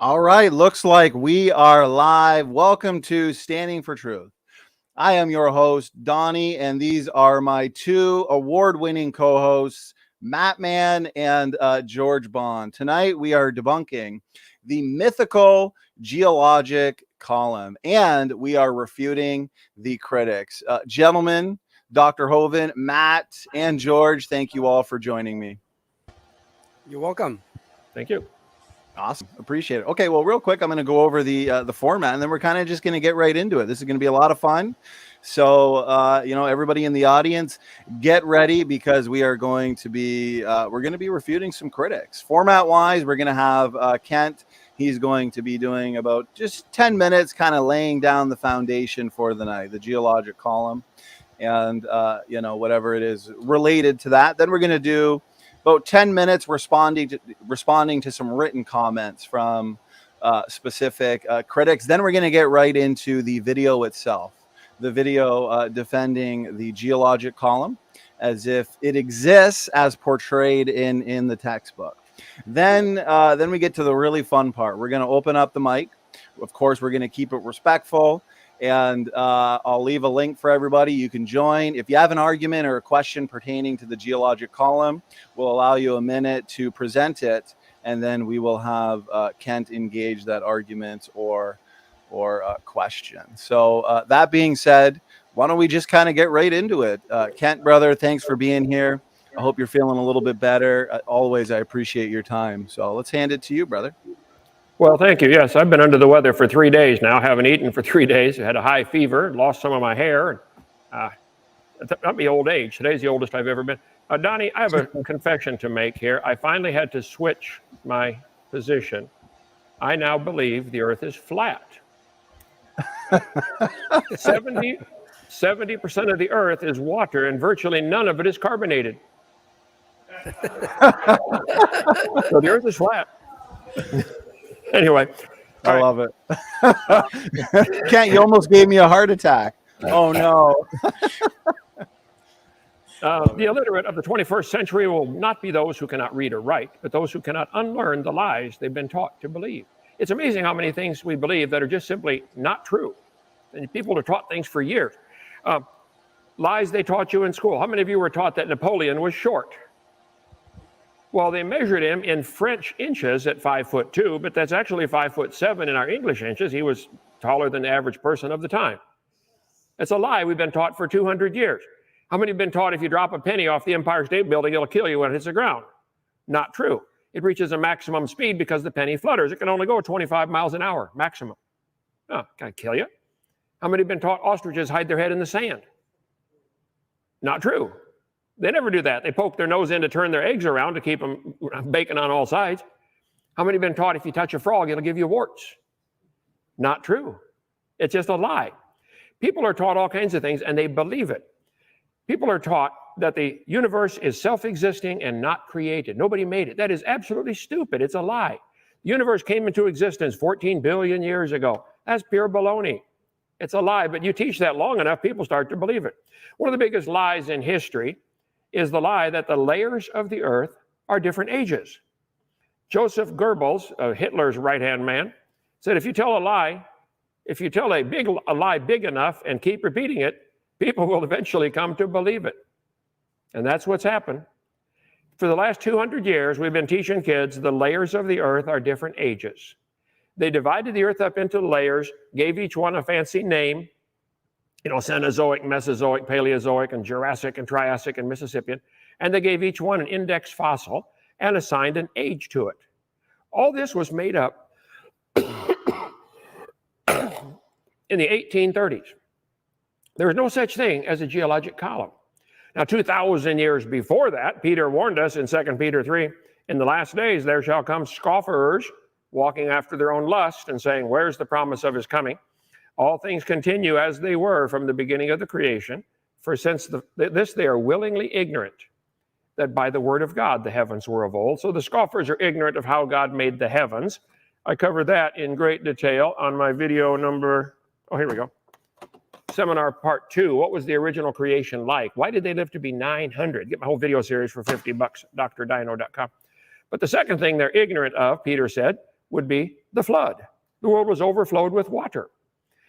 All right, looks like we are live. Welcome to Standing for Truth. I am your host, Donnie, and these are my two award-winning co-hosts, Matt Mann and George Bond. Tonight, we are debunking the mythical Geologic Column, and we are refuting the critics. Gentlemen, Dr. Hoven, Matt, and George, thank you all for joining me. You're welcome. Thank you. Awesome. Appreciate it. Okay, well, real quick, I'm going to go over the format, and then we're kind of just going to get right into it. This is going to be a lot of fun. So, everybody in the audience, get ready because we are going to be refuting some critics. Format-wise, we're going to have Kent. He's going to be doing about just 10 minutes, kind of laying down the foundation for the night, the Geologic Column, and whatever it is related to that. Then we're going to do about 10 minutes responding to some written comments from specific critics. Then we're going to get right into the video itself, the video defending the Geologic Column as if it exists as portrayed in the textbook. Then we get to the really fun part. We're going to open up the mic. Of course, we're going to keep it respectful. And I'll leave a link for everybody. You can join. If you have an argument or a question pertaining to the Geologic Column, we'll allow you a minute to present it, and then we will have Kent engage that argument or question. So that being said, why don't we just kind of get right into it? Kent, brother, thanks for being here. I hope you're feeling a little bit better. Always, I appreciate your time. So let's hand it to you, brother. Well, thank you. Yes, I've been under the weather for 3 days now. Haven't eaten for 3 days. I had a high fever, lost some of my hair. Not my old age. Today's the oldest I've ever been. Donnie, I have a confession to make here. I finally had to switch my position. I now believe the Earth is flat. 70% of the Earth is water, and virtually none of it is carbonated. So the Earth is flat. Anyway, I love it. Kent, you almost gave me a heart attack. Oh, no. The illiterate of the 21st century will not be those who cannot read or write, but those who cannot unlearn the lies they've been taught to believe. It's amazing how many things we believe that are just simply not true. And people are taught things for years. Lies they taught you in school. How many of you were taught that Napoleon was short? Well, they measured him in French inches at 5'2", but that's actually 5'7" in our English inches. He was taller than the average person of the time. It's a lie we've been taught for 200 years. How many have been taught if you drop a penny off the Empire State Building, it'll kill you when it hits the ground? Not true. It reaches a maximum speed because the penny flutters. It can only go 25 miles an hour, maximum. Oh, can I kill you? How many have been taught ostriches hide their head in the sand? Not true. They never do that. They poke their nose in to turn their eggs around to keep them baking on all sides. How many have been taught if you touch a frog, it'll give you warts? Not true. It's just a lie. People are taught all kinds of things, and they believe it. People are taught that the universe is self-existing and not created. Nobody made it. That is absolutely stupid. It's a lie. The universe came into existence 14 billion years ago. That's pure baloney. It's a lie, but you teach that long enough, people start to believe it. One of the biggest lies in history is the lie that the layers of the Earth are different ages. Joseph Goebbels, Hitler's right-hand man, said if you tell a lie big enough and keep repeating it, people will eventually come to believe it. And that's what's happened. For the last 200 years, we've been teaching kids the layers of the Earth are different ages. They divided the Earth up into layers, gave each one a fancy name, Cenozoic, Mesozoic, Paleozoic, and Jurassic, and Triassic, and Mississippian, and they gave each one an index fossil and assigned an age to it. All this was made up in the 1830s. There was no such thing as a geologic column. Now, 2,000 years before that, Peter warned us in 2 Peter 3, in the last days there shall come scoffers, walking after their own lust and saying, where's the promise of his coming? All things continue as they were from the beginning of the creation, for since this they are willingly ignorant, that by the word of God the heavens were of old. So the scoffers are ignorant of how God made the heavens. I covered that in great detail on my video number, here we go. Seminar part 2, what was the original creation like? Why did they live to be 900? Get my whole video series for $50, drdino.com. But the second thing they're ignorant of, Peter said, would be the flood. The world was overflowed with water.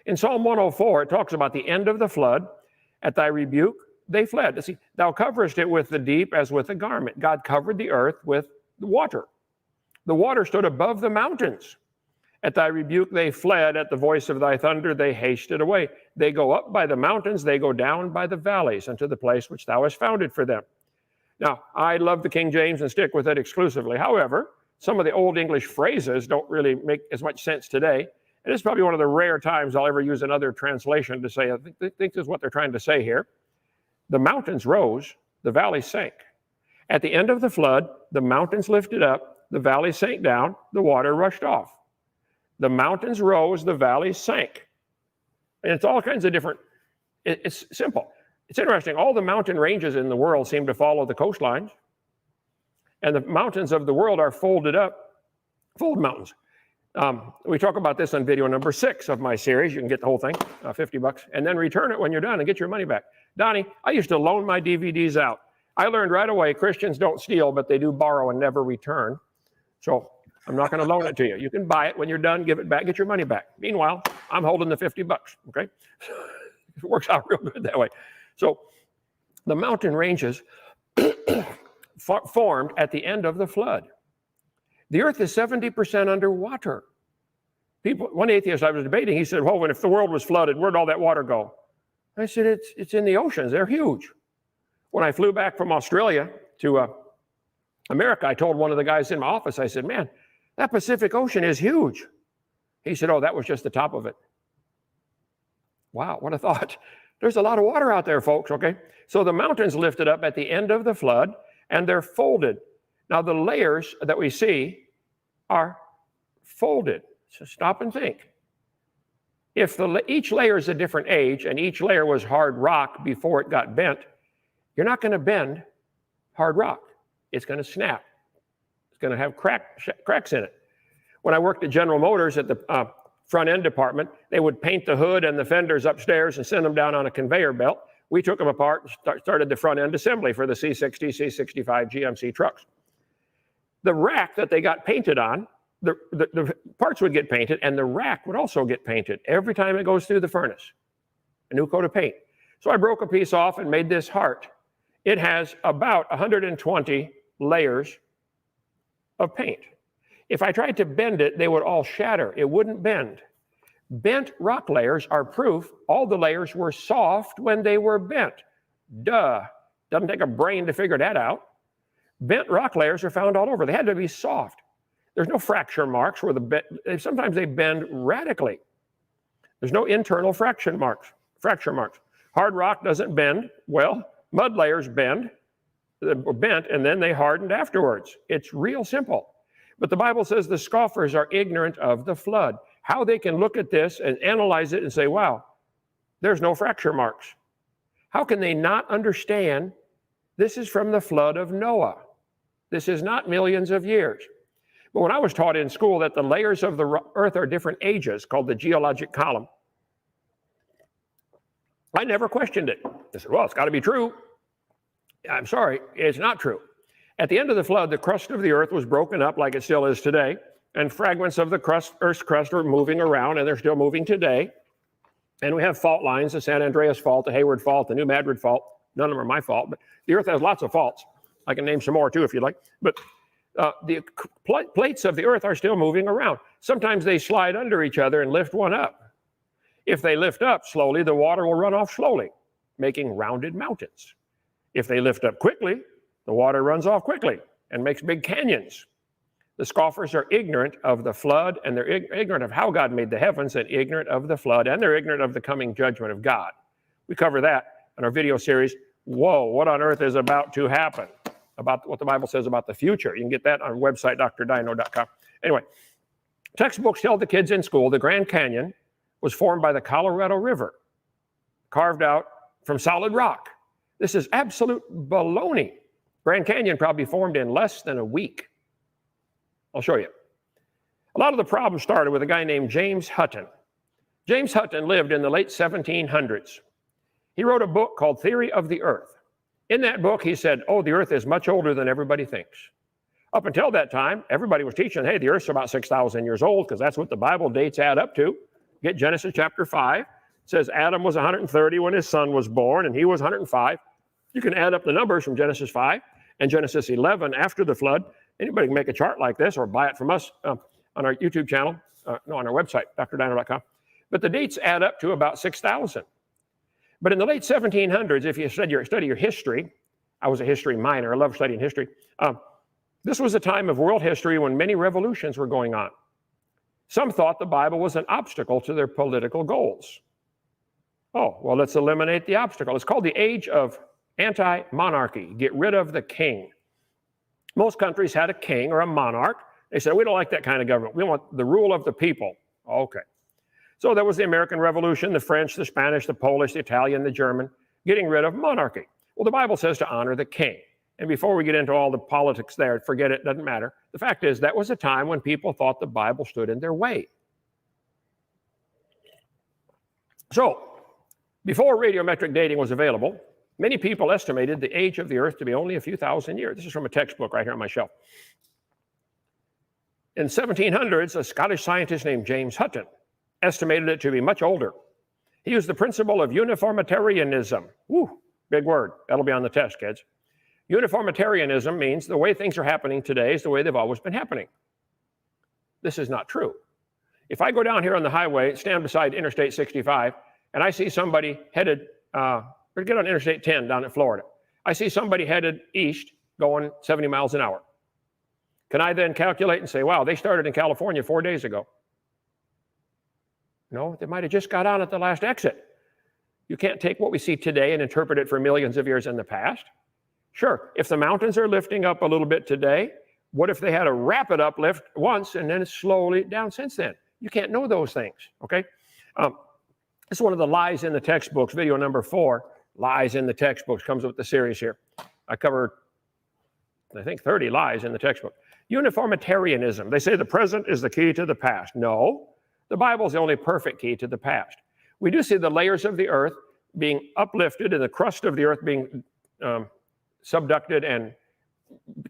In Psalm 104, it talks about the end of the flood. At thy rebuke, they fled. See, thou coverest it with the deep as with a garment. God covered the earth with the water. The water stood above the mountains. At thy rebuke, they fled. At the voice of thy thunder, they hasted away. They go up by the mountains. They go down by the valleys unto the place which thou hast founded for them. Now, I love the King James and stick with it exclusively. However, some of the Old English phrases don't really make as much sense today. And it's probably one of the rare times I'll ever use another translation to say, I think this is what they're trying to say here. The mountains rose, the valleys sank. At the end of the flood, the mountains lifted up, the valleys sank down, the water rushed off. The mountains rose, the valleys sank. And it's all kinds of different, it's simple. It's interesting, all the mountain ranges in the world seem to follow the coastlines. And the mountains of the world are folded up, fold mountains. We talk about this on video number 6 of my series. You can get the whole thing, $50, and then return it when you're done and get your money back. Donnie, I used to loan my DVDs out. I learned right away Christians don't steal, but they do borrow and never return. So I'm not going to loan it to you. You can buy it when you're done, give it back, get your money back. Meanwhile, I'm holding the $50, okay? It works out real good that way. So the mountain ranges formed at the end of the flood. The earth is 70% underwater. One atheist I was debating, he said, well, if the world was flooded, where'd all that water go? I said, it's in the oceans. They're huge. When I flew back from Australia to America, I told one of the guys in my office, I said, man, that Pacific Ocean is huge. He said, oh, that was just the top of it. Wow, what a thought. There's a lot of water out there, folks, okay? So the mountains lifted up at the end of the flood, and they're folded. Now, the layers that we see are folded. So stop and think. If each layer is a different age, and each layer was hard rock before it got bent, you're not going to bend hard rock. It's going to snap. It's going to have cracks in it. When I worked at General Motors at the front end department, they would paint the hood and the fenders upstairs and send them down on a conveyor belt. We took them apart and started the front end assembly for the C60, C65 GMC trucks. The rack that they got painted on, the parts would get painted, and the rack would also get painted every time it goes through the furnace. A new coat of paint. So I broke a piece off and made this heart. It has about 120 layers of paint. If I tried to bend it, they would all shatter. It wouldn't bend. Bent rock layers are proof all the layers were soft when they were bent. Duh. Doesn't take a brain to figure that out. Bent rock layers are found all over. They had to be soft. There's no fracture marks where sometimes they bend radically. There's no internal fracture marks. Hard rock doesn't bend. Well, mud layers bent, and then they hardened afterwards. It's real simple. But the Bible says the scoffers are ignorant of the flood. How they can look at this and analyze it and say, wow, there's no fracture marks. How can they not understand this is from the flood of Noah? This is not millions of years. But when I was taught in school that the layers of the earth are different ages, called the Geologic Column, I never questioned it. I said, well, it's got to be true. I'm sorry, it's not true. At the end of the flood, the crust of the earth was broken up like it still is today, and fragments of the Earth's crust were moving around, and they're still moving today. And we have fault lines, the San Andreas Fault, the Hayward Fault, the New Madrid Fault. None of them are my fault, but the earth has lots of faults. I can name some more too if you'd like. But the plates of the earth are still moving around. Sometimes they slide under each other and lift one up. If they lift up slowly, the water will run off slowly, making rounded mountains. If they lift up quickly, the water runs off quickly and makes big canyons. The scoffers are ignorant of the flood, and they're ignorant of how God made the heavens, and ignorant of the flood, and they're ignorant of the coming judgment of God. We cover that in our video series, Whoa, What on Earth is About to Happen? About what the Bible says about the future. You can get that on our website, drdino.com. Anyway, textbooks tell the kids in school the Grand Canyon was formed by the Colorado River, carved out from solid rock. This is absolute baloney. Grand Canyon probably formed in less than a week. I'll show you. A lot of the problems started with a guy named James Hutton. James Hutton lived in the late 1700s. He wrote a book called Theory of the Earth. In that book, he said, oh, the earth is much older than everybody thinks. Up until that time, everybody was teaching, hey, the Earth's about 6,000 years old, because that's what the Bible dates add up to. Get Genesis chapter 5. It says Adam was 130 when his son was born, and he was 105. You can add up the numbers from Genesis 5 and Genesis 11 after the flood. Anybody can make a chart like this or buy it from us on our YouTube channel, on our website, drdino.com. But the dates add up to about 6,000. But in the late 1700s, if you study your history, I was a history minor, I love studying history. This was a time of world history when many revolutions were going on. Some thought the Bible was an obstacle to their political goals. Oh, well, let's eliminate the obstacle. It's called the age of anti-monarchy. Get rid of the king. Most countries had a king or a monarch. They said, we don't like that kind of government. We want the rule of the people. Okay. So there was the American Revolution, the French, the Spanish, the Polish, the Italian, the German, getting rid of monarchy. Well, the Bible says to honor the king. And before we get into all the politics there, forget it, doesn't matter. The fact is, that was a time when people thought the Bible stood in their way. So, before radiometric dating was available, many people estimated the age of the Earth to be only a few thousand years. This is from a textbook right here on my shelf. In 1700s, a Scottish scientist named James Hutton estimated it to be much older. He used the principle of uniformitarianism. Woo, big word. That'll be on the test, kids. Uniformitarianism means the way things are happening today is the way they've always been happening. This is not true. If I go down here on the highway, stand beside Interstate 65, and I see somebody headed, or get on Interstate 10 down in Florida. I see somebody headed east going 70 miles an hour. Can I then calculate and say, wow, they started in California 4 days ago? No, they might have just got on at the last exit. You can't take what we see today and interpret it for millions of years in the past. Sure, if the mountains are lifting up a little bit today, what if they had a rapid uplift once and then it's slowly down since then? You can't know those things, okay? This is one of the lies in the textbooks, video number 4, lies in the textbooks, comes with the series here. I covered, I think, 30 lies in the textbook. Uniformitarianism, they say the present is the key to the past. No, the Bible is the only perfect key to the past. We do see the layers of the earth being uplifted and the crust of the earth being subducted, and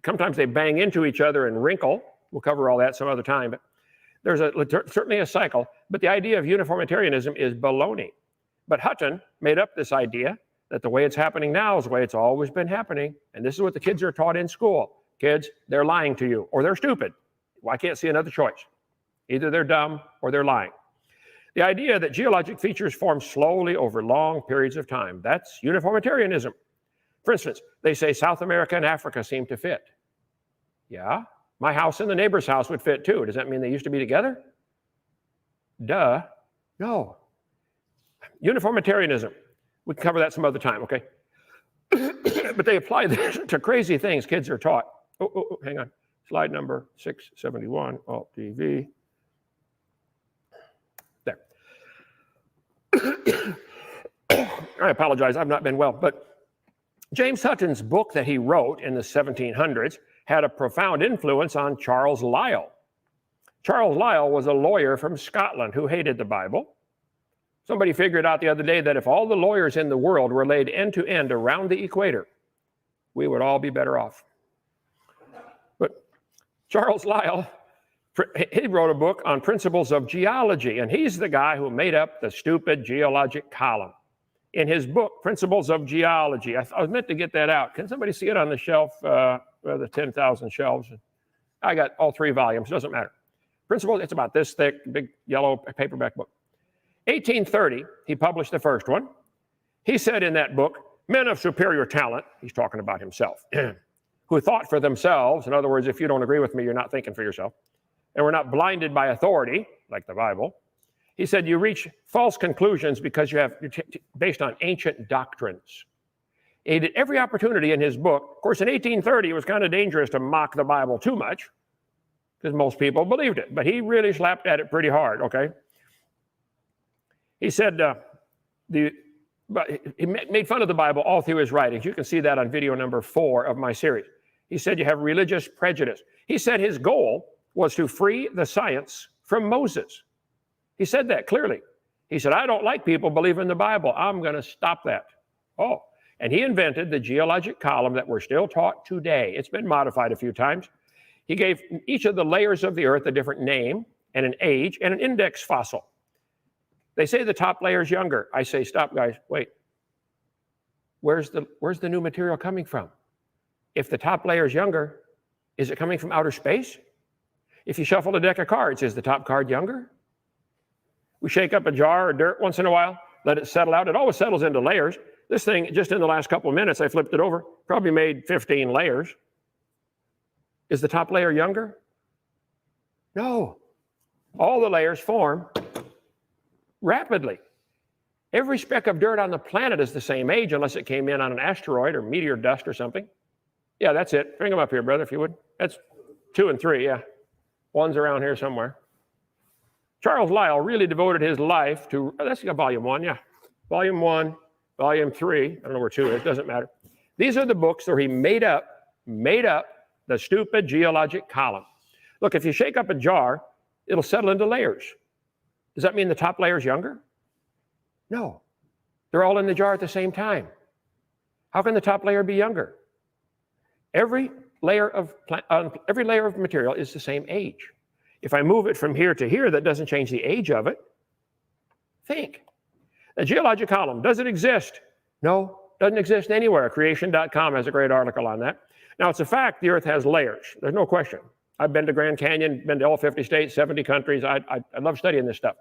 sometimes they bang into each other and wrinkle. We'll cover all that some other time, but there's certainly a cycle. But the idea of uniformitarianism is baloney. But Hutton made up this idea that the way it's happening now is the way it's always been happening, and this is what the kids are taught in school. Kids, they're lying to you, or they're stupid. Well, I can't see another choice. Either they're dumb or they're lying. The idea that geologic features form slowly over long periods of time, that's uniformitarianism. For instance, they say South America and Africa seem to fit. Yeah, my house and the neighbor's house would fit too. Does that mean they used to be together? Duh, no. Uniformitarianism, we can cover that some other time, okay? But they apply this to crazy things kids are taught. Oh, hang on. Slide number 671, Alt-TV. There. I apologize, I've not been well, but James Hutton's book that he wrote in the 1700s had a profound influence on Charles Lyell. Charles Lyell was a lawyer from Scotland who hated the Bible. Somebody figured out the other day that if all the lawyers in the world were laid end to end around the equator, we would all be better off. But Charles Lyell, he wrote a book on principles of geology, and he's the guy who made up the stupid Geologic Column. In his book, Principles of Geology, I was meant to get that out. Can somebody see it on the shelf, the 10,000 shelves? I got all 3 volumes, doesn't matter. Principles, it's about this thick, big yellow paperback book. 1830, he published the first one. He said in that book, men of superior talent, he's talking about himself, who thought for themselves, in other words, if you don't agree with me, you're not thinking for yourself, and we're not blinded by authority, like the Bible. He said you reach false conclusions because you're based on ancient doctrines. He did every opportunity in his book. Of course, in 1830, it was kind of dangerous to mock the Bible too much because most people believed it, but he really slapped at it pretty hard, okay? He said he made fun of the Bible all through his writings. You can see that on video number 4 of my series. He said you have religious prejudice. He said his goal was to free the science from Moses. He said that clearly. He said, I don't like people believing the Bible. I'm going to stop that. Oh, and he invented the geologic column that we're still taught today. It's been modified a few times. He gave each of the layers of the Earth a different name and an age and an index fossil. They say the top layer is younger. I say, stop, guys, wait. Where's the new material coming from? If the top layer is younger, is it coming from outer space? If you shuffle a deck of cards, is the top card younger? We shake up a jar of dirt once in a while, let it settle out. It always settles into layers. This thing, just in the last couple of minutes, I flipped it over, probably made 15 layers. Is the top layer younger? No. All the layers form rapidly. Every speck of dirt on the planet is the same age unless it came in on an asteroid or meteor dust or something. Yeah, that's it. Bring them up here, brother, if you would. That's 2 and 3, yeah. One's around here somewhere. Charles Lyell really devoted his life to, that's volume 1, yeah. Volume 1, volume 3, I don't know where 2 is, doesn't matter. These are the books where he made up the stupid geologic column. Look, if you shake up a jar, it'll settle into layers. Does that mean the top layer is younger? No. They're all in the jar at the same time. How can the top layer be younger? Every layer of material is the same age. If I move it from here to here, that doesn't change the age of it. Think. The geologic column, does it exist? No, doesn't exist anywhere. Creation.com has a great article on that. Now, it's a fact the Earth has layers. There's no question. I've been to Grand Canyon, been to all 50 states, 70 countries. I love studying this stuff.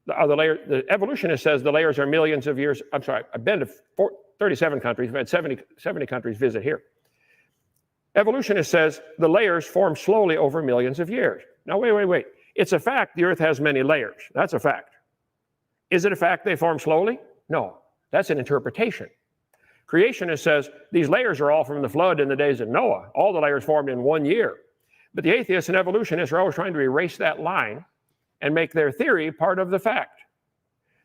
The evolutionist says the layers are millions of years. I'm sorry, I've been to 37 countries. I've had 70 countries visit here. Evolutionist says the layers form slowly over millions of years. Now, wait. It's a fact the Earth has many layers. That's a fact. Is it a fact they form slowly? No, that's an interpretation. Creationist says these layers are all from the flood in the days of Noah. All the layers formed in 1 year. But the atheists and evolutionists are always trying to erase that line and make their theory part of the fact.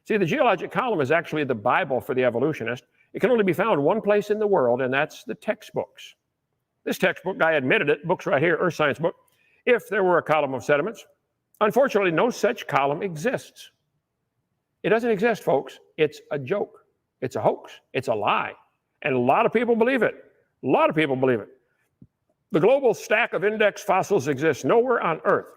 See, the geologic column is actually the Bible for the evolutionist. It can only be found one place in the world, and that's the textbooks. This textbook, I admitted it, book's right here, Earth Science book, if there were a column of sediments. Unfortunately, no such column exists. It doesn't exist, folks. It's a joke. It's a hoax. It's a lie. And a lot of people believe it. A lot of people believe it. The global stack of index fossils exists nowhere on Earth.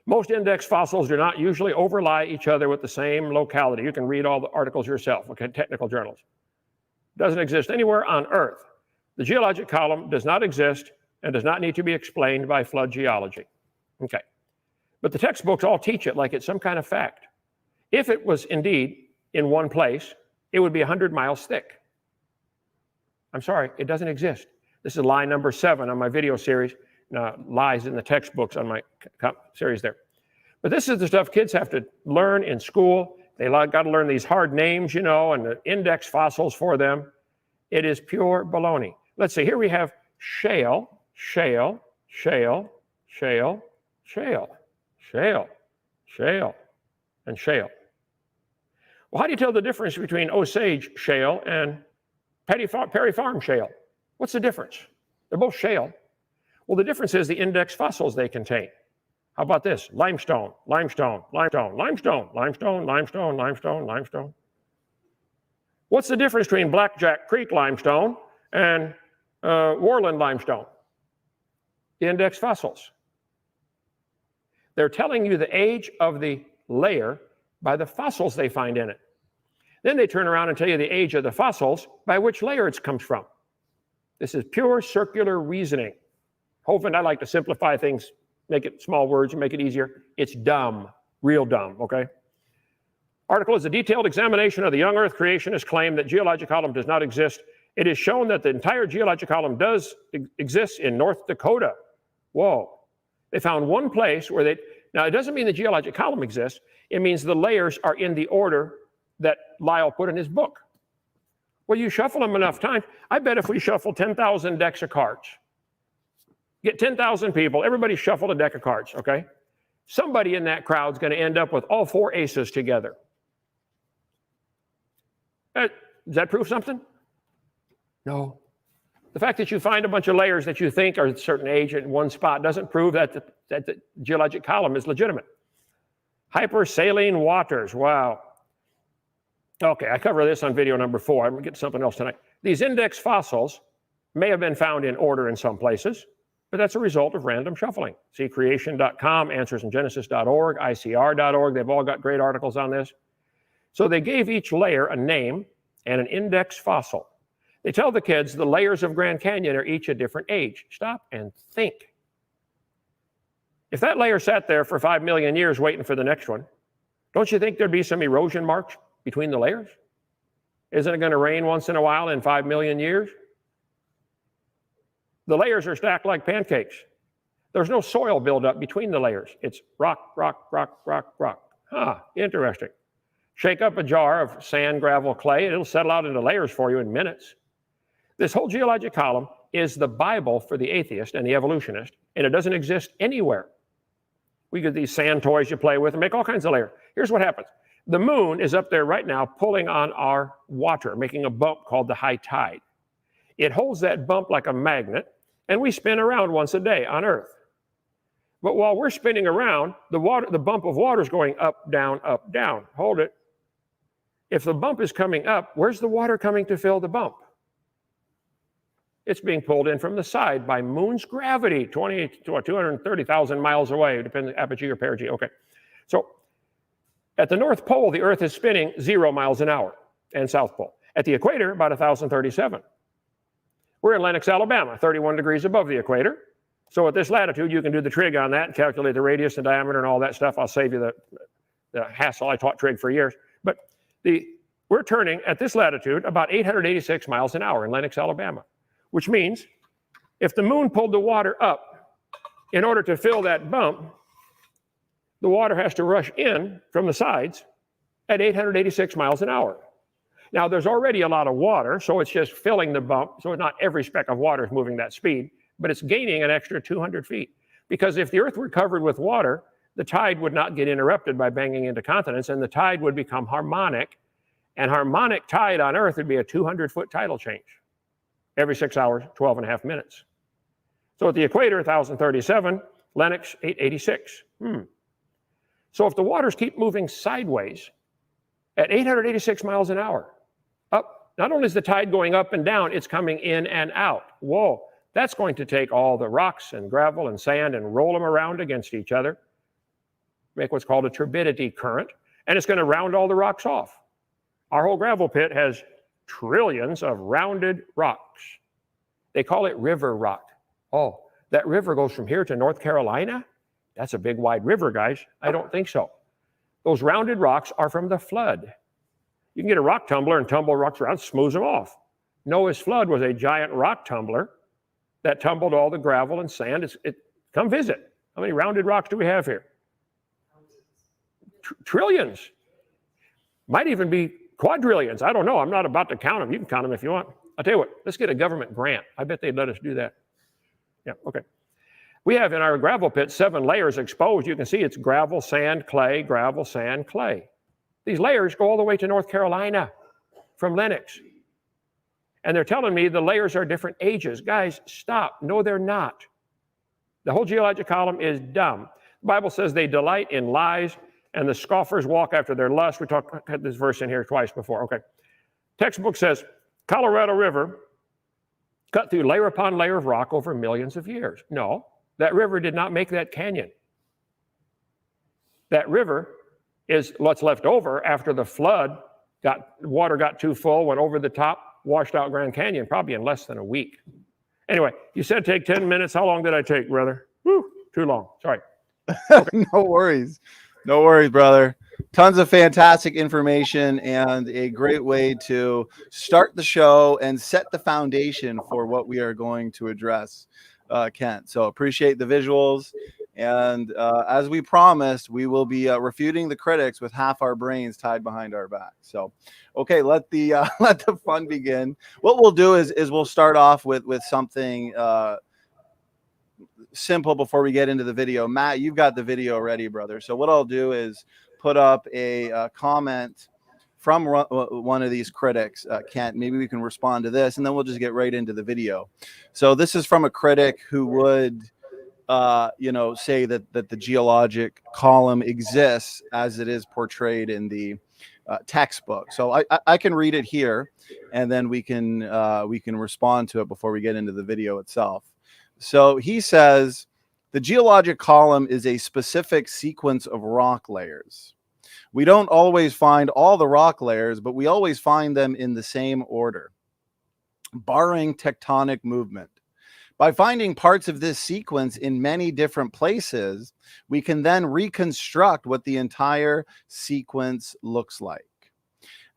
Most index fossils do not usually overlie each other with the same locality. You can read all the articles yourself, okay, technical journals. It doesn't exist anywhere on Earth. The geologic column does not exist and does not need to be explained by flood geology. Okay. But the textbooks all teach it like it's some kind of fact. If it was indeed in one place, it would be 100 miles thick. I'm sorry, it doesn't exist. This is lie number 7 on my video series. Lies in the textbooks on my series there. But this is the stuff kids have to learn in school. They got to learn these hard names, and the index fossils for them. It is pure baloney. Let's see, here we have shale, shale, shale, shale, shale, shale, shale, and shale. Well, how do you tell the difference between Osage shale and Perry Farm shale? What's the difference? They're both shale. Well, the difference is the index fossils they contain. How about this? Limestone, limestone, limestone, limestone, limestone, limestone, limestone, limestone. What's the difference between Blackjack Creek limestone and Worland limestone? The index fossils. They're telling you the age of the layer by the fossils they find in it. Then they turn around and tell you the age of the fossils by which layer it comes from. This is pure circular reasoning. Hopefully, I like to simplify things, make it small words and make it easier. It's dumb, real dumb, okay? Article is a detailed examination of the young Earth creationist claim that geologic column does not exist. It is shown that the entire geologic column does exist in North Dakota. Whoa. They found one place where now it doesn't mean the geologic column exists. It means the layers are in the order that Lyell put in his book. Well, you shuffle them enough times. I bet if we shuffle 10,000 decks of cards, get 10,000 people, everybody shuffled a deck of cards, okay? Somebody in that crowd's going to end up with all 4 aces together. Does that prove something? No. The fact that you find a bunch of layers that you think are at a certain age in one spot doesn't prove that the geologic column is legitimate. Hypersaline waters, wow. Okay, I cover this on video number 4. I'm going to get to something else tonight. These index fossils may have been found in order in some places, but that's a result of random shuffling. See creation.com, answersingenesis.org, ICR.org. They've all got great articles on this. So they gave each layer a name and an index fossil. They tell the kids the layers of Grand Canyon are each a different age. Stop and think. If that layer sat there for 5 million years waiting for the next one, don't you think there'd be some erosion marks between the layers? Isn't it going to rain once in a while in 5 million years? The layers are stacked like pancakes. There's no soil buildup between the layers. It's rock, rock, rock, rock, rock. Interesting. Shake up a jar of sand, gravel, clay, and it'll settle out into layers for you in minutes. This whole geologic column is the Bible for the atheist and the evolutionist, and it doesn't exist anywhere. We get these sand toys you play with and make all kinds of layers. Here's what happens. The moon is up there right now pulling on our water, making a bump called the high tide. It holds that bump like a magnet, and we spin around once a day on Earth. But while we're spinning around, the bump of water is going up, down, up, down. Hold it. If the bump is coming up, where's the water coming to fill the bump? It's being pulled in from the side by moon's gravity, 230,000 miles away, depending on apogee or perigee. Okay. So at the North Pole, the Earth is spinning 0 miles an hour, and South Pole. At the equator, about 1,037. We're in Lenox, Alabama, 31 degrees above the equator. So at this latitude, you can do the trig on that and calculate the radius and diameter and all that stuff. I'll save you the hassle. I taught trig for years. But we're turning at this latitude about 886 miles an hour in Lenox, Alabama, which means if the moon pulled the water up, in order to fill that bump, the water has to rush in from the sides at 886 miles an hour. Now, there's already a lot of water, so it's just filling the bump. So not every speck of water is moving that speed, but it's gaining an extra 200 feet. Because if the Earth were covered with water, the tide would not get interrupted by banging into continents, and the tide would become harmonic. And harmonic tide on Earth would be a 200-foot tidal change every 6 hours, 12 and a half minutes. So at the equator, 1,037, Lenox, 886. So if the waters keep moving sideways at 886 miles an hour, up, not only is the tide going up and down, it's coming in and out. Whoa, that's going to take all the rocks and gravel and sand and roll them around against each other, make what's called a turbidity current, and it's going to round all the rocks off. Our whole gravel pit has trillions of rounded rocks. They call it river rock. Oh, that river goes from here to North Carolina? That's a big wide river, guys. I don't think so. Those rounded rocks are from the flood. You can get a rock tumbler and tumble rocks around, smooths them off. Noah's flood was a giant rock tumbler that tumbled all the gravel and sand. Come visit. How many rounded rocks do we have here? Trillions. Might even be quadrillions. I don't know. I'm not about to count them. You can count them if you want. I'll tell you what, let's get a government grant. I bet they'd let us do that. Yeah, okay. We have in our gravel pit 7 layers exposed. You can see it's gravel, sand, clay, gravel, sand, clay. These layers go all the way to North Carolina from Lenox. And they're telling me the layers are different ages. Guys, stop. No, they're not. The whole geologic column is dumb. The Bible says they delight in lies and the scoffers walk after their lust. We had this verse in here twice before. Okay. Textbook says Colorado River cut through layer upon layer of rock over millions of years. No, that river did not make that canyon. That river is what's left over after the flood, water got too full, went over the top, washed out Grand Canyon, probably in less than a week. Anyway, you said take 10 minutes. How long did I take, brother? Whew, too long. Sorry. Okay. No worries. No worries, brother. Tons of fantastic information and a great way to start the show and set the foundation for what we are going to address, Kent. So appreciate the visuals. And as we promised, we will be refuting the critics with half our brains tied behind our back. So, okay, let the fun begin. What we'll do is we'll start off with something simple before we get into the video. Matt, you've got the video ready, brother. So what I'll do is put up a comment from one of these critics. Kent, maybe we can respond to this, and then we'll just get right into the video. So this is from a critic who would say that the geologic column exists as it is portrayed in the textbook. So I can read it here, and then we can respond to it before we get into the video itself. So he says the geologic column is a specific sequence of rock layers. We don't always find all the rock layers, but we always find them in the same order, barring tectonic movement. By finding parts of this sequence in many different places, we can then reconstruct what the entire sequence looks like.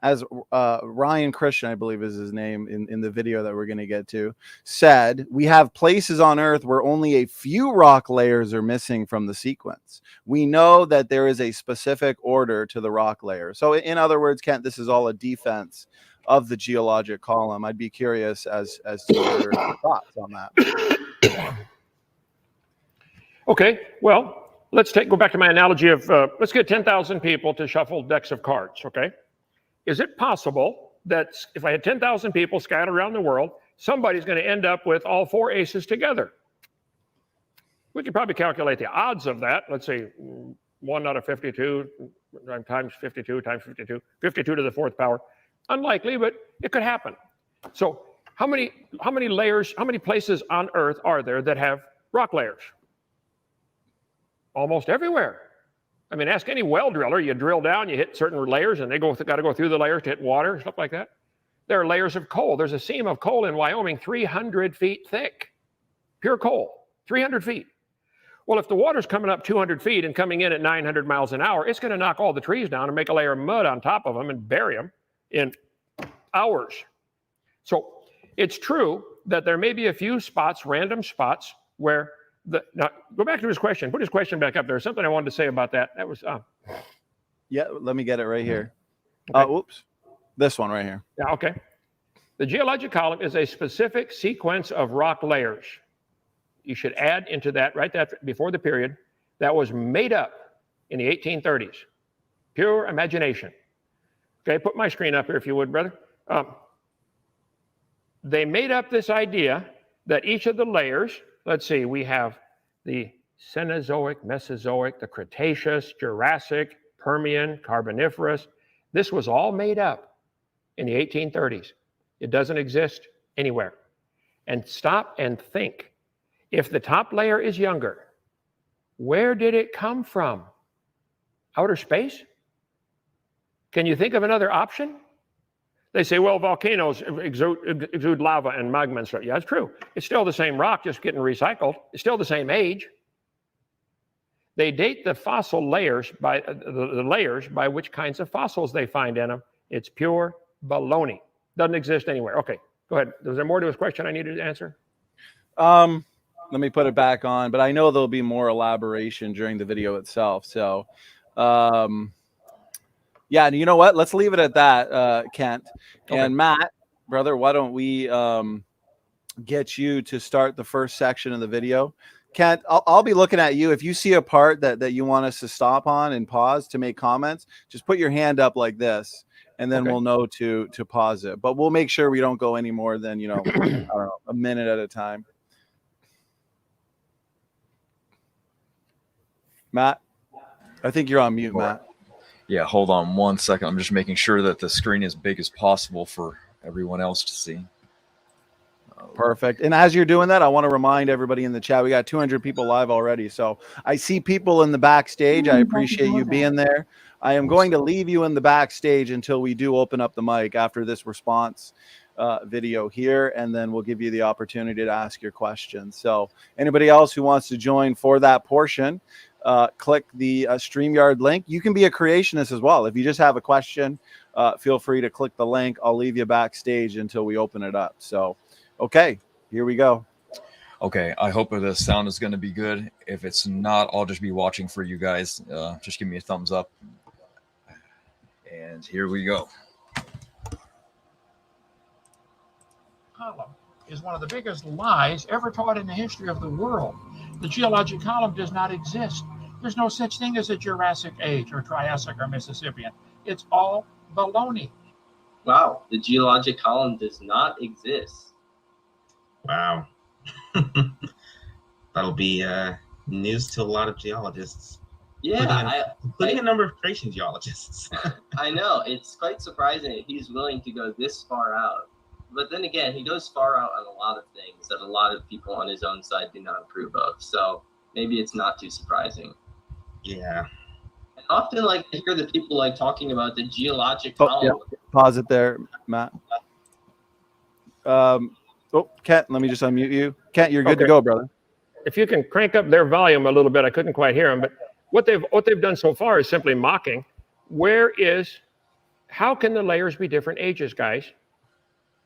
As Ryan Christian, I believe is his name in the video that we're going to get to, said, we have places on Earth where only a few rock layers are missing from the sequence. We know that there is a specific order to the rock layer. So in other words, Kent, this is all a defense of the geologic column. I'd be curious as to your thoughts on that. Okay, well, let's go back to my analogy of let's get 10,000 people to shuffle decks of cards, okay? Is it possible that if I had 10,000 people scattered around the world, somebody's going to end up with all 4 aces together? We could probably calculate the odds of that. Let's say 1 out of 52 times 52 times 52, 52 to the 4th power. Unlikely, but it could happen. So how many layers, how many places on Earth are there that have rock layers? Almost everywhere. I mean, ask any well driller. You drill down, you hit certain layers, and they got to go through the layers to hit water, stuff like that. There are layers of coal. There's a seam of coal in Wyoming 300 feet thick. Pure coal, 300 feet. Well, if the water's coming up 200 feet and coming in at 900 miles an hour, it's going to knock all the trees down and make a layer of mud on top of them and bury them in hours. So it's true that there may be a few spots, random spots, where now go back to his question. Put his question back up there. Something I wanted to say about that. That was yeah, let me get it right here. Okay. Oops. This one right here. Yeah, okay. The geologic column is a specific sequence of rock layers. You should add into that right that before the period that was made up in the 1830s. Pure imagination. Okay, put my screen up here if you would, brother. They made up this idea that each of the layers, let's see, we have the Cenozoic, Mesozoic, the Cretaceous, Jurassic, Permian, Carboniferous. This was all made up in the 1830s. It doesn't exist anywhere. And stop and think. If the top layer is younger, where did it come from? Outer space? Can you think of another option? They say, well, volcanoes exude lava and magma and stuff. Yeah, it's true. It's still the same rock, just getting recycled. It's still the same age. They date the fossil layers by the layers by which kinds of fossils they find in them. It's pure baloney. Doesn't exist anywhere. Okay, go ahead. Was there more to his question I needed to answer? Let me put it back on, but I know there'll be more elaboration during the video itself. So, yeah, and you know what? Let's leave it at that, Kent. Okay. And Matt, brother, why don't we get you to start the first section of the video? Kent, I'll be looking at you. If you see a part that you want us to stop on and pause to make comments, just put your hand up like this, and then we'll know to pause it. But we'll make sure we don't go any more than, I don't know, a minute at a time. Matt, I think you're on mute, Matt. Yeah, hold on 1 second. I'm just making sure that the screen is big as possible for everyone else to see. Perfect. And as you're doing that, I want to remind everybody in the chat, we got 200 people live already. So I see people in the backstage. I appreciate you being there. I am going to leave you in the backstage until we do open up the mic after this response video here, and then we'll give you the opportunity to ask your questions. So anybody else who wants to join for that portion, click the StreamYard link. You can be a creationist as well. If you just have a question, feel free to click the link. I'll leave you backstage until we open it up. So, okay, here we go. Okay, I hope the sound is going to be good. If it's not, I'll just be watching for you guys. Just give me a thumbs up. And here we go. Column is one of the biggest lies ever taught in the history of the world. The geologic column does not exist. There's no such thing as a Jurassic age or Triassic or Mississippian. It's all baloney. Wow, the geologic column does not exist. Wow. That'll be news to a lot of geologists. Yeah, including a number of creation geologists. I know. It's quite surprising that he's willing to go this far out. But then again, he goes far out on a lot of things that a lot of people on his own side do not approve of. So maybe it's not too surprising. Yeah. And often, like, I hear the people like talking about the geologic column. Yeah. Pause it there, Matt. Kent, let me just unmute you. Kent, you're good to go, brother. If you can crank up their volume a little bit, I couldn't quite hear them, but what they've done so far is simply mocking. How can the layers be different ages, guys?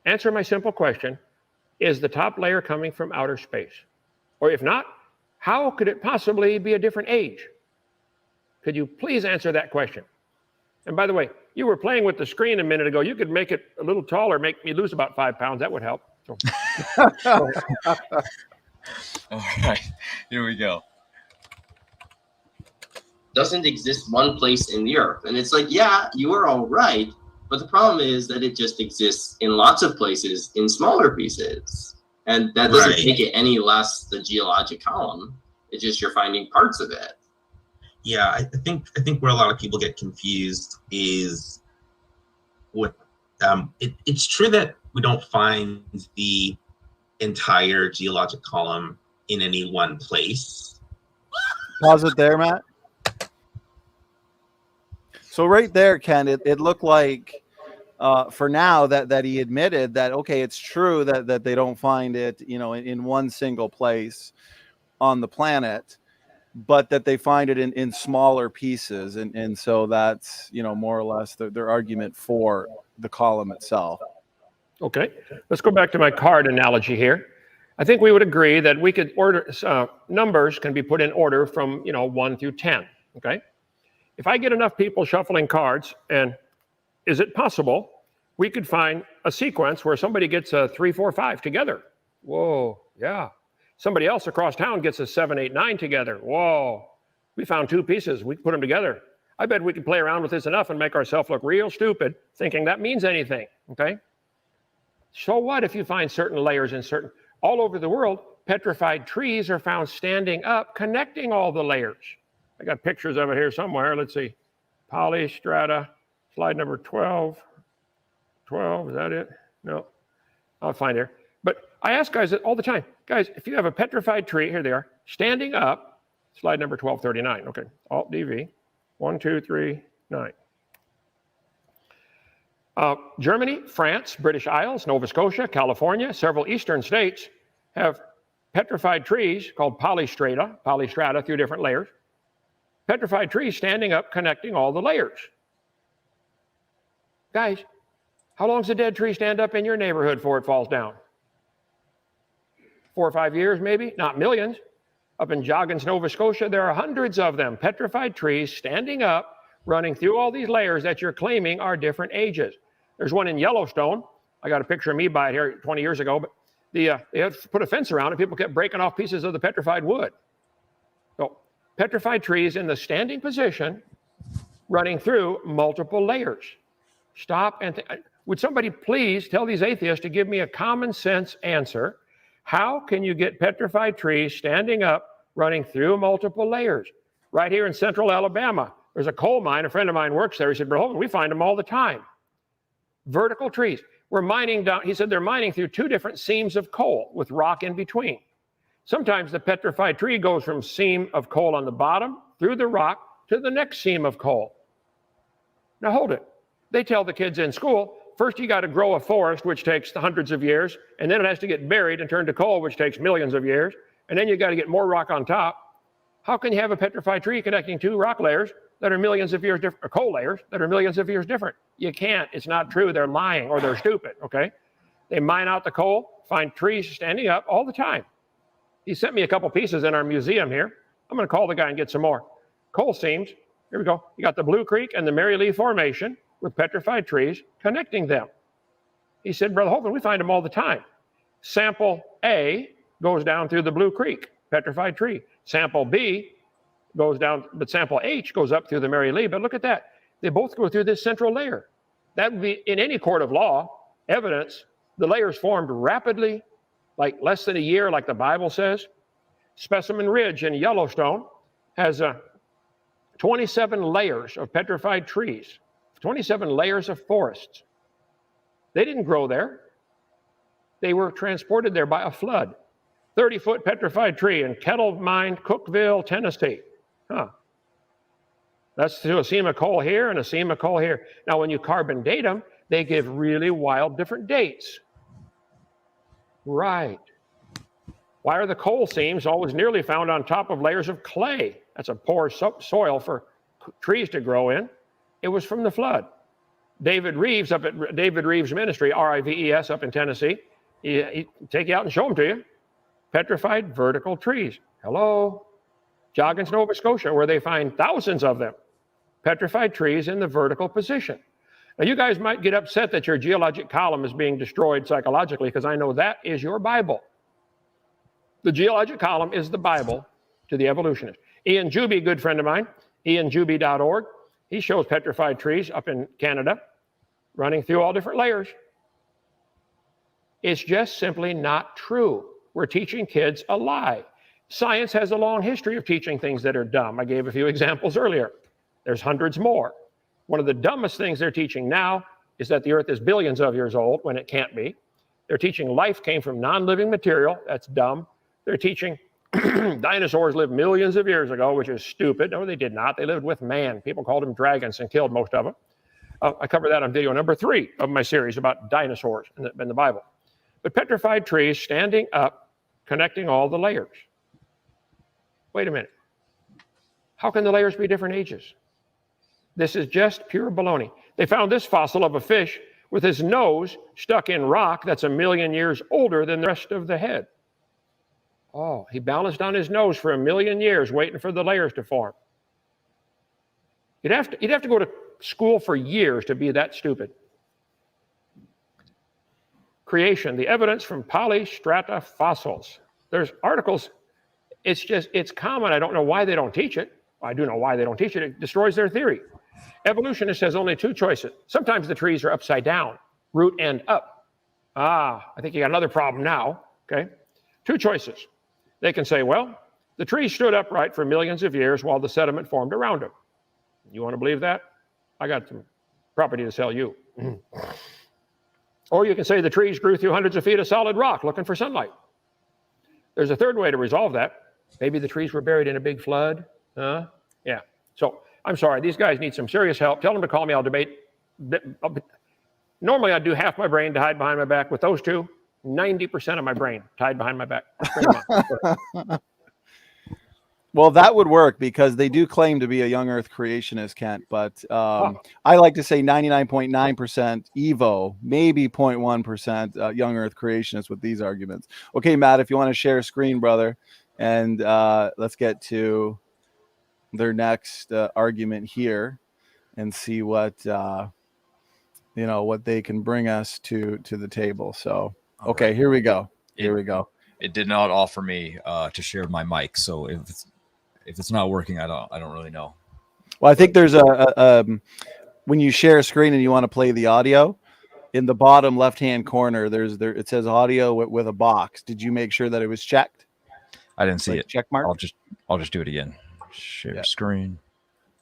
Answer my simple question. Is the top layer coming from outer space? Or if not, how could it possibly be a different age? Could you please answer that question? And by the way, you were playing with the screen a minute ago. You could make it a little taller, make me lose about 5 pounds. That would help. So. All right, here we go. Doesn't exist one place in the earth. And it's like, yeah, you are all right. But the problem is that it just exists in lots of places in smaller pieces. And that doesn't make it any less the geologic column. It's just you're finding parts of it. Yeah, I think where a lot of people get confused is what it's true that we don't find the entire geologic column in any one place. Pause it there, Matt. So right there, Ken, it looked like for now that he admitted that, okay, it's true that they don't find it, in one single place on the planet, but that they find it in smaller pieces. And so that's, more or less their argument for the column itself. Okay, let's go back to my card analogy here. I think we would agree that we could order numbers can be put in order from 1 through 10. Okay, if I get enough people shuffling cards, and is it possible we could find a sequence where somebody gets a 3, 4, 5 together? Whoa, yeah. Somebody else across town gets a 7, 8, 9 together. Whoa, we found 2 pieces. We can put them together. I bet we could play around with this enough and make ourselves look real stupid, thinking that means anything. Okay. So what if you find certain layers in all over the world, petrified trees are found standing up, connecting all the layers. I got pictures of it here somewhere. Let's see. Polystrata, slide number 12. 12, is that it? No, I'll find it. But I ask guys all the time, guys, if you have a petrified tree, here they are, standing up, slide number 1239. Okay, Alt DV, 1, 2, 3, 9. Germany, France, British Isles, Nova Scotia, California, several eastern states have petrified trees called polystrata through different layers. Petrified trees standing up, connecting all the layers. Guys, how long does a dead tree stand up in your neighborhood before it falls down? 4 or 5 years, maybe? Not millions. Up in Joggins, Nova Scotia, there are hundreds of them, petrified trees standing up, running through all these layers that you're claiming are different ages. There's one in Yellowstone. I got a picture of me by it here 20 years ago, but they had to put a fence around it. People kept breaking off pieces of the petrified wood. So petrified trees in the standing position, running through multiple layers. Stop and would somebody please tell these atheists to give me a common sense answer? How can you get petrified trees standing up, running through multiple layers? Right here in central Alabama, there's a coal mine. A friend of mine works there. He said, Brother Holman, we find them all the time. Vertical trees. We're mining down, he said they're mining through 2 different seams of coal with rock in between. Sometimes the petrified tree goes from seam of coal on the bottom through the rock to the next seam of coal. Now hold it. They tell the kids in school, first you got to grow a forest, which takes hundreds of years, and then it has to get buried and turned to coal, which takes millions of years, and then you got to get more rock on top. How can you have a petrified tree connecting 2 rock layers that are millions of years different, or coal layers that are millions of years different? You can't. It's not true. They're lying or they're stupid, okay? They mine out the coal, find trees standing up all the time. He sent me a couple pieces in our museum here. I'm going to call the guy and get some more. Coal seams. Here we go. You got the Blue Creek and the Mary Lee Formation with petrified trees connecting them. He said, Brother Holman, we find them all the time. Sample A goes down through the Blue Creek, petrified tree. Sample B goes down, but sample H goes up through the Mary Lee. But look at that. They both go through this central layer. That would be, in any court of law, evidence, the layers formed rapidly, like less than a year, like the Bible says. Specimen Ridge in Yellowstone has 27 layers of petrified trees, 27 layers of forests. They didn't grow there. They were transported there by a flood. 30-foot petrified tree in Kettle Mine, Cookeville, Tennessee. Huh. That's to a SEMA coal here and a SEMA coal here. Now, when you carbon date them, they give really wild different dates. Right. Why are the coal seams always nearly found on top of layers of clay? That's a poor soil for trees to grow in. It was from the flood. David Reeves up at David Reeves Ministry, RIVES, up in Tennessee, he take you out and show them to you. Petrified vertical trees. Hello. Joggins, Nova Scotia, where they find thousands of them. Petrified trees in the vertical position. Now, you guys might get upset that your geologic column is being destroyed psychologically, because I know that is your Bible. The geologic column is the Bible to the evolutionists. Ian Juby, good friend of mine, ianjuby.org, he shows petrified trees up in Canada, running through all different layers. It's just simply not true. We're teaching kids a lie. Science has a long history of teaching things that are dumb. I gave a few examples earlier. There's hundreds more. One of the dumbest things they're teaching now is that the Earth is billions of years old when it can't be. They're teaching life came from non-living material. That's dumb. They're teaching dinosaurs lived millions of years ago, which is stupid. No, they did not. They lived with man. People called them dragons and killed most of them. I covered that on video number 3 of my series about dinosaurs in the Bible. But petrified trees standing up, connecting all the layers. Wait a minute. How can the layers be different ages? This is just pure baloney. They found this fossil of a fish with his nose stuck in rock that's 1 million years older than the rest of the head. Oh, he balanced on his nose for 1 million years waiting for the layers to form. You'd have to go to school for years to be that stupid. Creation, the evidence from Polystrate fossils. There's articles. It's common. I don't know why they don't teach it. I do know why they don't teach it. It destroys their theory. Evolutionist has only 2 choices. Sometimes the trees are upside down, root end up. I think you got another problem now, okay? 2 choices. They can say, well, the trees stood upright for millions of years while the sediment formed around them. You want to believe that? I got some property to sell you. Or you can say the trees grew through hundreds of feet of solid rock looking for sunlight. There's a third way to resolve that. Maybe the trees were buried in a big flood. Yeah. So I'm sorry. These guys need some serious help. Tell them to call me. I'll debate. Normally, I'd do half my brain to hide behind my back. With those two, 90% of my brain tied behind my back. Well, that would work because they do claim to be a young Earth creationist, Kent. But I like to say 99.9% Evo, maybe 0.1% young Earth creationist with these arguments. Okay, Matt, if you want to share a screen, brother, and let's get to their next argument here and see what what they can bring us to the table. So, okay, right. Here we go. Here we go. It did not offer me to share my mic, so if it's not working, I don't really know. Well, I think there's when you share a screen and you want to play the audio, in the bottom left-hand corner, it says audio with a box. Did you make sure that it was checked? I didn't see it. Check mark. I'll just do it again. Share screen.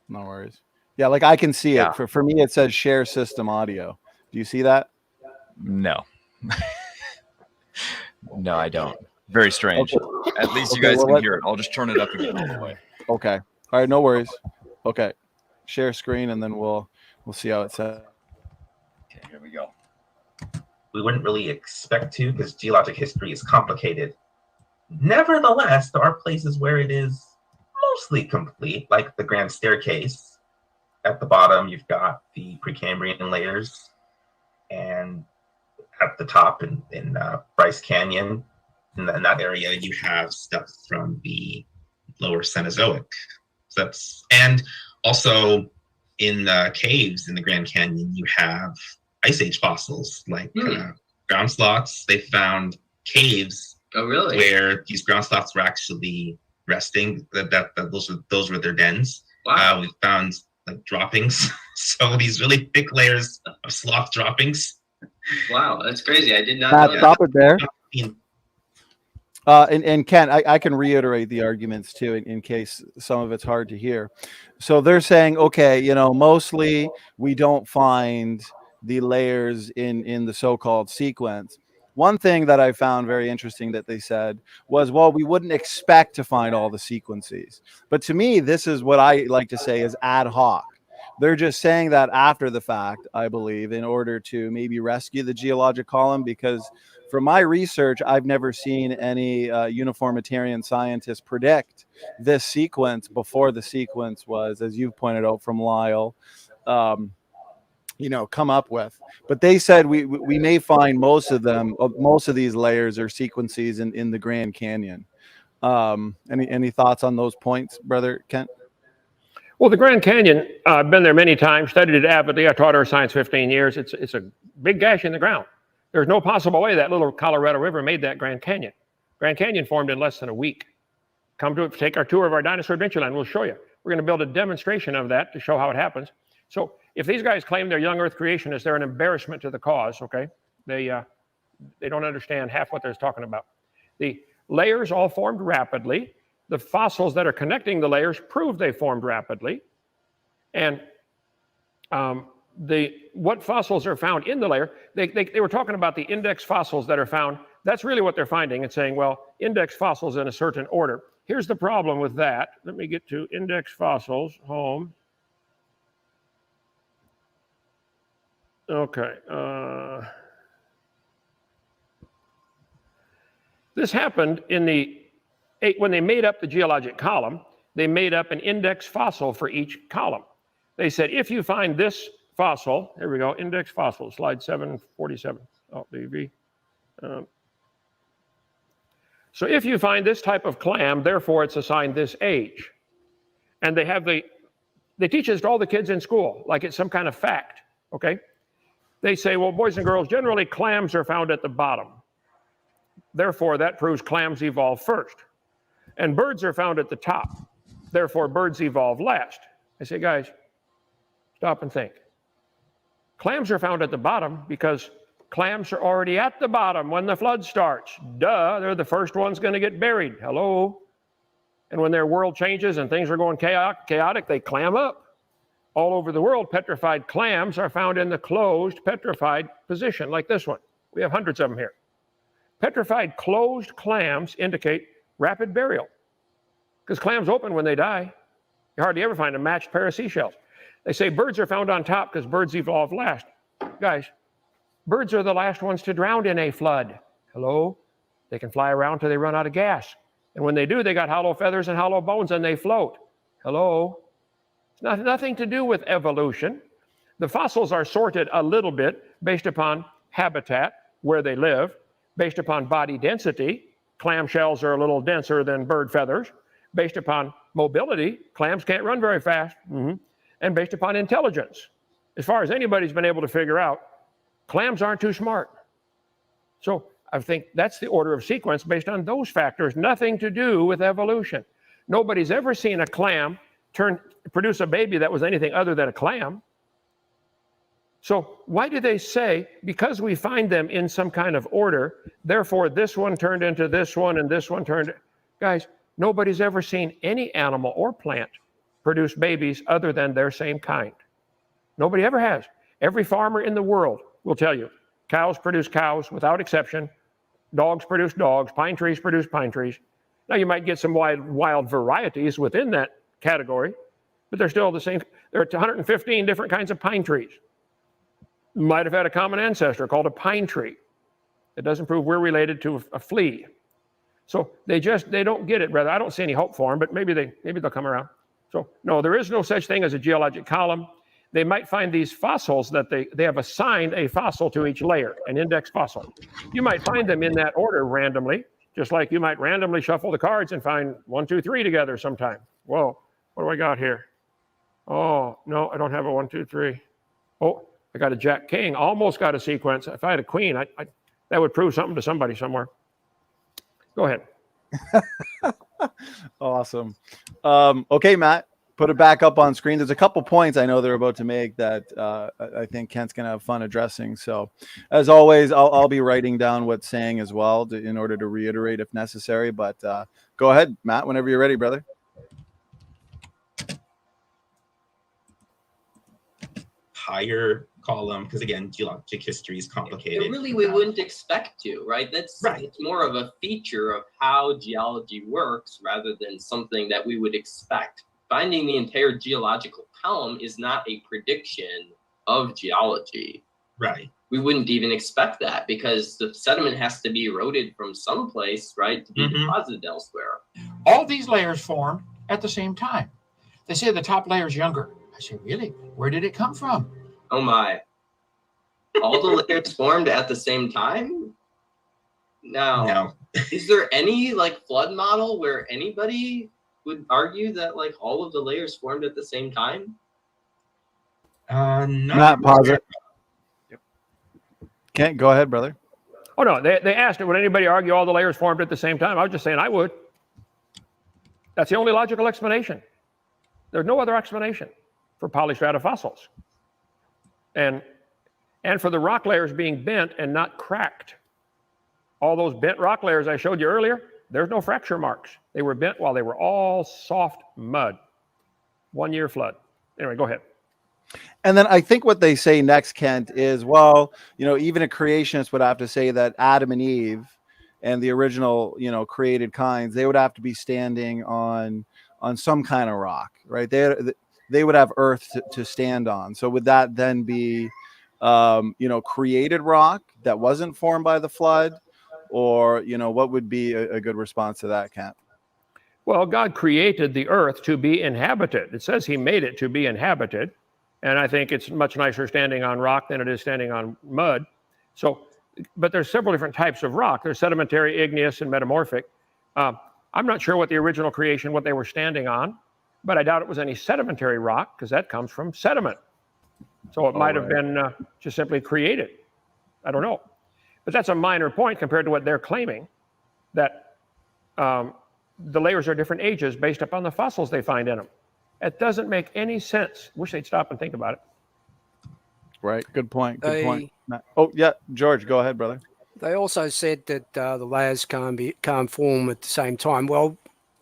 No worries. Yeah, like I can see it. For me, it says share system audio. Do you see that? No. No, I don't. Very strange. Okay. At least you guys can hear it. I'll just turn it up again all the way. Okay. All right. No worries. Okay. Share screen, and then we'll see how it says. Okay. Here we go. We wouldn't really expect to, because geologic history is complicated. Nevertheless, there are places where it is mostly complete, like the Grand Staircase. At the bottom, you've got the Precambrian layers, and at the top in Bryce Canyon, in that area, you have stuff from the lower Cenozoic. And also in the caves in the Grand Canyon, you have Ice Age fossils like ground sloths. They found caves where these ground sloths were actually resting. Those were their dens. Wow. We found like droppings, so these really thick layers of sloth droppings. Wow, that's crazy. I did not know that. Stop it there. And Ken, I can reiterate the arguments too, in case some of it's hard to hear. So they're saying, okay, mostly we don't find the layers in the so-called sequence. One thing that I found very interesting that they said was, well, we wouldn't expect to find all the sequences. But to me, this is what I like to say is ad hoc. They're just saying that after the fact, I believe, in order to maybe rescue the geologic column, because from my research, I've never seen any uniformitarian scientists predict this sequence before the sequence was, as you've pointed out from Lyle, come up with. But they said we may find most of these layers or sequences in the Grand Canyon. Any thoughts on those points, Brother Kent? Well, the Grand Canyon, I've been there many times, studied it avidly. I taught earth science 15 years. It's a big gash in the ground. There's no possible way that little Colorado River made that Grand Canyon. Grand Canyon formed in less than a week. Come to it, take our tour of our dinosaur adventureland. We'll show you. We're going to build a demonstration of that to show how it happens. So if these guys claim they're young earth creationists, they're an embarrassment to the cause, okay? They don't understand half what they're talking about. The layers all formed rapidly. The fossils that are connecting the layers prove they formed rapidly. And what fossils are found in the layer, they were talking about the index fossils that are found. That's really what they're finding and saying, well, index fossils in a certain order. Here's the problem with that. Let me get to index fossils, home. Okay. This happened when they made up the geologic column. They made up an index fossil for each column. They said, if you find this fossil, here we go, index fossil, slide 747, BV. So if you find this type of clam, therefore it's assigned this age. And they teach this to all the kids in school, like it's some kind of fact, okay? They say, well, boys and girls, generally clams are found at the bottom. Therefore, that proves clams evolved first. And birds are found at the top. Therefore, birds evolved last. I say, guys, stop and think. Clams are found at the bottom because clams are already at the bottom when the flood starts. Duh, they're the first ones going to get buried. Hello? And when their world changes and things are going chaotic, they clam up. All over the world, petrified clams are found in the closed petrified position, like this one. We have hundreds of them here. Petrified closed clams indicate rapid burial because clams open when they die. You hardly ever find a matched pair of seashells. They say birds are found on top because birds evolved last. Guys, birds are the last ones to drown in a flood. Hello? They can fly around till they run out of gas. And when they do, they got hollow feathers and hollow bones and they float. Hello? It's nothing to do with evolution. The fossils are sorted a little bit based upon habitat, where they live, based upon body density. Clamshells are a little denser than bird feathers. Based upon mobility, clams can't run very fast. And based upon intelligence. As far as anybody's been able to figure out, clams aren't too smart. So I think that's the order of sequence based on those factors, nothing to do with evolution. Nobody's ever seen a clam produce a baby that was anything other than a clam. So why do they say, because we find them in some kind of order, therefore this one turned into this one and this one turned... Guys, nobody's ever seen any animal or plant produce babies other than their same kind. Nobody ever has. Every farmer in the world will tell you, cows produce cows without exception, dogs produce dogs, pine trees produce pine trees. Now you might get some wild varieties within that category, but they're still the same. There are 115 different kinds of pine trees. Might have had a common ancestor called a pine tree. It doesn't prove we're related to a flea. So they don't get it, brother. I don't see any hope for them, but maybe they'll come around. So no, there is no such thing as a geologic column. They might find these fossils that they have assigned a fossil to each layer, an index fossil. You might find them in that order randomly, just like you might randomly shuffle the cards and find 1, 2, 3 together sometime. Whoa, what do I got here? Oh, no, I don't have a 1, 2, 3. Oh, I got a Jack King, almost got a sequence. If I had a queen, that would prove something to somebody somewhere. Go ahead. Awesome. Okay, Matt, put it back up on screen. There's a couple points I know they're about to make that I think Kent's going to have fun addressing. So as always, I'll be writing down what's saying as well in order to reiterate if necessary. But go ahead, Matt, whenever you're ready, brother. Higher column, because again, geologic history is complicated. Really, we wouldn't expect to, right? That's right. It's more of a feature of how geology works rather than something that we would expect. Finding the entire geological column is not a prediction of geology. Right. We wouldn't even expect that because the sediment has to be eroded from someplace, right, to be deposited elsewhere. All these layers formed at the same time. They say the top layer is younger. I say, really? Where did it come from? Oh my. All the layers formed at the same time? No. Is there any like flood model where anybody would argue that like all of the layers formed at the same time? Not positive. Can't go ahead, brother. Oh no, they asked it, would anybody argue all the layers formed at the same time? I was just saying I would. That's the only logical explanation. There's no other explanation for polystrata fossils. And for the rock layers being bent and not cracked. All those bent rock layers I showed you earlier, there's no fracture marks. They were bent while they were all soft mud. 1 year flood. Anyway, go ahead. And then I think what they say next, Kent, is, well, you know, even a creationist would have to say that Adam and Eve and the original, you know, created kinds, they would have to be standing on some kind of rock, right? They would have earth to stand on. So would that then be, you know, created rock that wasn't formed by the flood? Or, you know, what would be a good response to that, Kent? Well, God created the earth to be inhabited. It says he made it to be inhabited. And I think it's much nicer standing on rock than it is standing on mud. So, but there's several different types of rock. There's sedimentary, igneous, and metamorphic. I'm not sure what the original creation, what they were standing on, but I doubt it was any sedimentary rock because that comes from sediment. So it might have been just simply created. I don't know. But that's a minor point compared to what they're claiming, that the layers are different ages based upon the fossils they find in them. It doesn't make any sense. Wish they'd stop and think about it. Right. Good point. Good point. Oh, yeah. George, go ahead, brother. They also said that the layers can't form at the same time. Well,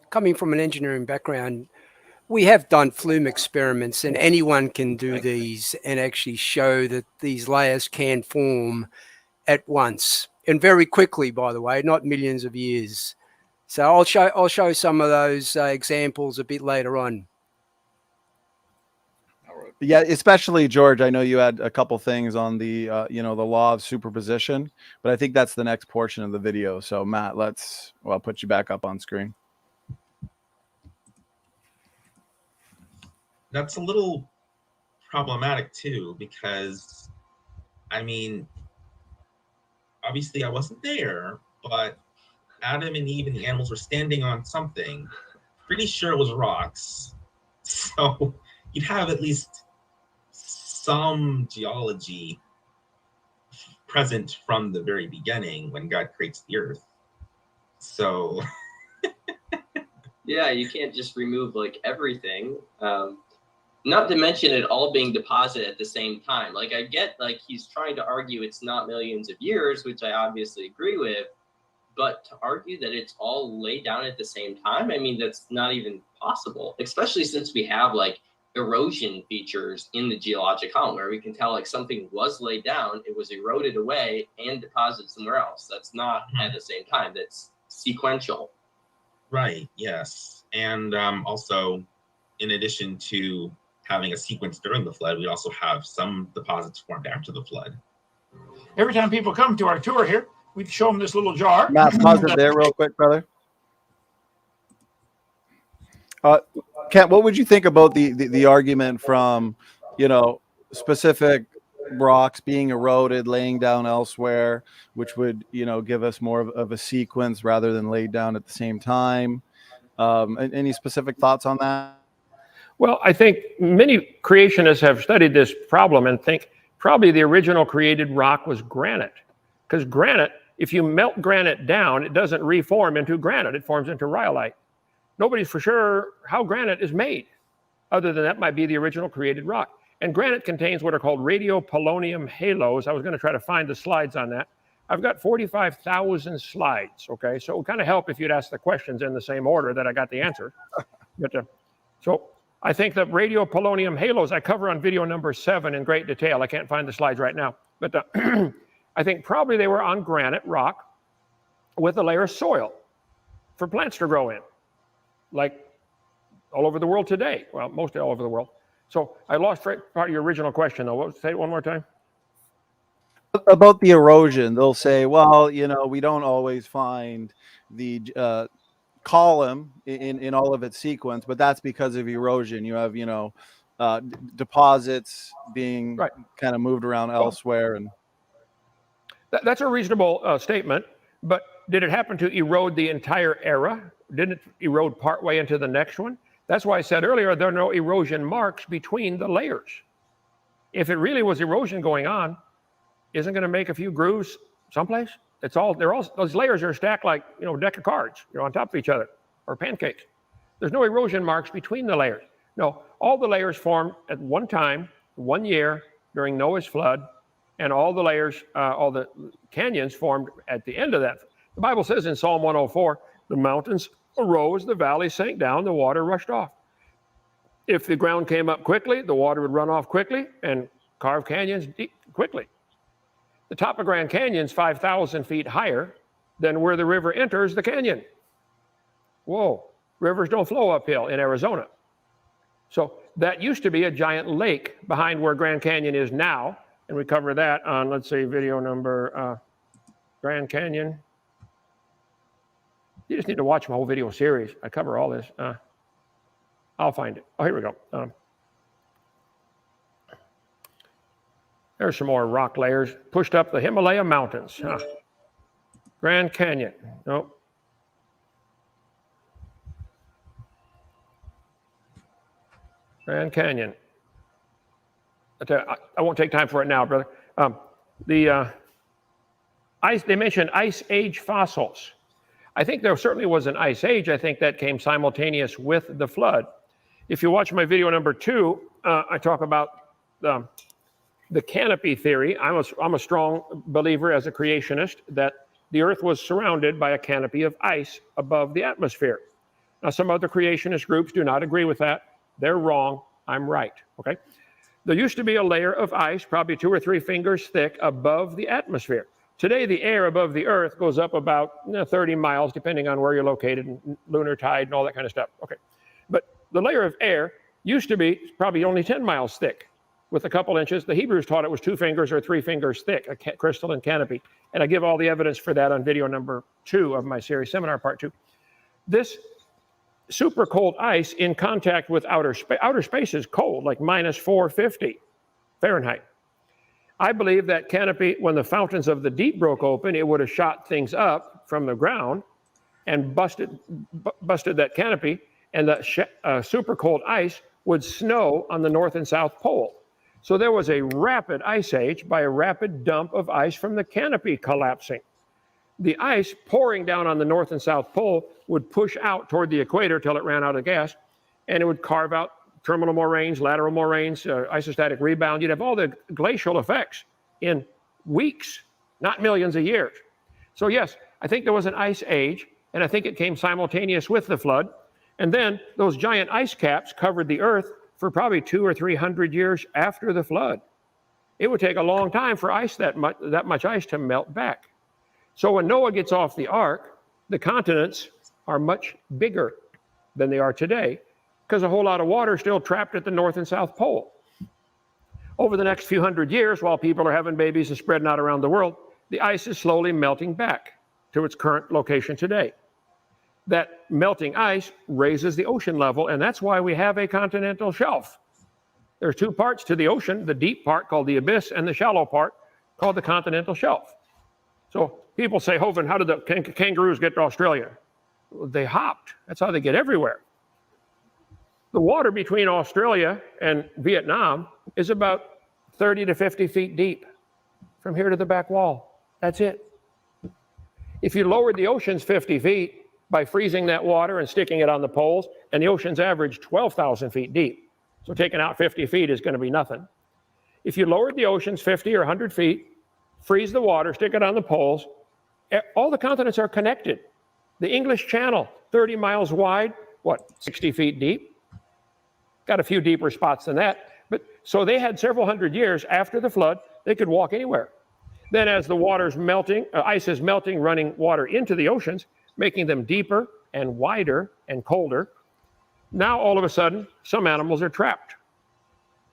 coming from an engineering background, we have done Flume experiments, and anyone can do these and actually show that these layers can form at once and very quickly, by the way, not millions of years. So I'll show some of those examples a bit later on. Yeah, especially George. I know you had a couple things on the, you know, the law of superposition, but I think that's the next portion of the video. So Matt, I'll put you back up on screen. That's a little problematic too, because I mean, obviously I wasn't there, but Adam and Eve and the animals were standing on something. Pretty sure it was rocks. So you'd have at least some geology present from the very beginning when God creates the earth. So yeah, you can't just remove like everything. Not to mention it all being deposited at the same time. Like I get like he's trying to argue it's not millions of years, which I obviously agree with, but to argue that it's all laid down at the same time, I mean, that's not even possible, especially since we have like erosion features in the geologic column where we can tell like something was laid down, it was eroded away and deposited somewhere else. That's not at the same time. That's sequential. Right, yes. And also, in addition to having a sequence during the flood, we also have some deposits formed after the flood. Every time people come to our tour here, we show them this little jar. Matt, pause it there real quick, brother. Kent, what would you think about the argument from, you know, specific rocks being eroded, laying down elsewhere, which would, you know, give us more of a sequence rather than laid down at the same time? Any specific thoughts on that? Well, I think many creationists have studied this problem and think probably the original created rock was granite. Because granite, if you melt granite down, it doesn't reform into granite. It forms into rhyolite. Nobody's for sure how granite is made. Other than that, might be the original created rock. And granite contains what are called radiopolonium halos. I was going to try to find the slides on that. I've got 45,000 slides, okay? So it would kind of help if you'd ask the questions in the same order that I got the answer. But, so I think the radiopolonium halos I cover on video number 7 in great detail. I can't find the slides right now. But I think probably they were on granite rock with a layer of soil for plants to grow in, like all over the world today. Well, mostly all over the world. So I lost part of your original question, though. Say it one more time. About the erosion, they'll say, well, you know, we don't always find the column in all of its sequence, but that's because of erosion. You have, you know, deposits being kind of moved around elsewhere. And that's a reasonable statement, but did it happen to erode the entire era? Didn't it erode partway into the next one? That's why I said earlier, there are no erosion marks between the layers. If it really was erosion going on, isn't going to make a few grooves someplace? Those layers are stacked like, you know, a deck of cards, you know, on top of each other, or pancakes. There's no erosion marks between the layers. No, all the layers formed at one time, 1 year during Noah's flood, and all the layers, all the canyons formed at the end of that. The Bible says in Psalm 104, the mountains arose, the valleys sank down, the water rushed off. If the ground came up quickly, the water would run off quickly and carve canyons deep quickly. The top of Grand Canyon is 5,000 feet higher than where the river enters the canyon. Whoa, rivers don't flow uphill in Arizona. So that used to be a giant lake behind where Grand Canyon is now. And we cover that on, let's see, video number, Grand Canyon. You just need to watch my whole video series. I cover all this. I'll find it. Oh, here we go. There's some more rock layers pushed up the Himalaya mountains. Grand Canyon. Nope. Grand Canyon. I won't take time for it now, brother. They mentioned Ice Age fossils. I think there certainly was an Ice Age. I think that came simultaneous with the flood. If you watch my video number 2, I talk about the canopy theory. I'm a strong believer as a creationist that the earth was surrounded by a canopy of ice above the atmosphere. Now, some other creationist groups do not agree with that. They're wrong. I'm right, okay? There used to be a layer of ice, probably 2 or 3 fingers thick, above the atmosphere. Today, the air above the earth goes up about 30 miles, depending on where you're located, and lunar tide and all that kind of stuff. Okay, but the layer of air used to be probably only 10 miles thick with a couple inches. The Hebrews taught it was 2 fingers or 3 fingers thick, a crystalline canopy. And I give all the evidence for that on video number 2 of my series, Seminar Part 2. This super cold ice in contact with outer space is cold, like minus 450 Fahrenheit. I believe that canopy, when the fountains of the deep broke open, it would have shot things up from the ground and busted that canopy, and the super cold ice would snow on the North and South Pole. So there was a rapid ice age by a rapid dump of ice from the canopy collapsing. The ice pouring down on the North and South Pole would push out toward the equator till it ran out of gas, and it would carve out terminal moraines, lateral moraines, isostatic rebound. You'd have all the glacial effects in weeks, not millions of years. So yes, I think there was an ice age, and I think it came simultaneous with the flood. And then those giant ice caps covered the earth for probably 200 or 300 years after the flood. It would take a long time for ice that much ice to melt back. So when Noah gets off the ark, the continents are much bigger than they are today, because a whole lot of water is still trapped at the North and South Pole. Over the next few hundred years, while people are having babies and spreading out around the world, the ice is slowly melting back to its current location today. That melting ice raises the ocean level, and that's why we have a continental shelf. There's 2 parts to the ocean, the deep part called the abyss and the shallow part called the continental shelf. So people say, Hovind, how did the kangaroos get to Australia? They hopped. That's how they get everywhere. The water between Australia and Vietnam is about 30 to 50 feet deep from here to the back wall. That's it. If you lowered the oceans 50 feet by freezing that water and sticking it on the poles, and the oceans average 12,000 feet deep, So taking out 50 feet is going to be nothing. If you lowered the oceans 50 or 100 feet, freeze the water, stick it on the poles, all the continents are connected. The English Channel, 30 miles wide, what, 60 feet deep? Got a few deeper spots than that. But so they had several hundred years after the flood, they could walk anywhere. Then as the water's melting, ice is melting, running water into the oceans, making them deeper and wider and colder. Now all of a sudden, some animals are trapped.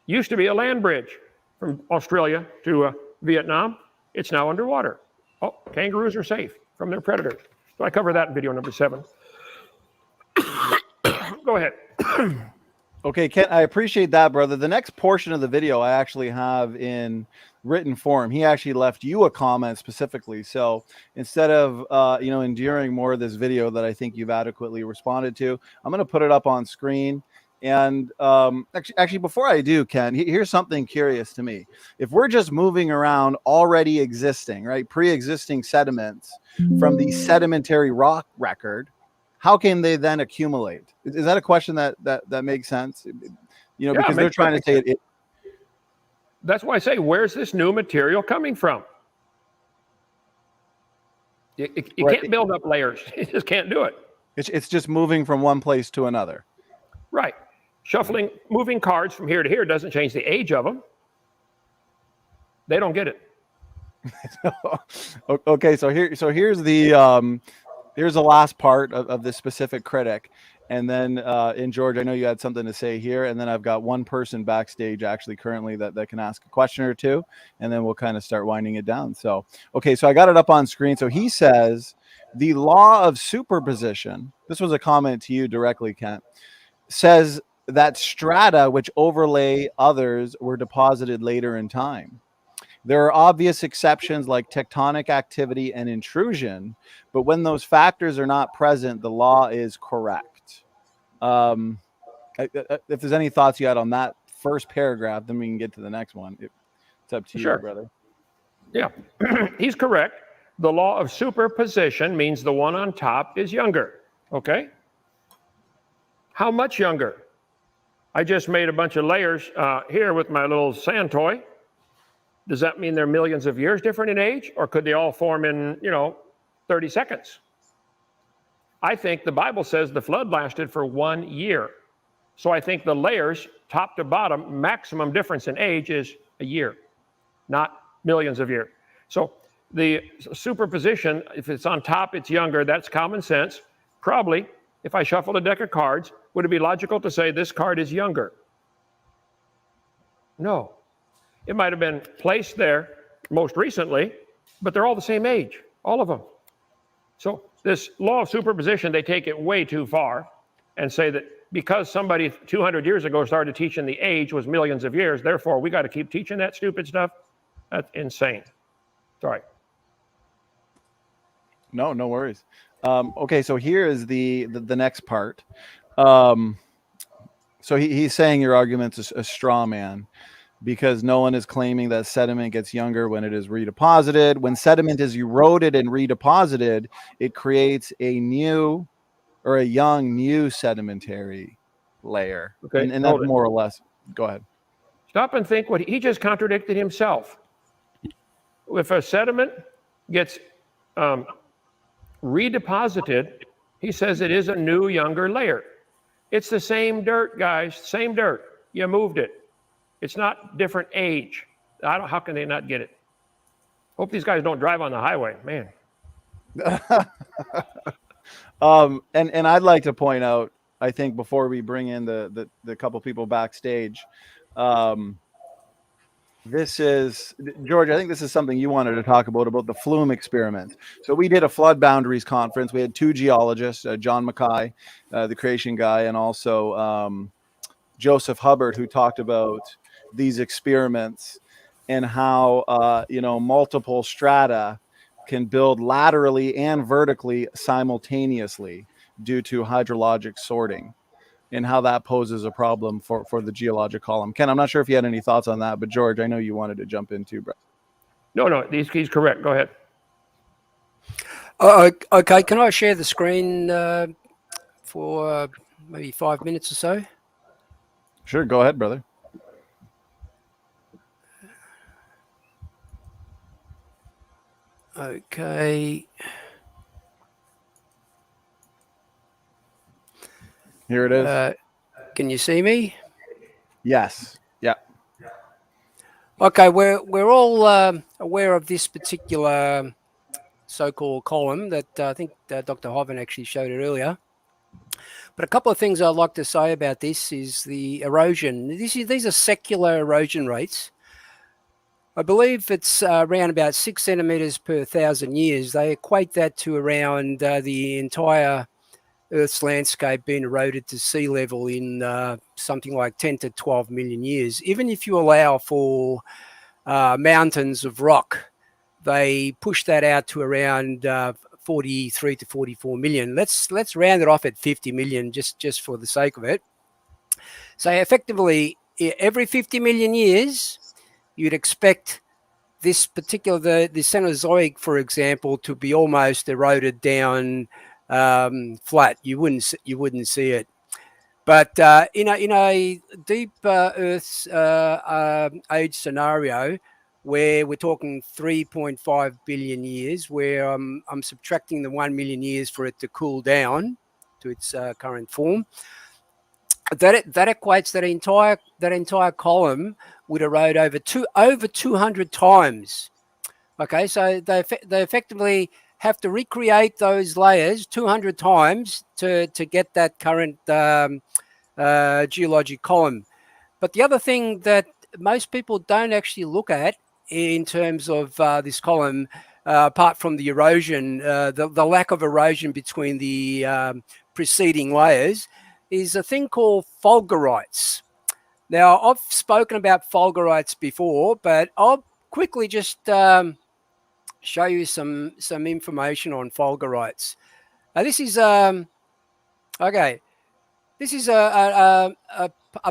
Used to be a land bridge from Australia to Vietnam. It's now underwater. Oh, kangaroos are safe from their predators. So I cover that in video number 7. Go ahead. Okay, Ken, I appreciate that, brother. The next portion of the video I actually have in written form. He actually left you a comment specifically. So instead of enduring more of this video that I think you've adequately responded to, I'm going to put it up on screen. And actually, before I do, Ken, here's something curious to me. If we're just moving around already existing, right, pre-existing sediments from the sedimentary rock record, how can they then accumulate? Is that a question that makes sense? You know, because they're trying to say it. That's why I say, where's this new material coming from? You Right. can't build up layers. You just can't do it. It's just moving from one place to another. Right. Shuffling, moving cards from here to here doesn't change the age of them. They don't get it. Okay, so here's the last part of this specific critic, and then in George, I know you had something to say here, and then I've got one person backstage actually currently that can ask a question or two, and then we'll kind of start winding it down. So okay, so I got it up on screen. So he says the law of superposition. This was a comment to you directly, Kent. Says that strata which overlay others were deposited later in time. There are obvious exceptions like tectonic activity and intrusion, but when those factors are not present, the law is correct. If there's any thoughts you had on that first paragraph, then we can get to the next one. It's up to you, brother. Yeah, he's correct. The law of superposition means the one on top is younger, okay? How much younger? I just made a bunch of layers here with my little sand toy. Does that mean they're millions of years different in age, or could they all form in, 30 seconds? I think the Bible says the flood lasted for 1 year. So I think the layers, top to bottom, maximum difference in age is a year, not millions of years. So the superposition, if it's on top, it's younger. That's common sense. Probably, if I shuffled a deck of cards, would it be logical to say this card is younger? No. It might have been placed there most recently, but they're all the same age, all of them. So this law of superposition, they take it way too far and say that because somebody 200 years ago started teaching the age was millions of years, therefore we got to keep teaching that stupid stuff. That's insane. Sorry. No worries. Okay, so here is the next part. So he's saying your argument's a straw man, because no one is claiming that sediment gets younger when it is redeposited. When sediment is eroded and redeposited, it creates a new or a young new sedimentary layer. Okay, and that's more or less. Go ahead. Stop and think what he just contradicted himself. If a sediment gets redeposited, he says it is a new, younger layer. It's the same dirt, guys, same dirt. You moved it. It's not different age. How can they not get it? Hope these guys don't drive on the highway, man. And I'd like to point out, I think before we bring in the couple people backstage, this is George. I think this is something you wanted to talk about the Flume experiment. So we did a flood boundaries conference. We had two geologists, John Mackay, the creation guy, and also Joseph Hubbard, who talked about these experiments and how multiple strata can build laterally and vertically simultaneously due to hydrologic sorting, and how that poses a problem for the geologic column. Ken, I'm not sure if you had any thoughts on that, but George, I know you wanted to jump in too, bro. No, he's correct. Go ahead. Okay, can I share the screen for maybe 5 minutes or so? Sure, go ahead, brother. Okay. Here it is. Can you see me? Yes. Yeah. Okay, we're all aware of this particular so-called column that I think Dr. Hoven actually showed it earlier. But a couple of things I'd like to say about this is the erosion. These are secular erosion rates. I believe it's around about 6 centimeters per 1,000 years. They equate that to around the entire Earth's landscape being eroded to sea level in something like 10 to 12 million years. Even if you allow for mountains of rock, they push that out to around 43 to 44 million. Let's round it off at 50 million just for the sake of it. So effectively, every 50 million years, you'd expect this particular, the Cenozoic, for example, to be almost eroded down flat. You wouldn't see it. But in a deep Earth's age scenario, where we're talking 3.5 billion years, where I'm subtracting the 1 million years for it to cool down to its current form, that equates that entire column would erode over 200 times. Okay, so they effectively have to recreate those layers 200 times to get that current geologic column. But the other thing that most people don't actually look at in terms of this column, apart from the erosion, the lack of erosion between the preceding layers, is a thing called fulgurites. Now, I've spoken about fulgurites before, but I'll quickly just show you some information on fulgurites. This is okay. This is a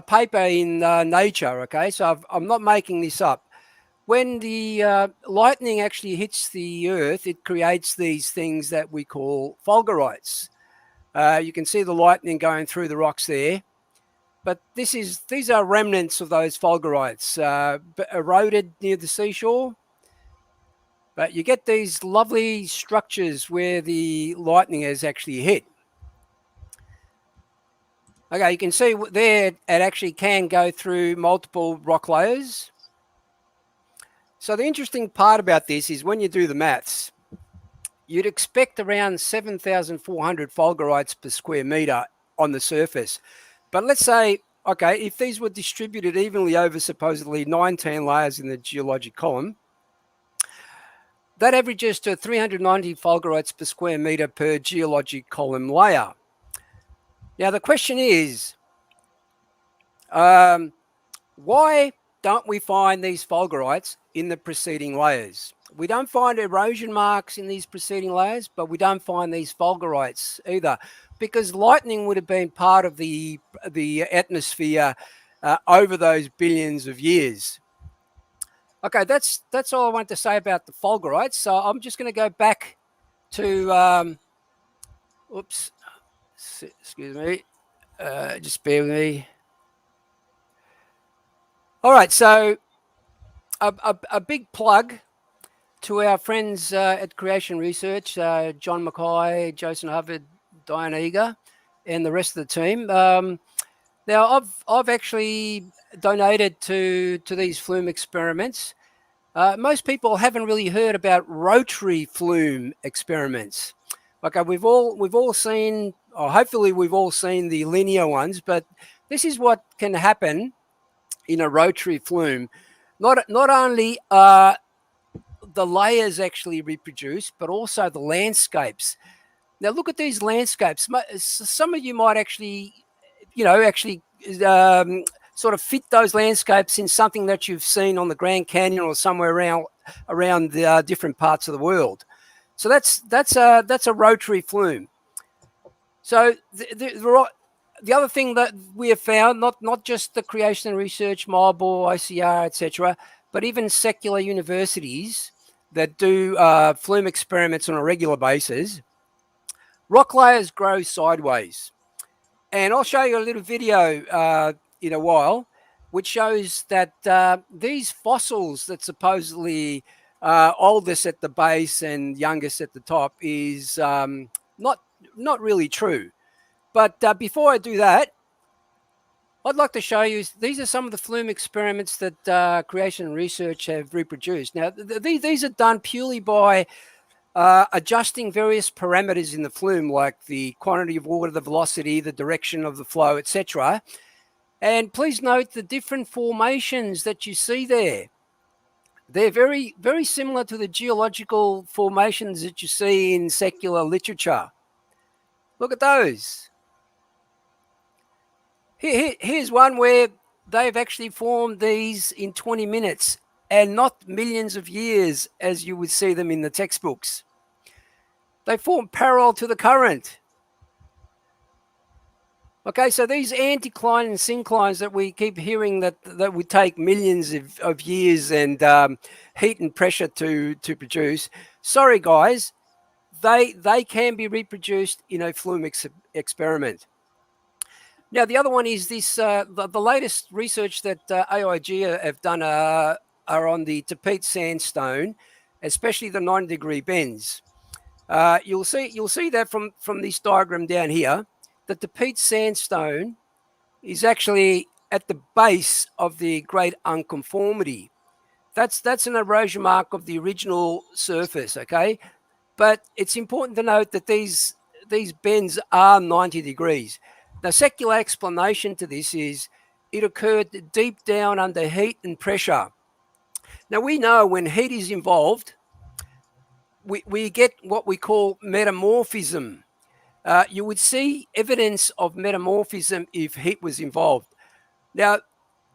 paper in Nature. Okay, so I'm not making this up. When the lightning actually hits the Earth, it creates these things that we call fulgurites. You can see the lightning going through the rocks there, but these are remnants of those fulgurites eroded near the seashore. But you get these lovely structures where the lightning has actually hit. Okay, you can see there it actually can go through multiple rock layers. So the interesting part about this is when you do the maths, you'd expect around 7,400 fulgurites per square meter on the surface. But let's say, okay, if these were distributed evenly over supposedly 19 layers in the geologic column, that averages to 390 fulgurites per square meter per geologic column layer. Now, the question is, why don't we find these fulgurites in the preceding layers? We don't find erosion marks in these preceding layers, but we don't find these fulgurites either, because lightning would have been part of the atmosphere over those billions of years. Okay, that's all I want to say about the fulgurites. So I'm just going to go back to, oops, excuse me, just bear with me. All right, so a big plug to our friends at Creation Research, John Mackay, Jason Hubbard, Diane Eager, and the rest of the team. Now, I've actually donated to these Flume experiments. Most people haven't really heard about rotary Flume experiments. Okay, we've all seen, or hopefully we've all seen the linear ones, but this is what can happen in a rotary Flume. Not only the layers actually reproduce, but also the landscapes. Now look at these landscapes. Some of you might actually, sort of fit those landscapes in something that you've seen on the Grand Canyon or somewhere around the different parts of the world. So that's a rotary Flume. So the other thing that we have found, not just the Creation Research Mob or ICR, etc., but even secular universities that do Flume experiments on a regular basis, rock layers grow sideways. And I'll show you a little video in a while, which shows that these fossils that supposedly oldest at the base and youngest at the top is not really true. But before I do that, I'd like to show you, these are some of the Flume experiments that Creation Research have reproduced. Now, these are done purely by adjusting various parameters in the flume, like the quantity of water, the velocity, the direction of the flow, etc. And please note the different formations that you see there. They're very, very similar to the geological formations that you see in secular literature. Look at those. Here's one where they've actually formed these in 20 minutes and not millions of years as you would see them in the textbooks. They form parallel to the current. Okay, so these anticline and synclines that we keep hearing that would take millions of years and heat and pressure to produce. Sorry, guys, they can be reproduced in a Flume experiment. Now, the other one is this, the latest research that AIG have done are on the Tepete sandstone, especially the 90-degree bends. You'll see that from this diagram down here, that the Tepete sandstone is actually at the base of the great unconformity. That's an erosion mark of the original surface, okay? But it's important to note that these bends are 90 degrees. The secular explanation to this is it occurred deep down under heat and pressure. Now, we know when heat is involved, we get what we call metamorphism. You would see evidence of metamorphism if heat was involved. Now,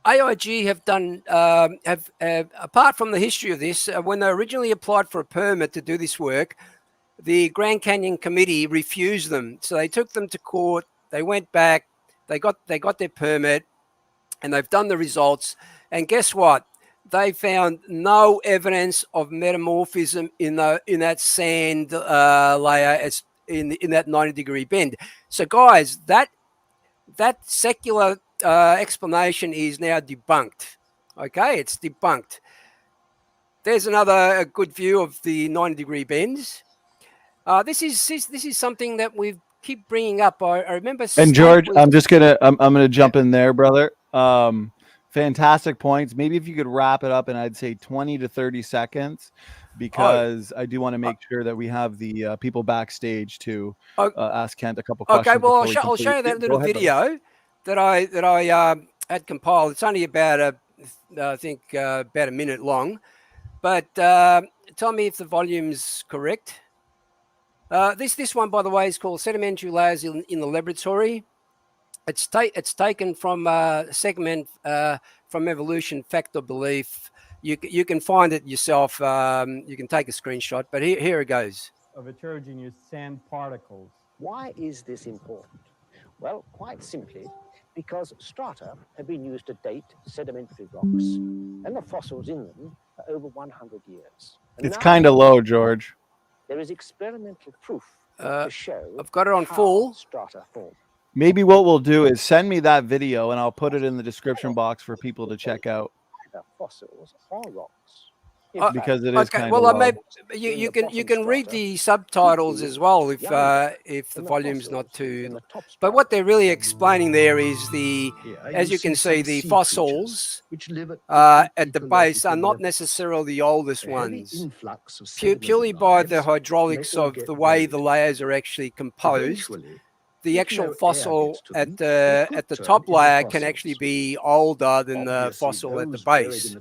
AIG have done, apart from the history of this, when they originally applied for a permit to do this work, the Grand Canyon Committee refused them. So they took them to court. They went back, they got their permit, and they've done the results. And guess what? They found no evidence of metamorphism in that sand layer in that 90-degree bend. So, guys, that secular explanation is now debunked. Okay, it's debunked. There's another good view of the 90-degree bends. This is something that we've keep bringing up. I remember. And George, I'm gonna jump in there, brother. Fantastic points. Maybe if you could wrap it up in, I'd say 20 to 30 seconds, because I do want to make sure that we have the people backstage to ask Kent a couple questions. Okay, well, I'll show you that little video that I had compiled. It's only about I think about a minute long, but tell me if the volume's correct. This one, by the way, is called Sedimentary Layers in the Laboratory. It's taken from a segment from Evolution, Fact or Belief. You can find it yourself. You can take a screenshot, but here it goes. Of heterogeneous sand particles. Why is this important? Well, quite simply, because strata have been used to date sedimentary rocks, and the fossils in them are over 100 years. And it's kind of low, George. There is experimental proof to show I've got it on full. Strata form. Maybe what we'll do is send me that video and I'll put it in the description box for people to check out. Either fossils or rocks. Because it is kind of low. Maybe you can read the subtitles as well if the volume's not too. But what they're really explaining there is as you can see, the fossils at the base are not necessarily the oldest ones. Purely by the hydraulics of the way the layers are actually composed, the actual fossil at the top layer can actually be older than the fossil at the base.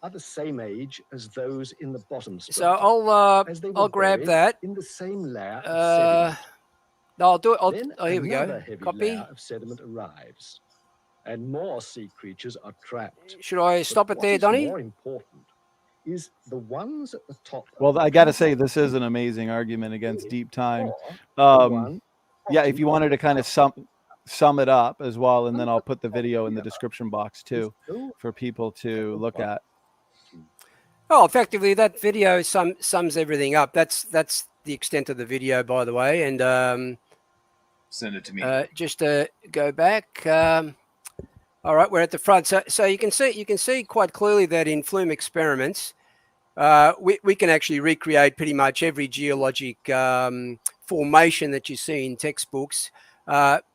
Are the same age as those in the bottom strata. So I'll grab that. In the same layer of sediment. No, I'll do it. Here we go. Copy. Layer of sediment arrives, and more sea creatures are trapped. Should I stop it there, Donnie? More important is the ones at the top. Well, I got to say, this is an amazing argument against deep time. Yeah, if you wanted to kind of sum it up as well, and then I'll put the video in the description box too for people to look at. Oh, effectively, that video sums everything up. That's the extent of the video, by the way. And send it to me. Just to go back. All right, we're at the front. So you can see quite clearly that in Flume experiments, we can actually recreate pretty much every geologic formation that you see in textbooks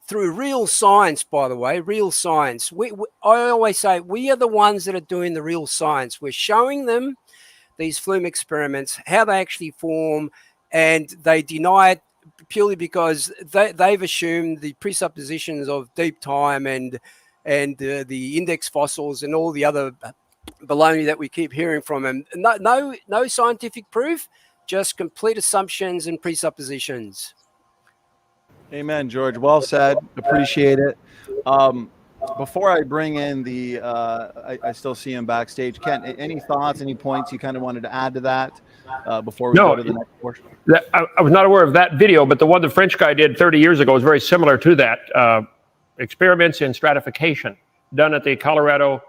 through real science. By the way, real science. I always say we are the ones that are doing the real science. We're showing them these Flume experiments how they actually form, and they deny it purely because they've assumed the presuppositions of deep time and the index fossils and all the other baloney that we keep hearing from them. No scientific proof, just complete assumptions and presuppositions. Amen, George. Well said. Appreciate it. Before I bring in the, I still see him backstage. Kent, any thoughts, any points you kind of wanted to add to that before we go to the next portion? I was not aware of that video, but the one the French guy did 30 years ago is very similar to that. Experiments in stratification done at the Colorado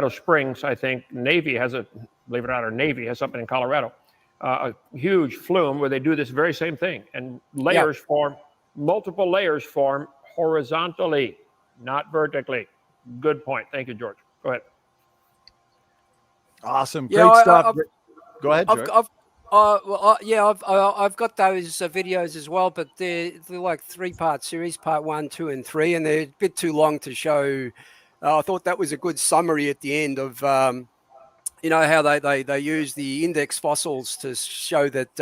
Springs, I think. Navy has a, believe it or not, our Navy has something in Colorado. A huge flume where they do this very same thing, and layers form, multiple layers form horizontally, not vertically. Good point. Thank you, George. Go ahead. Awesome. Great stuff. Go ahead, George. I've got those videos as well, but they're like 3-part series, part 1, 2, and 3, and they're a bit too long to show. I thought that was a good summary at the end of, how they use the index fossils to show that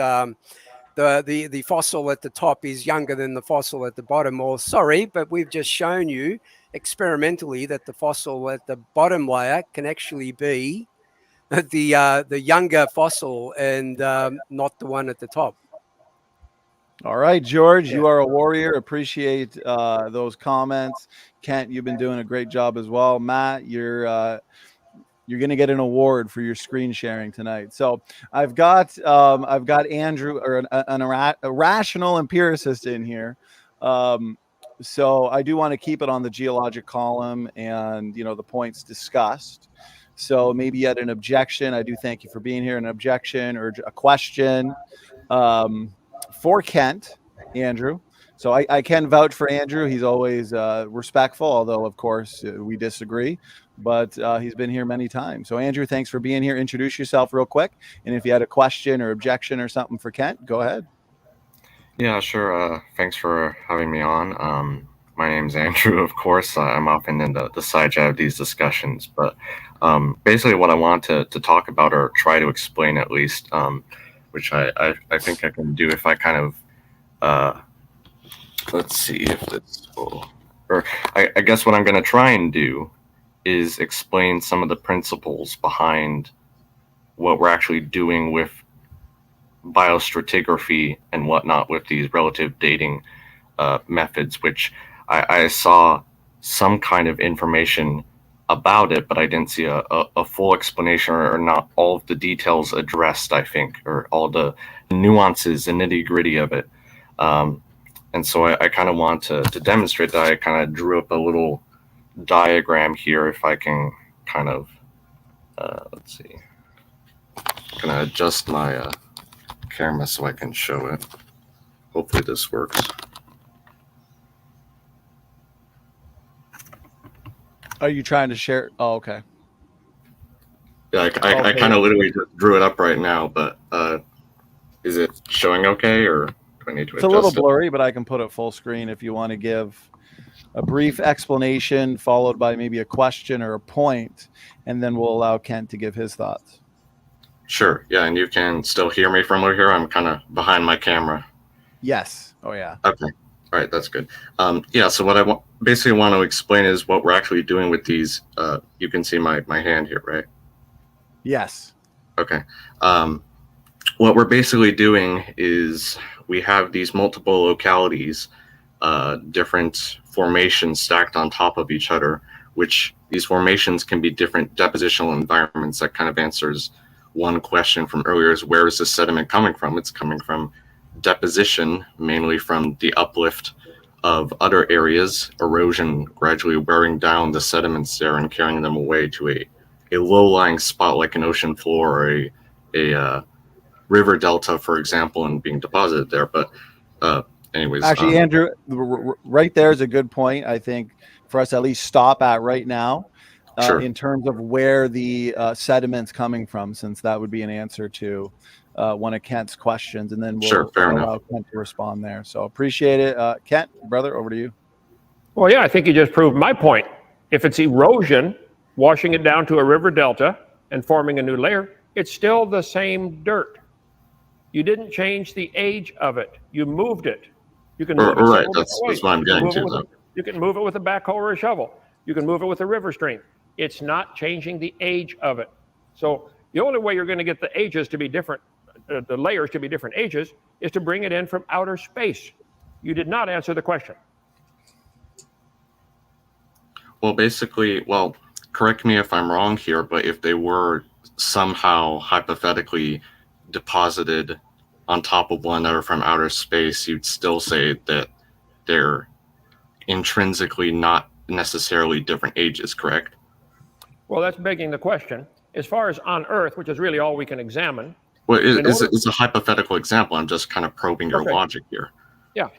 the fossil at the top is younger than the fossil at the bottom. Well, sorry, but we've just shown you experimentally that the fossil at the bottom layer can actually be the younger fossil and not the one at the top. All right, George, you are a warrior. Appreciate those comments. Kent, you've been doing a great job as well. Matt, you're going to get an award for your screen sharing tonight. So I've got Andrew, or a rational empiricist in here. So I do want to keep it on the geologic column and the points discussed. So maybe you had an objection. I do thank you for being here. An objection or a question for Kent, Andrew. So I can vouch for Andrew. He's always respectful, although, of course, we disagree. But he's been here many times. So, Andrew, thanks for being here. Introduce yourself real quick. And if you had a question or objection or something for Kent, go ahead. Yeah, sure. Thanks for having me on. My name's Andrew, of course. I'm often in the side chat of these discussions. But basically what I want to talk about, or try to explain at least, which I think I can do if I kind of, let's see if this will, or I guess what I'm going to try and do is explain some of the principles behind what we're actually doing with biostratigraphy and whatnot with these relative dating methods, which I saw some kind of information about it, but I didn't see a full explanation, or not all of the details addressed, I think, or all the nuances and nitty-gritty of it. And so I kind of want to demonstrate that. I kind of drew up a little diagram here, if I can kind of, let's see, I'm going to adjust my camera so I can show it. Hopefully this works. Are you trying to share? Oh, okay. Yeah, I kind of literally just drew it up right now, but is it showing okay, or do I need to adjust it? It's a little blurry, but I can put it full screen if you want to give a brief explanation followed by maybe a question or a point, and then we'll allow Kent to give his thoughts. Sure. Yeah, and you can still hear me from over here? I'm kind of behind my camera. Yes. Oh, yeah. Okay. All right, that's good. Yeah, so what I basically want to explain is what we're actually doing with these. You can see my hand here, right? Yes. Okay. What we're basically doing is we have these multiple localities, different formations stacked on top of each other, which these formations can be different depositional environments. That kind of answers one question from earlier, is where is the sediment coming from? It's coming from deposition, mainly from the uplift of other areas, erosion gradually wearing down the sediments there and carrying them away to a low-lying spot like an ocean floor or a river delta, for example, and being deposited there. But anyways, Actually, Andrew, right there is a good point, I think, for us to at least stop at right now, Sure. in terms of where the sediment's coming from, since that would be an answer to one of Kent's questions, and then Sure, fair enough. allow Kent to respond there. So appreciate it. Kent, brother, over to you. Well, yeah, I think you just proved my point. If it's erosion, washing it down to a river delta and forming a new layer, it's still the same dirt. You didn't change the age of it. You moved it. You can move it Right, several that's different ways. what I'm getting to. You can move it with a backhoe or a shovel. You can move it with a river stream. It's not changing the age of it. So the only way you're going to get the ages to be different, the layers to be different ages, is to bring it in from outer space. You did not answer the question. Well, basically, well, correct me if I'm wrong here, but if they were somehow hypothetically deposited on top of one another from outer space, you'd still say that they're intrinsically not necessarily different ages, correct? Well, that's begging the question. As far as on Earth, which is really all we can examine. Well, it's a hypothetical example. I'm just kind of probing your logic here. Yeah.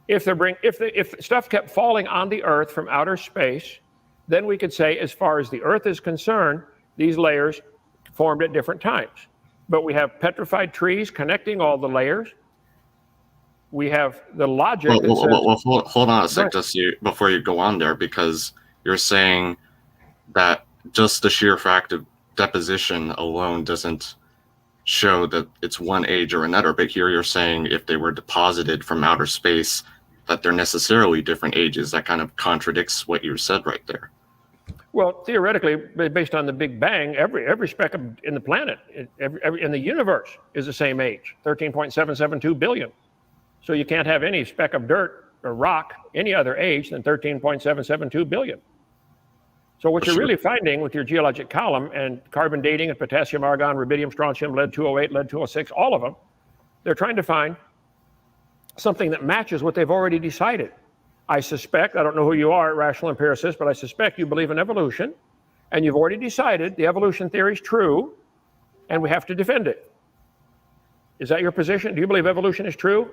If stuff kept falling on the Earth from outer space, then we could say, as far as the Earth is concerned, these layers formed at different times. But we have petrified trees connecting all the layers. We have the logic that says... Hold on a sec, just before you go on there, because you're saying that just the sheer fact of deposition alone doesn't show that it's one age or another. But here you're saying if they were deposited from outer space, that they're necessarily different ages. That kind of contradicts what you said right there. Well, theoretically, based on the Big Bang, every speck in the planet, in the universe, is the same age, 13.772 billion. So you can't have any speck of dirt or rock any other age than 13.772 billion. So what you're really finding with your geologic column and carbon dating and potassium, argon, rubidium, strontium, lead-208, lead-206, all of them, they're trying to find something that matches what they've already decided. I suspect, I don't know who you are, rational empiricist, but I suspect you believe in evolution, and you've already decided the evolution theory is true, and we have to defend it. Is that your position? Do you believe evolution is true?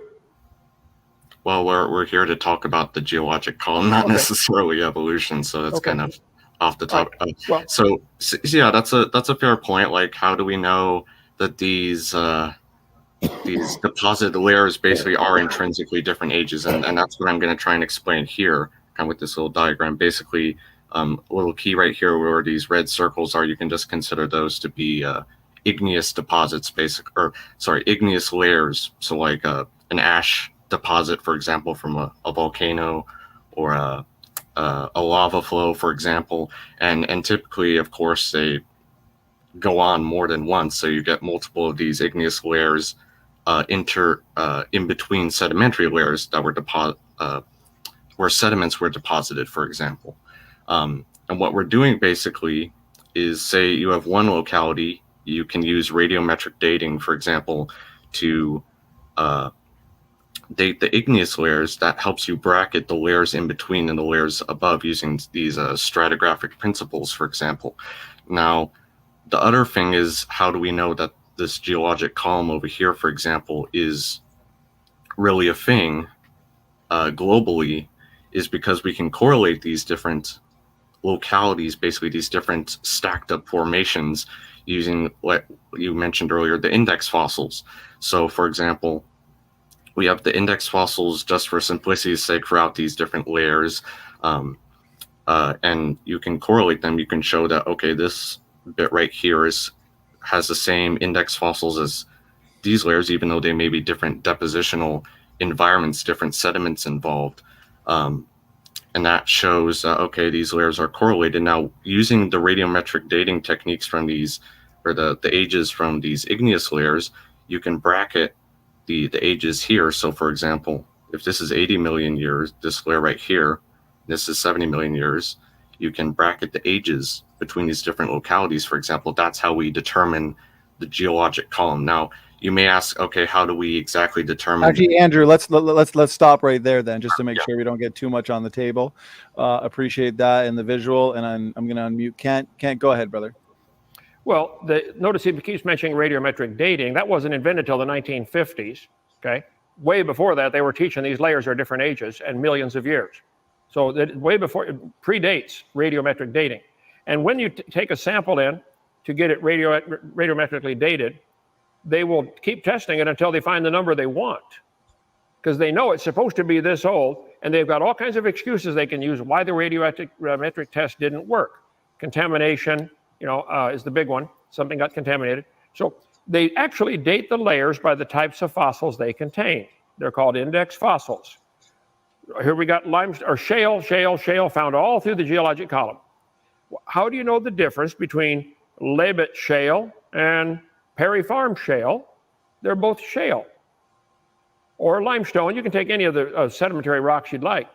Well, we're here to talk about the geologic column, not necessarily evolution, so that's kind of off the top. Well, so yeah, that's a fair point. Like, how do we know that these deposited layers basically are intrinsically different ages? And that's what I'm going to try and explain here, kind of with this little diagram. Basically, a little key right here where these red circles are, you can just consider those to be igneous deposits, igneous layers. So like an ash deposit, for example, from a volcano, or a lava flow, for example. And typically, of course, they go on more than once. So you get multiple of these igneous layers in between sedimentary layers that were where sediments were deposited, for example. And what we're doing basically is, say you have one locality, you can use radiometric dating, for example, to date the igneous layers. That helps you bracket the layers in between and the layers above using these stratigraphic principles, for example. Now, the other thing is, how do we know that this geologic column over here, for example, is really a thing globally, is because we can correlate these different localities, basically these different stacked up formations, using what you mentioned earlier, the index fossils. So, for example, we have the index fossils just for simplicity's sake throughout these different layers, and you can correlate them. You can show that, okay, this bit right here has the same index fossils as these layers, even though they may be different depositional environments, different sediments involved. And that shows, okay, these layers are correlated. Now, using the radiometric dating techniques from these, or the ages from these igneous layers, you can bracket the ages here. So, for example, if this is 80 million years, this layer right here, this is 70 million years, you can bracket the ages between these different localities. For example, that's how we determine the geologic column. Now, you may ask, okay, how do we exactly determine? Actually, Andrew, let's stop right there then, just to make sure we don't get too much on the table. Appreciate that in the visual, and I'm going to unmute Kent. Kent, go ahead, brother. Well, notice he keeps mentioning radiometric dating. That wasn't invented until the 1950s. Okay, way before that, they were teaching these layers are different ages and millions of years. So that way before, it predates radiometric dating. And when you take a sample in to get it radiometrically dated, they will keep testing it until they find the number they want, because they know it's supposed to be this old, and they've got all kinds of excuses they can use why the radiometric test didn't work. Contamination, is the big one. Something got contaminated. So they actually date the layers by the types of fossils they contain. They're called index fossils. Here we got limestone or shale found all through the geologic column. How do you know the difference between Labet shale and Perry Farm shale? They're both shale. Or limestone. You can take any of the sedimentary rocks you'd like.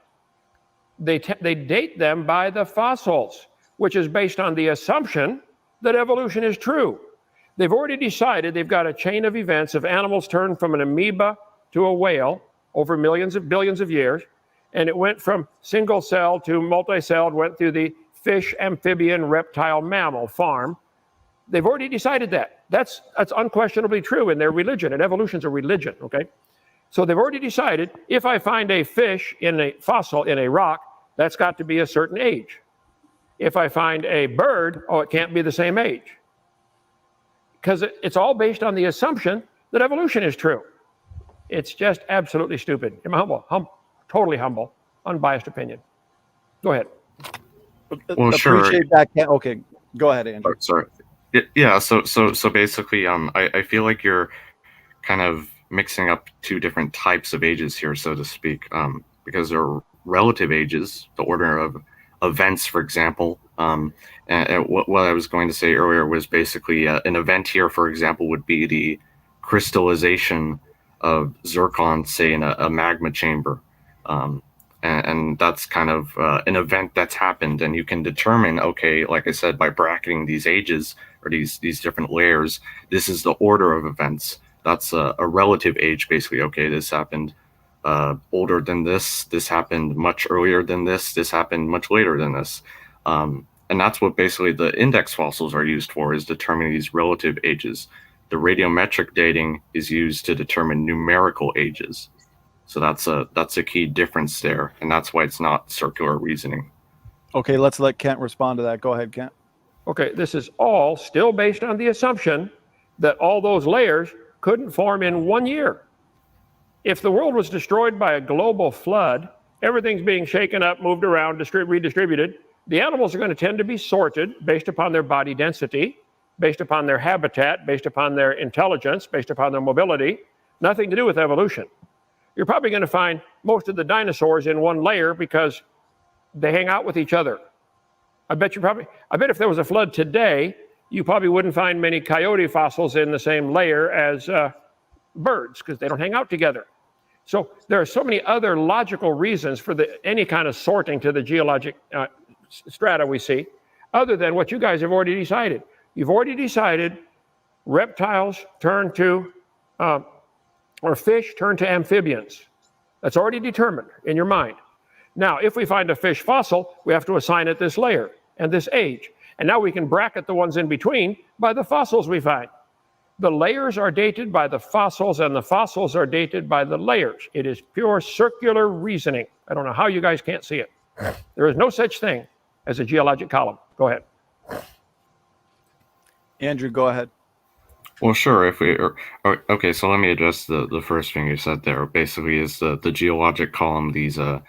They date them by the fossils, which is based on the assumption that evolution is true. They've already decided they've got a chain of events of animals turned from an amoeba to a whale over billions of years, and it went from single cell to multi-celled, went through the fish, amphibian, reptile, mammal farm. They've already decided that. That's unquestionably true in their religion, and evolution's a religion, okay? So they've already decided if I find a fish in a fossil in a rock, that's got to be a certain age. If I find a bird, it can't be the same age. Because it's all based on the assumption that evolution is true. It's just absolutely stupid. In my totally humble, unbiased opinion. Go ahead. Well, sure. Appreciate that. Okay, go ahead, Andrew. Oh, sorry. Yeah. So basically, I feel like you're kind of mixing up two different types of ages here, so to speak, because there are relative ages, the order of events, for example. And what I was going to say earlier was basically an event here, for example, would be the crystallization of zircon, say, in a magma chamber. And that's kind of an event that's happened, and you can determine, okay, like I said, by bracketing these ages or these different layers, this is the order of events. That's a relative age, basically. Okay, this happened older than this happened much earlier than this happened much later than this. And that's what basically the index fossils are used for, is determining these relative ages. The radiometric dating is used to determine numerical ages. So that's a key difference there, and that's why it's not circular reasoning. Okay, let's let Kent respond to that. Go ahead, Kent. Okay, this is all still based on the assumption that all those layers couldn't form in 1 year. If the world was destroyed by a global flood, everything's being shaken up, moved around, redistributed. The animals are going to tend to be sorted based upon their body density, based upon their habitat, based upon their intelligence, based upon their mobility. Nothing to do with evolution. You're probably going to find most of the dinosaurs in one layer because they hang out with each other. I bet if there was a flood today, you probably wouldn't find many coyote fossils in the same layer as birds, because they don't hang out together. So there are so many other logical reasons for any kind of sorting to the geologic strata we see, other than what you guys have already decided. You've already decided reptiles turn to, or fish turn to amphibians. That's already determined in your mind. Now, if we find a fish fossil, we have to assign it this layer and this age. And now we can bracket the ones in between by the fossils we find. The layers are dated by the fossils, and the fossils are dated by the layers. It is pure circular reasoning. I don't know how you guys can't see it. There is no such thing as a geologic column. Go ahead. Andrew, go ahead. Well, sure. Okay, so let me address the first thing you said there. Basically, is the geologic column, these or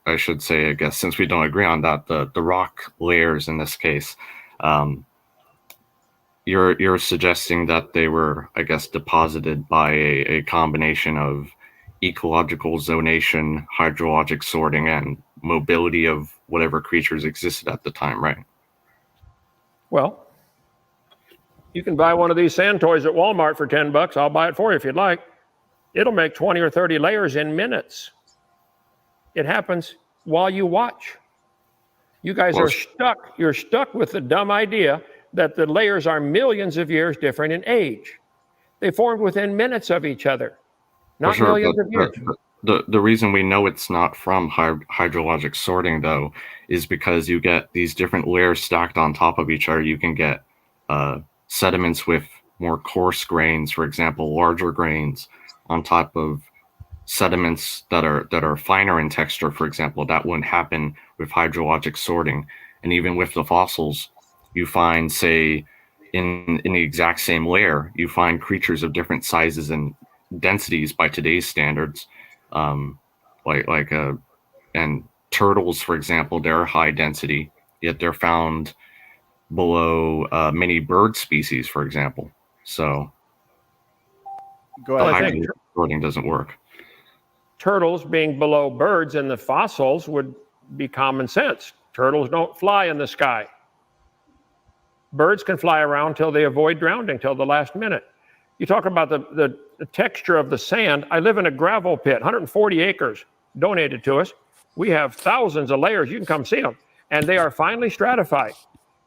I should say, I guess, since we don't agree on that, the rock layers in this case. You're suggesting that they were, I guess, deposited by a combination of ecological zonation, hydrologic sorting, and mobility of whatever creatures existed at the time, right? Well, you can buy one of these sand toys at Walmart for $10. I'll buy it for you if you'd like. It'll make 20 or 30 layers in minutes. It happens while you watch. You guys are stuck. You're stuck with the dumb idea that the layers are millions of years different in age. They formed within minutes of each other, not millions of years. The reason we know it's not from hydrologic sorting, though, is because you get these different layers stacked on top of each other. You can get sediments with more coarse grains, for example, larger grains on top of sediments that are finer in texture, for example. That wouldn't happen with hydrologic sorting. And even with the fossils, you find, say, in the exact same layer, you find creatures of different sizes and densities by today's standards, and turtles, for example, they're high density, yet they're found below many bird species, for example. So Go ahead. I think sorting doesn't work. turtles being below birds in the fossils would be common sense. Turtles don't fly in the sky. Birds can fly around till they avoid drowning, till the last minute. You talk about the texture of the sand. I live in a gravel pit, 140 acres donated to us. We have thousands of layers. You can come see them. And they are finely stratified.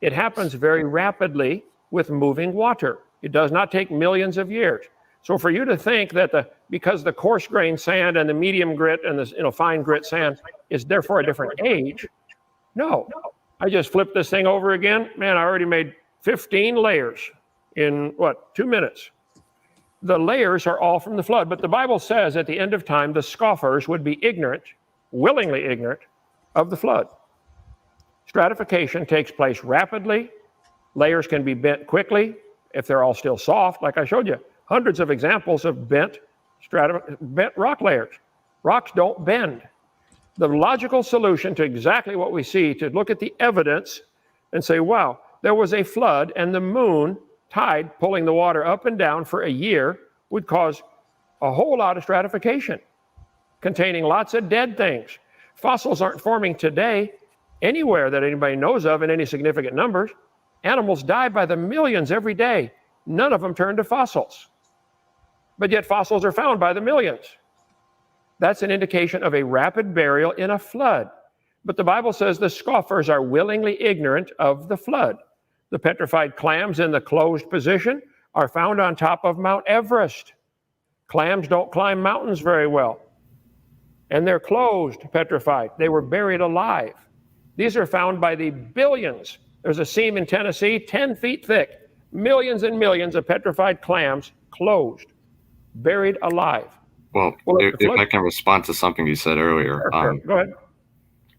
It happens very rapidly with moving water. It does not take millions of years. So for you to think that because the coarse grain sand and the medium grit and the fine grit sand is therefore a different age, no. I just flipped this thing over again. Man, I already made 15 layers in 2 minutes. The layers are all from the flood, but the Bible says at the end of time, the scoffers would be ignorant, willingly ignorant of the flood. Stratification takes place rapidly. Layers can be bent quickly if they're all still soft, like I showed you. Hundreds of examples of bent rock layers. Rocks don't bend. The logical solution to exactly what we see, to look at the evidence and say, wow, there was a flood and the moon tide pulling the water up and down for a year would cause a whole lot of stratification containing lots of dead things. Fossils aren't forming today anywhere that anybody knows of in any significant numbers. Animals die by the millions every day. None of them turn to fossils. But yet fossils are found by the millions. That's an indication of a rapid burial in a flood. But the Bible says the scoffers are willingly ignorant of the flood. The petrified clams in the closed position are found on top of Mount Everest. Clams don't climb mountains very well. And they're closed, petrified. They were buried alive. These are found by the billions. There's a seam in Tennessee, 10 feet thick. Millions and millions of petrified clams closed, buried alive. Well, if I can respond to something you said earlier. Sure. Go ahead.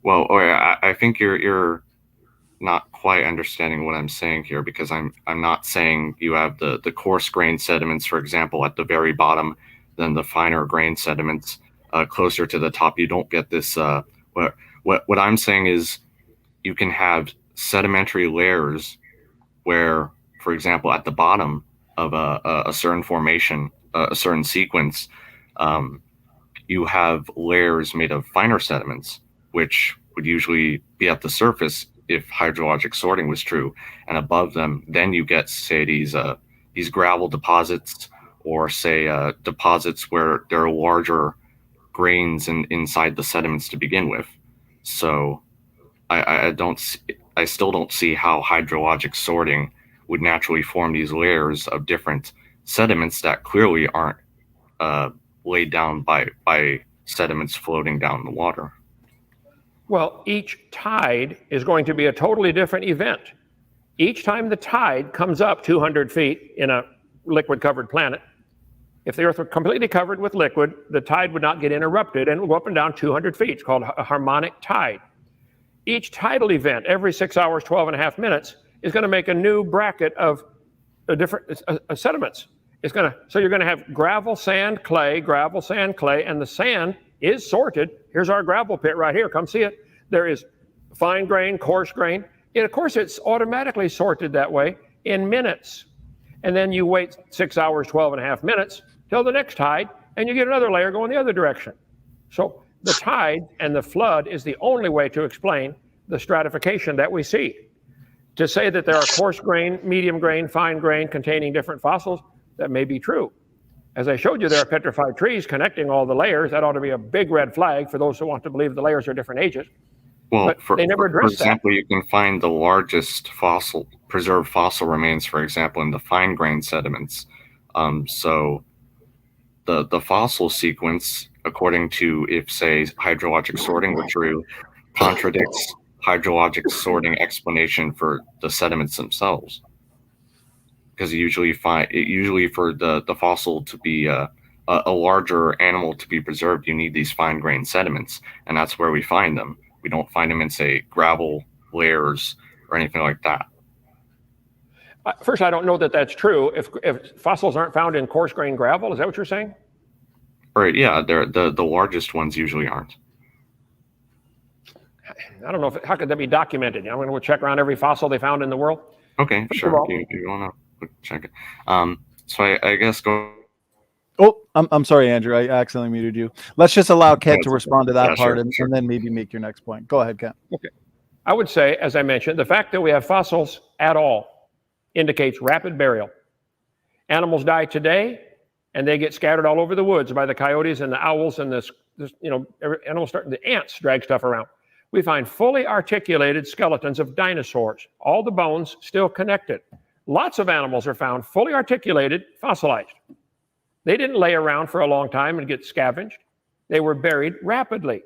Well, I think you're not quite understanding what I'm saying here, because I'm not saying you have the coarse grain sediments, for example, at the very bottom, then the finer grain sediments closer to the top. You don't get this. What I'm saying is you can have sedimentary layers where, for example, at the bottom of a certain formation, a certain sequence, you have layers made of finer sediments, which would usually be at the surface if hydrologic sorting was true, and above them, then you get, say, these gravel deposits, or say deposits where there are larger grains inside the sediments to begin with. So I still don't see how hydrologic sorting would naturally form these layers of different sediments that clearly aren't laid down by sediments floating down the water. Well, each tide is going to be a totally different event. Each time the tide comes up 200 feet in a liquid-covered planet, if the Earth were completely covered with liquid, the tide would not get interrupted and it will go up and down 200 feet. It's called a harmonic tide. Each tidal event, every 6 hours, 12 and a half minutes, is going to make a new bracket of different sediments. So you're going to have gravel, sand, clay, and the sand is sorted. Here's our gravel pit right here. Come see it. There is fine grain, coarse grain. And of course, it's automatically sorted that way in minutes. And then you wait 6 hours, 12 and a half minutes till the next tide, and you get another layer going the other direction. So the tide and the flood is the only way to explain the stratification that we see. To say that there are coarse grain, medium grain, fine grain containing different fossils, that may be true. As I showed you, there are petrified trees connecting all the layers. That ought to be a big red flag for those who want to believe the layers are different ages. Well, but they never address that. For example, you can find the largest preserved fossil remains, for example, in the fine grain sediments. So the fossil sequence, according to, if, say, hydrologic sorting were true, contradicts hydrologic sorting explanation for the sediments themselves. Because usually for the fossil to be a larger animal to be preserved, you need these fine-grained sediments, and that's where we find them. We don't find them in, say, gravel layers or anything like that. First, I don't know that that's true. If fossils aren't found in coarse-grained gravel, is that what you're saying? Right, yeah, they're the largest ones usually aren't. I don't know how could that be documented. I'm going to go check around every fossil they found in the world. Okay, sure. You want to check it? So I guess go. Oh, I'm sorry, Andrew. I accidentally muted you. Let's just allow Kent to respond to that Yeah, part, sure. and then maybe make your next point. Go ahead, Kent. Okay. I would say, as I mentioned, the fact that we have fossils at all indicates rapid burial. Animals die today, and they get scattered all over the woods by the coyotes and the owls and the ants drag stuff around. We find fully articulated skeletons of dinosaurs, all the bones still connected. Lots of animals are found fully articulated, fossilized. They didn't lay around for a long time and get scavenged. They were buried rapidly.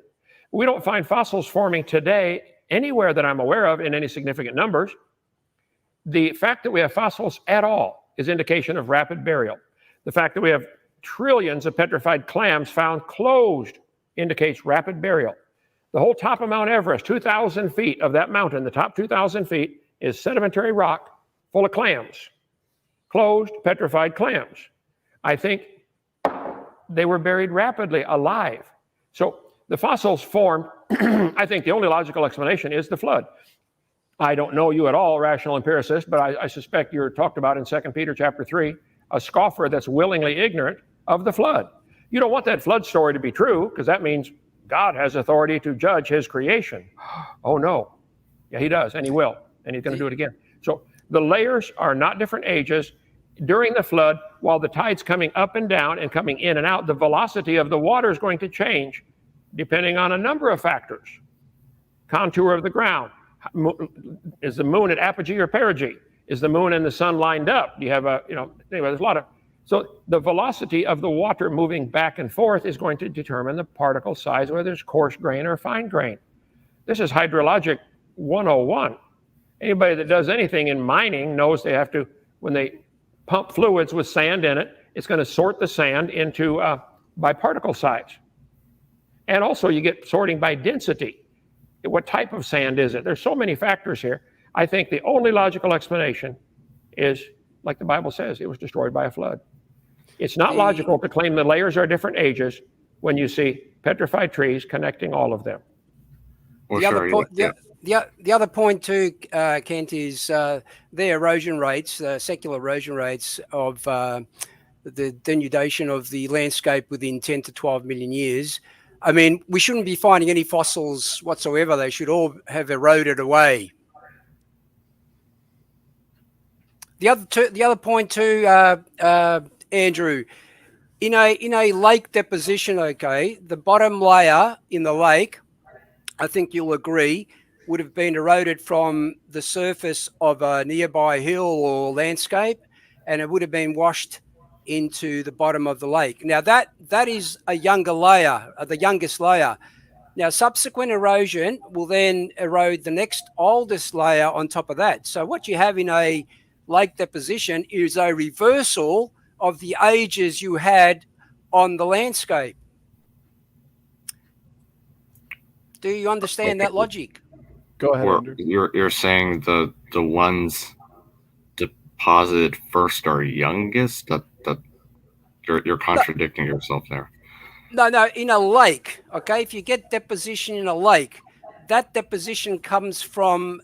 We don't find fossils forming today anywhere that I'm aware of in any significant numbers. The fact that we have fossils at all is indication of rapid burial. The fact that we have trillions of petrified clams found closed indicates rapid burial. The whole top of Mount Everest, 2,000 feet of that mountain, the top 2,000 feet is sedimentary rock full of clams, closed, petrified clams. I think they were buried rapidly, alive. So the fossils formed, I think the only logical explanation is the flood. I don't know you at all, rational empiricist, but I suspect you're talked about in 2 Peter chapter 3, a scoffer that's willingly ignorant of the flood. You don't want that flood story to be true, because that means God has authority to judge his creation. Oh no. Yeah, he does, and he will, and he's going to do it again. So the layers are not different ages. During the flood, while the tide's coming up and down and coming in and out, the velocity of the water is going to change depending on a number of factors. Contour of the ground. Is the moon at apogee or perigee? Is the moon and the sun lined up? Do you have anyway, there's a lot of, so the velocity of the water moving back and forth is going to determine the particle size, whether it's coarse grain or fine grain. This is hydrologic 101. Anybody that does anything in mining knows they have to, when they pump fluids with sand in it, it's going to sort the sand into by particle size. And also you get sorting by density. What type of sand is it? There's so many factors here. I think the only logical explanation is, like the Bible says, it was destroyed by a flood. It's not logical to claim the layers are different ages when you see petrified trees connecting all of them. Well, the other point too, Kent, is the erosion rates, secular erosion rates of the denudation of the landscape within 10 to 12 million years. I mean, we shouldn't be finding any fossils whatsoever. They should all have eroded away. The other point too, Andrew, in a lake deposition, okay, the bottom layer in the lake, I think you'll agree, would have been eroded from the surface of a nearby hill or landscape, and it would have been washed into the bottom of the lake. Now that is a younger layer, the youngest layer. Now subsequent erosion will then erode the next oldest layer on top of that. So what you have in a lake deposition is a reversal of the ages you had on the landscape. Do you understand that logic? Go ahead, Andrew. You're saying the ones deposited first are youngest? That you're contradicting yourself there. No, in a lake, okay? If you get deposition in a lake, that deposition comes from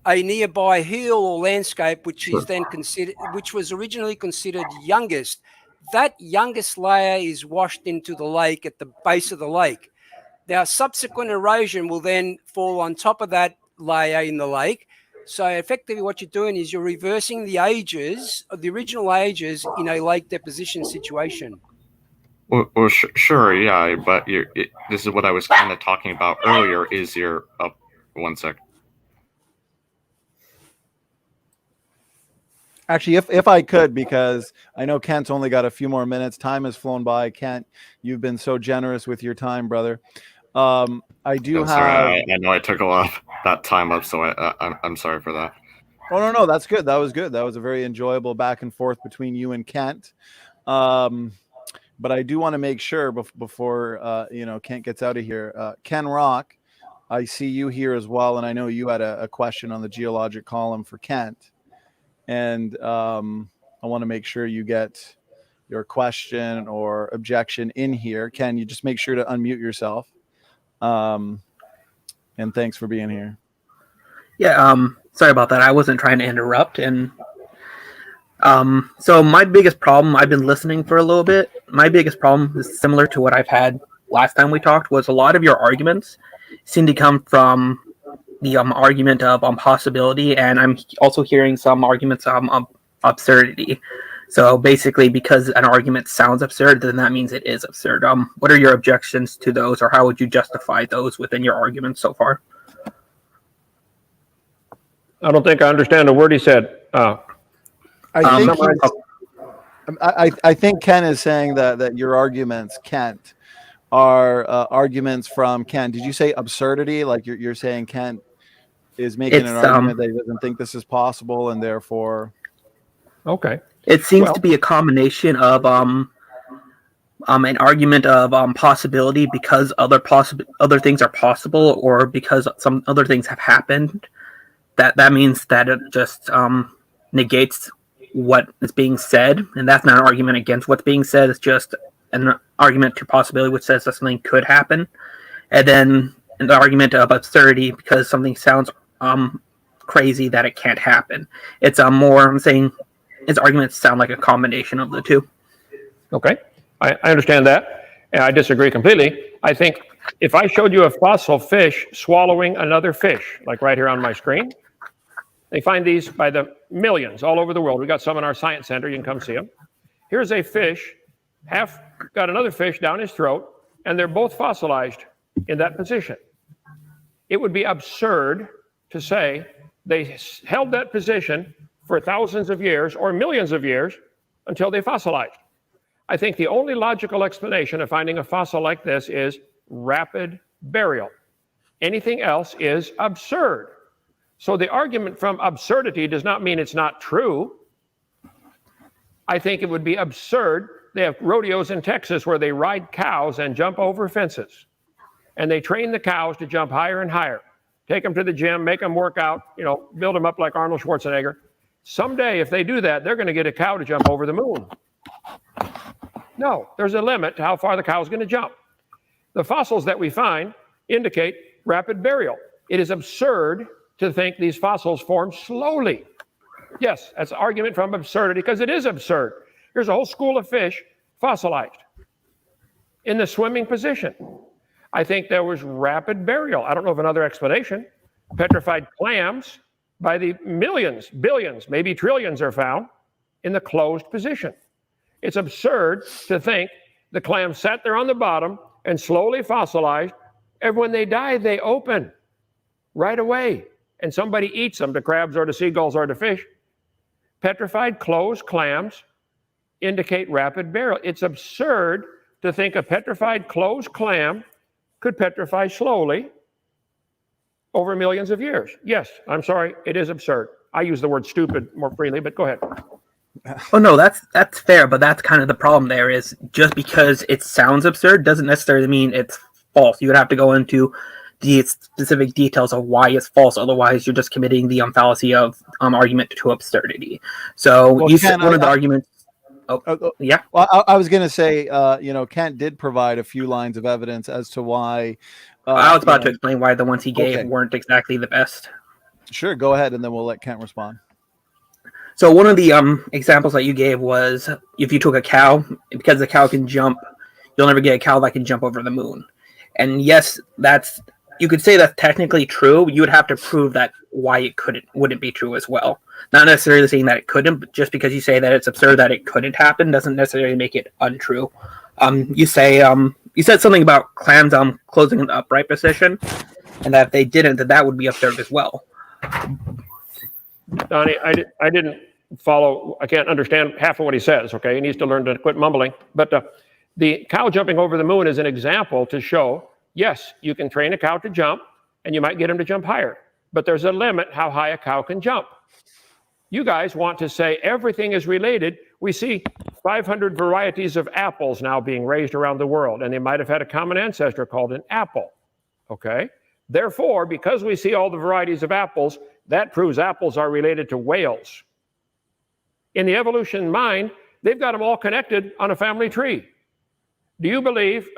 a nearby hill or landscape, which is then considered, which was originally considered youngest. That youngest layer is washed into the lake at the base of the lake. Now, subsequent erosion will then fall on top of that layer in the lake. So effectively what you're doing is you're reversing the ages of the original ages in a lake deposition situation. Well, sure, yeah, but this is what I was kind of talking about earlier. Is your one sec. Actually, if I could, because I know Kent's only got a few more minutes. Time has flown by. Kent, you've been so generous with your time, brother. I do have. Sorry, I know I took a lot of that time up, so I'm sorry for that. Oh no, that's good. That was good. That was a very enjoyable back and forth between you and Kent. but I do want to make sure before Kent gets out of here. Ken Rock, I see you here as well, and I know you had a question on the geologic column for Kent, and I want to make sure you get your question or objection in here. Ken, you just make sure to unmute yourself. And thanks for being here. Yeah, sorry about that. I wasn't trying to interrupt. And so my biggest problem, I've been listening for a little bit. My biggest problem is similar to what I've had last time we talked, was a lot of your arguments seem to come from the argument of possibility, and I'm also hearing some arguments of absurdity. So basically, because an argument sounds absurd, then that means it is absurd. What are your objections to those, or how would you justify those within your arguments so far? I don't think I understand a word he said. I think Ken is saying that your arguments, Kent, are arguments from Kent. Did you say absurdity? Like you're saying Kent is making an argument that he doesn't think this is possible, and therefore. Okay. It seems to be a combination of an argument of possibility because other things are possible, or because some other things have happened. That means that it just negates what is being said, and that's not an argument against what's being said. It's just an argument to possibility, which says that something could happen. And then an argument of absurdity because something sounds crazy that it can't happen. It's more, I'm saying, his arguments sound like a combination of the two. Okay, I understand that, and I disagree completely. I think if I showed you a fossil fish swallowing another fish, like right here on my screen, they find these by the millions all over the world. We got some in our science center. You can come see them. Here's a fish, half got another fish down his throat, and they're both fossilized in that position. It would be absurd to say they held that position for thousands of years or millions of years until they fossilized. I think the only logical explanation of finding a fossil like this is rapid burial. Anything else is absurd. So the argument from absurdity does not mean it's not true. I think it would be absurd. They have rodeos in Texas where they ride cows and jump over fences. And they train the cows to jump higher and higher. Take them to the gym, make them work out, build them up like Arnold Schwarzenegger. Someday, if they do that, they're going to get a cow to jump over the moon. No, there's a limit to how far the cow's going to jump. The fossils that we find indicate rapid burial. It is absurd to think these fossils form slowly. Yes, that's an argument from absurdity, because it is absurd. Here's a whole school of fish fossilized in the swimming position. I think there was rapid burial. I don't know of another explanation. Petrified clams, by the millions, billions, maybe trillions, are found in the closed position. It's absurd to think the clams sat there on the bottom and slowly fossilized, and when they die, they open right away, and somebody eats them, the crabs or the seagulls or the fish. Petrified closed clams indicate rapid burial. It's absurd to think a petrified closed clam could petrify slowly over millions of years. Yes, I'm sorry, it is absurd. I use the word stupid more freely, but go ahead. Oh no, that's fair, but that's kind of the problem there, is just because it sounds absurd doesn't necessarily mean it's false. You would have to go into the specific details of why it's false. Otherwise, you're just committing the fallacy of argument to absurdity. So well, you said one of the arguments. Yeah. Well, I was going to say, Kent did provide a few lines of evidence as to why. I was about to explain why the ones he gave weren't exactly the best. Sure, go ahead, and then we'll let Kent respond. So one of the examples that you gave was if you took a cow, because the cow can jump, you'll never get a cow that can jump over the moon. And yes, you could say that's technically true. You would have to prove that why it wouldn't be true as well. Not necessarily saying that it couldn't, but just because you say that it's absurd that it couldn't happen doesn't necessarily make it untrue. You said something about clams closing in the upright position, and that if they didn't, that would be absurd as well. Donnie, I didn't follow. I can't understand half of what he says. Okay, he needs to learn to quit mumbling. But the cow jumping over the moon is an example to show, yes, you can train a cow to jump, and you might get him to jump higher. But there's a limit how high a cow can jump. You guys want to say everything is related. We see 500 varieties of apples now being raised around the world, and they might have had a common ancestor called an apple. Okay? Therefore, because we see all the varieties of apples, that proves apples are related to whales. In the evolution mind, they've got them all connected on a family tree. Do you believe,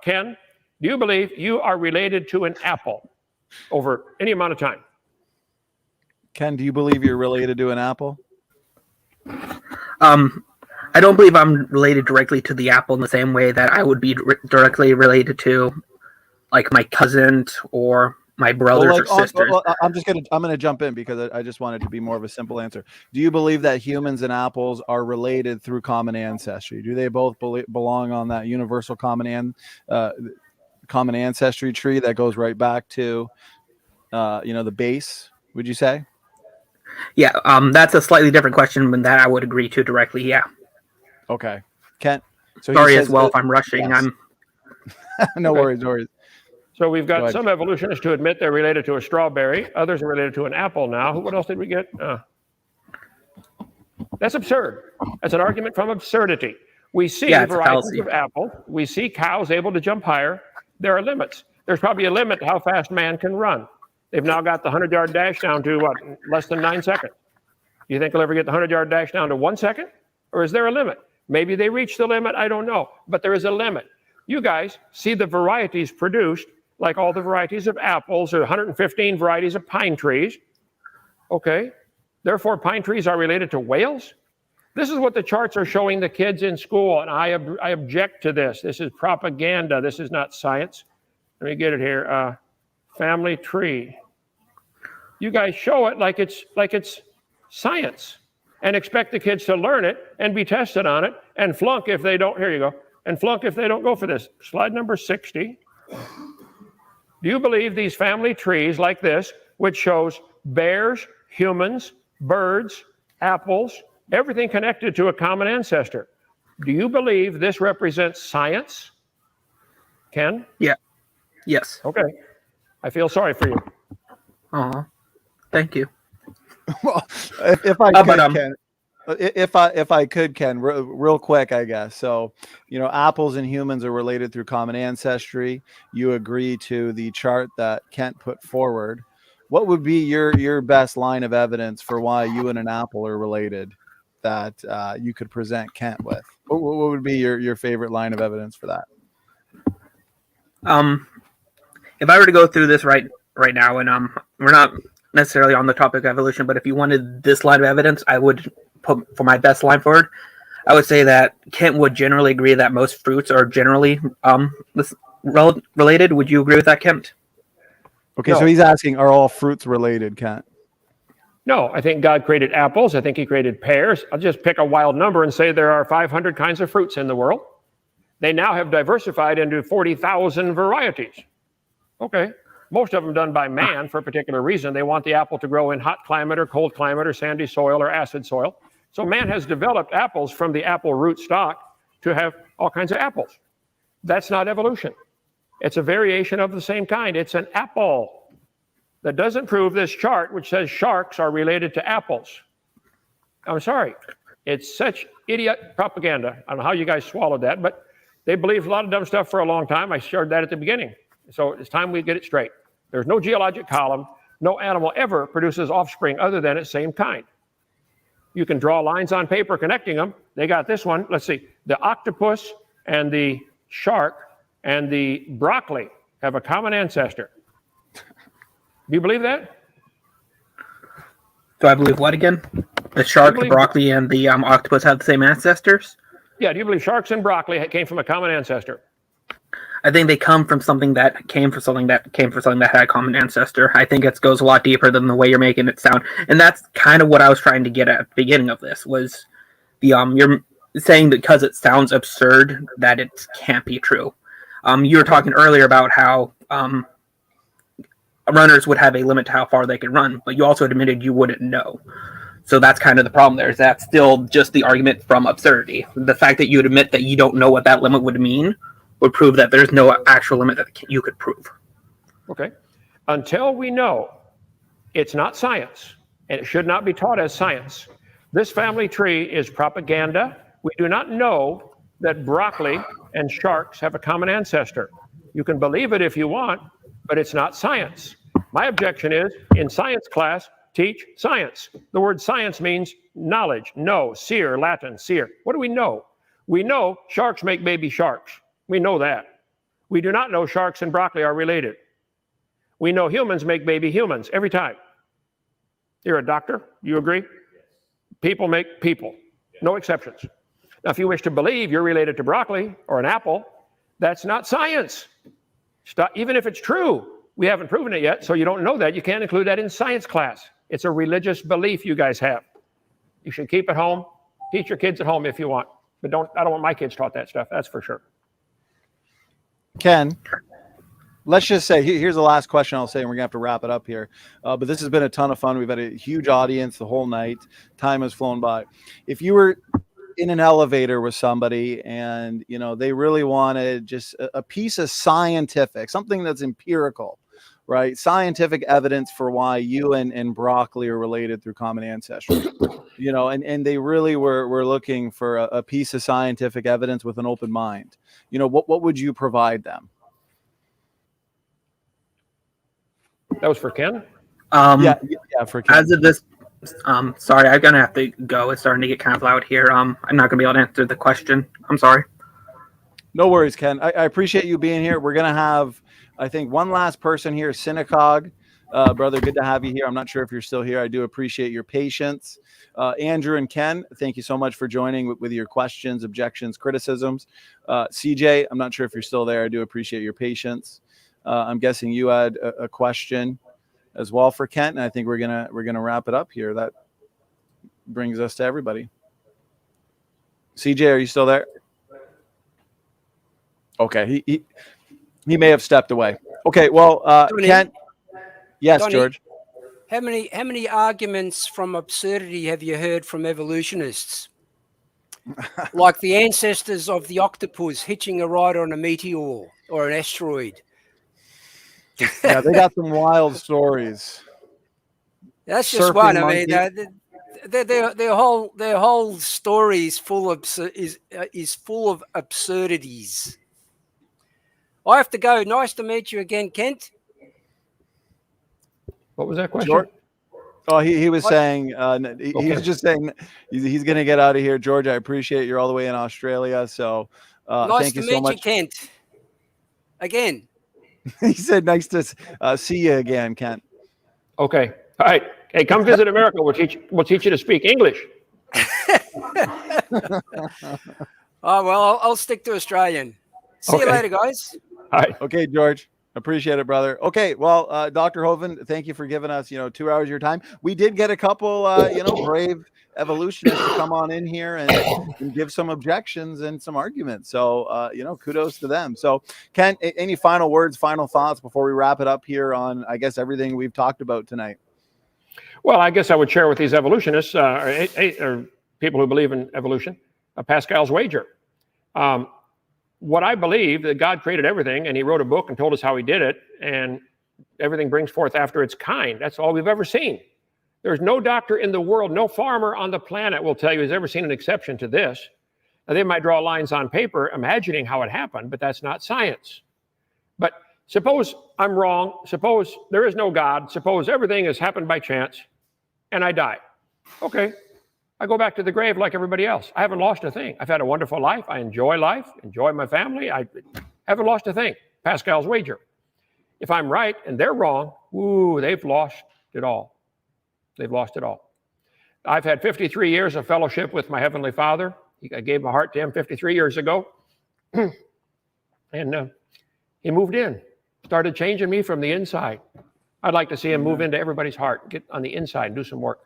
Ken, do you believe you are related to an apple over any amount of time? Ken, do you believe you're related to an apple? I don't believe I'm related directly to the apple in the same way that I would be directly related to, like, my cousins or my brothers or sisters. I'm gonna jump in because I just wanted to be more of a simple answer. Do you believe that humans and apples are related through common ancestry? Do they both belong on that universal common ancestry tree that goes right back to the base? Would you say? Yeah, that's a slightly different question than that I would agree to directly. Yeah. Okay, Kent. So sorry as well if I'm rushing. Yes. No worries. So we've got some evolutionists who admit they're related to a strawberry. Others are related to an apple now. What else did we get? That's absurd. That's an argument from absurdity. We see varieties of apple. We see cows able to jump higher. There are limits. There's probably a limit to how fast man can run. They've now got the 100-yard dash down to, what, less than 9 seconds. Do you think they'll ever get the 100-yard dash down to 1 second? Or is there a limit? Maybe they reach the limit. I don't know. But there is a limit. You guys see the varieties produced, like all the varieties of apples or 115 varieties of pine trees. Okay. Therefore, pine trees are related to whales? This is what the charts are showing the kids in school, and I object to this. This is propaganda. This is not science. Let me get it here. Family tree. You guys show it like it's science and expect the kids to learn it and be tested on it and flunk if they don't. Here you go. And flunk if they don't go for this. Slide number 60. Do you believe these family trees like this, which shows bears, humans, birds, apples, everything connected to a common ancestor, do you believe this represents science? Ken? Yeah. Yes. Okay. I feel sorry for you. Thank you. Well, if I could, Ken, if I could, Ken, real quick, I guess. So, apples and humans are related through common ancestry. You agree to the chart that Kent put forward. What would be your best line of evidence for why you and an apple are related that you could present Kent with? What would be your favorite line of evidence for that? If I were to go through this right now, and we're not necessarily on the topic of evolution, but if you wanted this line of evidence, I would put for my best line forward. I would say that Kent would generally agree that most fruits are generally related. Would you agree with that, Kent? Okay, no. So he's asking, are all fruits related, Kent? No, I think God created apples. I think he created pears. I'll just pick a wild number and say there are 500 kinds of fruits in the world. They now have diversified into 40,000 varieties. Okay, most of them done by man for a particular reason. They want the apple to grow in hot climate or cold climate or sandy soil or acid soil. So man has developed apples from the apple root stock to have all kinds of apples. That's not evolution. It's a variation of the same kind. It's an apple. That doesn't prove this chart, which says sharks are related to apples. I'm sorry. It's such idiot propaganda. I don't know how you guys swallowed that, but they believed a lot of dumb stuff for a long time. I shared that at the beginning. So it's time we get it straight. There's no geologic column. No animal ever produces offspring other than its same kind. You can draw lines on paper connecting them. They got this one. Let's see. The octopus and the shark and the broccoli have a common ancestor. Do you believe that? Do I believe what again? The shark, the broccoli, and the octopus have the same ancestors? Yeah, do you believe sharks and broccoli came from a common ancestor? I think they come from something that came from something that had a common ancestor. I think it goes a lot deeper than the way you're making it sound. And that's kind of what I was trying to get at the beginning of this, was the you're saying that because it sounds absurd that it can't be true. You were talking earlier about how runners would have a limit to how far they could run, but you also admitted you wouldn't know. So that's kind of the problem there, is that's still just the argument from absurdity. The fact that you would admit that you don't know what that limit would mean would prove that there's no actual limit that you could prove. Okay. Until we know it's not science, and it should not be taught as science, this family tree is propaganda We do not know that broccoli and sharks have a common ancestor. You can believe it if you want, but it's not science. My objection is, in science class, teach science. The word science means knowledge, know, seer, Latin, seer. What do we know? We know sharks make baby sharks. We know that. We do not know sharks and broccoli are related. We know humans make baby humans every time. You're a doctor, you agree? People make people, no exceptions. Now, if you wish to believe you're related to broccoli or an apple, that's not science. Even if it's true, we haven't proven it yet, so you don't know that. You can't include that in science class. It's a religious belief you guys have. You should keep it home. Teach your kids at home if you want. But I don't want my kids taught that stuff, that's for sure. Ken, let's just say, here's the last question I'll say, and we're going to have to wrap it up here. But this has been a ton of fun. We've had a huge audience the whole night. Time has flown by. If you were in an elevator with somebody and, you know, they really wanted just a piece of scientific, something that's empirical, right? Scientific evidence for why you and broccoli are related through common ancestry, you know, and they really were looking for a piece of scientific evidence with an open mind. You know, what would you provide them? That was for Ken? Yeah, for Ken. As of this, sorry, I'm gonna have to go. It's starting to get kind of loud here. I'm not gonna be able to answer the question. I'm sorry. No worries, Ken. I appreciate you being here. We're gonna have, I think, one last person here, Synagogue. Brother, good to have you here. I'm not sure if you're still here. I do appreciate your patience. Andrew and Ken, thank you so much for joining with your questions, objections, criticisms. CJ, I'm not sure if you're still there. I do appreciate your patience. I'm guessing you had a question as well for Kent, and I think we're gonna wrap it up here. That brings us to everybody. CJ, are you still there? Okay, he may have stepped away. Okay, well, Kent. Yes, Donnie, George. How many arguments from absurdity have you heard from evolutionists? Like the ancestors of the octopus hitching a ride on a meteor or an asteroid. Yeah, they got some wild stories. That's just Surfing one. monkey. I mean, their whole story is full of absurdities. I have to go. Nice to meet you again, Kent. What was that question? George? Oh, he was saying, he was just saying he's going to get out of here. George, I appreciate you're all the way in Australia. So nice thank to you meet so much. you, Kent. Again. He said, nice to see you again, Kent. Okay. All right. Hey, come visit America. We'll teach you to speak English. Oh, well, I'll stick to Australian. See you later, guys. All right. Okay, George. Appreciate it, brother. Okay, well, Dr. Hovind, thank you for giving us, 2 hours of your time. We did get a couple, brave evolutionists to come on in here and give some objections and some arguments. So, kudos to them. So, Ken, any final words, final thoughts before we wrap it up here on, I guess, everything we've talked about tonight? Well, I guess I would share with these evolutionists or people who believe in evolution, Pascal's wager. What I believe, that God created everything and he wrote a book and told us how he did it, and everything brings forth after its kind. That's all we've ever seen. There's no doctor in the world, no farmer on the planet will tell you he's ever seen an exception to this. Now, they might draw lines on paper imagining how it happened, but that's not science. But suppose I'm wrong. Suppose there is no God. Suppose everything has happened by chance and I die. Okay. I go back to the grave like everybody else. I haven't lost a thing. I've had a wonderful life. I enjoy life, enjoy my family. I haven't lost a thing. Pascal's wager. If I'm right and they're wrong, they've lost it all. They've lost it all. I've had 53 years of fellowship with my Heavenly Father. I gave my heart to him 53 years ago. And he moved in, started changing me from the inside. I'd like to see him move into everybody's heart, get on the inside, do some work.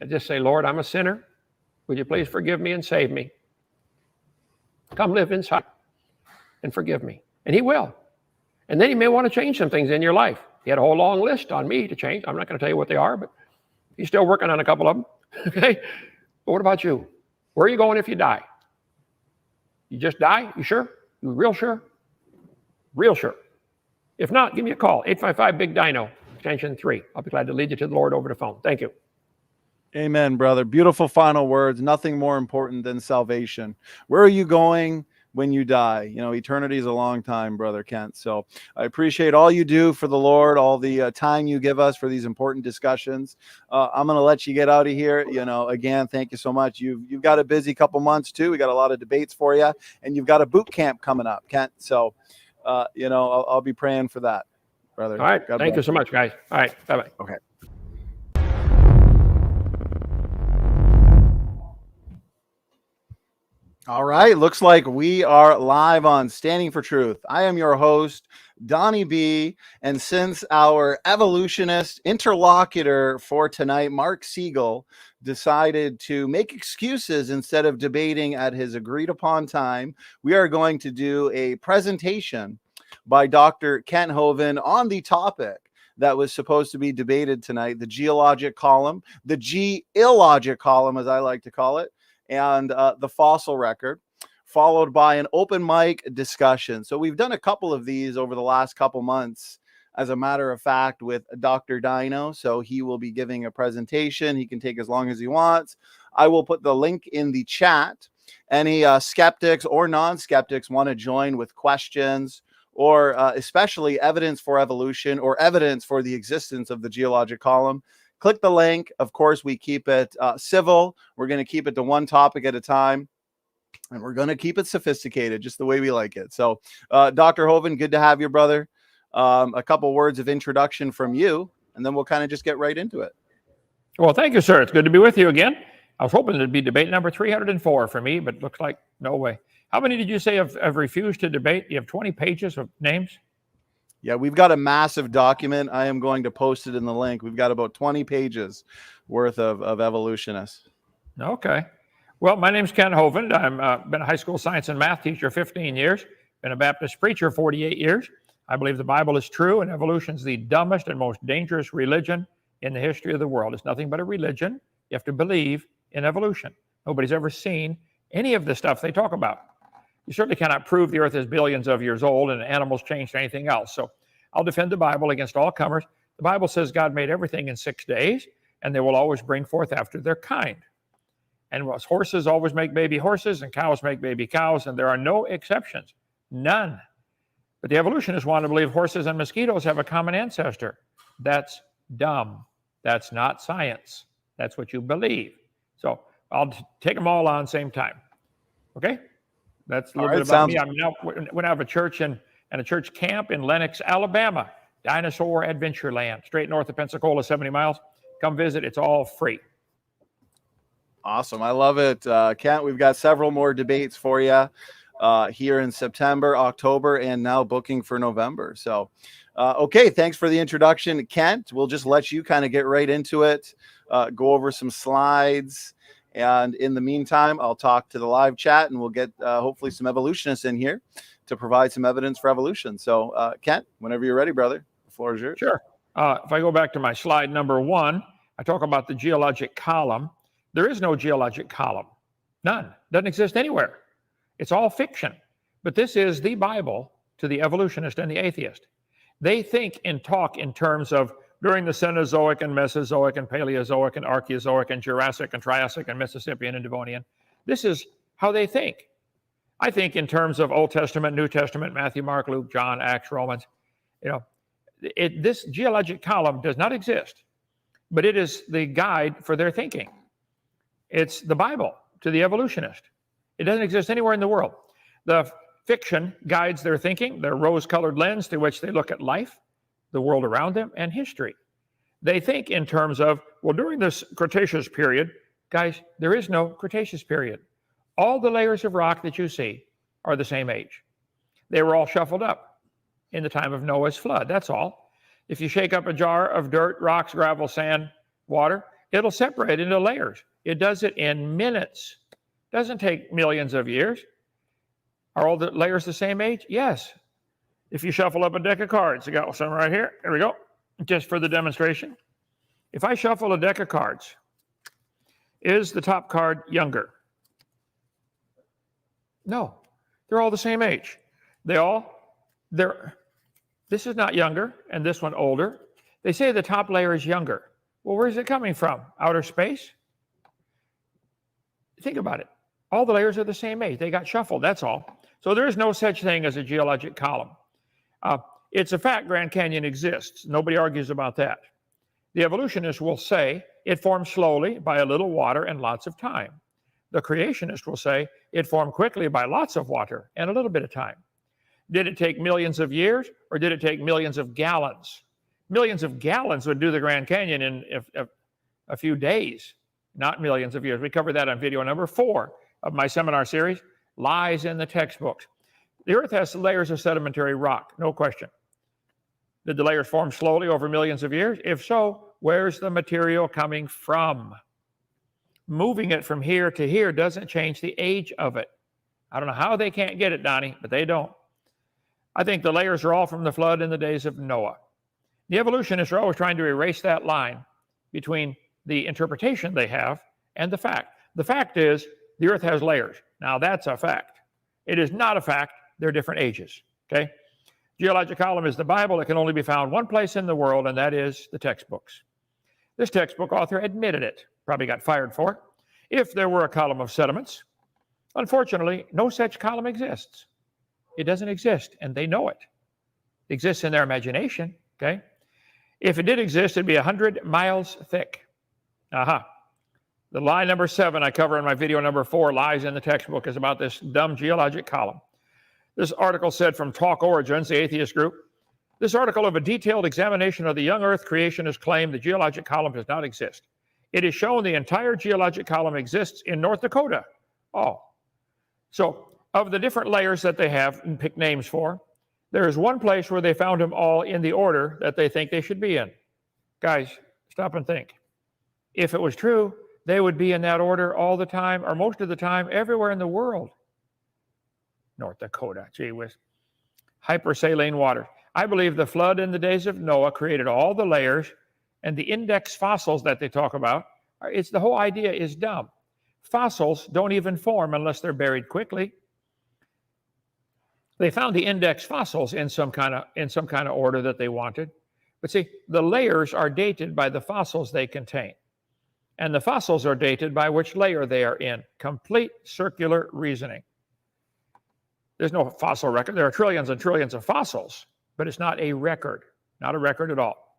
And just say, Lord, I'm a sinner. Would you please forgive me and save me? Come live inside and forgive me. And he will. And then he may want to change some things in your life. He had a whole long list on me to change. I'm not going to tell you what they are, but he's still working on a couple of them. Okay? But what about you? Where are you going if you die? You just die? You sure? You real sure? Real sure. If not, give me a call. 855-BIG-DINO, extension 3. I'll be glad to lead you to the Lord over the phone. Thank you. Amen, brother. Beautiful final words. Nothing more important than salvation. Where are you going when you die? You know, eternity is a long time, brother Kent. So I appreciate all you do for the Lord, all the time you give us for these important discussions. I'm going to let you get out of here. You know, again, thank you so much. You've got a busy couple months too. We got a lot of debates for you, and you've got a boot camp coming up, Kent. So, you know, I'll be praying for that, brother. All right. God Thank you bless so much, guys. All right. Bye-bye. Okay. All right, looks like we are live on Standing for Truth. I am your host, Donnie B. And since our evolutionist interlocutor for tonight, Mark Siegel, decided to make excuses instead of debating at his agreed upon time, we are going to do a presentation by Dr. Kent Hovind on the topic that was supposed to be debated tonight, the geologic column, the geologic column, as I like to call it, and the fossil record, followed by an open mic discussion. So we've done a couple of these over the last couple months, as a matter of fact, with Dr. Dino. So he will be giving a presentation. He can take as long as he wants. I will put the link in the chat. Any skeptics or non-skeptics want to join with questions, or especially evidence for evolution or evidence for the existence of the geologic column, click the link. Of course, we keep it civil. We're going to keep it to one topic at a time, and we're going to keep it sophisticated, just the way we like it. So, Dr. Hovind, good to have you, brother. A couple words of introduction from you, and then we'll kind of just get right into it. Well, thank you, sir. It's good to be with you again. I was hoping it'd be debate number 304 for me, but looks like no way. How many did you say have refused to debate? You have 20 pages of names? Yeah, we've got a massive document. I am going to post it in the link. We've got about 20 pages worth of evolutionists. Okay. Well, my name's Kent Hovind. I've been a high school science and math teacher 15 years, been a Baptist preacher 48 years. I believe the Bible is true, and evolution's the dumbest and most dangerous religion in the history of the world. It's nothing but a religion. You have to believe in evolution. Nobody's ever seen any of the stuff they talk about. You certainly cannot prove the earth is billions of years old and animals changed to anything else. So I'll defend the Bible against all comers. The Bible says God made everything in 6 days, and they will always bring forth after their kind. And horses always make baby horses, and cows make baby cows, and there are no exceptions, none. But the evolutionists want to believe horses and mosquitoes have a common ancestor. That's dumb. That's not science. That's what you believe. So I'll take them all on same time. Okay? That's a little bit about me. I'm now when I have a church and a church camp in Lenox, Alabama, Dinosaur Adventure Land, straight north of Pensacola, 70 miles. Come visit. It's all free. Awesome. I love it. Kent, we've got several more debates for you here in September, October, and now booking for November. So, okay, thanks for the introduction, Kent. We'll just let you kind of get right into it, go over some slides. And in the meantime, I'll talk to the live chat, and we'll get hopefully some evolutionists in here to provide some evidence for evolution. So, Kent, whenever you're ready, brother, the floor is yours. Sure. If I go back to my slide number 1, I talk about the geologic column. There is no geologic column. None. Doesn't exist anywhere. It's all fiction. But this is the Bible to the evolutionist and the atheist. They think and talk in terms of during the Cenozoic and Mesozoic and Paleozoic and Archeozoic and Jurassic and Triassic and Mississippian and Devonian. This is how they think. I think in terms of Old Testament, New Testament, Matthew, Mark, Luke, John, Acts, Romans. You know, this geologic column does not exist, but it is the guide for their thinking. It's the Bible to the evolutionist. It doesn't exist anywhere in the world. The fiction guides their thinking, their rose-colored lens through which they look at life, the world around them, and history. They think in terms of, well, during this Cretaceous period, guys, there is no Cretaceous period. All the layers of rock that you see are the same age. They were all shuffled up in the time of Noah's flood, that's all. If you shake up a jar of dirt, rocks, gravel, sand, water, it'll separate into layers. It does it in minutes. Doesn't take millions of years. Are all the layers the same age? Yes. If you shuffle up a deck of cards, you got some right here. Here we go. Just for the demonstration. If I shuffle a deck of cards, is the top card younger? No. They're all the same age. This is not younger, and this one older. They say the top layer is younger. Well, where's it coming from? Outer space? Think about it. All the layers are the same age. They got shuffled, that's all. So there is no such thing as a geologic column. It's a fact Grand Canyon exists. Nobody argues about that. The evolutionists will say it formed slowly by a little water and lots of time. The creationist will say it formed quickly by lots of water and a little bit of time. Did it take millions of years, or did it take millions of gallons? Millions of gallons would do the Grand Canyon in a few days, not millions of years. We covered that on video number 4 of my seminar series, Lies in the Textbooks. The Earth has layers of sedimentary rock, no question. Did the layers form slowly over millions of years? If so, where's the material coming from? Moving it from here to here doesn't change the age of it. I don't know how they can't get it, Donnie, but they don't. I think the layers are all from the flood in the days of Noah. The evolutionists are always trying to erase that line between the interpretation they have and the fact. The fact is the Earth has layers. Now that's a fact. It is not a fact. They're different ages, okay? Geologic Column is the Bible that can only be found one place in the world, and that is the textbooks. This textbook author admitted it, probably got fired for it. If there were a column of sediments, unfortunately, no such column exists. It doesn't exist, and they know it. It exists in their imagination, okay? If it did exist, it'd be 100 miles thick. Aha. The lie number 7 I cover in my video number 4, Lies in the Textbook, is about this dumb geologic column. This article said from Talk Origins, the atheist group, this article of a detailed examination of the young Earth creationist claim the geologic column does not exist. It is shown the entire geologic column exists in North Dakota. Oh. So, of the different layers that they have and pick names for, there is one place where they found them all in the order that they think they should be in. Guys, stop and think. If it was true, they would be in that order all the time, or most of the time, everywhere in the world. North Dakota, gee whiz. Hypersaline water. I believe the flood in the days of Noah created all the layers, and the index fossils that they talk about, the whole idea is dumb. Fossils don't even form unless they're buried quickly. They found the index fossils in some kind of order that they wanted. But see, the layers are dated by the fossils they contain. And the fossils are dated by which layer they are in. Complete circular reasoning. There's no fossil record. There are trillions and trillions of fossils, but it's not a record. Not a record at all.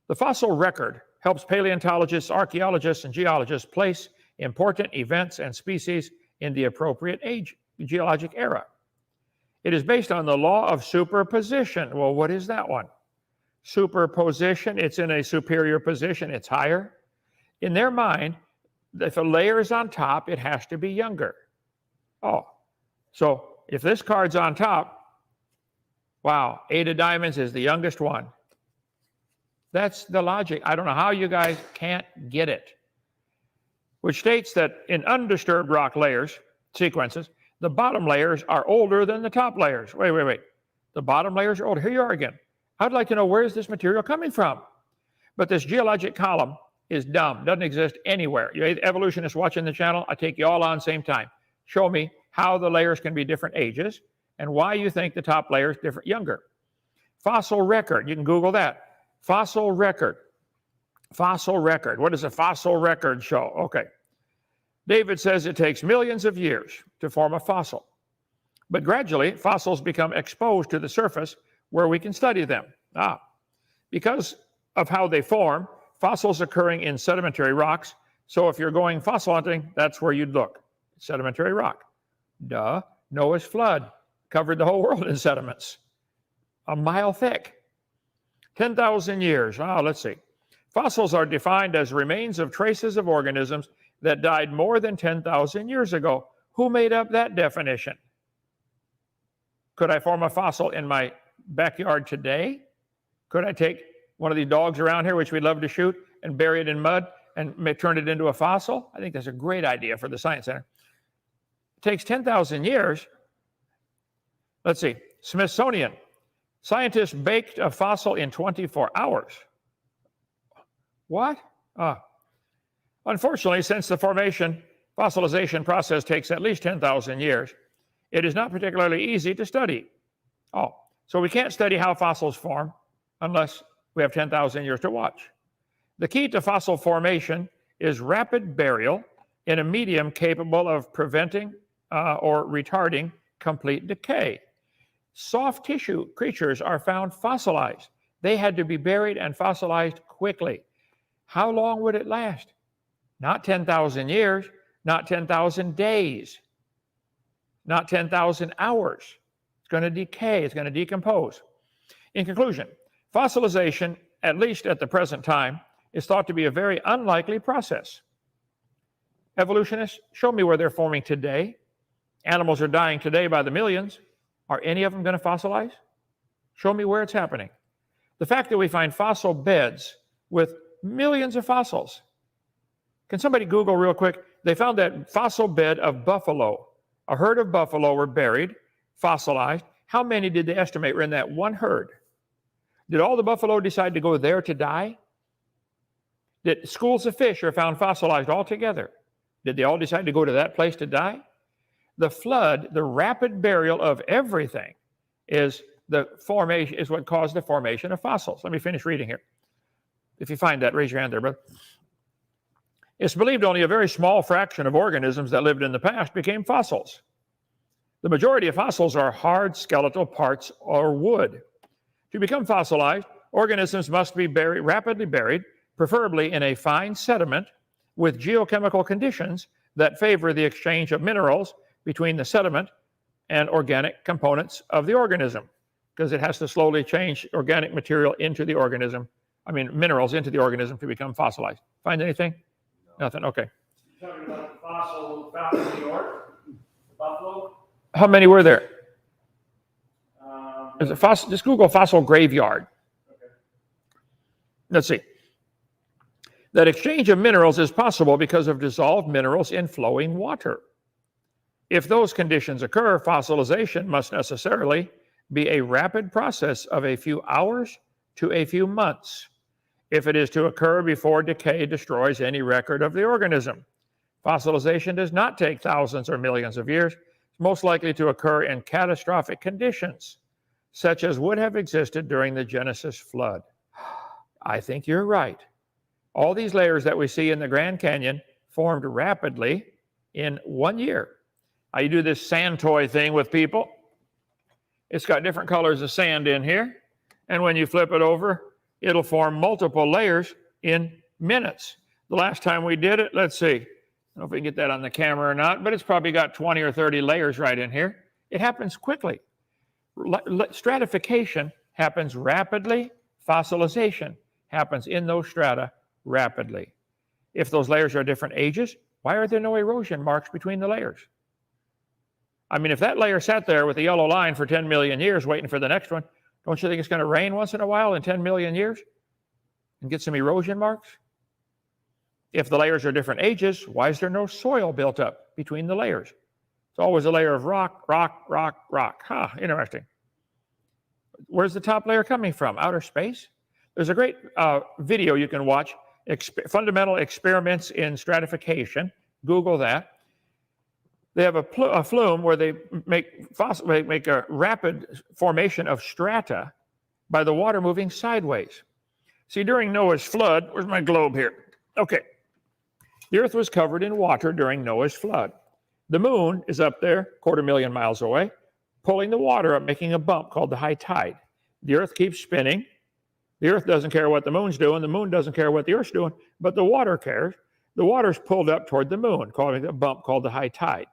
The fossil record helps paleontologists, archaeologists, and geologists place important events and species in the appropriate age, geologic era. It is based on the law of superposition. Well, what is that one? Superposition, it's in a superior position, it's higher. In their mind, if a layer is on top, it has to be younger. Oh, so if this card's on top, wow, 8 of diamonds is the youngest one. That's the logic. I don't know how you guys can't get it. Which states that in undisturbed rock layers, sequences, the bottom layers are older than the top layers. Wait. The bottom layers are older. Here you are again. I'd like to know, where is this material coming from? But this geologic column is dumb. Doesn't exist anywhere. You evolutionists watching the channel, I take you all on same time. Show me how the layers can be different ages and why you think the top layer is different, younger. Fossil record. You can Google that. Fossil record. Fossil record. What does a fossil record show? Okay. David says it takes millions of years to form a fossil. But gradually, fossils become exposed to the surface where we can study them. Because of how they form, fossils occurring in sedimentary rocks. So if you're going fossil hunting, that's where you'd look. Sedimentary rock. Duh. Noah's flood covered the whole world in sediments. A mile thick. 10,000 years. Let's see. Fossils are defined as remains of traces of organisms that died more than 10,000 years ago. Who made up that definition? Could I form a fossil in my backyard today? Could I take one of these dogs around here, which we love to shoot, and bury it in mud and turn it into a fossil? I think that's a great idea for the Science Center. It takes 10,000 years. Let's see. Smithsonian. Scientists baked a fossil in 24 hours. What? Unfortunately, since the fossilization process takes at least 10,000 years, it is not particularly easy to study. So we can't study how fossils form unless we have 10,000 years to watch. The key to fossil formation is rapid burial in a medium capable of preventing or retarding complete decay. Soft tissue creatures are found fossilized. They had to be buried and fossilized quickly. How long would it last? Not 10,000 years, not 10,000 days, not 10,000 hours. It's going to decay, it's going to decompose. In conclusion, fossilization, at least at the present time, is thought to be a very unlikely process. Evolutionists, show me where they're forming today. Animals are dying today by the millions. Are any of them going to fossilize? Show me where it's happening. The fact that we find fossil beds with millions of fossils. Can somebody Google real quick? They found that fossil bed of buffalo. A herd of buffalo were buried, fossilized. How many did they estimate were in that one herd? Did all the buffalo decide to go there to die? Did schools of fish are found fossilized altogether? Did they all decide to go to that place to die? The flood, the rapid burial of everything, is what caused the formation of fossils. Let me finish reading here. If you find that, raise your hand there, brother. It's believed only a very small fraction of organisms that lived in the past became fossils. The majority of fossils are hard skeletal parts or wood. To become fossilized, organisms must be rapidly buried, preferably in a fine sediment with geochemical conditions that favor the exchange of minerals between the sediment and organic components of the organism, because it has to slowly change organic material into the organism, minerals into the organism to become fossilized. Find anything? Nothing, okay. You're talking about the fossil found in New York, the buffalo? How many were there? There's a fossil, just Google fossil graveyard. Okay. Let's see. That exchange of minerals is possible because of dissolved minerals in flowing water. If those conditions occur, fossilization must necessarily be a rapid process of a few hours to a few months, if it is to occur before decay destroys any record of the organism. Fossilization does not take thousands or millions of years. It's most likely to occur in catastrophic conditions, such as would have existed during the Genesis flood. I think you're right. All these layers that we see in the Grand Canyon formed rapidly in 1 year. I do this sand toy thing with people. It's got different colors of sand in here, and when you flip it over, it'll form multiple layers in minutes. The last time we did it, let's see. I don't know if we can get that on the camera or not, but it's probably got 20 or 30 layers right in here. It happens quickly. Stratification happens rapidly. Fossilization happens in those strata rapidly. If those layers are different ages, why are there no erosion marks between the layers? If that layer sat there with a yellow line for 10 million years waiting for the next one, don't you think it's going to rain once in a while in 10 million years and get some erosion marks? If the layers are different ages, why is there no soil built up between the layers? It's always a layer of rock, rock, rock, rock. Interesting. Where's the top layer coming from? Outer space? There's a great video you can watch, Fundamental Experiments in Stratification. Google that. They have a flume where they make a rapid formation of strata by the water moving sideways. See, during Noah's flood, where's my globe here? Okay. The earth was covered in water during Noah's flood. The moon is up there, 250,000 miles away, pulling the water up, making a bump called the high tide. The earth keeps spinning. The earth doesn't care what the moon's doing. The moon doesn't care what the earth's doing, but the water cares. The water's pulled up toward the moon, causing a bump called the high tide.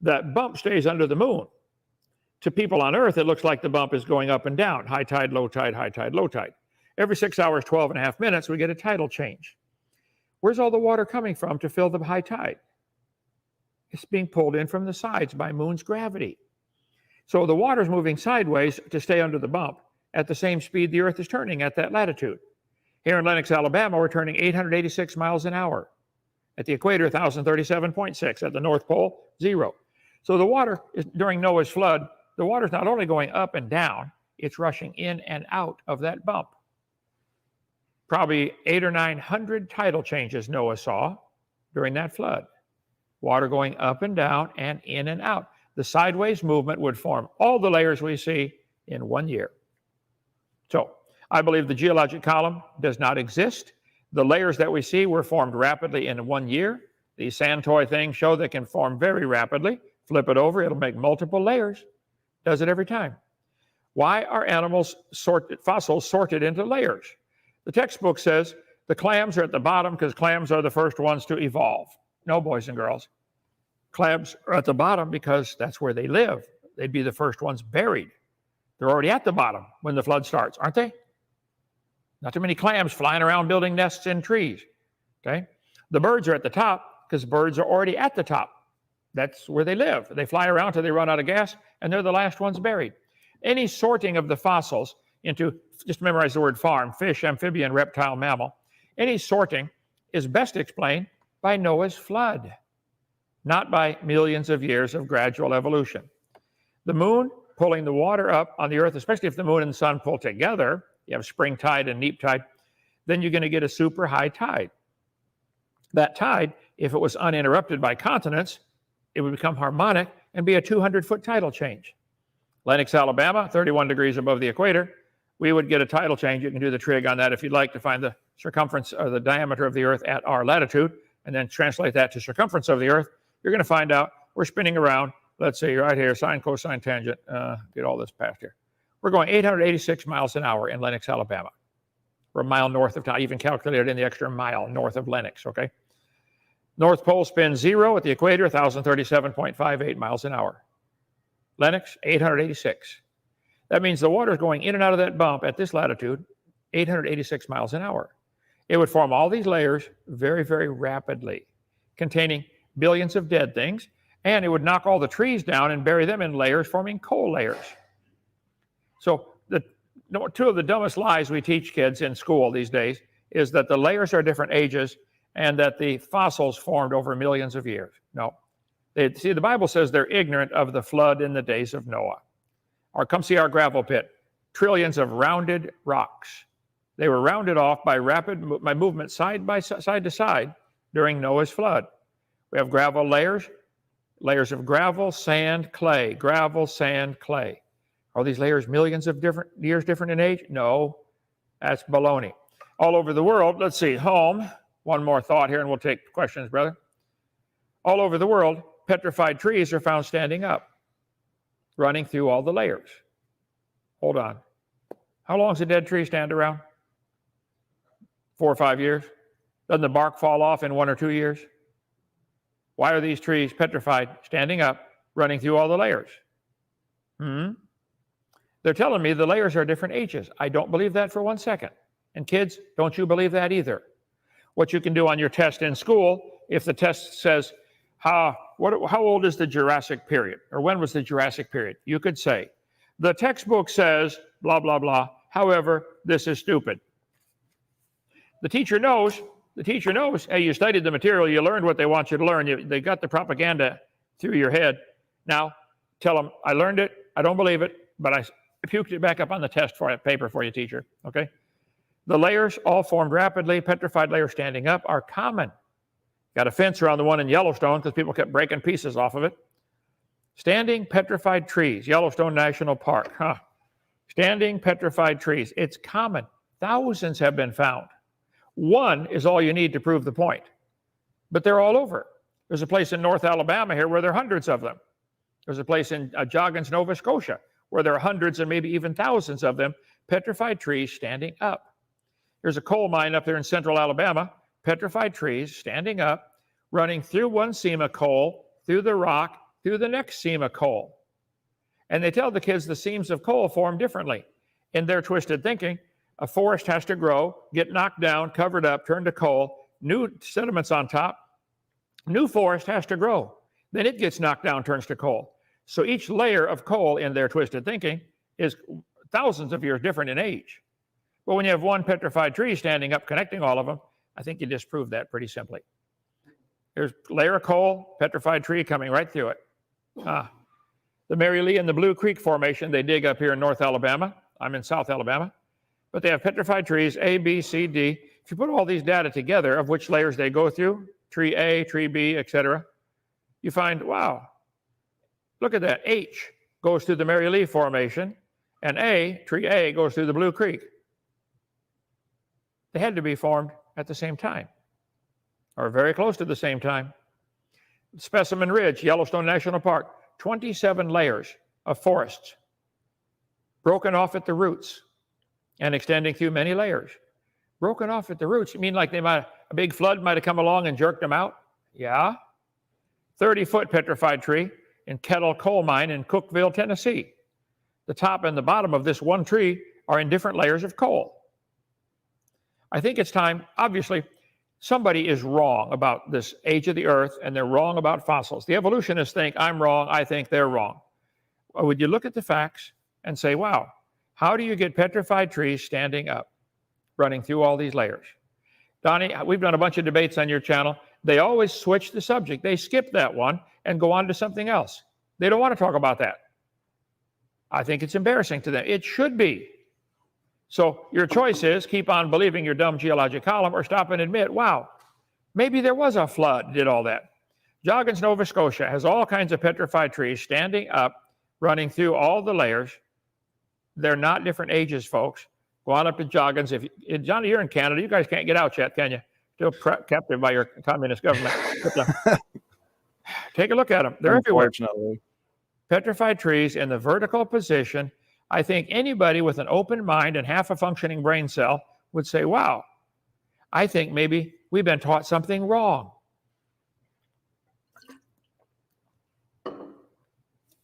That bump stays under the moon. To people on Earth, it looks like the bump is going up and down, high tide, low tide, high tide, low tide. Every 6 hours, 12 and a half minutes, we get a tidal change. Where's all the water coming from to fill the high tide? It's being pulled in from the sides by moon's gravity. So the water's moving sideways to stay under the bump at the same speed the Earth is turning at that latitude. Here in Lenox, Alabama, we're turning 886 miles an hour. At the equator, 1,037.6. At the North Pole, 0. So the water, during Noah's flood, the water's not only going up and down, it's rushing in and out of that bump. Probably 800 or 900 tidal changes Noah saw during that flood. Water going up and down and in and out. The sideways movement would form all the layers we see in 1 year. So I believe the geologic column does not exist. The layers that we see were formed rapidly in 1 year. These sand toy things show they can form very rapidly. Flip it over, it'll make multiple layers. Does it every time. Why are fossils sorted into layers? The textbook says the clams are at the bottom because clams are the first ones to evolve. No, boys and girls. Clams are at the bottom because that's where they live. They'd be the first ones buried. They're already at the bottom when the flood starts, aren't they? Not too many clams flying around building nests in trees. Okay? The birds are at the top because birds are already at the top. That's where they live. They fly around till they run out of gas, and they're the last ones buried. Any sorting of the fossils into, just memorize the word farm, fish, amphibian, reptile, mammal. Any sorting is best explained by Noah's flood, not by millions of years of gradual evolution. The moon pulling the water up on the earth, especially if the moon and the sun pull together, you have spring tide and neap tide, then you're going to get a super high tide. That tide, if it was uninterrupted by continents, it would become harmonic and be a 200-foot tidal change. Lenox, Alabama, 31 degrees above the equator, we would get a tidal change. You can do the trig on that if you'd like to find the circumference or the diameter of the earth at our latitude and then translate that to circumference of the earth. You're going to find out we're spinning around, let's say right here, sine, cosine, tangent, get all this past here. We're going 886 miles an hour in Lenox, Alabama. We're a mile north of town, even calculated in the extra mile north of Lenox, okay? North Pole spins 0 at the equator, 1,037.58 miles an hour. Lenox, 886. That means the water is going in and out of that bump at this latitude, 886 miles an hour. It would form all these layers very, very rapidly, containing billions of dead things, and it would knock all the trees down and bury them in layers, forming coal layers. So two of the dumbest lies we teach kids in school these days is that the layers are different ages and that the fossils formed over millions of years. No. See, the Bible says they're ignorant of the flood in the days of Noah. Or come see our gravel pit. Trillions of rounded rocks. They were rounded off by movement side to side during Noah's flood. We have gravel layers of gravel, sand, clay, gravel, sand, clay. Are these layers millions of years different in age? No, that's baloney. All over the world, let's see, home. One more thought here and we'll take questions, brother. All over the world, petrified trees are found standing up, running through all the layers. Hold on. How long does a dead tree stand around? 4 or 5 years? Doesn't the bark fall off in 1 or 2 years? Why are these trees petrified, standing up, running through all the layers? They're telling me the layers are different ages. I don't believe that for 1 second. And kids, don't you believe that either. What you can do on your test in school, if the test says, how old is the Jurassic period? Or when was the Jurassic period? You could say, the textbook says, blah, blah, blah. However, this is stupid. The teacher knows, hey, you studied the material, you learned what they want you to learn. They got the propaganda through your head. Now, tell them, I learned it, I don't believe it, but I puked it back up on the test paper for you, teacher, okay? The layers all formed rapidly, petrified layers standing up are common. Got a fence around the one in Yellowstone because people kept breaking pieces off of it. Standing petrified trees, Yellowstone National Park. Standing petrified trees, it's common. Thousands have been found. One is all you need to prove the point. But they're all over. There's a place in North Alabama here where there are hundreds of them. There's a place in Joggins, Nova Scotia, where there are hundreds and maybe even thousands of them, petrified trees standing up. There's a coal mine up there in central Alabama, petrified trees standing up, running through one seam of coal, through the rock, through the next seam of coal. And they tell the kids the seams of coal form differently. In their twisted thinking, a forest has to grow, get knocked down, covered up, turn to coal, new sediments on top, new forest has to grow. Then it gets knocked down, turns to coal. So each layer of coal in their twisted thinking is thousands of years different in age. But when you have one petrified tree standing up, connecting all of them, I think you disprove that pretty simply. There's a layer of coal, petrified tree coming right through it. The Mary Lee and the Blue Creek Formation, they dig up here in North Alabama. I'm in South Alabama. But they have petrified trees, A, B, C, D. If you put all these data together of which layers they go through, tree A, tree B, etc., you find, wow, look at that. H goes through the Mary Lee Formation, and tree A goes through the Blue Creek. They had to be formed at the same time, or very close to the same time. Specimen Ridge, Yellowstone National Park, 27 layers of forests, broken off at the roots and extending through many layers. Broken off at the roots. You mean like a big flood might have come along and jerked them out? Yeah. 30-foot petrified tree in Kettle Coal Mine in Cookeville, Tennessee. The top and the bottom of this one tree are in different layers of coal. I think it's time, obviously, somebody is wrong about this age of the earth, and they're wrong about fossils. The evolutionists think I'm wrong, I think they're wrong. Or would you look at the facts and say, wow, how do you get petrified trees standing up, running through all these layers? Donnie, we've done a bunch of debates on your channel. They always switch the subject. They skip that one and go on to something else. They don't want to talk about that. I think it's embarrassing to them. It should be. So your choice is keep on believing your dumb geologic column or stop and admit, wow, maybe there was a flood, did all that. Joggins, Nova Scotia has all kinds of petrified trees standing up, running through all the layers. They're not different ages, folks. Go on up to Joggins. Johnny, you're in Canada. You guys can't get out yet, can you? Still captive by your communist government. Take a look at them. They're everywhere. Petrified trees in the vertical position. I think anybody with an open mind and half a functioning brain cell would say, wow, I think maybe we've been taught something wrong.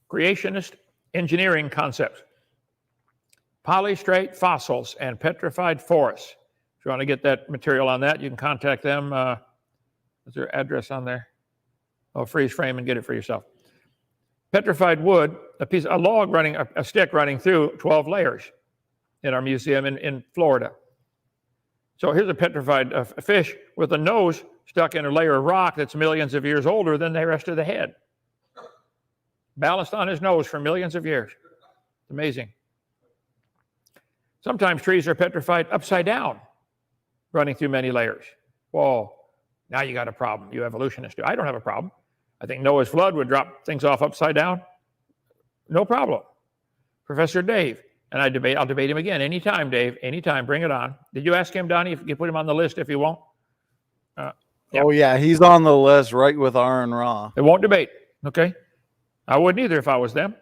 Creationist engineering concepts. Polystrate fossils and petrified forests. If you want to get that material on that, you can contact them. Is there an address on there? Oh, freeze frame and get it for yourself. Petrified wood, a log running, a stick running through 12 layers in our museum in Florida. So here's a petrified fish with a nose stuck in a layer of rock that's millions of years older than the rest of the head. Balanced on his nose for millions of years. It's amazing. Sometimes trees are petrified upside down, running through many layers. Whoa, now you got a problem. You evolutionists do. I don't have a problem. I think Noah's flood would drop things off upside down. No problem. Professor Dave, and I'll debate him again anytime, Dave, anytime, bring it on. Did you ask him, Donnie, if you put him on the list if he won't? Yeah. Oh, yeah, he's on the list right with Aaron Ra. They won't debate, okay? I wouldn't either if I was them,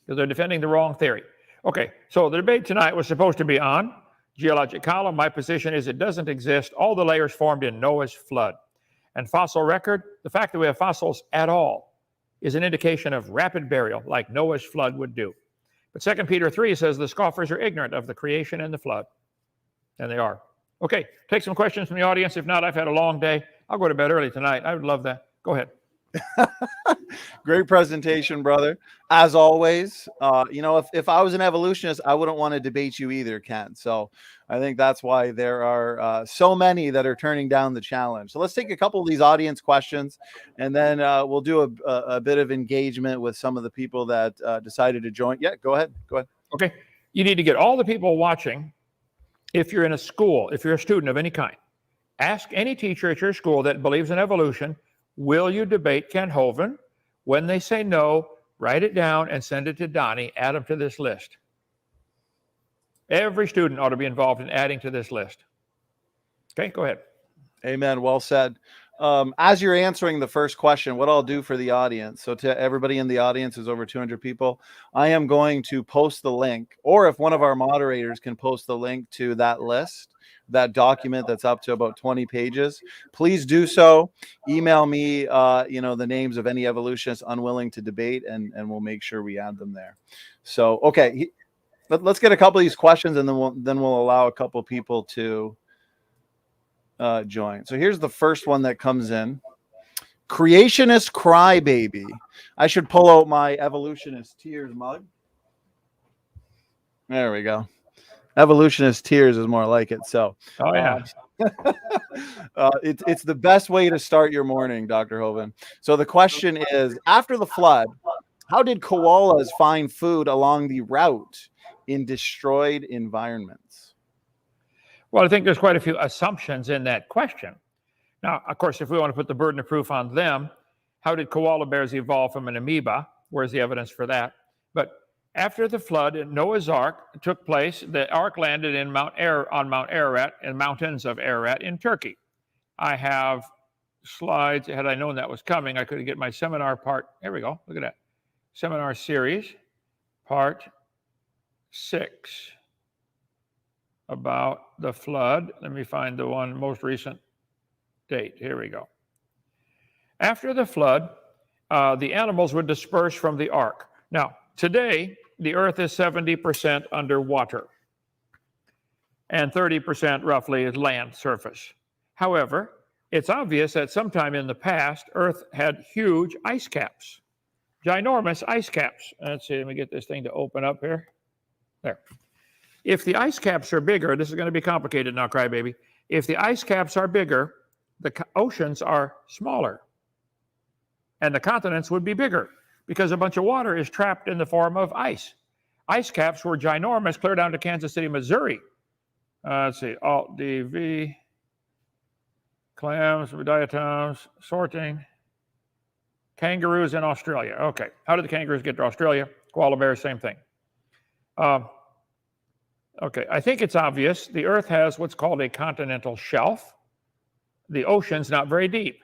because they're defending the wrong theory. Okay, so the debate tonight was supposed to be on geologic column. My position is it doesn't exist. All the layers formed in Noah's flood. And fossil record, the fact that we have fossils at all is an indication of rapid burial, like Noah's flood would do. But 2 Peter 3 says the scoffers are ignorant of the creation and the flood. And they are. Okay, take some questions from the audience. If not, I've had a long day. I'll go to bed early tonight. I would love that. Go ahead. Great presentation, brother. As always, if I was an evolutionist, I wouldn't want to debate you either, Ken. So I think that's why there are so many that are turning down the challenge. So let's take a couple of these audience questions, and then we'll do a bit of engagement with some of the people that decided to join. Yeah, go ahead. Go ahead. Okay. You need to get all the people watching. If you're in a school, if you're a student of any kind, ask any teacher at your school that believes in evolution, will you debate Ken Hovind? When they say no, write it down and send it to Donnie. Add them to this list. Every student ought to be involved in adding to this list. Okay, go ahead. Amen. Well said. As you're answering the first question, what I'll do for the audience, so to everybody in the audience, is over 200 people, I am going to post the link, or if one of our moderators can post the link to that list, that document that's up to about 20 pages, please do so. Email me, the names of any evolutionists unwilling to debate, and we'll make sure we add them there. So, okay, let's get a couple of these questions, and then we'll allow a couple people to join. So here's the first one that comes in. Creationist crybaby. I should pull out my evolutionist tears mug. There we go. Evolutionist tears is more like it. So, oh yeah, it's the best way to start your morning, Dr. Hovind. So the question is: after the flood, how did koalas find food along the route in destroyed environments? Well, I think there's quite a few assumptions in that question. Now, of course, if we want to put the burden of proof on them, how did koala bears evolve from an amoeba? Where's the evidence for that? But after the flood, Noah's Ark took place. The Ark landed on Mount Ararat, in mountains of Ararat in Turkey. I have slides. Had I known that was coming, I could get my seminar part. There we go. Look at that. Seminar series, part 6, about the flood. Let me find the one most recent date. Here we go. After the flood, the animals would disperse from the ark. Now, today, the earth is 70% underwater, and 30% roughly is land surface. However, it's obvious that sometime in the past, Earth had huge ice caps, ginormous ice caps. Let's see, let me get this thing to open up here. There. If the ice caps are bigger, this is going to be complicated now, crybaby. If the ice caps are bigger, the oceans are smaller, and the continents would be bigger because a bunch of water is trapped in the form of ice. Ice caps were ginormous, clear down to Kansas City, Missouri. Let's see, Alt-DV. Clams, diatoms, sorting. Kangaroos in Australia. Okay, how did the kangaroos get to Australia? Koala bears, same thing. Okay, I think it's obvious. The Earth has what's called a continental shelf. The ocean's not very deep.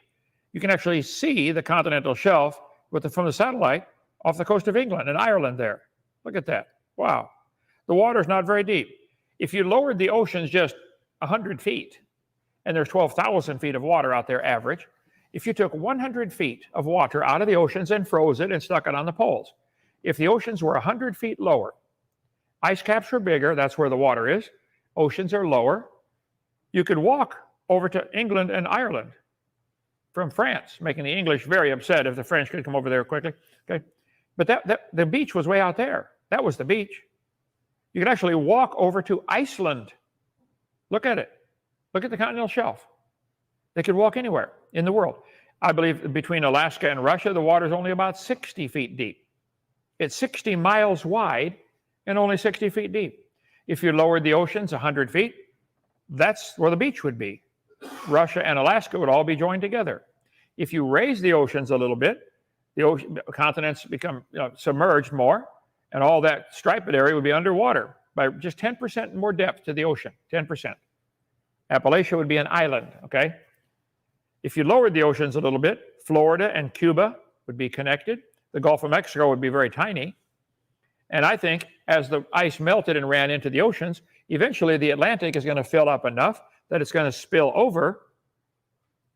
You can actually see the continental shelf from the satellite off the coast of England and Ireland there. Look at that. Wow. The water's not very deep. If you lowered the oceans just 100 feet, and there's 12,000 feet of water out there average. If you took 100 feet of water out of the oceans and froze it and stuck it on the poles, if the oceans were 100 feet lower, ice caps are bigger, that's where the water is, oceans are lower, you could walk over to England and Ireland from France, making the English very upset if the French could come over there quickly. Okay, but the beach was way out there. That was the beach. You could actually walk over to Iceland. Look at it. Look at the continental shelf. They could walk anywhere in the world. I believe between Alaska and Russia, the water is only about 60 feet deep. It's 60 miles wide and only 60 feet deep. If you lowered the oceans 100 feet, that's where the beach would be. Russia and Alaska would all be joined together. If you raise the oceans a little bit, the continents become submerged more, and all that striped area would be underwater by just 10% more depth to the ocean, 10%. Appalachia would be an island, okay? If you lowered the oceans a little bit, Florida and Cuba would be connected. The Gulf of Mexico would be very tiny. And I think as the ice melted and ran into the oceans, eventually the Atlantic is going to fill up enough that it's going to spill over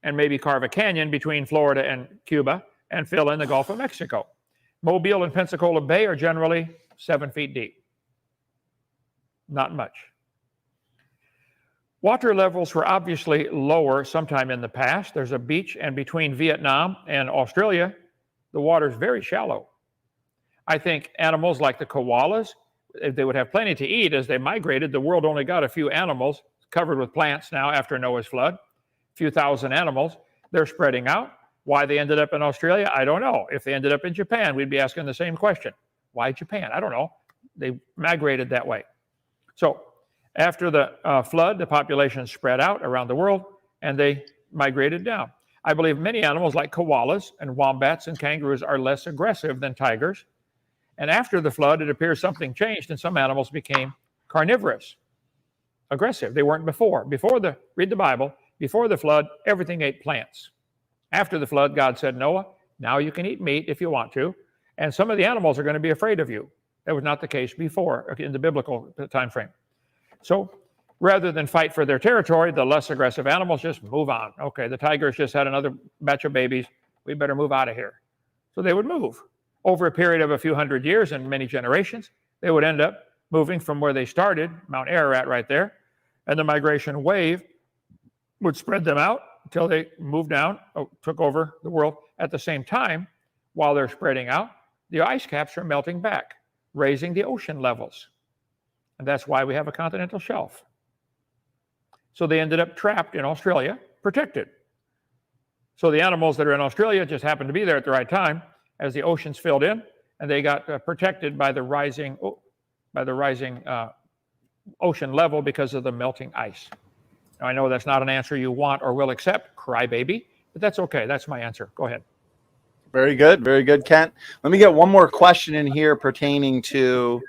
and maybe carve a canyon between Florida and Cuba and fill in the Gulf of Mexico. Mobile and Pensacola Bay are generally 7 feet deep. Not much. Water levels were obviously lower sometime in the past. There's a beach, and between Vietnam and Australia, the water is very shallow. I think animals like the koalas, they would have plenty to eat as they migrated. The world only got a few animals covered with plants now after Noah's flood, a few thousand animals. They're spreading out. Why they ended up in Australia, I don't know. If they ended up in Japan, we'd be asking the same question. Why Japan? I don't know. They migrated that way. So after the flood, the population spread out around the world, and they migrated down. I believe many animals like koalas and wombats and kangaroos are less aggressive than tigers. And after the flood, it appears something changed, and some animals became carnivorous, aggressive. They weren't before. Read the Bible, before the flood, everything ate plants. After the flood, God said, Noah, now you can eat meat if you want to, and some of the animals are going to be afraid of you. That was not the case before in the biblical time frame. So rather than fight for their territory, the less aggressive animals just move on. Okay, the tigers just had another batch of babies. We better move out of here. So they would move. Over a period of a few hundred years and many generations, they would end up moving from where they started, Mount Ararat right there, and the migration wave would spread them out until they moved down, took over the world. At the same time, while they're spreading out, the ice caps are melting back, raising the ocean levels. And that's why we have a continental shelf. So they ended up trapped in Australia, protected. So the animals that are in Australia just happened to be there at the right time as the oceans filled in, and they got protected by the rising ocean level because of the melting ice. Now, I know that's not an answer you want or will accept, crybaby, but that's okay. That's my answer. Go ahead. Very good, Kent. Let me get one more question in here pertaining to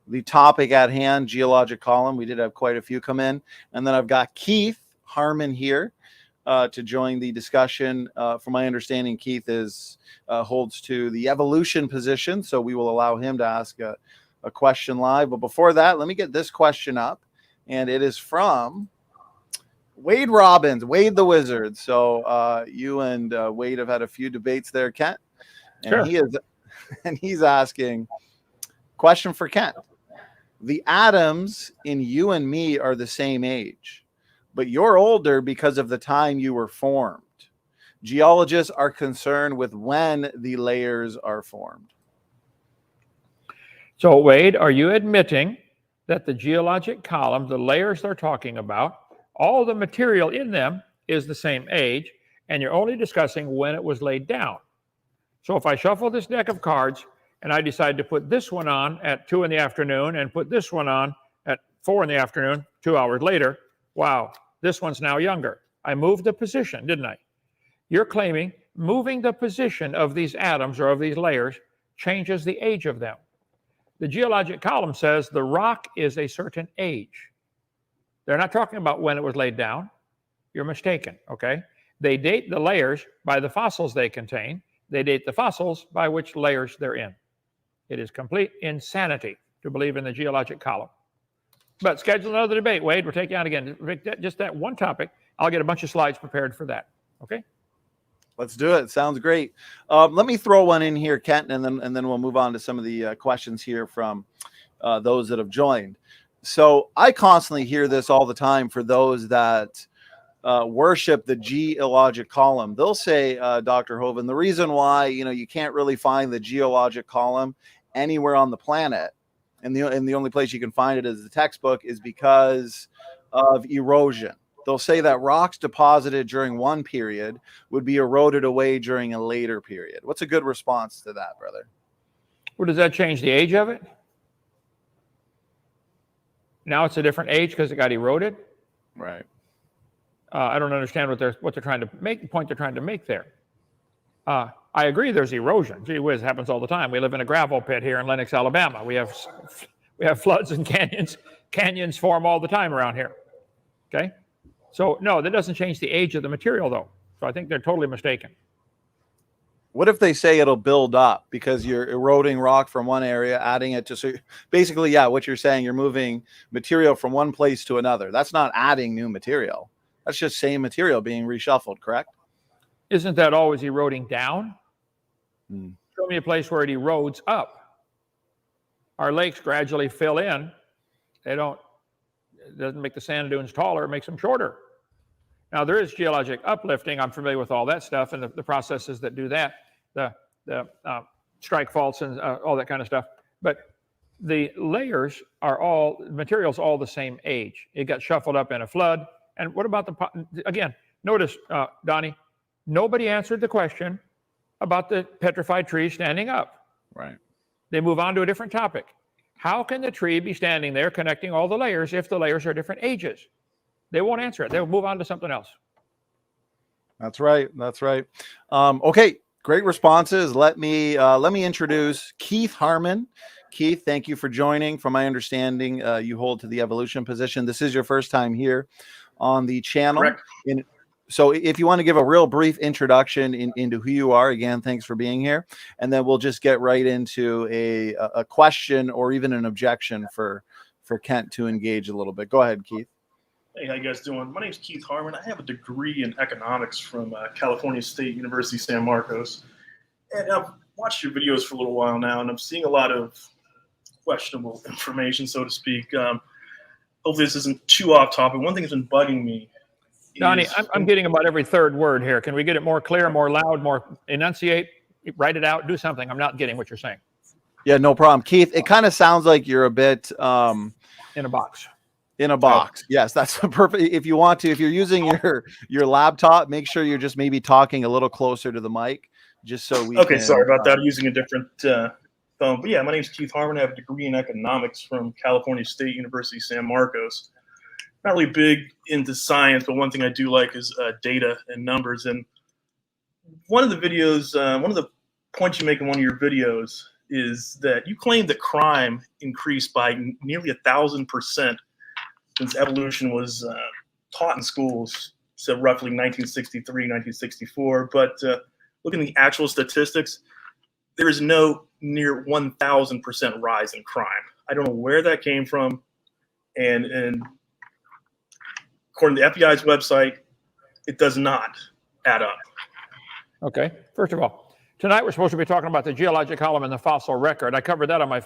the topic at hand, Geologic Column. We did have quite a few come in. And then I've got Keith Harmon here. to join the discussion. From my understanding, Keith holds to the evolution position, so we will allow him to ask a question live. But before that, let me get this question up, and it is from Wade Robbins, Wade the Wizard. So you and Wade have had a few debates there, Kent, and he's asking, question for Kent. The atoms in you and me are the same age, but you're older because of the time you were formed. Geologists are concerned with when the layers are formed. So, Wade, are you admitting that the geologic column, the layers they're talking about, all the material in them is the same age, and you're only discussing when it was laid down? So if I shuffle this deck of cards and I decide to put this one on at 2 in the afternoon and put this one on at 4 in the afternoon, 2 hours later, wow, this one's now younger. I moved the position, didn't I? You're claiming moving the position of these atoms or of these layers changes the age of them. The geologic column says the rock is a certain age. They're not talking about when it was laid down. You're mistaken, okay? They date the layers by the fossils they contain. They date the fossils by which layers they're in. It is complete insanity to believe in the geologic column. But schedule another debate, Wade. We'll take you out again. Just that one topic. I'll get a bunch of slides prepared for that. Okay? Let's do it. Sounds great. Let me throw one in here, Kent, and then we'll move on to some of the questions here from those that have joined. So I constantly hear this all the time for those that worship the geologic column. They'll say, Dr. Hovind, the reason why you can't really find the geologic column anywhere on the planet, and the only place you can find it is the textbook, is because of erosion. They'll say that rocks deposited during one period would be eroded away during a later period. What's a good response to that, brother? Well, does that change the age of it? Now it's a different age because it got eroded? Right. I don't understand what they're trying to make, the point they're trying to make there. I agree there's erosion. Gee whiz, it happens all the time. We live in a gravel pit here in Lenox, Alabama. We have floods and canyons. Canyons form all the time around here. Okay? So, no, that doesn't change the age of the material, though. So I think they're totally mistaken. What if they say it'll build up because you're eroding rock from one area, adding it to, so basically, yeah, what you're saying, you're moving material from one place to another. That's not adding new material. That's just same material being reshuffled, correct? Isn't that always eroding down? Show me a place where it erodes up. Our lakes gradually fill in. It doesn't make the sand dunes taller, it makes them shorter. Now, there is geologic uplifting. I'm familiar with all that stuff and the processes that do that, the strike faults and all that kind of stuff. But the layers are all, materials all the same age. It got shuffled up in a flood. And what about again, notice, Donnie, nobody answered the question about the petrified tree standing up. Right. They move on to a different topic. How can the tree be standing there connecting all the layers if the layers are different ages? They won't answer it. They'll move on to something else. That's right. That's right. Okay, great responses. Let me introduce Keith Harmon. Keith, thank you for joining. From my understanding, you hold to the evolution position. This is your first time here on the channel. Correct. So if you want to give a real brief introduction into who you are, again, thanks for being here. And then we'll just get right into a question or even an objection for Kent to engage a little bit. Go ahead, Keith. Hey, how you guys doing? My name is Keith Harmon. I have a degree in economics from California State University, San Marcos. And I've watched your videos for a little while now, and I'm seeing a lot of questionable information, so to speak. Hopefully this isn't too off topic. One thing that's been bugging me Donnie, I'm getting about every third word here. Can we get it more clear, more loud, more enunciate, write it out, do something? I'm not getting what you're saying. Yeah, no problem. Keith, it kind of sounds like you're a bit in a box. In a box. Yes, that's a perfect. If you want to, if you're using your laptop, make sure you're just maybe talking a little closer to the mic, just so we Okay, can, sorry about that. I'm using a different phone. But yeah, my name is Keith Harmon. I have a degree in economics from California State University, San Marcos. Not really big into science, but one thing I do like is data and numbers. And one of the videos, one of the points you make in one of your videos is that you claim that crime increased by nearly 1,000% since evolution was taught in schools so roughly 1963, 1964. But looking at the actual statistics, there is no near 1,000% rise in crime. I don't know where that came from. And according to the FBI's website, it does not add up. Okay. First of all, tonight we're supposed to be talking about the geologic column and the fossil record. I covered that on my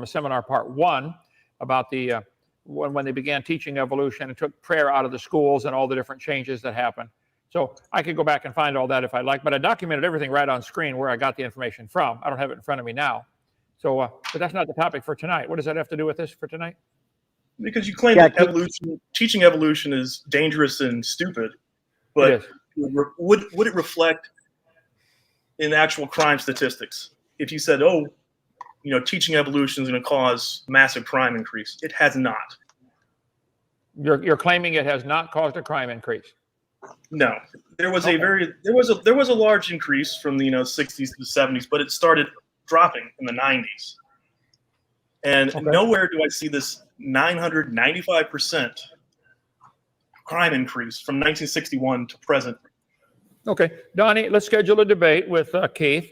seminar part 1 about the when they began teaching evolution and took prayer out of the schools and all the different changes that happened. So I could go back and find all that if I'd like, but I documented everything right on screen where I got the information from. I don't have it in front of me now. So, but that's not the topic for tonight. What does that have to do with this for tonight? Because you claim that teaching evolution is dangerous and stupid, but would it reflect in actual crime statistics? If you said, oh, teaching evolution is going to cause massive crime increase, it has not. You're claiming it has not caused a crime increase? No, there was there was a large increase from the 60s to the 70s, but it started dropping in the 90s. And nowhere do I see this 995% crime increase from 1961 to present. Okay, Donnie, let's schedule a debate with Keith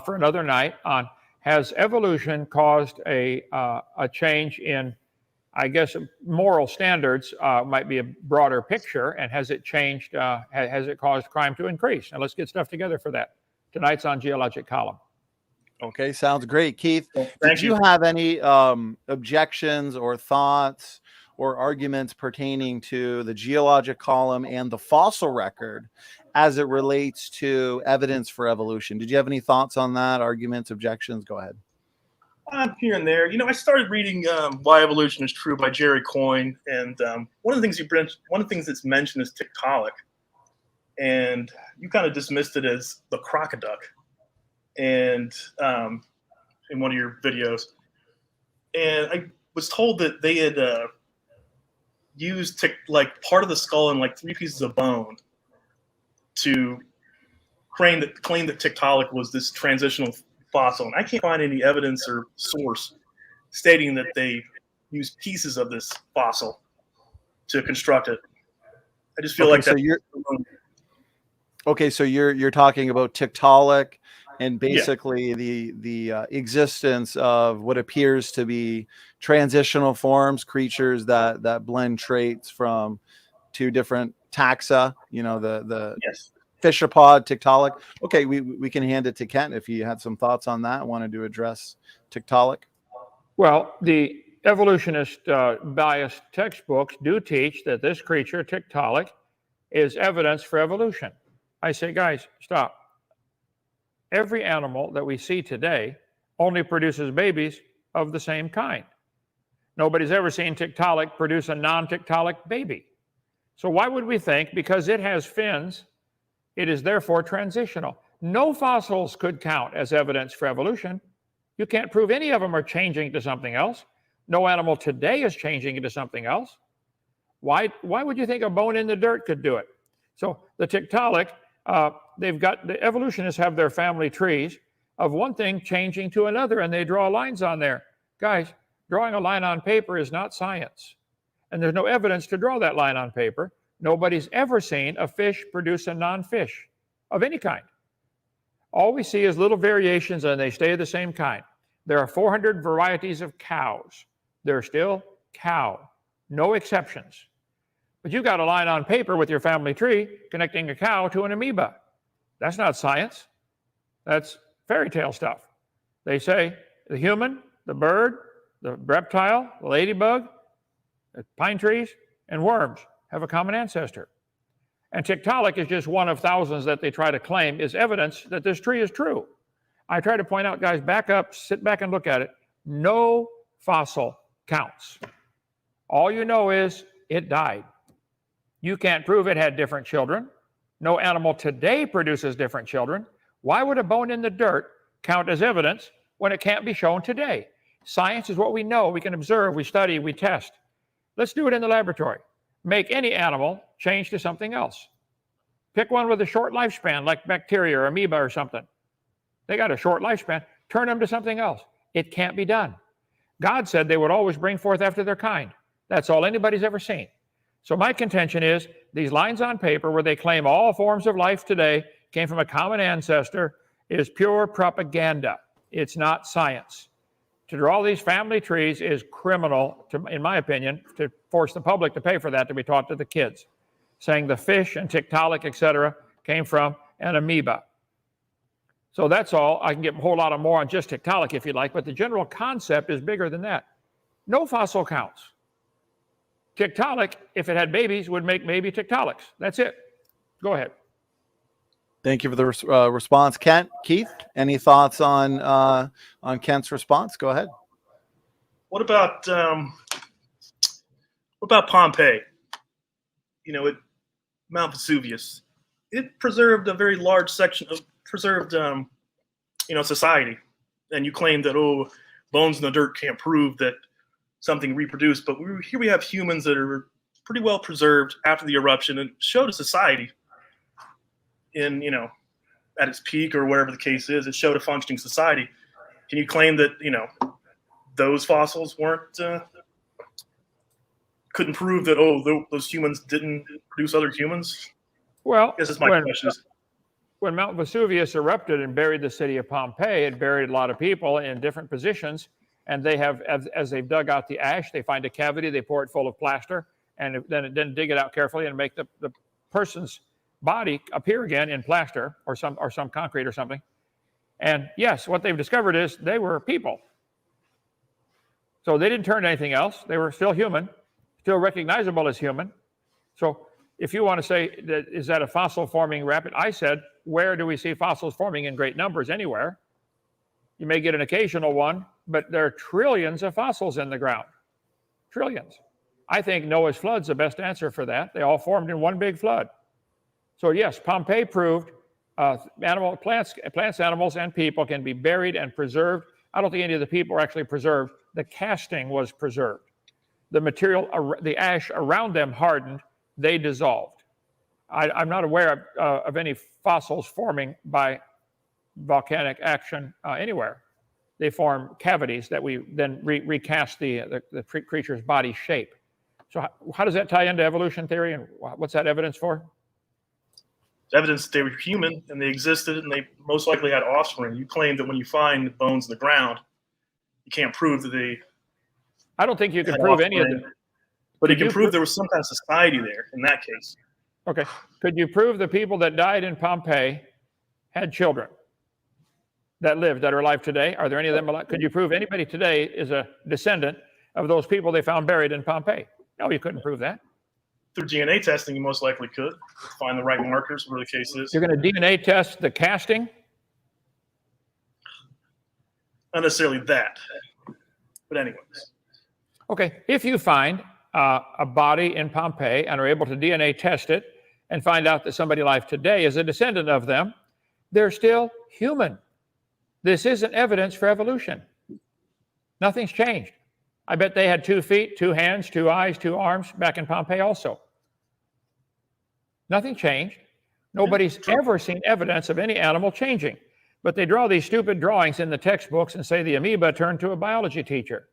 for another night on has evolution caused a change in, I guess, moral standards might be a broader picture, and has it changed, has it caused crime to increase? And let's get stuff together for that. Tonight's on Geologic Column. Okay, sounds great. Keith, did you have any objections or thoughts or arguments pertaining to the geologic column and the fossil record as it relates to evidence for evolution? Did you have any thoughts on that? Arguments, objections? Go ahead. Here and there. I started reading Why Evolution is True by Jerry Coyne, and one of the things that's mentioned is tiktaalik, and you kind of dismissed it as the crocoduck, and in one of your videos, and I was told that they had used part of the skull and 3 pieces of bone to claim that tiktaalik was this transitional fossil, and I can't find any evidence or source stating that they used pieces of this fossil to construct it. I just feel like that. So you're talking about tiktaalik and basically the existence of what appears to be transitional forms, creatures that blend traits from 2 different taxa. The fishapod, tiktaalik. Okay, we can hand it to Kent if you had some thoughts on that. Wanted to address tiktaalik. Well, the evolutionist biased textbooks do teach that this creature, tiktaalik, is evidence for evolution. I say, guys, stop. Every animal that we see today only produces babies of the same kind. Nobody's ever seen tiktaalik produce a non-tiktaalik baby. So why would we think because it has fins, it is therefore transitional? No fossils could count as evidence for evolution. You can't prove any of them are changing to something else. No animal today is changing into something else. Why would you think a bone in the dirt could do it? So the tiktaalik, the evolutionists have their family trees of one thing changing to another, and they draw lines on there. Guys, drawing a line on paper is not science. And there's no evidence to draw that line on paper. Nobody's ever seen a fish produce a non-fish of any kind. All we see is little variations, and they stay the same kind. There are 400 varieties of cows. They're still cow, no exceptions. But you got a line on paper with your family tree connecting a cow to an amoeba. That's not science. That's fairy tale stuff. They say the human, the bird, the reptile, the ladybug, the pine trees, and worms have a common ancestor. And tiktaalik is just one of thousands that they try to claim is evidence that this tree is true. I try to point out, guys, back up, sit back and look at it. No fossil counts. All you know is it died. You can't prove it had different children. No animal today produces different children. Why would a bone in the dirt count as evidence when it can't be shown today? Science is what we know. We can observe, we study, we test. Let's do it in the laboratory. Make any animal change to something else. Pick one with a short lifespan, like bacteria or amoeba or something. They got a short lifespan. Turn them to something else. It can't be done. God said they would always bring forth after their kind. That's all anybody's ever seen. So my contention is these lines on paper where they claim all forms of life today came from a common ancestor is pure propaganda. It's not science. To draw these family trees is criminal, in my opinion, to force the public to pay for that to be taught to the kids, saying the fish and Tiktaalik, etc., came from an amoeba. So that's all. I can get a whole lot more on just Tiktaalik if you'd like, but the general concept is bigger than that. No fossil counts. Tiktaalik, if it had babies, would make maybe Tiktaaliks. That's it. Go ahead. Thank you for the response, Kent. Keith, any thoughts on Kent's response? Go ahead. What about Pompeii? You know, Mount Vesuvius. It preserved a very large section of preserved, society. And you claim that bones in the dirt can't prove that something reproduced, but here we have humans that are pretty well preserved after the eruption and showed a society. At its peak or whatever the case is, it showed a functioning society. Can you claim that, those fossils couldn't prove that, those humans didn't produce other humans? Well, this is my question. When Mount Vesuvius erupted and buried the city of Pompeii, it buried a lot of people in different positions. And they have, as they've dug out the ash, they find a cavity, they pour it full of plaster, and then dig it out carefully and make the person's body appear again in plaster or some concrete or something. And yes, what they've discovered is they were people. So they didn't turn to anything else. They were still human, still recognizable as human. So if you want to say, is that a fossil forming rapid? I said, where do we see fossils forming in great numbers? Anywhere. You may get an occasional one, but there are trillions of fossils in the ground. Trillions. I think Noah's flood's the best answer for that. They all formed in one big flood. So yes, Pompeii proved plants, animals, and people can be buried and preserved. I don't think any of the people were actually preserved. The casting was preserved. The material, the ash around them hardened. They dissolved. I'm not aware of any fossils forming by volcanic action anywhere. They form cavities that we then recast the creature's body shape. So how does that tie into evolution theory, and what's that evidence for? It's evidence that they were human and they existed and they most likely had offspring. You claim that when you find bones in the ground, you can't prove that they. I don't think you can prove any of them. But you can prove there was some kind of society there in that case. Okay. Could you prove the people that died in Pompeii had children that lived, that are alive today? Are there any of them alive? Could you prove anybody today is a descendant of those people they found buried in Pompeii? No, you couldn't prove that. Through DNA testing, you most likely could find the right markers where the case is. You're going to DNA test the casting? Not necessarily that, but anyways. Okay, if you find a body in Pompeii and are able to DNA test it and find out that somebody alive today is a descendant of them, they're still human. This isn't evidence for evolution. Nothing's changed. I bet they had 2 feet, 2 hands, 2 eyes, 2 arms back in Pompeii also. Nothing changed. Nobody's ever seen evidence of any animal changing. But they draw these stupid drawings in the textbooks and say the amoeba turned to a biology teacher.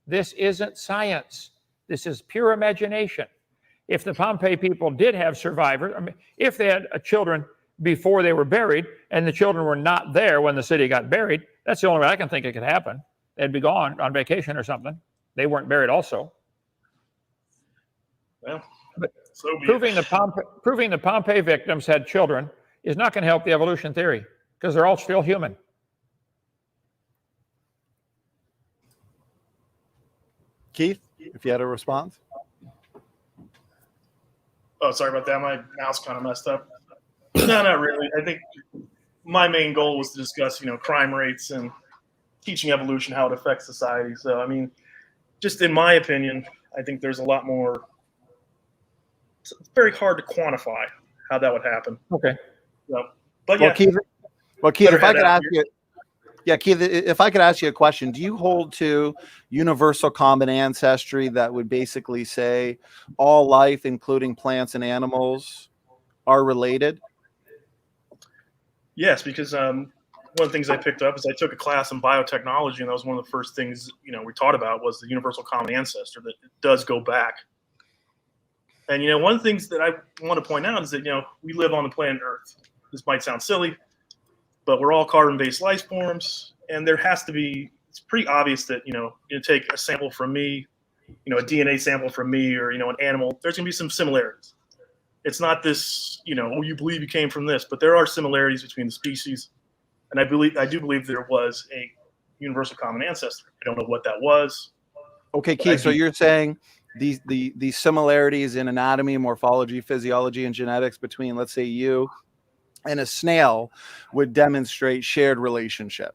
This isn't science. This is pure imagination. If the Pompeii people did have survivors, if they had children before they were buried and the children were not there when the city got buried, that's the only way I can think it could happen. They'd be gone on vacation or something. They weren't buried also. Well, but so proving the Pompeii victims had children is not going to help the evolution theory because they're all still human. Keith, if you had a response. Oh, sorry about that. My mouse kind of messed up. No, not really. I think my main goal was to discuss, crime rates and teaching evolution, how it affects society. So, I mean, just in my opinion, I think there's a lot more. It's very hard to quantify how that would happen. Okay. So, but yeah. Keith, if I could ask you. Yeah, Keith, if I could ask you a question, do you hold to universal common ancestry that would basically say all life, including plants and animals, are related? Yes, because one of the things I picked up is I took a class in biotechnology, and that was one of the first things we taught about was the universal common ancestor, that it does go back And, you know, one of the things that I want to point out is that, you know, we live on the planet Earth. This might sound silly, but we're all carbon-based life forms. And there has to be, it's pretty obvious that, you know, you take a sample from me, you know, a DNA sample from me, or, you know, an animal, there's going to be some similarities. It's not this, you know, oh, you believe you came from this, but there are similarities between the species. And I do believe there was a universal common ancestor. I don't know what that was. Okay, Keith, so you're saying the similarities in anatomy, morphology, physiology, and genetics between, let's say, you and a snail would demonstrate shared relationship.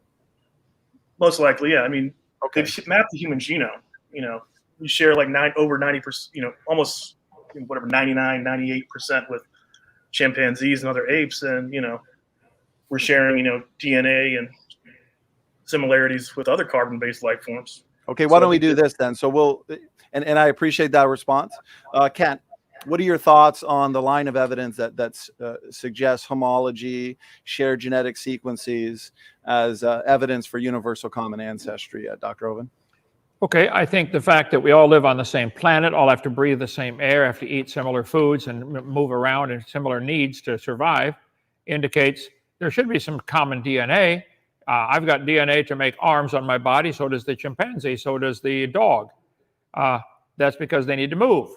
Most likely, yeah. I mean, okay. They've mapped the human genome. You know, we share like over 90%, you know, almost whatever, 99, 98% with chimpanzees and other apes. And, you know, we're sharing, you know, DNA and similarities with other carbon-based life forms. Okay, why don't we do this then? So we'll, and I appreciate that response. Kent, what are your thoughts on the line of evidence that suggests homology, shared genetic sequences as evidence for universal common ancestry, Dr. Oven? Okay, I think the fact that we all live on the same planet, all have to breathe the same air, have to eat similar foods and move around in similar needs to survive indicates there should be some common DNA. I've got DNA to make arms on my body, so does the chimpanzee, so does the dog. That's because they need to move.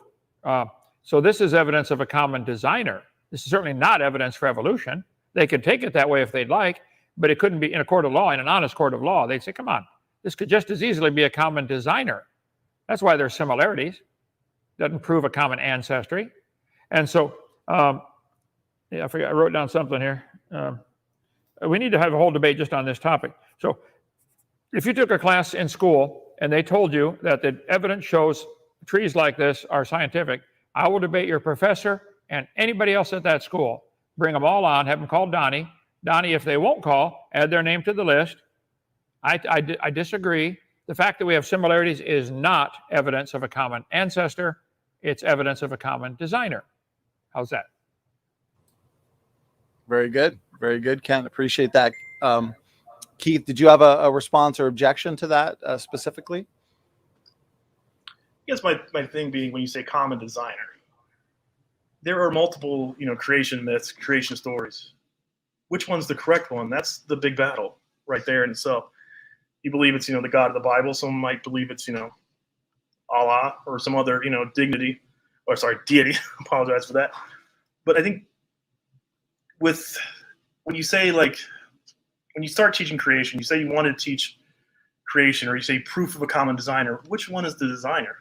So this is evidence of a common designer. This is certainly not evidence for evolution. They could take it that way if they'd like, but it couldn't be in a court of law, in an honest court of law. They'd say, come on, this could just as easily be a common designer. That's why there's similarities. Doesn't prove a common ancestry. And so, yeah, I forgot, I wrote down something here. We need to have a whole debate just on this topic. So if you took a class in school and they told you that the evidence shows trees like this are scientific, I will debate your professor and anybody else at that school. Bring them all on, have them call Donnie. Donnie, if they won't call, add their name to the list. I disagree. The fact that we have similarities is not evidence of a common ancestor. It's evidence of a common designer. How's that? Very good. Very good, Ken. Appreciate that. Keith, did you have a response or objection to that specifically? I guess my thing being, when you say common designer, there are multiple, you know, creation myths, creation stories. Which one's the correct one? That's the big battle right there in itself. You believe it's, you know, the God of the Bible. Some might believe it's, you know, Allah or some other, you know, deity. Apologize for that. But I think when you say, like, when you start teaching creation, you say you want to teach creation, or you say proof of a common designer, which one is the designer?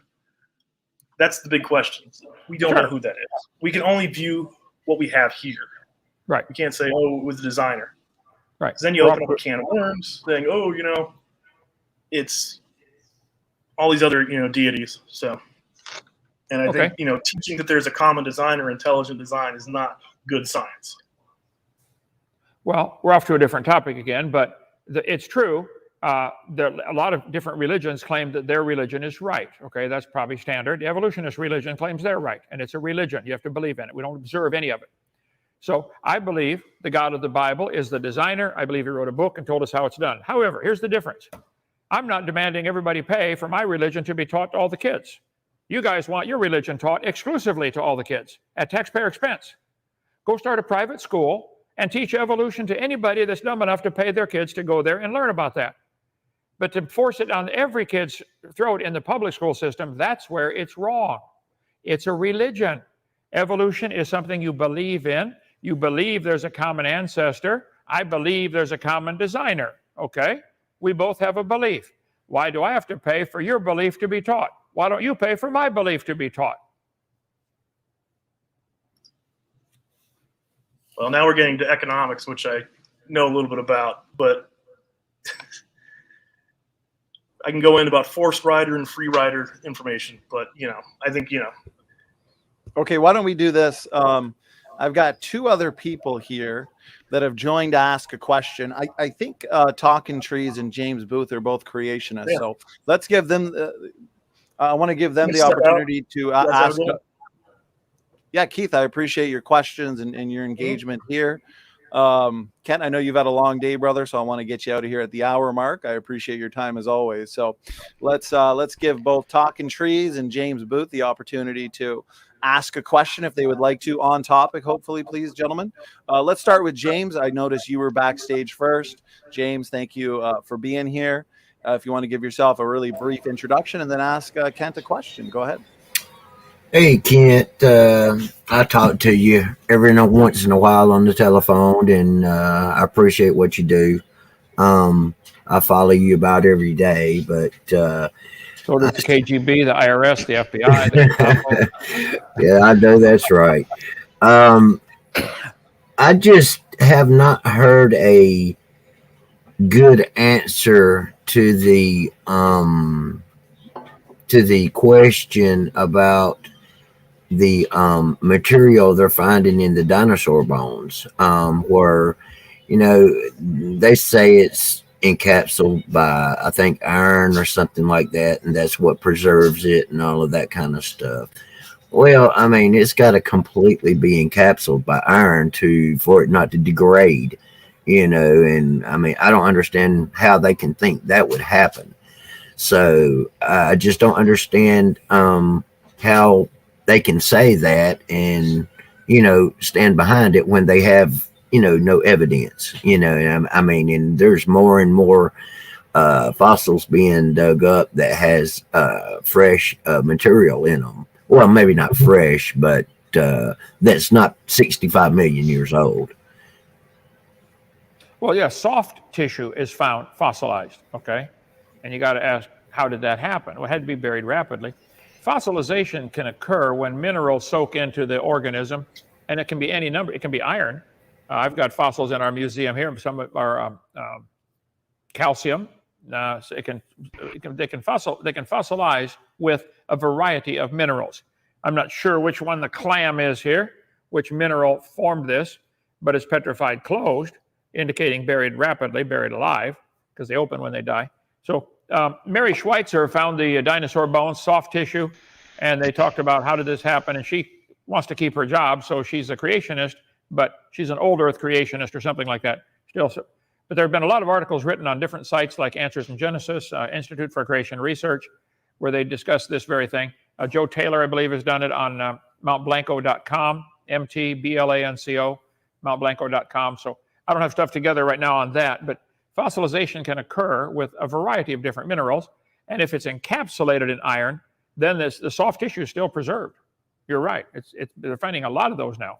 That's the big question. We don't know who that is. We can only view what we have here. Right. We can't say, oh, it was the designer. Right. Then you open up a can of worms saying, oh, you know, it's all these other, you know, deities. So, and I think, you know, teaching that there's a common designer, intelligent design is not good science. Well, we're off to a different topic again, but it's true. A lot of different religions claim that their religion is right. Okay, that's probably standard. The evolutionist religion claims they're right, and it's a religion. You have to believe in it. We don't observe any of it. So I believe the God of the Bible is the designer. I believe he wrote a book and told us how it's done. However, here's the difference. I'm not demanding everybody pay for my religion to be taught to all the kids. You guys want your religion taught exclusively to all the kids at taxpayer expense. Go start a private school and teach evolution to anybody that's dumb enough to pay their kids to go there and learn about that. But to force it down every kid's throat in the public school system, that's where it's wrong. It's a religion. Evolution is something you believe in. You believe there's a common ancestor. I believe there's a common designer. Okay? We both have a belief. Why do I have to pay for your belief to be taught? Why don't you pay for my belief to be taught? Well, now we're getting to economics, which I know a little bit about, but I can go in about forced rider and free rider information, but, you know, I think, you know. Okay, why don't we do this? I've got two other people here that have joined to ask a question. I think Talking Trees and James Booth are both creationists, yeah. So let's give them, I want to give them the opportunity to ask. Yeah, Keith, I appreciate your questions and your engagement here. Kent, I know you've had a long day, brother, so I want to get you out of here at the hour mark. I appreciate your time as always. So let's give both Talking Trees and James Booth the opportunity to ask a question if they would like to on topic, hopefully, please, gentlemen. Let's start with James. I noticed you were backstage first. James, thank you for being here. If you want to give yourself a really brief introduction and then ask Kent a question, go ahead. Hey, Kent, I talk to you every once in a while on the telephone, and I appreciate what you do. I follow you about every day, but so does the KGB, the IRS, the FBI. The yeah, I know that's right. I just have not heard a good answer to the question about the material they're finding in the dinosaur bones, where, you know, they say it's encapsulated by, I think, iron or something like that, and that's what preserves it and all of that kind of stuff. Well, I mean, it's got to completely be encapsulated by iron for it not to degrade, you know, and I mean, I don't understand how they can think that would happen. So I just don't understand how they can say that and, you know, stand behind it when they have, you know, no evidence, you know. I mean, and there's more and more fossils being dug up that has fresh material in them. Well, maybe not fresh, but that's not 65 million years old. Well, yeah, soft tissue is found fossilized, okay? And you got to ask, how did that happen? Well, it had to be buried rapidly. Fossilization can occur when minerals soak into the organism, and it can be any number. It can be iron. I've got fossils in our museum here. Some are calcium. So they can fossilize with a variety of minerals. I'm not sure which one the clam is here, which mineral formed this, but it's petrified closed, indicating buried rapidly, buried alive, because they open when they die. So Mary Schweitzer found the dinosaur bones, soft tissue, and they talked about how did this happen, and she wants to keep her job, so she's a creationist, but she's an old earth creationist or something like that still. But there have been a lot of articles written on different sites like Answers in Genesis, Institute for Creation Research, where they discuss this very thing. Joe Taylor, I believe, has done it on mountblanco.com, MTBLANCO, mountblanco.com. So I don't have stuff together right now on that, but fossilization can occur with a variety of different minerals. And if it's encapsulated in iron, then the soft tissue is still preserved. You're right. They're finding a lot of those now.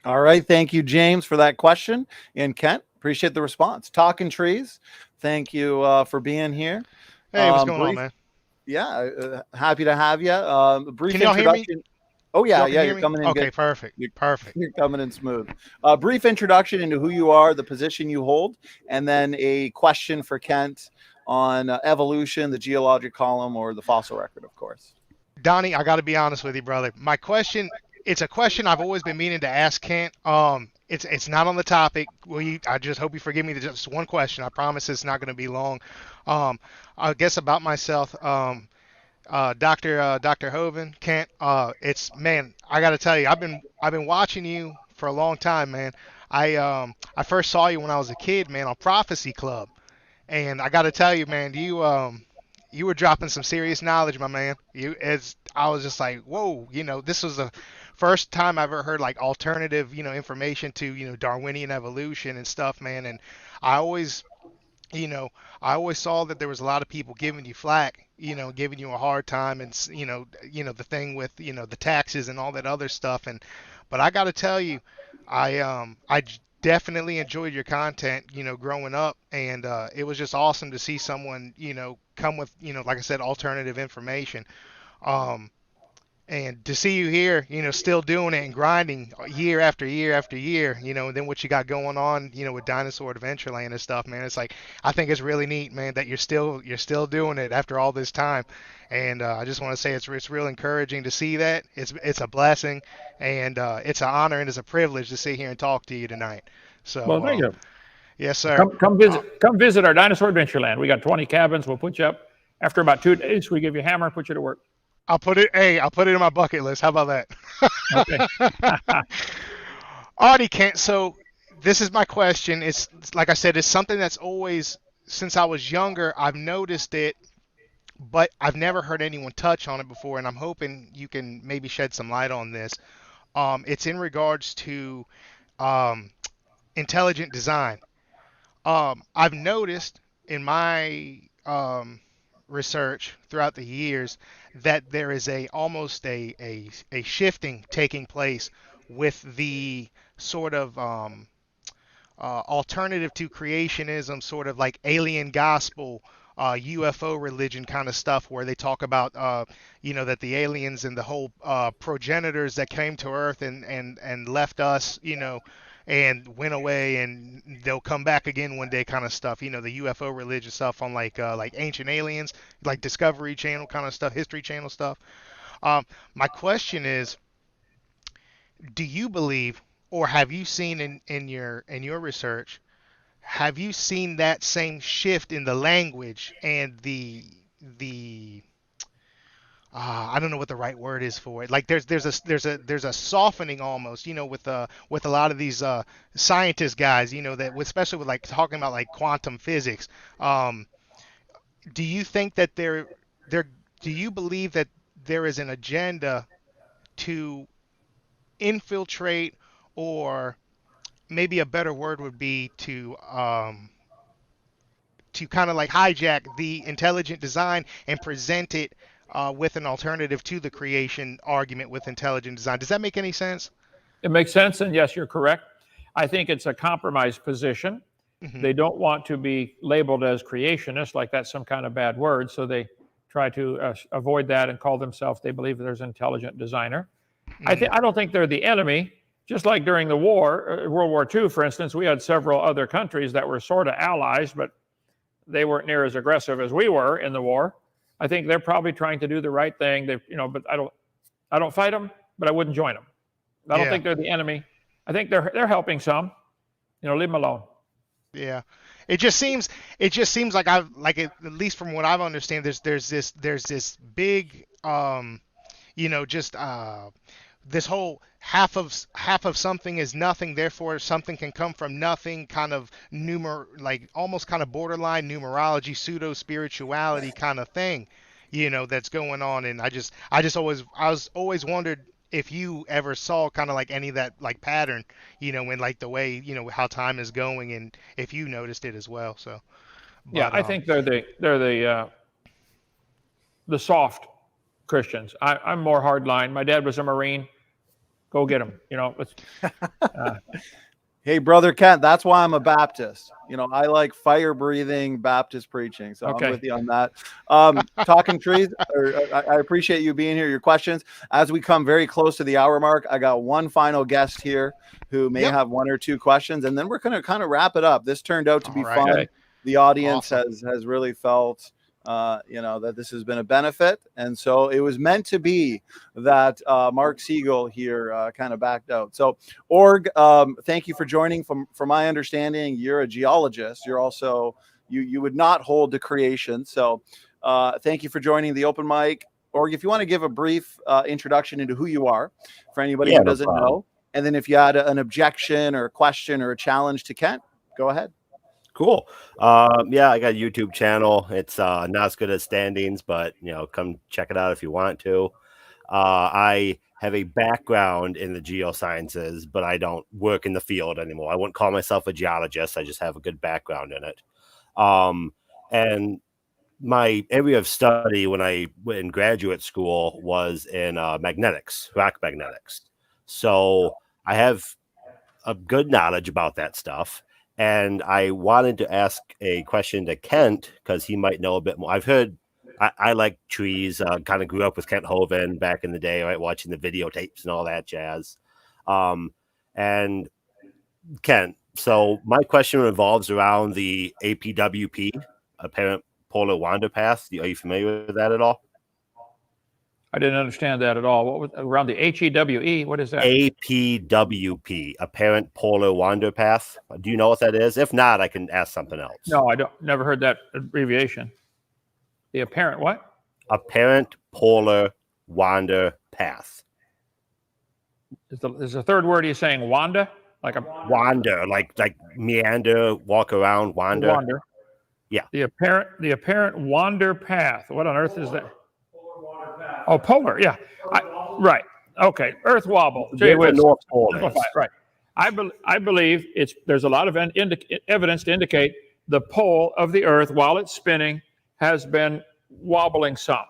All right. Thank you, James, for that question. And Kent, appreciate the response. Talking Trees, thank you for being here. Hey, what's going on, man? Yeah, happy to have you. Brief Can y'all introduction. hear me? Oh, yeah, Y'all yeah, hear you're me? coming in Okay, good. perfect. Perfect. You're coming in smooth. Brief introduction into who you are, the position you hold, and then a question for Kent on evolution, the geologic column, or the fossil record, of course. Donnie, I got to be honest with you, brother. My question, it's a question I've always been meaning to ask Kent. It's not on the topic. I just hope you forgive me. Just one question. I promise it's not going to be long. I guess about myself. Dr. Hoven, Kent, man, I got to tell you, I've been watching you for a long time, man. I first saw you when I was a kid, man, on Prophecy Club, and I got to tell you, man, you were dropping some serious knowledge, my man. I was just like, whoa, this was the first time I've ever heard like alternative, information to, Darwinian evolution and stuff, man. And I always saw that there was a lot of people giving you flack, giving you a hard time, and the thing with the taxes and all that other stuff. But I got to tell you, I definitely enjoyed your content, growing up, and it was just awesome to see someone, come with, like I said, alternative information. And to see you here, still doing it and grinding year after year after year, and then what you got going on, with Dinosaur Adventureland and stuff, man. It's like, I think it's really neat, man, that you're still doing it after all this time. And I just want to say it's real encouraging to see that. It's a blessing, and it's an honor and it's a privilege to sit here and talk to you tonight. So, well, thank you. Yes, sir. Come visit our Dinosaur Adventureland. We got 20 cabins. We'll put you up. After about 2 days, we give you a hammer, put you to work. I'll put it in my bucket list. How about that? Okay. Alrighty, Kent. So this is my question. It's like I said, it's something that's always, since I was younger, I've noticed it but I've never heard anyone touch on it before, and I'm hoping you can maybe shed some light on this. It's in regards to um, intelligent design. I've noticed in my research throughout the years that there is almost a shifting taking place with the sort of alternative to creationism, sort of like alien gospel, UFO religion kind of stuff, where they talk about, that the aliens and the whole progenitors that came to Earth and left us, and went away, and they'll come back again one day, kind of stuff. The UFO religious stuff on like Ancient Aliens, like Discovery Channel kind of stuff, History Channel stuff. My question is, do you believe, or have you seen in your research, have you seen that same shift in the language and the I don't know what the right word is for it. Like there's a softening almost, with a lot of these scientist guys, that especially with like talking about like quantum physics. Do you think that do you believe that there is an agenda to infiltrate, or maybe a better word would be to kind of like hijack the intelligent design and present it with an alternative to the creation argument with intelligent design? Does that make any sense? It makes sense, and yes, you're correct. I think it's a compromised position. Mm-hmm. They don't want to be labeled as creationists, like that's some kind of bad word, so they try to avoid that and call themselves, they believe there's an intelligent designer. Mm-hmm. I don't think they're the enemy. Just like during the war, World War II, for instance, we had several other countries that were sort of allies, but they weren't near as aggressive as we were in the war. I think they're probably trying to do the right thing. But I don't fight them, but I wouldn't join them. I don't think they're the enemy. I think they're helping some. Leave them alone. Yeah, it just seems like at least from what I've understand, there's this big this whole half of something is nothing, therefore something can come from nothing, kind of almost kind of borderline numerology, pseudo spirituality kind of thing, that's going on. And I was always wondered if you ever saw kind of like any of that like pattern, in like the way, how time is going, and if you noticed it as well. So yeah, I think they're the soft Christians. I'm more hardline. My dad was a Marine. Go get him. Hey, Brother Kent, that's why I'm a Baptist. I like fire-breathing Baptist preaching, so okay. I'm with you on that. Talking trees, I appreciate you being here, your questions. As we come very close to the hour mark, I got one final guest here who may have one or two questions, and then we're going to kind of wrap it up. This turned out to be fun. Okay. The audience awesome. has really felt that this has been a benefit. And so it was meant to be that Mark Siegel here kind of backed out. So Org, thank you for joining. From my understanding, you're a geologist. You're also, you would not hold to creation. So thank you for joining the open mic. Org, if you want to give a brief introduction into who you are for anybody who doesn't know. And then if you had an objection or a question or a challenge to Kent, go ahead. Cool. I got a YouTube channel. It's not as good as Standings, but come check it out if you want to. I have a background in the geosciences, but I don't work in the field anymore. I wouldn't call myself a geologist. I just have a good background in it. And my area of study when I went in graduate school was in magnetics, rock magnetics. So I have a good knowledge about that stuff. And I wanted to ask a question to Kent because he might know a bit more. I've heard I like trees, kind of grew up with Kent Hovind back in the day, right? Watching the videotapes and all that jazz. And Kent, so my question revolves around the APWP, apparent polar wander path. Are you familiar with that at all? I didn't understand that at all. What was around the HEWE? What is that? APWP, apparent polar wander path. Do you know what that is? If not, I can ask something else. No, I don't. Never heard that abbreviation. The apparent what? Apparent polar wander path. Is the third word you're saying wanda? Like a wander, like meander, walk around, wander. Wander. Yeah. The apparent wander path. What on earth is that? Oh, polar. Yeah. Right. Okay. Earth wobble. Gee There's whiz. a North Pole. Simplify it, right. I believe there's a lot of evidence to indicate the pole of the Earth, while it's spinning, has been wobbling some.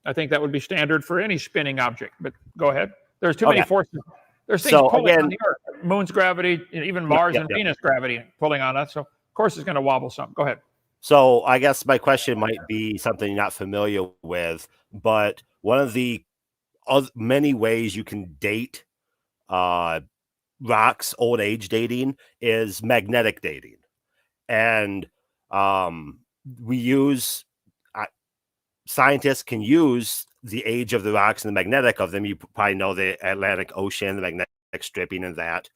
I think that would be standard for any spinning object. But go ahead. There's too many forces. There's things pulling on the Earth. Moon's gravity, even Mars and Venus gravity pulling on us. So of course it's going to wobble some. Go ahead. So I guess my question might be something you're not familiar with, but one of the many ways you can date rocks, old age dating, is magnetic dating. And we use, scientists can use the age of the rocks and the magnetic of them. You probably know the Atlantic Ocean, the magnetic stripping and that.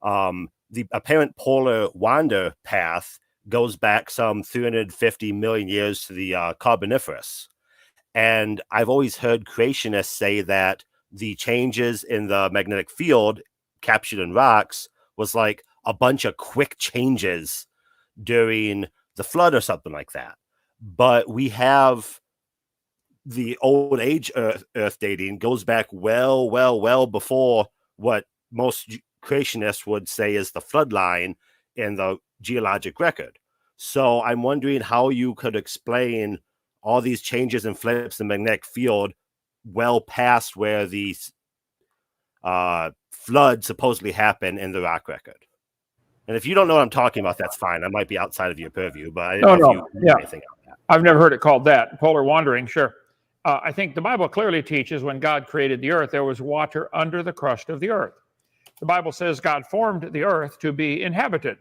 The apparent polar wander path goes back some 350 million years to the Carboniferous. And I've always heard creationists say that the changes in the magnetic field captured in rocks was like a bunch of quick changes during the flood or something like that. But we have the old age Earth dating goes back well before what most creationists would say is the flood line in the geologic record. So I'm wondering how you could explain all these changes and flips in the magnetic field well past where these floods supposedly happen in the rock record. And if you don't know what I'm talking about, that's fine. I might be outside of your purview, but I didn't know if you knew anything on that. I've never heard it called that. Polar wandering, sure. I think the Bible clearly teaches when God created the earth, there was water under the crust of the earth. The Bible says God formed the earth to be inhabited.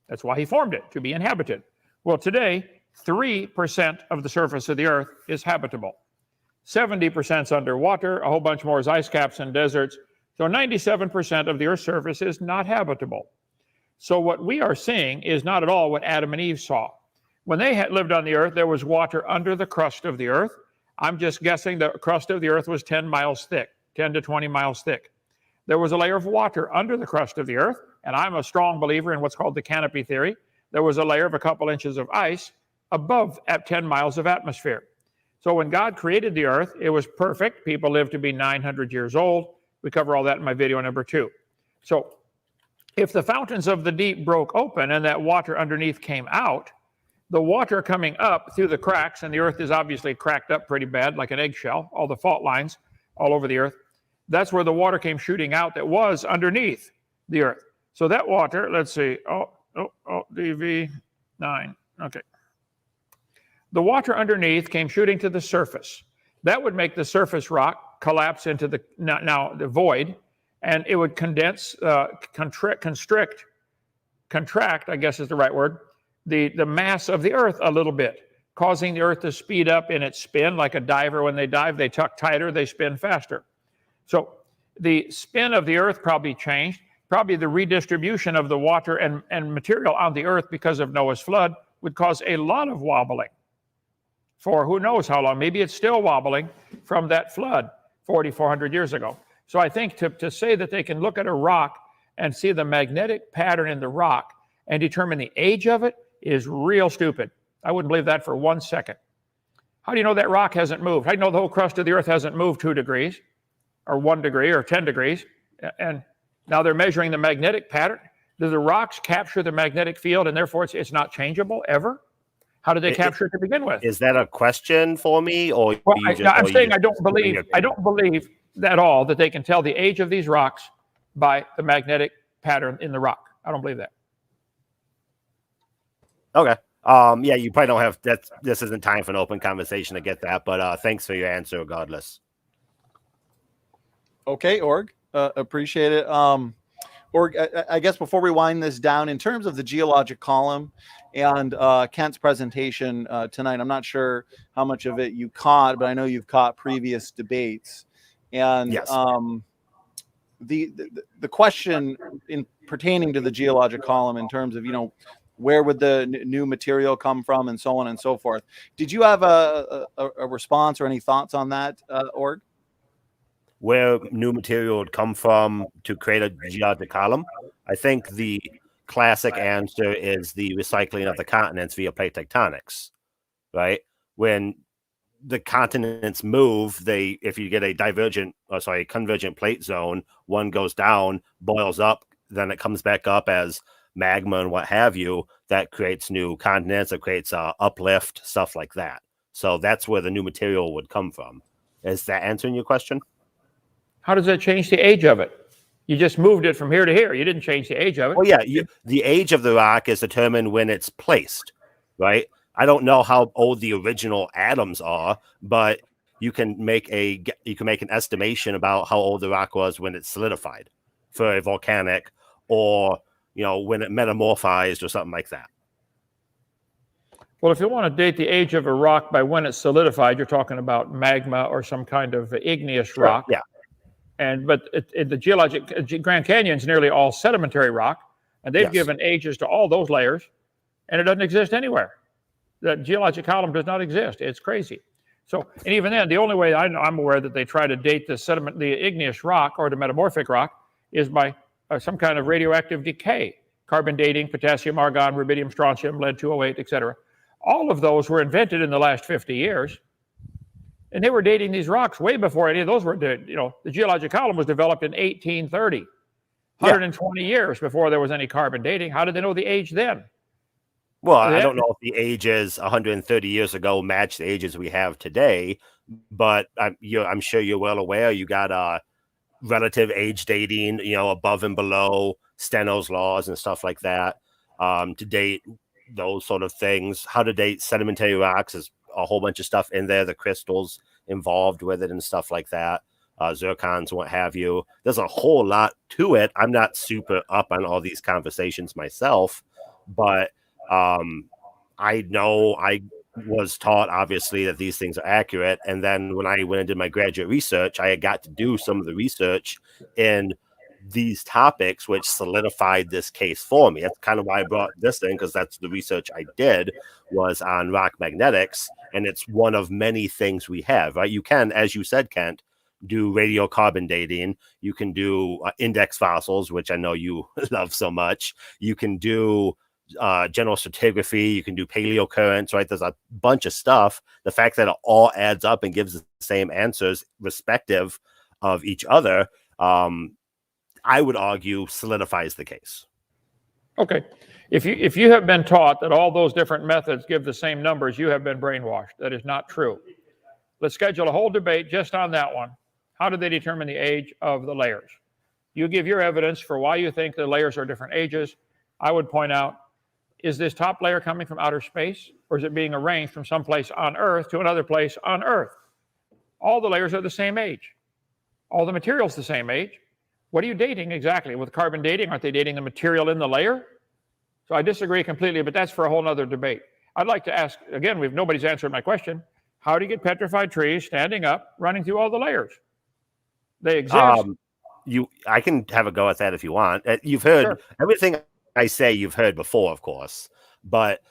That's why he formed it, to be inhabited. Well, today, 3% of the surface of the earth is habitable. 70% is underwater, a whole bunch more is ice caps and deserts. So 97% of the earth's surface is not habitable. So what we are seeing is not at all what Adam and Eve saw. When they had lived on the earth, there was water under the crust of the earth. I'm just guessing the crust of the earth was 10 miles thick, 10 to 20 miles thick. There was a layer of water under the crust of the earth, and I'm a strong believer in what's called the canopy theory. There was a layer of a couple inches of ice above at 10 miles of atmosphere. So when God created the earth, it was perfect. People lived to be 900 years old. We cover all that in my video number 2. So if the fountains of the deep broke open and that water underneath came out, the water coming up through the cracks, and the earth is obviously cracked up pretty bad, like an eggshell, all the fault lines all over the earth. That's where the water came shooting out that was underneath the earth. So that water, let's see, DV9, okay. The water underneath came shooting to the surface. That would make the surface rock collapse into the void, and it would condense, contract, I guess is the right word, the mass of the earth a little bit, causing the earth to speed up in its spin. Like a diver, when they dive, they tuck tighter, they spin faster. So the spin of the earth probably changed. Probably the redistribution of the water and material on the earth because of Noah's flood would cause a lot of wobbling for who knows how long. Maybe it's still wobbling from that flood 4,400 years ago. So I think to say that they can look at a rock and see the magnetic pattern in the rock and determine the age of it is real stupid. I wouldn't believe that for 1 second. How do you know that rock hasn't moved? How do you know the whole crust of the earth hasn't moved 2 degrees or 1 degree or 10 degrees? And now they're measuring the magnetic pattern. Do the rocks capture the magnetic field and therefore it's not changeable ever? How did they capture it to begin with? Is that a question for me, or well, I'm saying I don't believe at all that they can tell the age of these rocks by the magnetic pattern in the rock. I don't believe that. Okay. Yeah, you probably don't have that. This isn't time for an open conversation to get that, but thanks for your answer regardless. Okay, Org. Appreciate it. Org, I guess before we wind this down, in terms of the geologic column and Kent's presentation tonight, I'm not sure how much of it you caught, but I know you've caught previous debates. And yes. The question in pertaining to the geologic column in terms of, where would the new material come from and so on and so forth. Did you have a response or any thoughts on that, Org? Where new material would come from to create a geologic column? I think the classic answer is the recycling of the continents via plate tectonics, right? When the continents move, if you get a convergent plate zone, one goes down, boils up, then it comes back up as magma and what have you. That creates new continents, it creates uplift, stuff like that. So that's where the new material would come from. Is that answering your question? How does that change the age of it? You just moved it from here to here. You didn't change the age of it. Well, yeah, the age of the rock is determined when it's placed, right? I don't know how old the original atoms are, but you can make an estimation about how old the rock was when it's solidified for a volcanic, or when it metamorphized or something like that. Well, if you want to date the age of a rock by when it's solidified, you're talking about magma or some kind of igneous rock. Yeah. But the geologic Grand Canyon's nearly all sedimentary rock, and they've given ages to all those layers, and it doesn't exist anywhere. The geologic column does not exist. It's crazy. So, and even then, the only way I'm aware that they try to date the igneous rock or the metamorphic rock is by some kind of radioactive decay, carbon dating, potassium, argon, rubidium, strontium, lead-208, etc. All of those were invented in the last 50 years. And they were dating these rocks way before any of those were, the geologic column was developed in 1830, 120 years before there was any carbon dating. How did they know the age then? Well, I don't know if the ages 130 years ago match the ages we have today, but I'm sure you're well aware you got relative age dating, above and below Steno's laws and stuff like that, to date those sort of things. How to date sedimentary rocks is a whole bunch of stuff in there, the crystals involved with it and stuff like that, zircons, what have you. There's a whole lot to it. I'm not super up on all these conversations myself, but I know I was taught, obviously, that these things are accurate. And then when I went and did my graduate research, I had got to do some of the research in these topics, which solidified this case for me. That's kind of why I brought this in, because that's the research I did was on rock magnetics. And it's one of many things we have, right? You can, as you said, Kent, do radiocarbon dating. You can do index fossils, which I know you love so much. You can do general stratigraphy. You can do paleocurrents, right? There's a bunch of stuff. The fact that it all adds up and gives the same answers respective of each other, I would argue solidifies the case. Okay. If you have been taught that all those different methods give the same numbers, you have been brainwashed. That is not true. Let's schedule a whole debate just on that one. How did they determine the age of the layers? You give your evidence for why you think the layers are different ages. I would point out, is this top layer coming from outer space, or is it being arranged from someplace on Earth to another place on Earth? All the layers are the same age. All the material's the same age. What are you dating exactly? With carbon dating, aren't they dating the material in the layer? So I disagree completely, but that's for a whole other debate. I'd like to ask, again, nobody's answered my question. How do you get petrified trees standing up, running through all the layers? They exist. I can have a go at that if you want. You've heard everything I say you've heard before, of course, but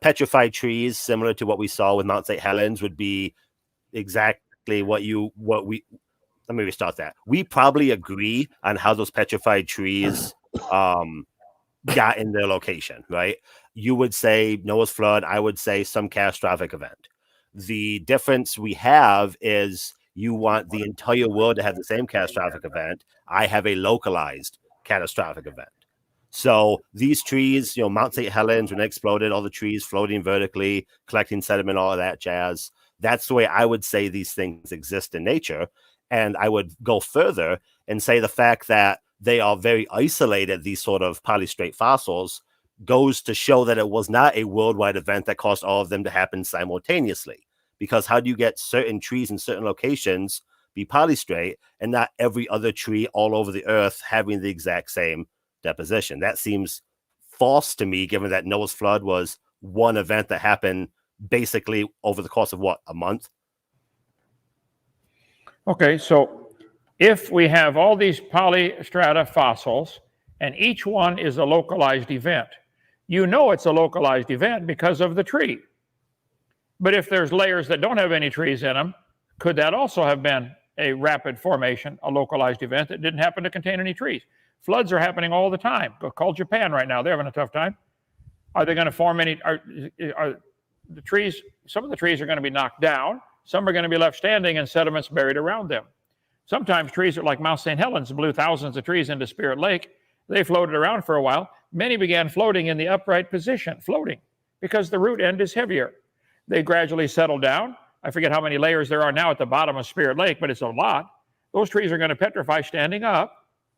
petrified trees, similar to what we saw with Mount St. Helens, would be exactly what we. Let me restart that. We probably agree on how those petrified trees got in their location, right? You would say Noah's flood. I would say some catastrophic event. The difference we have is you want the entire world to have the same catastrophic event. I have a localized catastrophic event. So these trees, Mount St. Helens, when it exploded, all the trees floating vertically, collecting sediment, all of that jazz. That's the way I would say these things exist in nature. And I would go further and say the fact that they are very isolated, these sort of polystrate fossils, goes to show that it was not a worldwide event that caused all of them to happen simultaneously. Because how do you get certain trees in certain locations be polystrate and not every other tree all over the earth having the exact same deposition? That seems false to me, given that Noah's flood was one event that happened basically over the course of a month? Okay, so if we have all these polystrata fossils and each one is a localized event, it's a localized event because of the tree. But if there's layers that don't have any trees in them, could that also have been a rapid formation, a localized event that didn't happen to contain any trees? Floods are happening all the time. Call Japan right now. They're having a tough time. Are they going to form any? Are the trees? Some of the trees are going to be knocked down. Some are going to be left standing and sediments buried around them. Sometimes trees are like Mount St. Helens blew thousands of trees into Spirit Lake. They floated around for a while. Many began floating in the upright position, floating, because the root end is heavier. They gradually settled down. I forget how many layers there are now at the bottom of Spirit Lake, but it's a lot. Those trees are going to petrify standing up,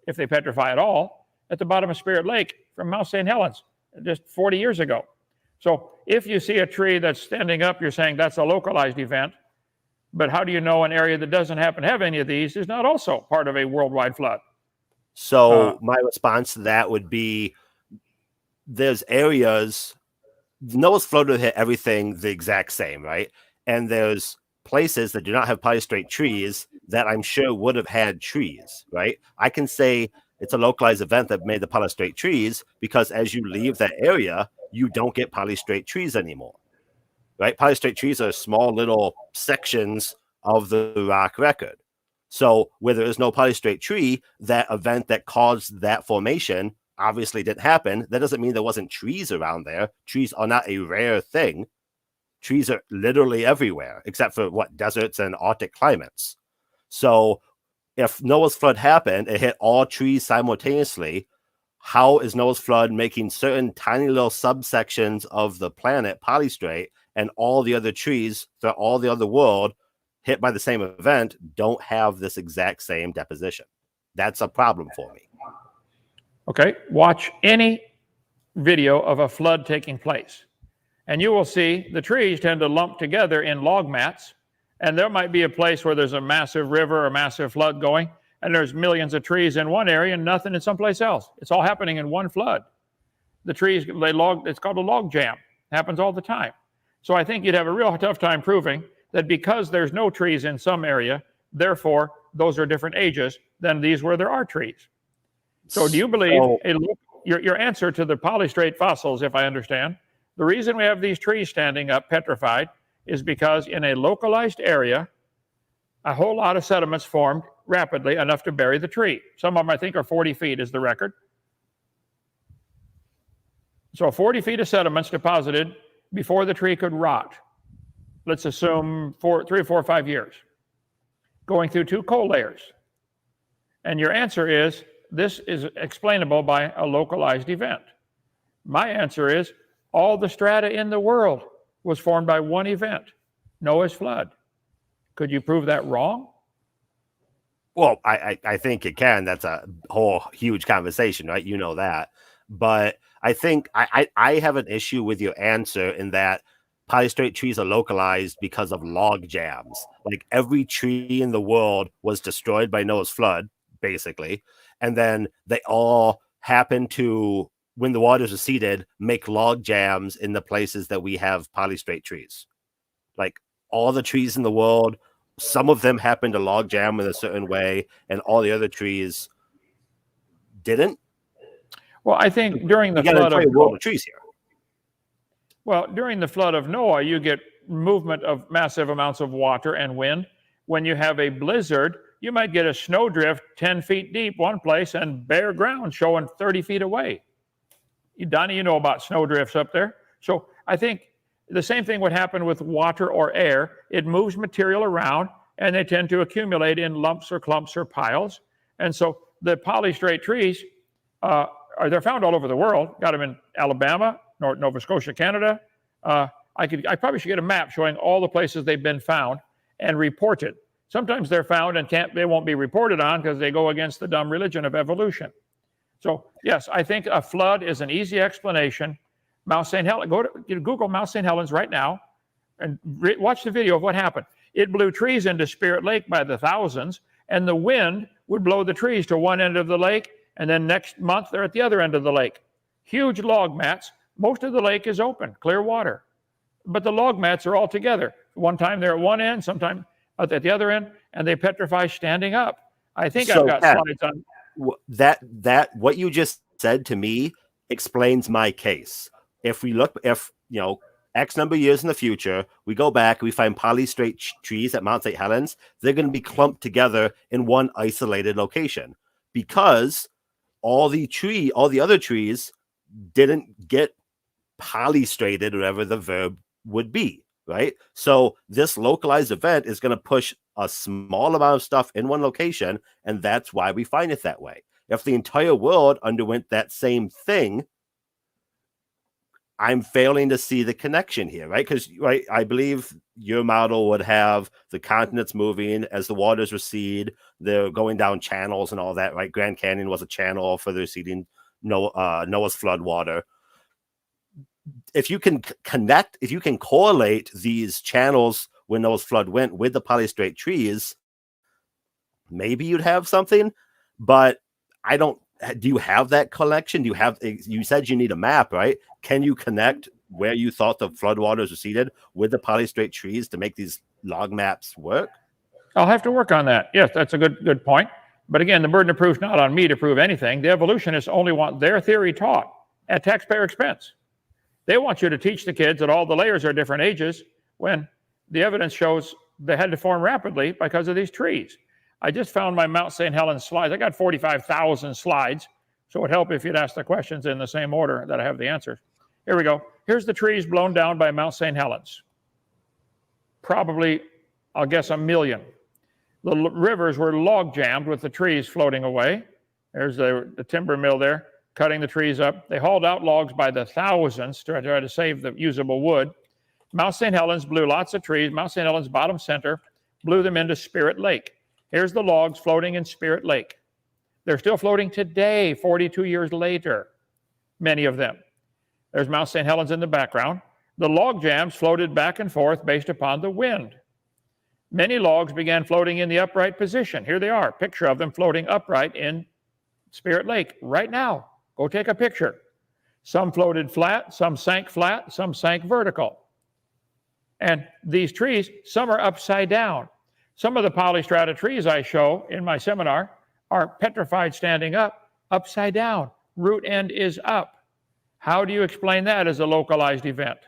if they petrify at all, at the bottom of Spirit Lake from Mount St. Helens just 40 years ago. So if you see a tree that's standing up, you're saying that's a localized event. But how do you know an area that doesn't happen to have any of these is not also part of a worldwide flood? So my response to that would be there's areas, Noah's flood would hit everything the exact same, right? And there's places that do not have polystrate trees that I'm sure would have had trees, right? I can say it's a localized event that made the polystrate trees because as you leave that area, you don't get polystrate trees anymore, right? Polystrate trees are small little sections of the rock record. So where there is no polystrate tree, that event that caused that formation obviously didn't happen. That doesn't mean there wasn't trees around there. Trees are not a rare thing. Trees are literally everywhere, except for deserts and Arctic climates. So if Noah's flood happened, it hit all trees simultaneously. How is Noah's flood making certain tiny little subsections of the planet polystrate and all the other trees throughout all the other world hit by the same event don't have this exact same deposition? That's a problem for me. Okay, watch any video of a flood taking place, and you will see the trees tend to lump together in log mats, and there might be a place where there's a massive river or massive flood going, and there's millions of trees in one area and nothing in someplace else. It's all happening in one flood. The trees, it's called a log jam. It happens all the time. So I think you'd have a real tough time proving that because there's no trees in some area, therefore those are different ages than these where there are trees. So do you believe, your answer to the polystrate fossils, if I understand, the reason we have these trees standing up petrified is because in a localized area, a whole lot of sediments formed rapidly enough to bury the tree. Some of them I think are 40 feet is the record. So 40 feet of sediments deposited before the tree could rot. Let's assume 3 or 4 or 5 years, going through 2 coal layers. And your answer is, this is explainable by a localized event. My answer is, all the strata in the world was formed by one event, Noah's flood. Could you prove that wrong? Well, I think it can. That's a whole huge conversation, right? You know that. But I think I have an issue with your answer in that polystrate trees are localized because of log jams. Like every tree in the world was destroyed by Noah's flood, basically. And then they all happen to, when the waters receded, make log jams in the places that we have polystrate trees. Like all the trees in the world, some of them happen to log jam in a certain way, and all the other trees didn't. Well, I think during the flood of Noah, trees here. Well, during the flood of Noah, you get movement of massive amounts of water and wind. When you have a blizzard, you might get a snowdrift 10 feet deep one place and bare ground showing 30 feet away. Donnie, you know about snowdrifts up there. So I think the same thing would happen with water or air. It moves material around, and they tend to accumulate in lumps or clumps or piles. And so the polystrate trees, they're found all over the world. Got them in Alabama, Nova Scotia, Canada. I probably should get a map showing all the places they've been found and reported. Sometimes they're found and they won't be reported on because they go against the dumb religion of evolution. So yes, I think a flood is an easy explanation. Mount St. Helens, Google Mount St. Helens right now and watch the video of what happened. It blew trees into Spirit Lake by the thousands, and the wind would blow the trees to one end of the lake, and then next month they're at the other end of the lake. Huge log mats. Most of the lake is open, clear water. But the log mats are all together. One time they're at one end, sometime at the other end, and they petrify standing up. I think I've got slides on that. What you just said to me explains my case. If X number of years in the future, we go back, we find polystrate trees at Mount St. Helens, they're going to be clumped together in one isolated location because all the other trees didn't get polystrated, whatever the verb would be, right? So this localized event is going to push a small amount of stuff in one location, and that's why we find it that way. If the entire world underwent that same thing, I'm failing to see the connection here, right? Because, right, I believe your model would have the continents moving as the waters recede, they're going down channels and all that, right? Grand Canyon was a channel for the receding Noah's flood water. If you can connect, if you can correlate these channels when Noah's flood went with the polystrate trees, maybe you'd have something, but I don't. Do you have that collection? Do you have? You said you need a map, right? Can you connect where you thought the floodwaters receded with the polystrate trees to make these log maps work? I'll have to work on that. Yes, that's a good point. But again, the burden of proof is not on me to prove anything. The evolutionists only want their theory taught at taxpayer expense. They want you to teach the kids that all the layers are different ages when the evidence shows they had to form rapidly because of these trees. I just found my Mount St. Helens slides. I got 45,000 slides, so it would help if you'd ask the questions in the same order that I have the answers. Here we go. Here's the trees blown down by Mount St. Helens. Probably, I'll guess, 1 million. The rivers were log jammed with the trees floating away. There's the timber mill there, cutting the trees up. They hauled out logs by the thousands to try to save the usable wood. Mount St. Helens blew lots of trees. Mount St. Helens, bottom center, blew them into Spirit Lake. Here's the logs floating in Spirit Lake. They're still floating today, 42 years later, many of them. There's Mount St. Helens in the background. The log jams floated back and forth based upon the wind. Many logs began floating in the upright position. Here they are, picture of them floating upright in Spirit Lake right now. Go take a picture. Some floated flat, some sank vertical. And these trees, some are upside down. Some of the polystrata trees I show in my seminar are petrified standing up, upside down. Root end is up. How do you explain that as a localized event?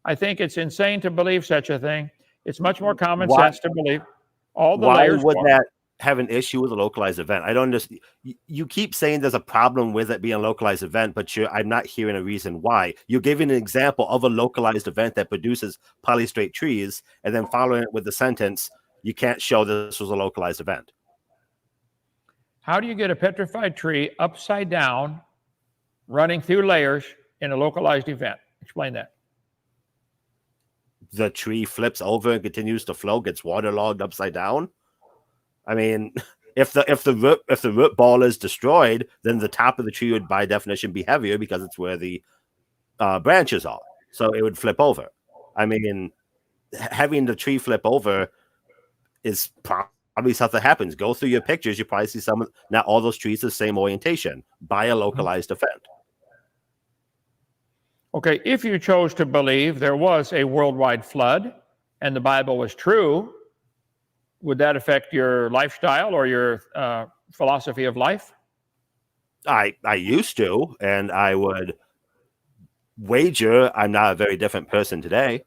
I think it's insane to believe such a thing. It's much more common sense to believe all the layers. Why would that have an issue with a localized event? I don't understand. You keep saying there's a problem with it being a localized event, but I'm not hearing a reason why. You're giving an example of a localized event that produces polystrate trees, and then following it with the sentence, you can't show this was a localized event. How do you get a petrified tree upside down, running through layers in a localized event? Explain that. The tree flips over and continues to flow, gets waterlogged upside down. I mean, if the root ball is destroyed, then the top of the tree would, by definition, be heavier because it's where the branches are. So it would flip over. I mean, having the tree flip over is probably something that happens. Go through your pictures, you probably see some. Not all those trees are the same orientation by a localized event. Okay, if you chose to believe there was a worldwide flood and the Bible was true, would that affect your lifestyle or your philosophy of life? I used to, and I would wager I'm not a very different person today.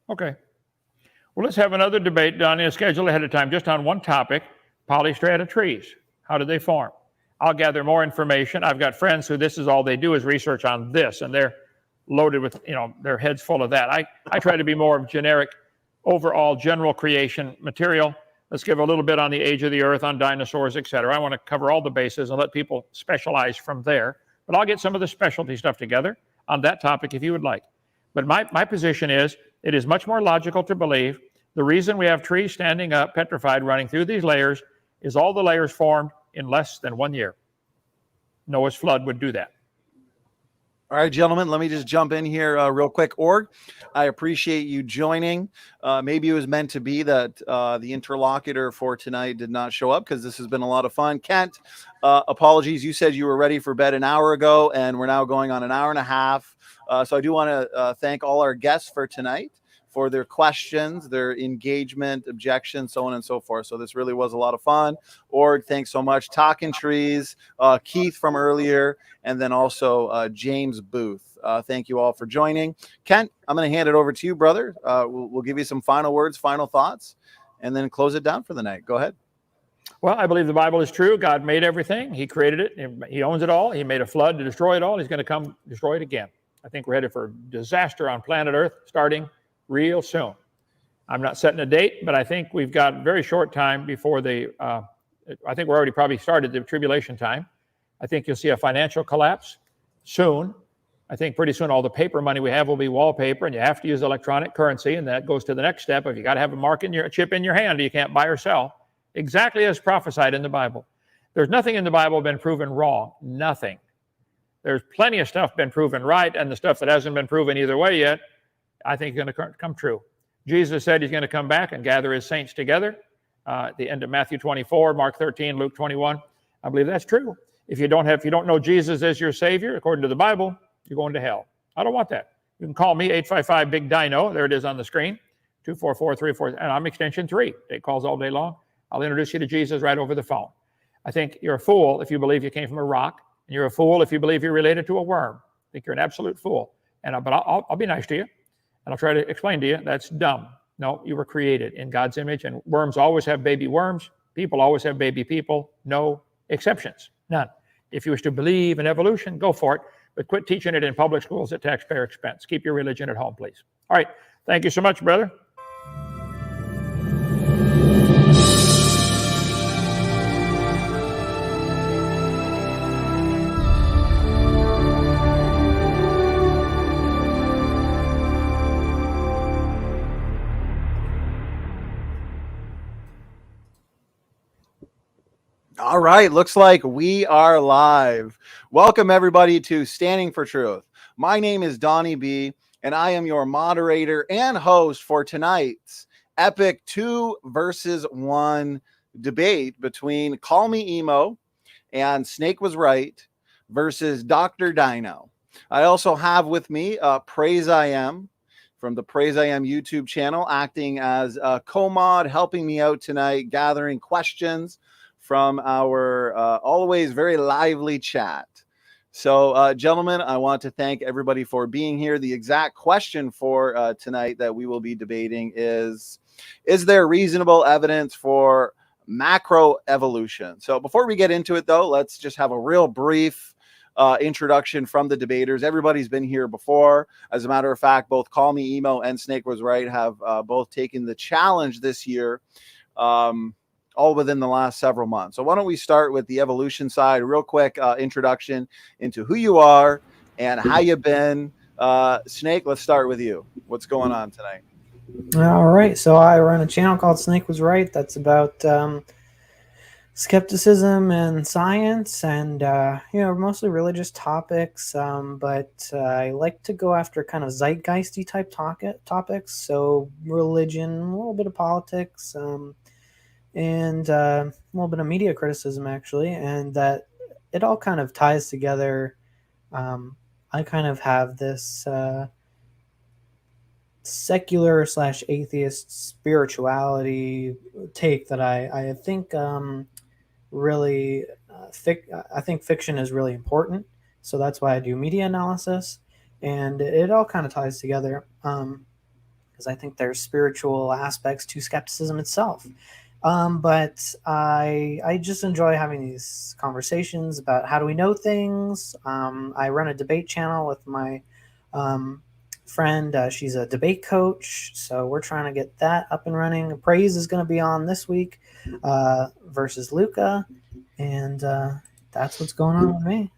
Okay. Well, let's have another debate done in a schedule ahead of time just on one topic, polystrata trees. How do they form? I'll gather more information. I've got friends who this is all they do is research on this, and they're loaded with, their heads full of that. I try to be more of generic, overall general creation material. Let's give a little bit on the age of the earth, on dinosaurs, etc. I want to cover all the bases and let people specialize from there. But I'll get some of the specialty stuff together on that topic if you would like. But my position is it is much more logical to believe the reason we have trees standing up, petrified, running through these layers is all the layers formed in less than 1 year. Noah's flood would do that. All right, gentlemen, let me just jump in here real quick. Org, I appreciate you joining. Maybe it was meant to be that the interlocutor for tonight did not show up because this has been a lot of fun. Kent, apologies. You said you were ready for bed an hour ago, and we're now going on an hour and a half. So I do want to thank all our guests for tonight for their questions, their engagement, objections, so on and so forth. So this really was a lot of fun. Org, thanks so much. Talking Trees, Keith from earlier, and then also James Booth. Thank you all for joining. Kent, I'm going to hand it over to you, brother. We'll give you some final words, final thoughts, and then close it down for the night. Go ahead. Well, I believe the Bible is true. God made everything. He created it. He owns it all. He made a flood to destroy it all. He's going to come destroy it again. I think we're headed for disaster on planet Earth starting real soon. I'm not setting a date, but I think we've got very short time before I think we're already probably started the tribulation time. I think you'll see a financial collapse soon. I think pretty soon all the paper money we have will be wallpaper, and you have to use electronic currency, and that goes to the next step. If you got to have a chip in your hand, you can't buy or sell. Exactly as prophesied in the Bible. There's nothing in the Bible been proven wrong. Nothing. There's plenty of stuff been proven right, and the stuff that hasn't been proven either way yet, I think is going to come true. Jesus said he's going to come back and gather his saints together at the end of Matthew 24, Mark 13, Luke 21. I believe that's true. If you don't know Jesus as your Savior, according to the Bible, you're going to hell. I don't want that. You can call me 855-BIG-DINO. There it is on the screen, 244-34, and I'm extension 3. Take calls all day long. I'll introduce you to Jesus right over the phone. I think you're a fool if you believe you came from a rock, and you're a fool if you believe you're related to a worm. I think you're an absolute fool. But I'll be nice to you, and I'll try to explain to you that's dumb. No, you were created in God's image, and worms always have baby worms. People always have baby people. No exceptions, none. If you wish to believe in evolution, go for it, but quit teaching it in public schools at taxpayer expense. Keep your religion at home, please. All right. Thank you so much, brother. All right, looks like we are live. Welcome everybody to Standing for Truth. My name is Donnie B, and I am your moderator and host for tonight's epic 2 versus 1 debate between Call Me Emo and Snake Was Right versus Dr. Dino. I also have with me Praise I Am from the Praise I Am YouTube channel, acting as a co-mod, helping me out tonight, gathering questions from our always very lively chat. So, gentlemen, I want to thank everybody for being here. The exact question for tonight that we will be debating is there reasonable evidence for macroevolution? So before we get into it, though, let's just have a real brief introduction from the debaters. Everybody's been here before. As a matter of fact, both Call Me Emo and Snake Was Right have both taken the challenge this year. All within the last several months. So why don't we start with the evolution side, real quick introduction into who you are and how you've been. Snake, let's start with you. What's going on tonight? All right. So I run a channel called Snake Was Right. That's about skepticism and science and, mostly religious topics. But I like to go after kind of zeitgeisty type topics. So religion, a little bit of politics, and a little bit of media criticism, actually, and that it all kind of ties together. I kind of have this secular / atheist spirituality take that I think really I think fiction is really important. So that's why I do media analysis, and it all kind of ties together because I think there's spiritual aspects to skepticism itself. But I just enjoy having these conversations about how do we know things. I run a debate channel with my friend. She's a debate coach, so we're trying to get that up and running. Praise is going to be on this week versus Luca, and that's what's going on with me.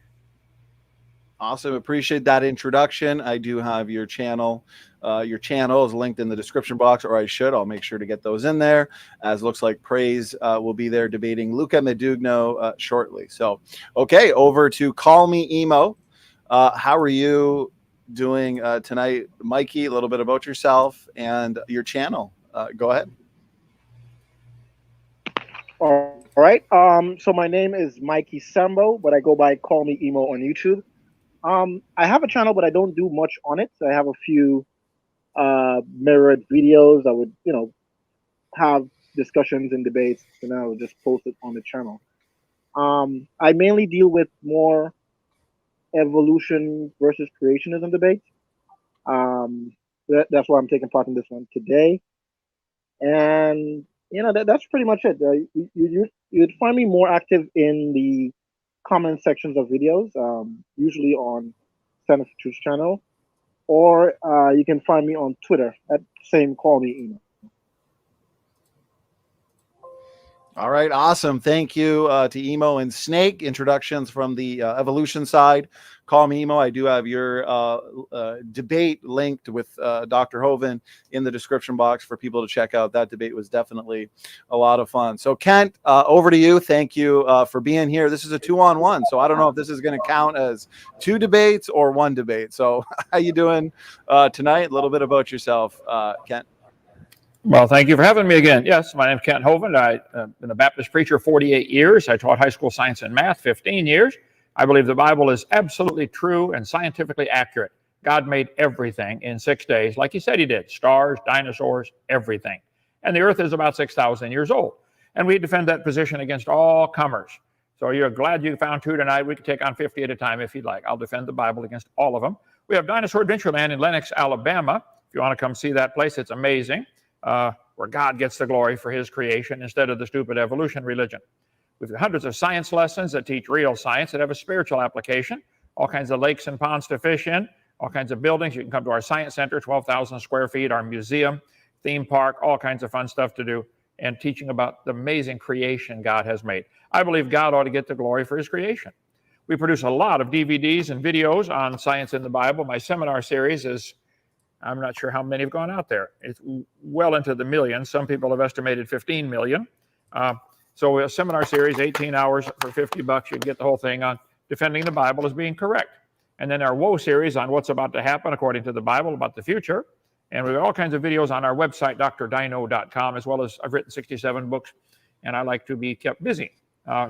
Awesome. Appreciate that introduction. I do have your channel. Your channel is linked in the description box, or I'll make sure to get those in there, as looks like Praise will be there debating Luca Medugno shortly. So, okay, over to Call Me Emo. How are you doing tonight? Mikey, a little bit about yourself and your channel. Go ahead. All right. So my name is Mikey Sambo, but I go by Call Me Emo on YouTube. I have a channel, but I don't do much on it. So I have a few mirrored videos. I would, have discussions and debates, and I would just post it on the channel. I mainly deal with more evolution versus creationism debates. That's why I'm taking part in this one today. And that's pretty much it. You'd find me more active in the comment sections of videos, usually on Standing For Truth channel, or you can find me on Twitter at same call me email. All right, awesome. Thank you to Emo and Snake. Introductions from the evolution side. Call me Emo. I do have your debate linked with Dr. Hovind in the description box for people to check out. That debate was definitely a lot of fun. So Kent, over to you. Thank you for being here. This is a 2-on-1, so I don't know if this is going to count as 2 debates or 1 debate. So how you doing tonight? A little bit about yourself, Kent. Well, thank you for having me again. Yes, my name is Kent Hovind. I've been a Baptist preacher 48 years. I taught high school science and math 15 years. I believe the Bible is absolutely true and scientifically accurate. God made everything in 6 days, like he said he did. Stars, dinosaurs, everything. And the earth is about 6,000 years old. And we defend that position against all comers. So you're glad you found 2 tonight. We can take on 50 at a time if you'd like. I'll defend the Bible against all of them. We have Dinosaur Adventureland in Lenox, Alabama. If you want to come see that place, it's amazing. Where God gets the glory for his creation instead of the stupid evolution religion. We've got hundreds of science lessons that teach real science that have a spiritual application, all kinds of lakes and ponds to fish in, all kinds of buildings. You can come to our science center, 12,000 square feet, our museum, theme park, all kinds of fun stuff to do, and teaching about the amazing creation God has made. I believe God ought to get the glory for his creation. We produce a lot of DVDs and videos on science in the Bible. My seminar series is, I'm not sure how many have gone out there. It's well into the millions. Some people have estimated 15 million. So a seminar series, 18 hours for $50, you'd get the whole thing on defending the Bible as being correct. And then our Woe series on what's about to happen according to the Bible about the future. And we've got all kinds of videos on our website, drdino.com, as well as I've written 67 books, and I like to be kept busy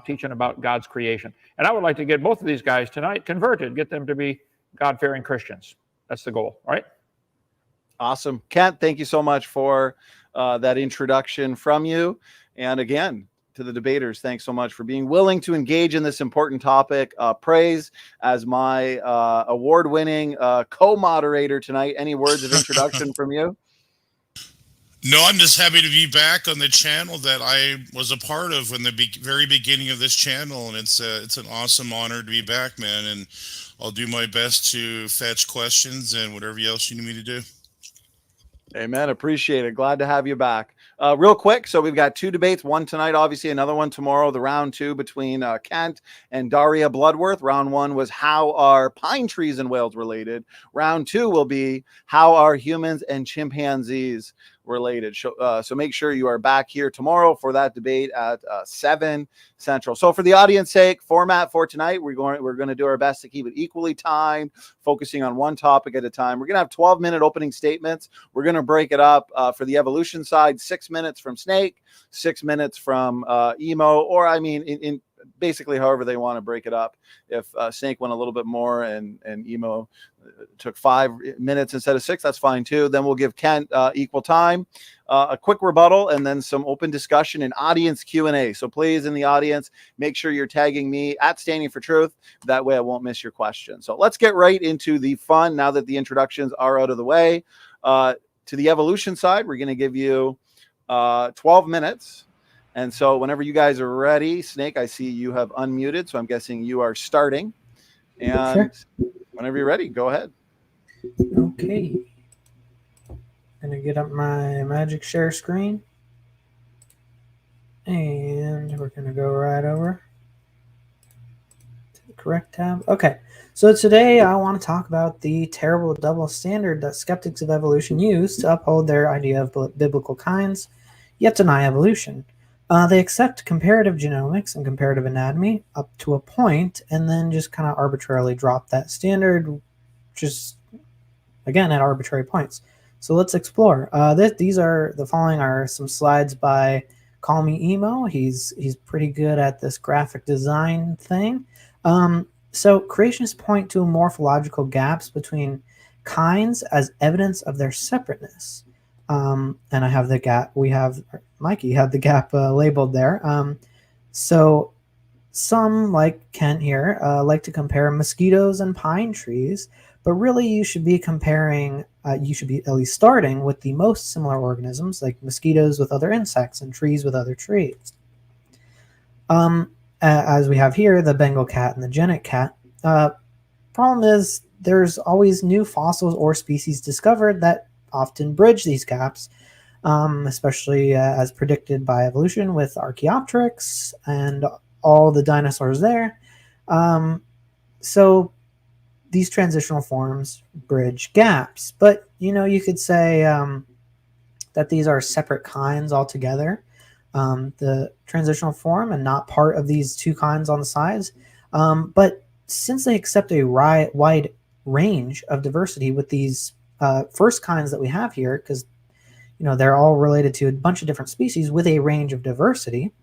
teaching about God's creation. And I would like to get both of these guys tonight converted, get them to be God-fearing Christians. That's the goal, all right? Awesome. Kent, thank you so much for that introduction from you. And again, to the debaters, thanks so much for being willing to engage in this important topic. Praise as my award-winning co-moderator tonight. Any words of introduction from you? No, I'm just happy to be back on the channel that I was a part of in the very beginning of this channel. And it's an awesome honor to be back, man. And I'll do my best to fetch questions and whatever else you need me to do. Amen. Appreciate it. Glad to have you back. Real quick, so we've got 2 debates, one tonight, obviously another one tomorrow, the round 2 between Kent and Daria Bloodworth. Round 1 was how are pine trees and whales related. Round 2 will be how are humans and chimpanzees related. So make sure you are back here tomorrow for that debate at 7 Central. So for the audience sake, format for tonight, we're going to do our best to keep it equally timed, focusing on one topic at a time. We're going to have 12-minute opening statements. We're going to break it up for the evolution side, 6 minutes from Snake, 6 minutes from Emo, or I mean, in basically however they want to break it up. If Snake went a little bit more and Emo took 5 minutes instead of 6, that's fine too. Then we'll give Kent equal time, a quick rebuttal, and then some open discussion and audience Q&A. So please, in the audience, make sure you're tagging me at Standing For Truth. That way I won't miss your question. So let's get right into the fun now that the introductions are out of the way. To the evolution side, we're going to give you 12 minutes. And so whenever you guys are ready, Snake, I see you have unmuted, so I'm guessing you are starting. And whenever you're ready, go ahead. Okay. Gonna get up my magic share screen. And we're gonna go right over to the correct tab. Okay. So today I want to talk about the terrible double standard that skeptics of evolution use to uphold their idea of biblical kinds, yet deny evolution. They accept comparative genomics and comparative anatomy up to a point, and then just kind of arbitrarily drop that standard, just again at arbitrary points. So let's explore. The following are some slides by Call Me Emo. He's pretty good at this graphic design thing. So creationists point to morphological gaps between kinds as evidence of their separateness. And I have the gap. Mikey had the gap labeled there. So some, like Kent here, like to compare mosquitoes and pine trees, but really you should be comparing, you should be at least starting with the most similar organisms, like mosquitoes with other insects and trees with other trees. As we have here, the Bengal cat and the genet cat. Problem is, there's always new fossils or species discovered that often bridge these gaps, especially as predicted by evolution with Archaeopteryx and all the dinosaurs there. So these transitional forms bridge gaps. But, you could say that these are separate kinds altogether, the transitional form, and not part of these two kinds on the sides. But since they accept a wide range of diversity with these first kinds that we have here, because they're all related to a bunch of different species with a range of diversity,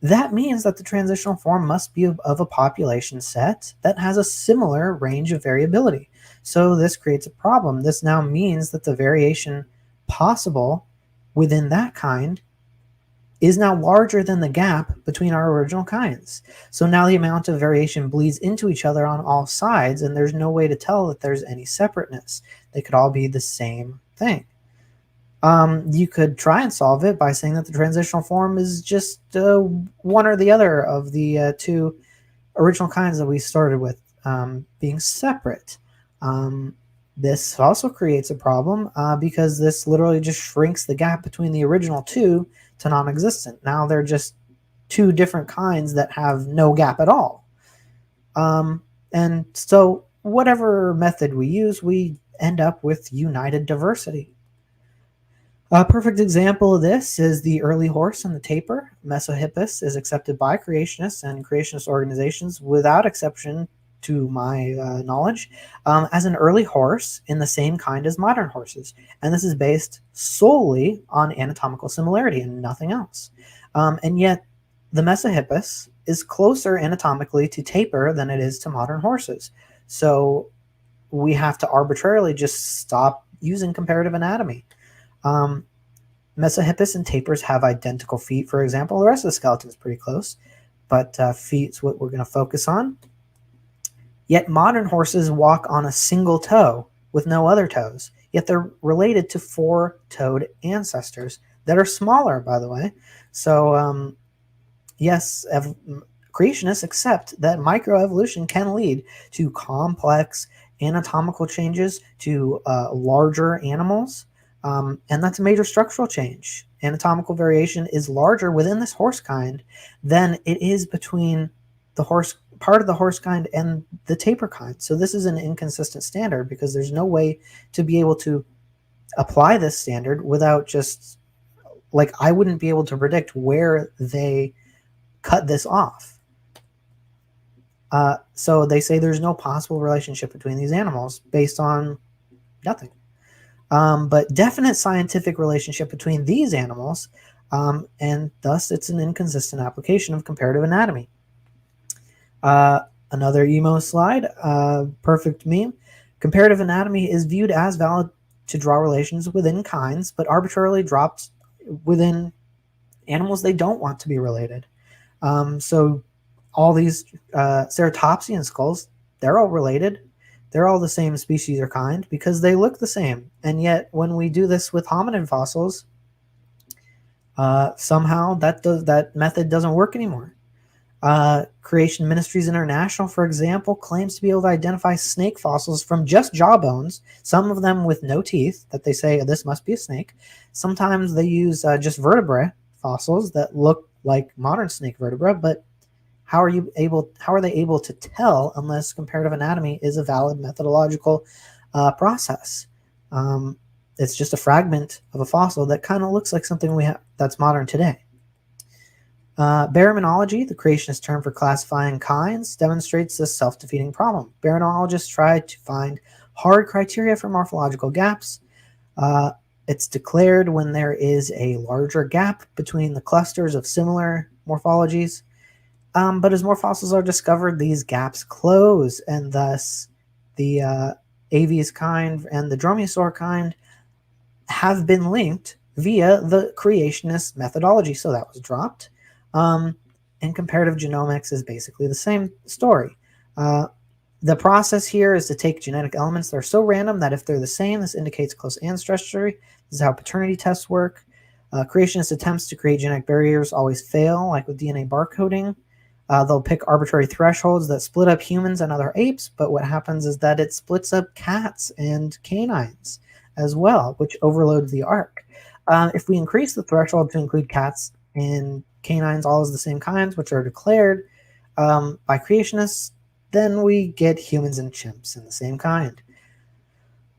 that means that the transitional form must be of a population set that has a similar range of variability. So this creates a problem. This now means that the variation possible within that kind is now larger than the gap between our original kinds. So now the amount of variation bleeds into each other on all sides, and there's no way to tell that there's any separateness. They could all be the same thing. You could try and solve it by saying that the transitional form is just one or the other of the two original kinds that we started with being separate. This also creates a problem because this literally just shrinks the gap between the original two to non-existent. Now they're just two different kinds that have no gap at all. And so whatever method we use, we end up with united diversity. A perfect example of this is the early horse and the tapir. Mesohippus is accepted by creationists and creationist organizations without exception, to my knowledge, as an early horse in the same kind as modern horses. And this is based solely on anatomical similarity and nothing else. And yet the Mesohippus is closer anatomically to tapir than it is to modern horses. So we have to arbitrarily just stop using comparative anatomy. Mesohippus and tapirs have identical feet, for example. The rest of the skeleton is pretty close, but feet's what we're going to focus on. Yet modern horses walk on a single toe with no other toes, yet they're related to four-toed ancestors that are smaller, by the way. So, yes, creationists accept that microevolution can lead to complex anatomical changes to larger animals. And that's a major structural change. Anatomical variation is larger within this horse kind than it is between the part of the horse kind and the tapir kind. So this is an inconsistent standard because there's no way to be able to apply this standard without just, like, I wouldn't be able to predict where they cut this off. So they say there's no possible relationship between these animals based on nothing. But definite scientific relationship between these animals, and thus it's an inconsistent application of comparative anatomy. Another emo slide, perfect meme. Comparative anatomy is viewed as valid to draw relations within kinds, but arbitrarily drops within animals they don't want to be related. So all these ceratopsian skulls, they're all related. They're all the same species or kind because they look the same. And yet when we do this with hominid fossils, somehow that method doesn't work anymore. Creation Ministries International, for example, claims to be able to identify snake fossils from just jaw bones, some of them with no teeth, that they say this must be a snake. Sometimes they use just vertebrae fossils that look like modern snake vertebrae, but how are they able to tell unless comparative anatomy is a valid methodological process? It's just a fragment of a fossil that kind of looks like something we have that's modern today. Baraminology, the creationist term for classifying kinds, demonstrates this self-defeating problem. Baraminologists try to find hard criteria for morphological gaps. It's declared when there is a larger gap between the clusters of similar morphologies. But as more fossils are discovered, these gaps close, and thus the Aves kind and the Dromaeosaur kind have been linked via the creationist methodology. So that was dropped. And comparative genomics is basically the same story. The process here is to take genetic elements that are so random that if they're the same, this indicates close ancestry. This is how paternity tests work. Creationist attempts to create genetic barriers always fail, like with DNA barcoding. They'll pick arbitrary thresholds that split up humans and other apes, but what happens is that it splits up cats and canines as well, which overloads the arc. If we increase the threshold to include cats and canines, all as the same kinds, which are declared by creationists, then we get humans and chimps in the same kind.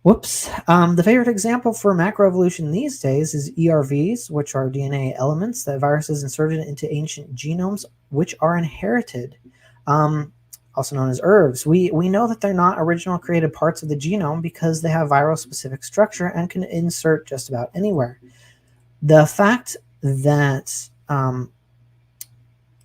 Whoops. The favorite example for macroevolution these days is ERVs, which are DNA elements that viruses inserted into ancient genomes, which are inherited, also known as ERVs. We know that they're not original created parts of the genome because they have viral-specific structure and can insert just about anywhere. The fact that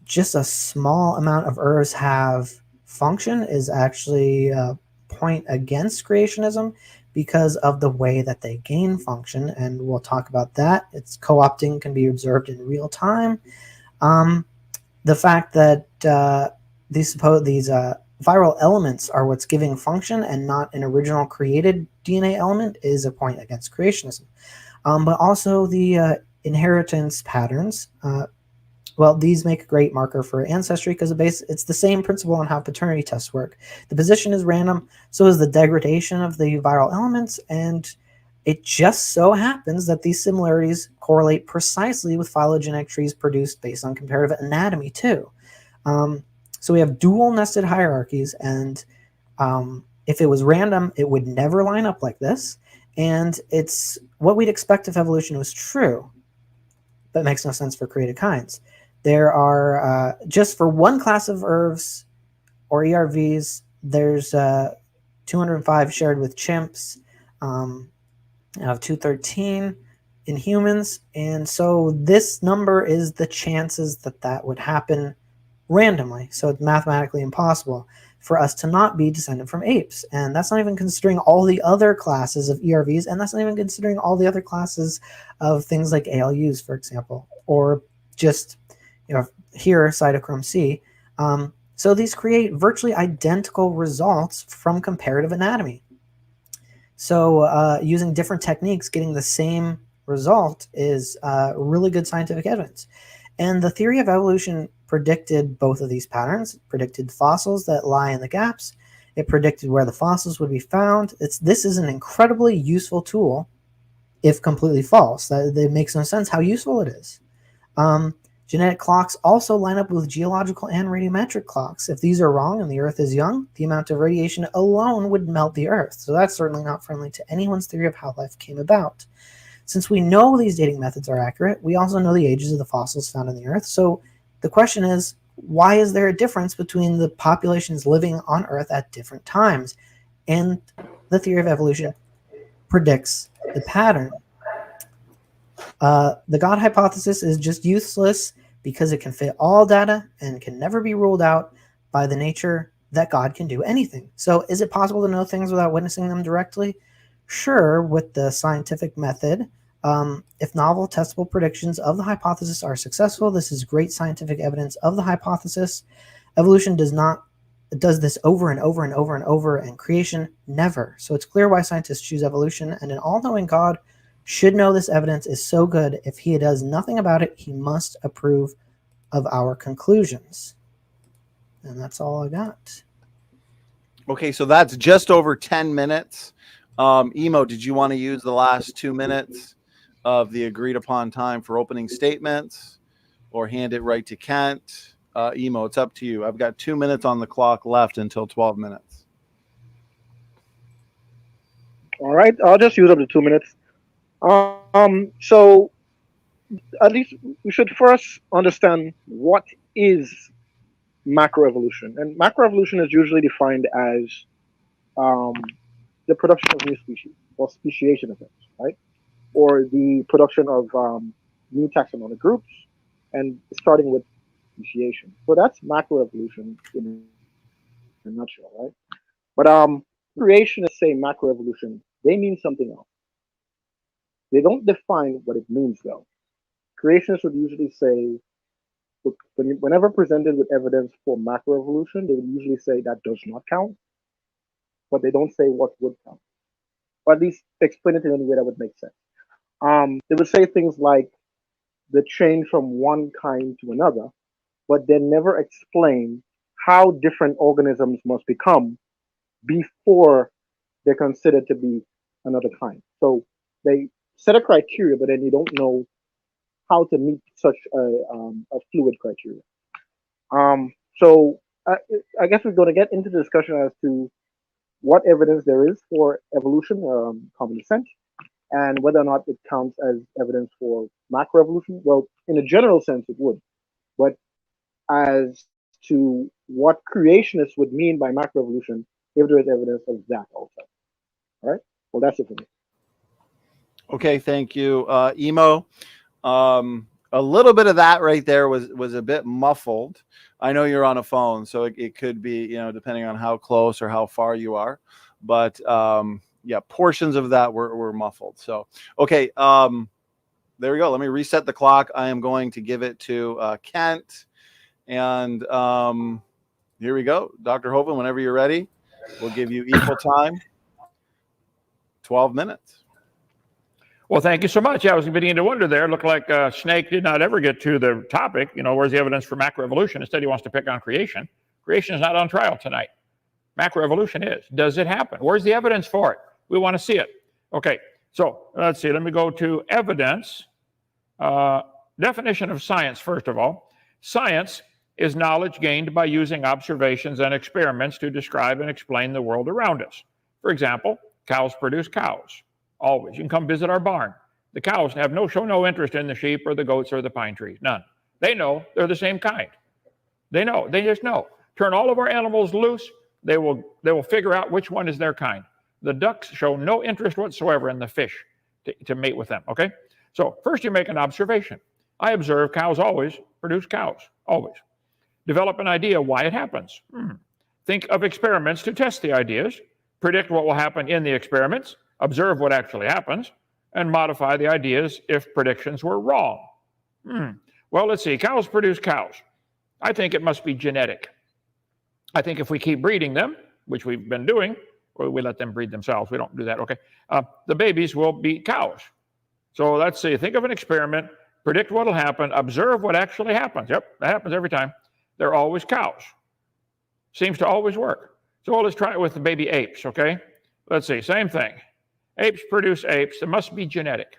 just a small amount of ERVs have function is actually a point against creationism because of the way that they gain function, and we'll talk about that. It's co-opting can be observed in real time. The fact that these viral elements are what's giving function and not an original created DNA element is a point against creationism. But also the inheritance patterns. Well, these make a great marker for ancestry because it's the same principle on how paternity tests work. The position is random, so is the degradation of the viral elements, and it just so happens that these similarities correlate precisely with phylogenetic trees produced based on comparative anatomy too. So we have dual nested hierarchies, and if it was random, it would never line up like this, and it's what we'd expect if evolution was true, but makes no sense for created kinds. There are, just for one class of ERVs or ERVs, there's 205 shared with chimps, of 213 in humans, and so this number is the chances that that would happen randomly. So it's mathematically impossible for us to not be descended from apes, and that's not even considering all the other classes of ERVs, and that's not even considering all the other classes of things like ALUs, for example, or just here cytochrome C. So these create virtually identical results from comparative anatomy. So using different techniques, getting the same result is really good scientific evidence. And the theory of evolution predicted both of these patterns, predicted fossils that lie in the gaps. It predicted where the fossils would be found. This is an incredibly useful tool, if completely false. That makes no sense how useful it is. Genetic clocks also line up with geological and radiometric clocks. If these are wrong and the Earth is young, the amount of radiation alone would melt the Earth. So that's certainly not friendly to anyone's theory of how life came about. Since we know these dating methods are accurate, we also know the ages of the fossils found on the Earth. So the question is, why is there a difference between the populations living on Earth at different times? And the theory of evolution predicts the pattern. The God hypothesis is just useless because it can fit all data and can never be ruled out by the nature that God can do anything. So is it possible to know things without witnessing them directly? Sure, with the scientific method. If novel testable predictions of the hypothesis are successful, this is great scientific evidence of the hypothesis. Evolution does this over and over and over and over, and creation never. So it's clear why scientists choose evolution, and an all-knowing God should know this evidence is so good. If he does nothing about it, he must approve of our conclusions. And that's all I got. Okay, so that's just over 10 minutes. Emo, did you want to use the last 2 minutes of the agreed upon time for opening statements, or hand it right to Kent? Emo, it's up to you. I've got 2 minutes on the clock left until 12 minutes. All right, I'll just use up the 2 minutes. So at least we should first understand what is macroevolution. And macroevolution is usually defined as the production of new species, or speciation events, right? Or the production of new taxonomic groups, and starting with speciation. So that's macroevolution in a nutshell, right? But creationists say macroevolution, they mean something else. They don't define what it means, though. Creationists would usually say, look, whenever presented with evidence for macroevolution, they would usually say that does not count, but they don't say what would count, or at least explain it in any way that would make sense. They would say things like, the change from one kind to another, but they never explain how different organisms must become before they're considered to be another kind. So they set a criteria, but then you don't know how to meet such a fluid criteria. So I guess we're going to get into the discussion as to what evidence there is for evolution, common descent, and whether or not it counts as evidence for macroevolution. Well, in a general sense, it would, but as to what creationists would mean by macroevolution, if there is evidence of that also. All right. Well, that's it for me. Okay, thank you, Emo. A little bit of that right there was a bit muffled. I know you're on a phone, so it could be, depending on how close or how far you are. But yeah, portions of that were muffled. So, okay, there we go. Let me reset the clock. I am going to give it to Kent. And here we go. Dr. Hovind, whenever you're ready, we'll give you equal time, 12 minutes. Well, thank you so much. I was beginning to wonder there. It looked like Snake did not ever get to the topic. Where's the evidence for macroevolution? Instead, he wants to pick on creation. Creation is not on trial tonight. Macroevolution is. Does it happen? Where's the evidence for it? We want to see it. Okay, so let's see. Let me go to evidence. Definition of science, first of all. Science is knowledge gained by using observations and experiments to describe and explain the world around us. For example, cows produce cows. Always. You can come visit our barn. The cows show no interest in the sheep or the goats or the pine trees. None. They know they're the same kind. They know. They just know. Turn all of our animals loose. They will figure out which one is their kind. The ducks show no interest whatsoever in the fish to mate with them. Okay. So first you make an observation. I observe cows always produce cows. Always. Develop an idea why it happens. Think of experiments to test the ideas. Predict what will happen in the experiments. Observe what actually happens, and modify the ideas if predictions were wrong. Well, let's see. Cows produce cows. I think it must be genetic. I think if we keep breeding them, which we've been doing, or we let them breed themselves, we don't do that, okay, the babies will be cows. So let's see. Think of an experiment, predict what will happen, observe what actually happens. Yep, that happens every time. They're always cows. Seems to always work. So let's try it with the baby apes, okay? Let's see. Same thing. Apes produce apes. It must be genetic.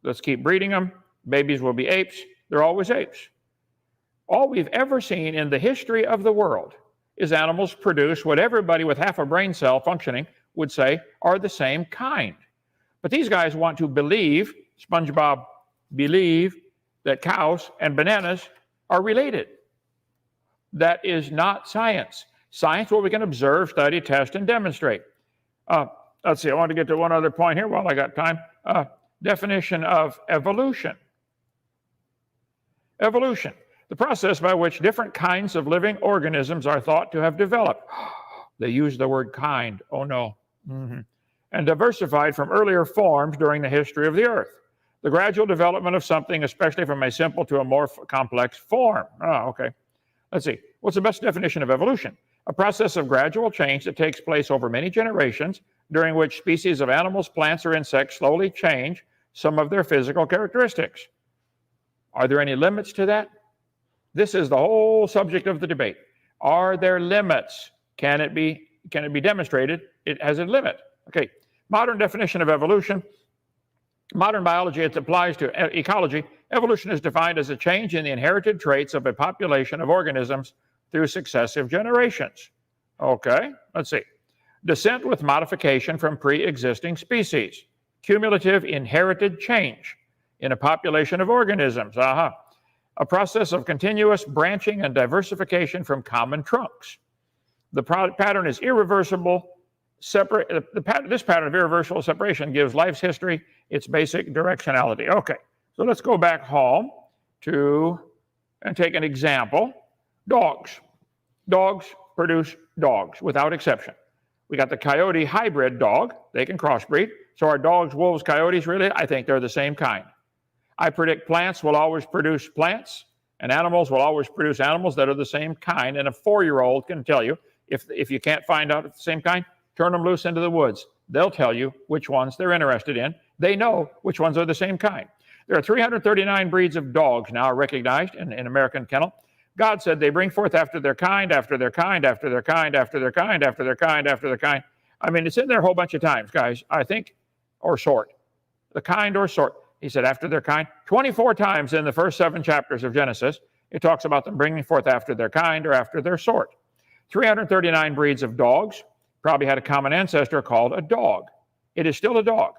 Let's keep breeding them. Babies will be apes. They're always apes. All we've ever seen in the history of the world is animals produce what everybody with half a brain cell functioning would say are the same kind. But these guys want to believe, SpongeBob, believe that cows and bananas are related. That is not science. Science, what we can observe, study, test, and demonstrate. Let's see, I want to get to one other point here while I got time. Definition of evolution. Evolution, the process by which different kinds of living organisms are thought to have developed. They use the word kind, oh no. And diversified from earlier forms during the history of the earth. The gradual development of something, especially from a simple to a more complex form. Okay. Let's see, what's the best definition of evolution? A process of gradual change that takes place over many generations, during which species of animals, plants, or insects slowly change some of their physical characteristics. Are there any limits to that? This is the whole subject of the debate. Are there limits? Can it be demonstrated? It has a limit. Okay, modern definition of evolution. Modern biology, it applies to ecology. Evolution is defined as a change in the inherited traits of a population of organisms through successive generations. Okay, let's see. Descent with modification from pre-existing species. Cumulative inherited change in a population of organisms. A process of continuous branching and diversification from common trunks. The pattern is irreversible. This pattern of irreversible separation gives life's history its basic directionality. Okay, so let's go back home and take an example. Dogs. Dogs produce dogs without exception. We got the coyote hybrid dog. They can crossbreed. So are dogs, wolves, coyotes really? I think they're the same kind. I predict plants will always produce plants, and animals will always produce animals that are the same kind. And a 4-year-old can tell you, if you can't find out it's the same kind, turn them loose into the woods. They'll tell you which ones they're interested in. They know which ones are the same kind. There are 339 breeds of dogs now recognized in American Kennel. God said they bring forth after their kind, after their kind, after their kind, after their kind, after their kind, after their kind. I mean, it's in there a whole bunch of times, guys, I think, or sort. The kind or sort. He said after their kind. 24 times in the first 7 chapters of Genesis, it talks about them bringing forth after their kind or after their sort. 339 breeds of dogs probably had a common ancestor called a dog. It is still a dog.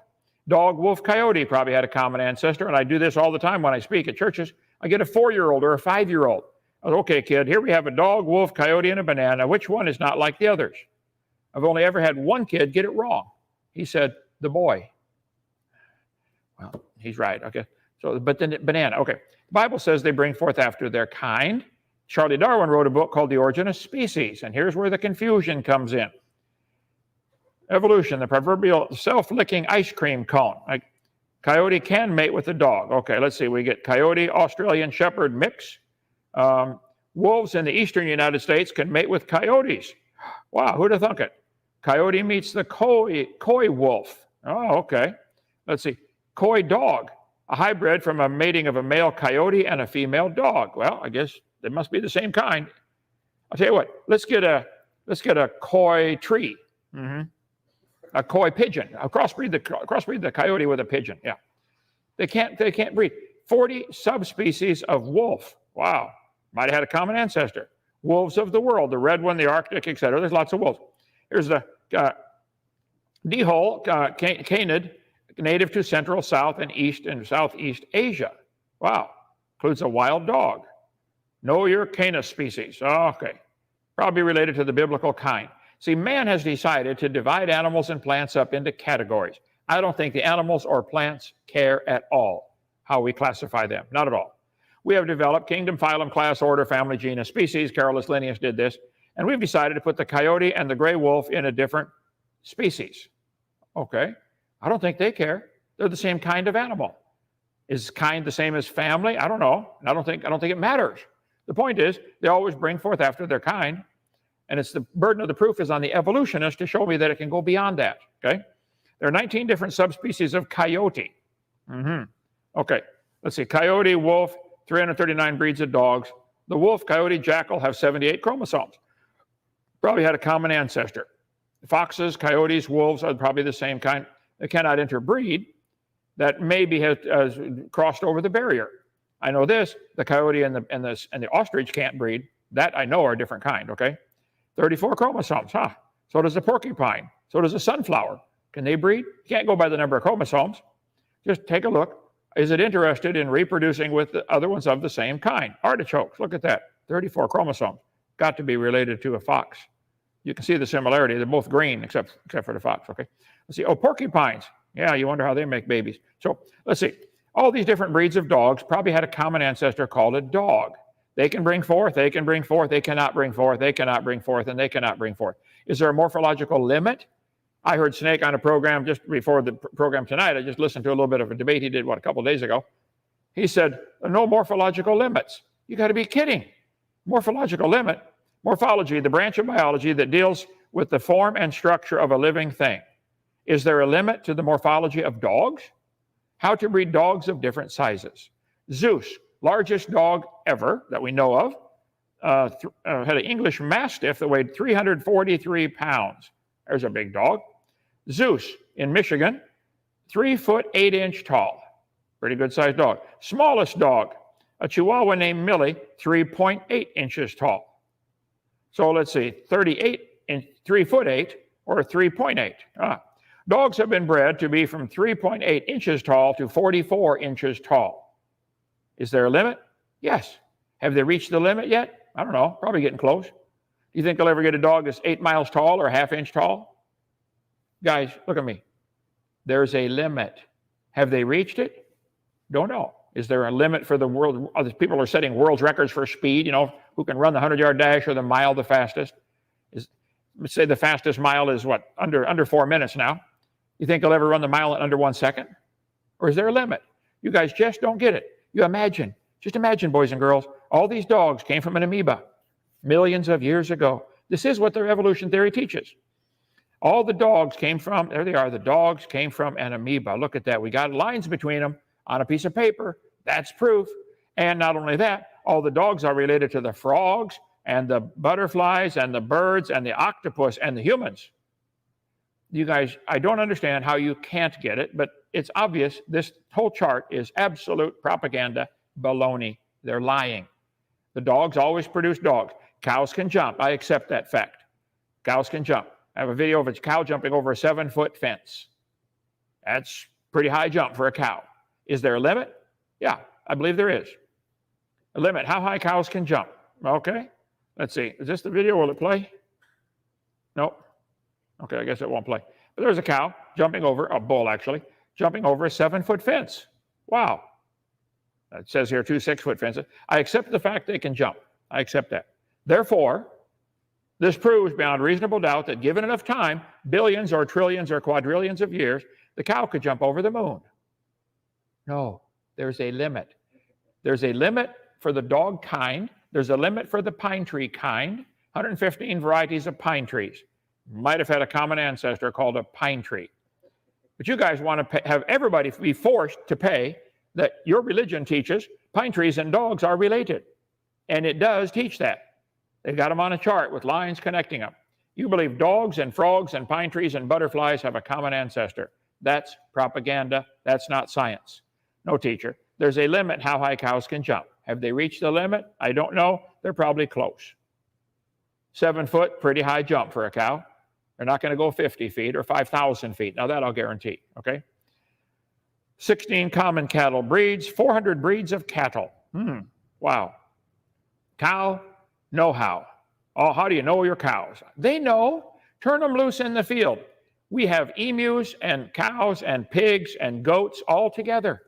Dog, wolf, coyote probably had a common ancestor, and I do this all the time when I speak at churches. I get a 4-year-old or a 5-year-old. I said, okay, kid, here we have a dog, wolf, coyote, and a banana. Which one is not like the others? I've only ever had one kid get it wrong. He said, the boy. Well, he's right, okay. So, but then banana, okay. The Bible says they bring forth after their kind. Charlie Darwin wrote a book called The Origin of Species, and here's where the confusion comes in. Evolution, the proverbial self-licking ice cream cone. Like, coyote can mate with a dog. Okay, let's see. We get coyote, Australian shepherd mix. Wolves in the eastern United States can mate with coyotes. Wow, who'd have thunk it? Coyote meets the coy wolf. Oh, okay. Let's see. Coy dog, a hybrid from a mating of a male coyote and a female dog. Well, I guess they must be the same kind. I'll tell you what. Let's get a coy tree. A coy pigeon. I'll crossbreed the coyote with a pigeon. Yeah, they can't breed. 40 subspecies of wolf. Wow, might have had a common ancestor. Wolves of the world, the red one, the Arctic, etc. There's lots of wolves. Here's the D-hole canid, native to Central, South, and East and Southeast Asia. Wow, includes a wild dog. Know your canis species. Oh, okay, probably related to the biblical kind. See, man has decided to divide animals and plants up into categories. I don't think the animals or plants care at all how we classify them. Not at all. We have developed kingdom, phylum, class, order, family, genus, species. Carolus Linnaeus did this. And we've decided to put the coyote and the gray wolf in a different species. Okay. I don't think they care. They're the same kind of animal. Is kind the same as family? I don't know. I don't think it matters. The point is, they always bring forth after their kind. And it's the burden of the proof is on the evolutionist to show me that it can go beyond that, okay? There are 19 different subspecies of coyote. Okay, let's see. Coyote, wolf, 339 breeds of dogs. The wolf, coyote, jackal have 78 chromosomes. Probably had a common ancestor. Foxes, coyotes, wolves are probably the same kind. They cannot interbreed. That maybe has crossed over the barrier. I know this, the coyote and the ostrich can't breed. That I know are a different kind, okay? 34 chromosomes, huh? So does a porcupine. So does a sunflower. Can they breed? You can't go by the number of chromosomes. Just take a look. Is it interested in reproducing with the other ones of the same kind? Artichokes, look at that. 34 chromosomes. Got to be related to a fox. You can see the similarity. They're both green except for the fox, okay? Let's see. Oh, porcupines. Yeah, you wonder how they make babies. So let's see. All these different breeds of dogs probably had a common ancestor called a dog. They can bring forth, they can bring forth, they cannot bring forth, they cannot bring forth, and they cannot bring forth. Is there a morphological limit? I heard Snake on a program just before the program tonight. I just listened to a little bit of a debate he did, a couple of days ago. He said, no morphological limits. You got to be kidding. Morphological limit. Morphology, the branch of biology that deals with the form and structure of a living thing. Is there a limit to the morphology of dogs? How to breed dogs of different sizes. Zeus, largest dog ever that we know of, had an English Mastiff that weighed 343 pounds. There's a big dog. Zeus in Michigan, 3 foot 8 inch tall. Pretty good sized dog. Smallest dog, a Chihuahua named Millie, 3.8 inches tall. So let's see, 3 foot 8 or 3.8. Dogs have been bred to be from 3.8 inches tall to 44 inches tall. Is there a limit? Yes. Have they reached the limit yet? I don't know, probably getting close. Do you think they'll ever get a dog that's 8 miles tall or a ½ inch tall? Guys, look at me. There's a limit. Have they reached it? Don't know. Is there a limit for the world? Other people are setting world records for speed, who can run the 100-yard dash or the mile the fastest. Let's say the fastest mile is what, under 4 minutes now. You think they'll ever run the mile in under 1 second? Or is there a limit? You guys just don't get it. Just imagine, boys and girls, all these dogs came from an amoeba millions of years ago. This is what their evolution theory teaches. All the dogs came from, there they are, the dogs came from an amoeba. Look at that. We got lines between them. on a piece of paper. That's proof. And not only that, all the dogs are related to the frogs and the butterflies and the birds and the octopus and the humans. You guys, I don't understand how you can't get it, but it's obvious this whole chart is absolute propaganda baloney. They're lying. The dogs always produce dogs. Cows can jump. I accept that fact. Cows can jump. I have a video of a cow jumping over a 7-foot fence. That's pretty high jump for a cow. Is there a limit? Yeah, I believe there is. A limit, how high cows can jump. Okay, let's see. Is this the video? Will it play? Nope. Okay, I guess it won't play. But there's a cow jumping over, a bull actually, jumping over a 7-foot fence. Wow. It says here 2 6-foot fences. I accept the fact they can jump. I accept that. Therefore, this proves beyond reasonable doubt that given enough time, billions or trillions or quadrillions of years, the cow could jump over the moon. No, there's a limit. There's a limit for the dog kind. There's a limit for the pine tree kind. 115 varieties of pine trees. Might have had a common ancestor called a pine tree. But you guys want to have everybody be forced to pay that your religion teaches pine trees and dogs are related. And it does teach that. They've got them on a chart with lines connecting them. You believe dogs and frogs and pine trees and butterflies have a common ancestor. That's propaganda. That's not science. No, teacher. There's a limit how high cows can jump. Have they reached the limit? I don't know. They're probably close. 7 foot, pretty high jump for a cow. They're not going to go 50 feet or 5,000 feet. Now that I'll guarantee, okay? 16 common cattle breeds, 400 breeds of cattle. Wow. Cow, know-how. Oh, how do you know your cows? They know. Turn them loose in the field. We have emus and cows and pigs and goats all together.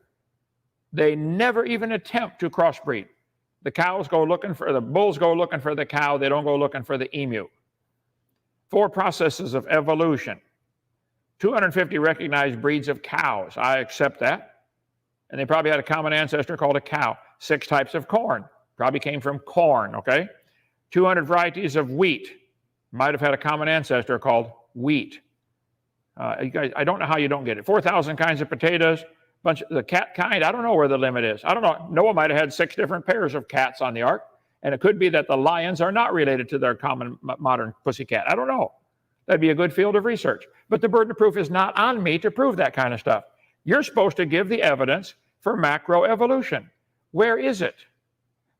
They never even attempt to crossbreed. The cows go looking for, the bulls go looking for the cow. They don't go looking for the emu. 4 processes of evolution. 250 recognized breeds of cows. I accept that. And they probably had a common ancestor called a cow. 6 types of corn. Probably came from corn, okay? 200 varieties of wheat. Might have had a common ancestor called wheat. You guys, I don't know how you don't get it. 4,000 kinds of potatoes. Bunch of the cat kind, I don't know where the limit is. I don't know. Noah might have had 6 different pairs of cats on the ark. And it could be that the lions are not related to their common modern pussycat. I don't know. That'd be a good field of research. But the burden of proof is not on me to prove that kind of stuff. You're supposed to give the evidence for macroevolution. Where is it?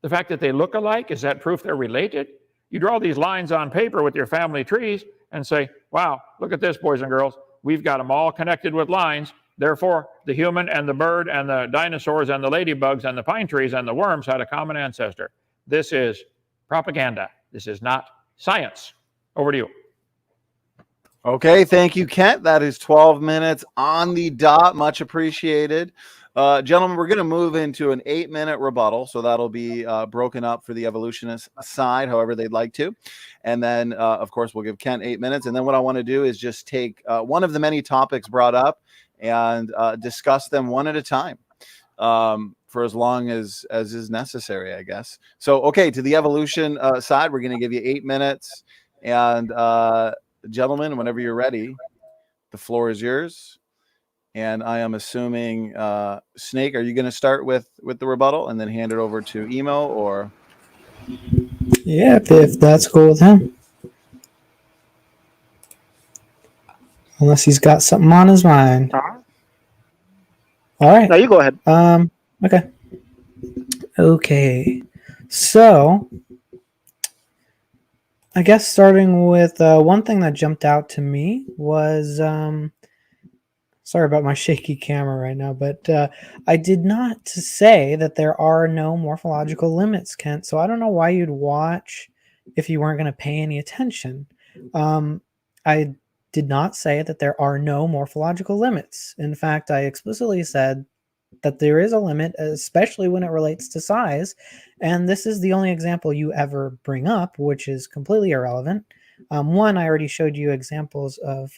The fact that they look alike, is that proof they're related? You draw these lines on paper with your family trees and say, wow, look at this, boys and girls. We've got them all connected with lines. Therefore, the human and the bird and the dinosaurs and the ladybugs and the pine trees and the worms had a common ancestor. This is propaganda. This is not science. Over to you. Okay, thank you, Kent. That is 12 minutes on the dot. Much appreciated. Gentlemen, we're going to move into an 8-minute rebuttal. So that'll be broken up for the evolutionist side, however they'd like to. And then, of course, we'll give Kent 8 minutes. And then what I want to do is just take one of the many topics brought up and discuss them one at a time for as long as is necessary, I guess. So, okay, to the evolution side, we're going to give you 8 minutes. And gentlemen, whenever you're ready, the floor is yours. And I am assuming, Snake, are you going to start with the rebuttal and then hand it over to Emo, or? Yeah, if that's cool with him. Unless he's got something on his mind. All right. No, you go ahead. Okay. So, I guess starting with one thing that jumped out to me was, sorry about my shaky camera right now, but I did not say that there are no morphological limits, Kent. So I don't know why you'd watch if you weren't going to pay any attention. I did not say that there are no morphological limits. In fact, I explicitly said that there is a limit, especially when it relates to size. And this is the only example you ever bring up, which is completely irrelevant. One, I already showed you examples of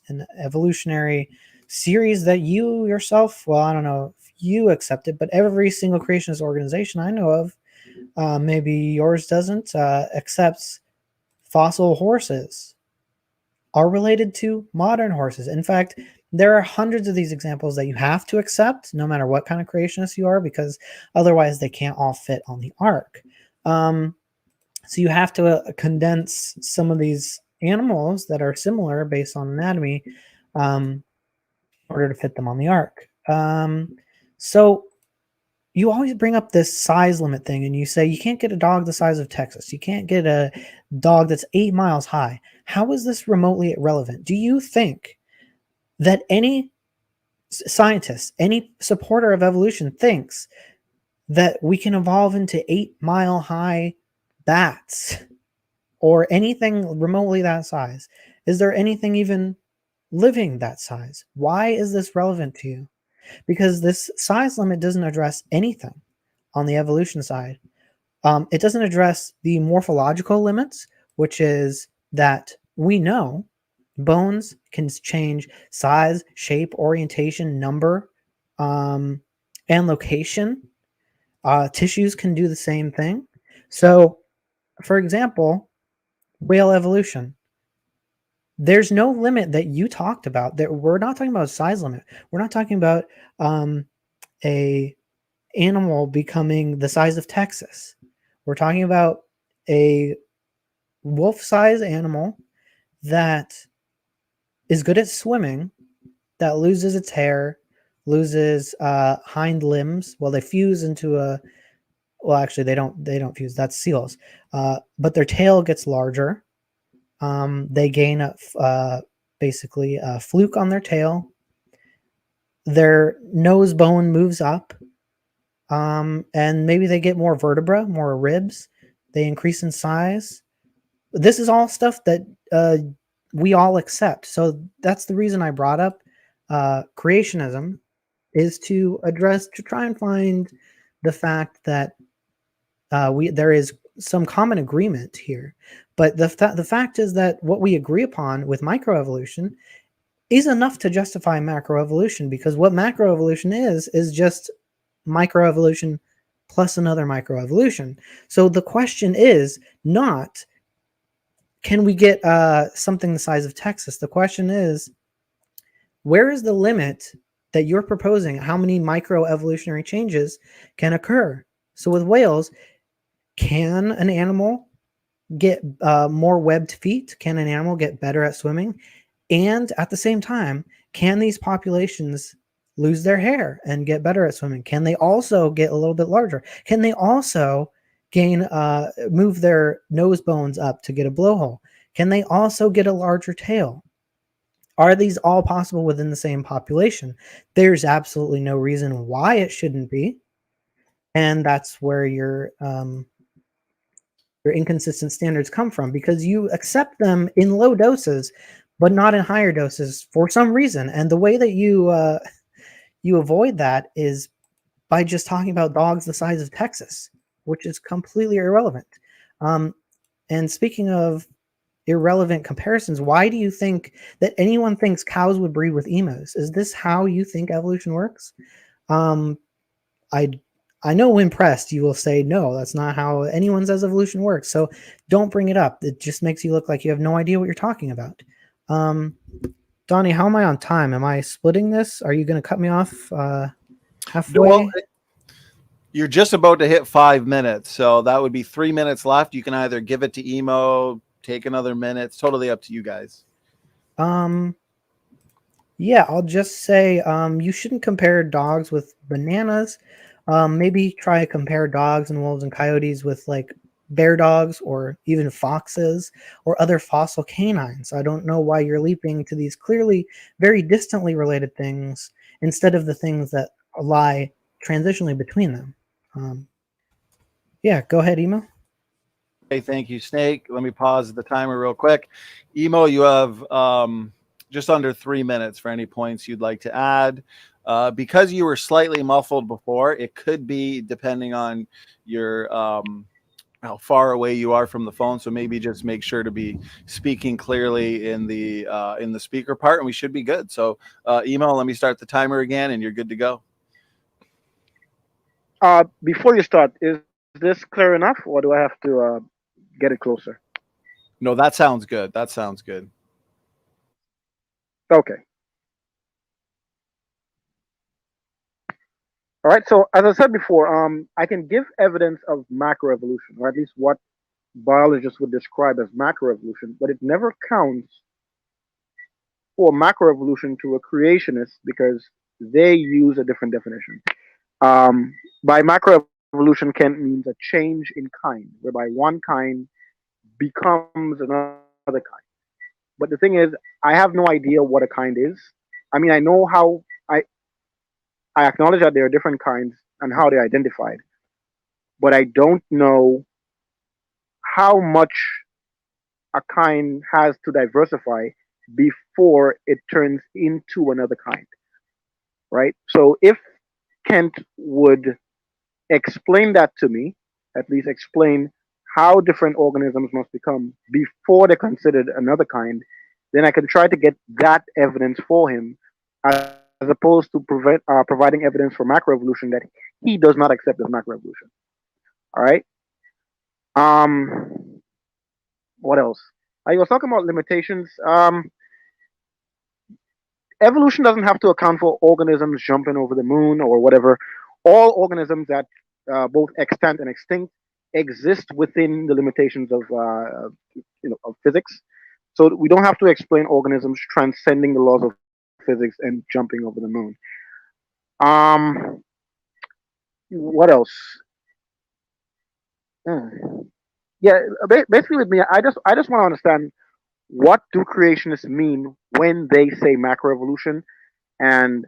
an evolutionary series that you yourself, well, I don't know if you accept it, but every single creationist organization I know of, maybe yours doesn't, accepts fossil horses are related to modern horses. In fact, There are hundreds of these examples that you have to accept, no matter what kind of creationist you are, because otherwise they can't all fit on the ark. So you have to condense some of these animals that are similar based on anatomy in order to fit them on the ark. So you always bring up this size limit thing, and you say you can't get a dog the size of Texas. You can't get a dog that's 8 miles high. How is this remotely relevant? Do you think that any scientist, any supporter of evolution thinks that we can evolve into 8-mile high bats or anything remotely that size? Is there anything even living that size? Why is this relevant to you? Because this size limit doesn't address anything on the evolution side. It doesn't address the morphological limits, which is that we know bones can change size, shape, orientation, number, and location. Tissues can do the same thing. So, for example, whale evolution. There's no limit that you talked about. That we're not talking about a size limit. We're not talking about a animal becoming the size of Texas. We're talking about a wolf-sized animal that is good at swimming, that loses its hair, loses hind limbs. Well, they fuse into a. Well, actually, they don't fuse. That's seals. But their tail gets larger. They gain basically a fluke on their tail. Their nose bone moves up, and maybe they get more vertebra, more ribs. They increase in size. This is all stuff that we all accept. So that's the reason I brought up creationism, is to try and find the fact that there is some common agreement here. But the fact is that what we agree upon with microevolution is enough to justify macroevolution, because what macroevolution is just microevolution plus another microevolution. So the question is not, can we get something the size of Texas? The question is, where is the limit that you're proposing? How many microevolutionary changes can occur? So with whales, can an animal get more webbed feet? Can an animal get better at swimming? And at the same time, can these populations lose their hair and get better at swimming? Can they also get a little bit larger? Can they also move their nose bones up to get a blowhole? Can they also get a larger tail? Are these all possible within the same population? There's absolutely no reason why it shouldn't be. And that's where your inconsistent standards come from, because you accept them in low doses, but not in higher doses for some reason. And the way that you avoid that is by just talking about dogs the size of Texas, which is completely irrelevant. And speaking of irrelevant comparisons, why do you think that anyone thinks cows would breed with emus? Is this how you think evolution works? I know when pressed, you will say, no, that's not how anyone says evolution works. So don't bring it up. It just makes you look like you have no idea what you're talking about. Donnie, how am I on time? Am I splitting this? Are you going to cut me off halfway? Well, you're just about to hit 5 minutes. So that would be 3 minutes left. You can either give it to Emo, take another minute. It's totally up to you guys. Yeah, I'll just say you shouldn't compare dogs with bananas. Maybe try to compare dogs and wolves and coyotes with like bear dogs or even foxes or other fossil canines. I don't know why you're leaping to these clearly very distantly related things instead of the things that lie transitionally between them. Yeah, go ahead, Emo. Okay, thank you, Snake. Let me pause the timer real quick. Emo, you have just under 3 minutes for any points you'd like to add. Because you were slightly muffled before, it could be depending on your how far away you are from the phone. So maybe just make sure to be speaking clearly in the speaker part, and we should be good. So Emo, let me start the timer again, and you're good to go. Before you start, is this clear enough, or do I have to get it closer? No, that sounds good. That sounds good. Okay. All right. So as I said before, I can give evidence of macroevolution, or at least what biologists would describe as macroevolution, but it never counts for macroevolution to a creationist because they use a different definition. By macroevolution, Kent means a change in kind, whereby one kind becomes another kind. But the thing is, I have no idea what a kind is. I mean, I know how I acknowledge that there are different kinds and how they're identified, but I don't know how much a kind has to diversify before it turns into another kind, right? So if Kent would explain that to me, at least explain how different organisms must become before they're considered another kind, then I can try to get that evidence for him as opposed to providing evidence for macroevolution that he does not accept as macroevolution. All right. What else? I was talking about limitations. Evolution doesn't have to account for organisms jumping over the moon or whatever. All organisms that both extant and extinct exist within the limitations of of physics. So we don't have to explain organisms transcending the laws of physics and jumping over the moon. What else? Yeah, basically with me, I just want to understand what do creationists mean when they say macroevolution, and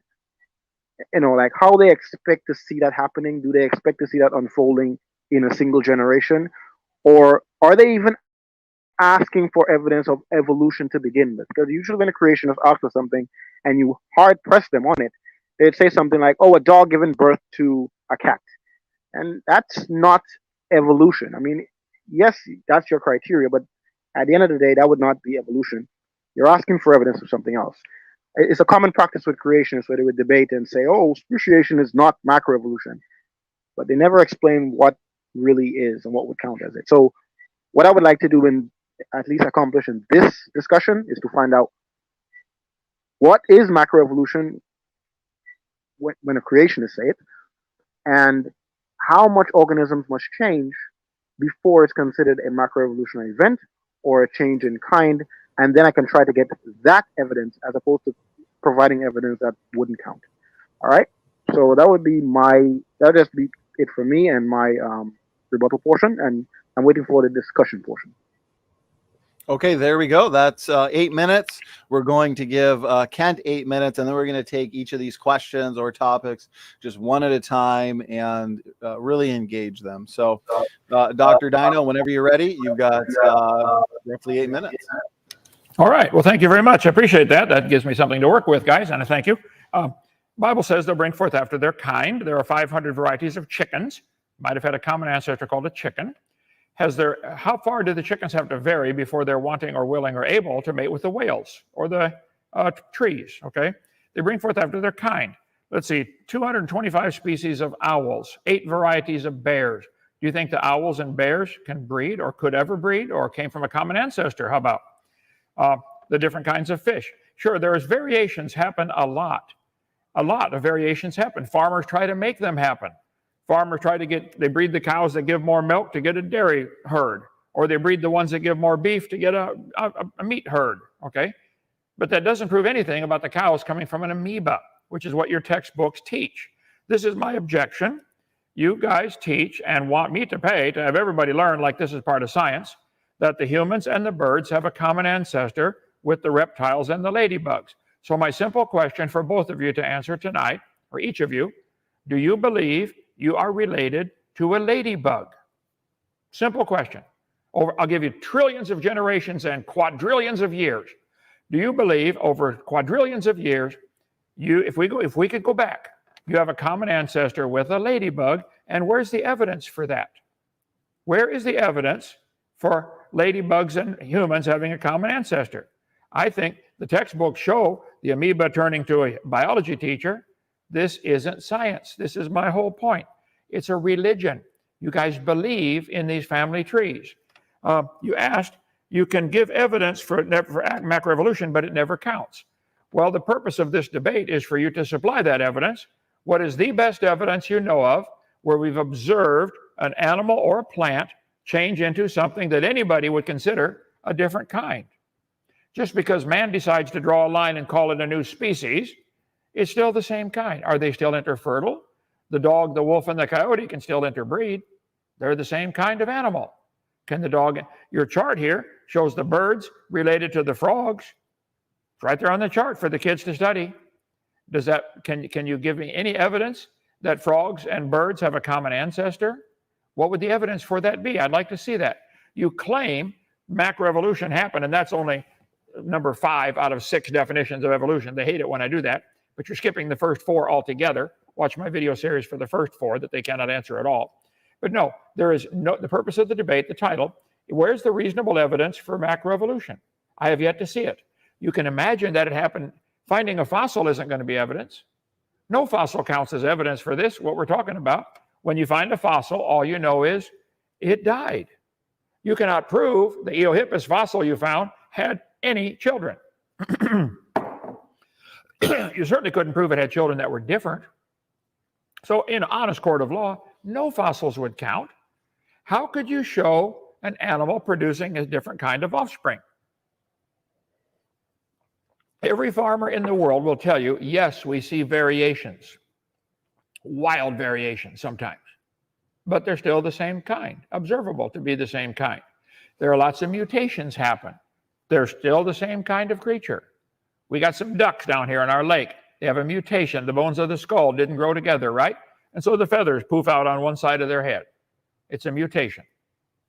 like how they expect to see that happening. Do they expect to see that unfolding in a single generation, or are they even asking for evidence of evolution to begin with? Because usually when a creationist asks for something and you hard press them on it, they'd say something like, "Oh, a dog giving birth to a cat," and that's not evolution. I mean, yes, that's your criteria, but at the end of the day, that would not be evolution. You're asking for evidence of something else. It's a common practice with creationists where they would debate and say, "Oh, speciation is not macroevolution," but they never explain what really is and what would count as it. So, what I would like to do and at least accomplish in this discussion is to find out what is macroevolution when a creationist say it, and how much organisms must change before it's considered a macroevolutionary event or a change in kind, and then I can try to get that evidence as opposed to providing evidence that wouldn't count. All right. So that would just be it for me and my rebuttal portion, and I'm waiting for the discussion portion. Okay, there we go. That's 8 minutes. We're going to give Kent 8 minutes, and then we're going to take each of these questions or topics just one at a time and really engage them. So, Dr. Dino, whenever you're ready, you've got roughly 8 minutes. All right. Well, thank you very much. I appreciate that. That gives me something to work with, guys, and I thank you. Bible says they'll bring forth after their kind. There are 500 varieties of chickens. Might have had a common ancestor called a chicken. How far do the chickens have to vary before they're wanting or willing or able to mate with the whales or the trees? Okay. They bring forth after their kind. Let's see, 225 species of owls, 8 varieties of bears. Do you think the owls and bears can breed or could ever breed or came from a common ancestor? How about the different kinds of fish? Sure, there's variations happen a lot. A lot of variations happen. Farmers try to make them happen. Farmers they breed the cows that give more milk to get a dairy herd, or they breed the ones that give more beef to get a meat herd, okay? But that doesn't prove anything about the cows coming from an amoeba, which is what your textbooks teach. This is my objection. You guys teach and want me to pay to have everybody learn, like this is part of science, that the humans and the birds have a common ancestor with the reptiles and the ladybugs. So my simple question for both of you to answer tonight, or each of you, do you believe you are related to a ladybug? Simple question. I'll give you trillions of generations and quadrillions of years. Do you believe over quadrillions of years, if we could go back, you have a common ancestor with a ladybug, and where's the evidence for that? Where is the evidence for ladybugs and humans having a common ancestor? I think the textbooks show the amoeba turning to a biology teacher. This isn't science. This is my whole point. It's a religion. You guys believe in these family trees. You asked, you can give evidence for macroevolution, but it never counts. Well, the purpose of this debate is for you to supply that evidence What is the best evidence you know of where we've observed an animal or a plant change into something that anybody would consider a different kind? Just because man decides to draw a line and call it a new species, it's still the same kind. Are they still interfertile? The dog, the wolf, and the coyote can still interbreed. They're the same kind of animal. Can the dog, your chart here shows the birds related to the frogs. It's right there on the chart for the kids to study. Does that, can you give me any evidence that frogs and birds have a common ancestor? What would the evidence for that be? I'd like to see that. You claim macroevolution happened, and that's only number 5 out of 6 definitions of evolution. They hate it when I do that, but you're skipping the first 4 altogether. Watch my video series for the first 4 that they cannot answer at all. But no, there is no, the purpose of the debate, the title, where's the reasonable evidence for macroevolution? I have yet to see it. You can imagine that it happened. Finding a fossil isn't going to be evidence. No fossil counts as evidence for this, what we're talking about. When you find a fossil, all you know is it died. You cannot prove the Eohippus fossil you found had any children. You certainly couldn't prove it had children that were different. So in an honest court of law, no fossils would count. How could you show an animal producing a different kind of offspring? Every farmer in the world will tell you, yes, we see variations, wild variations sometimes, but they're still the same kind, observable to be the same kind. There are lots of mutations happen. They're still the same kind of creature. We got some ducks down here in our lake. They have a mutation. The bones of the skull didn't grow together, right? And so the feathers poof out on one side of their head. It's a mutation.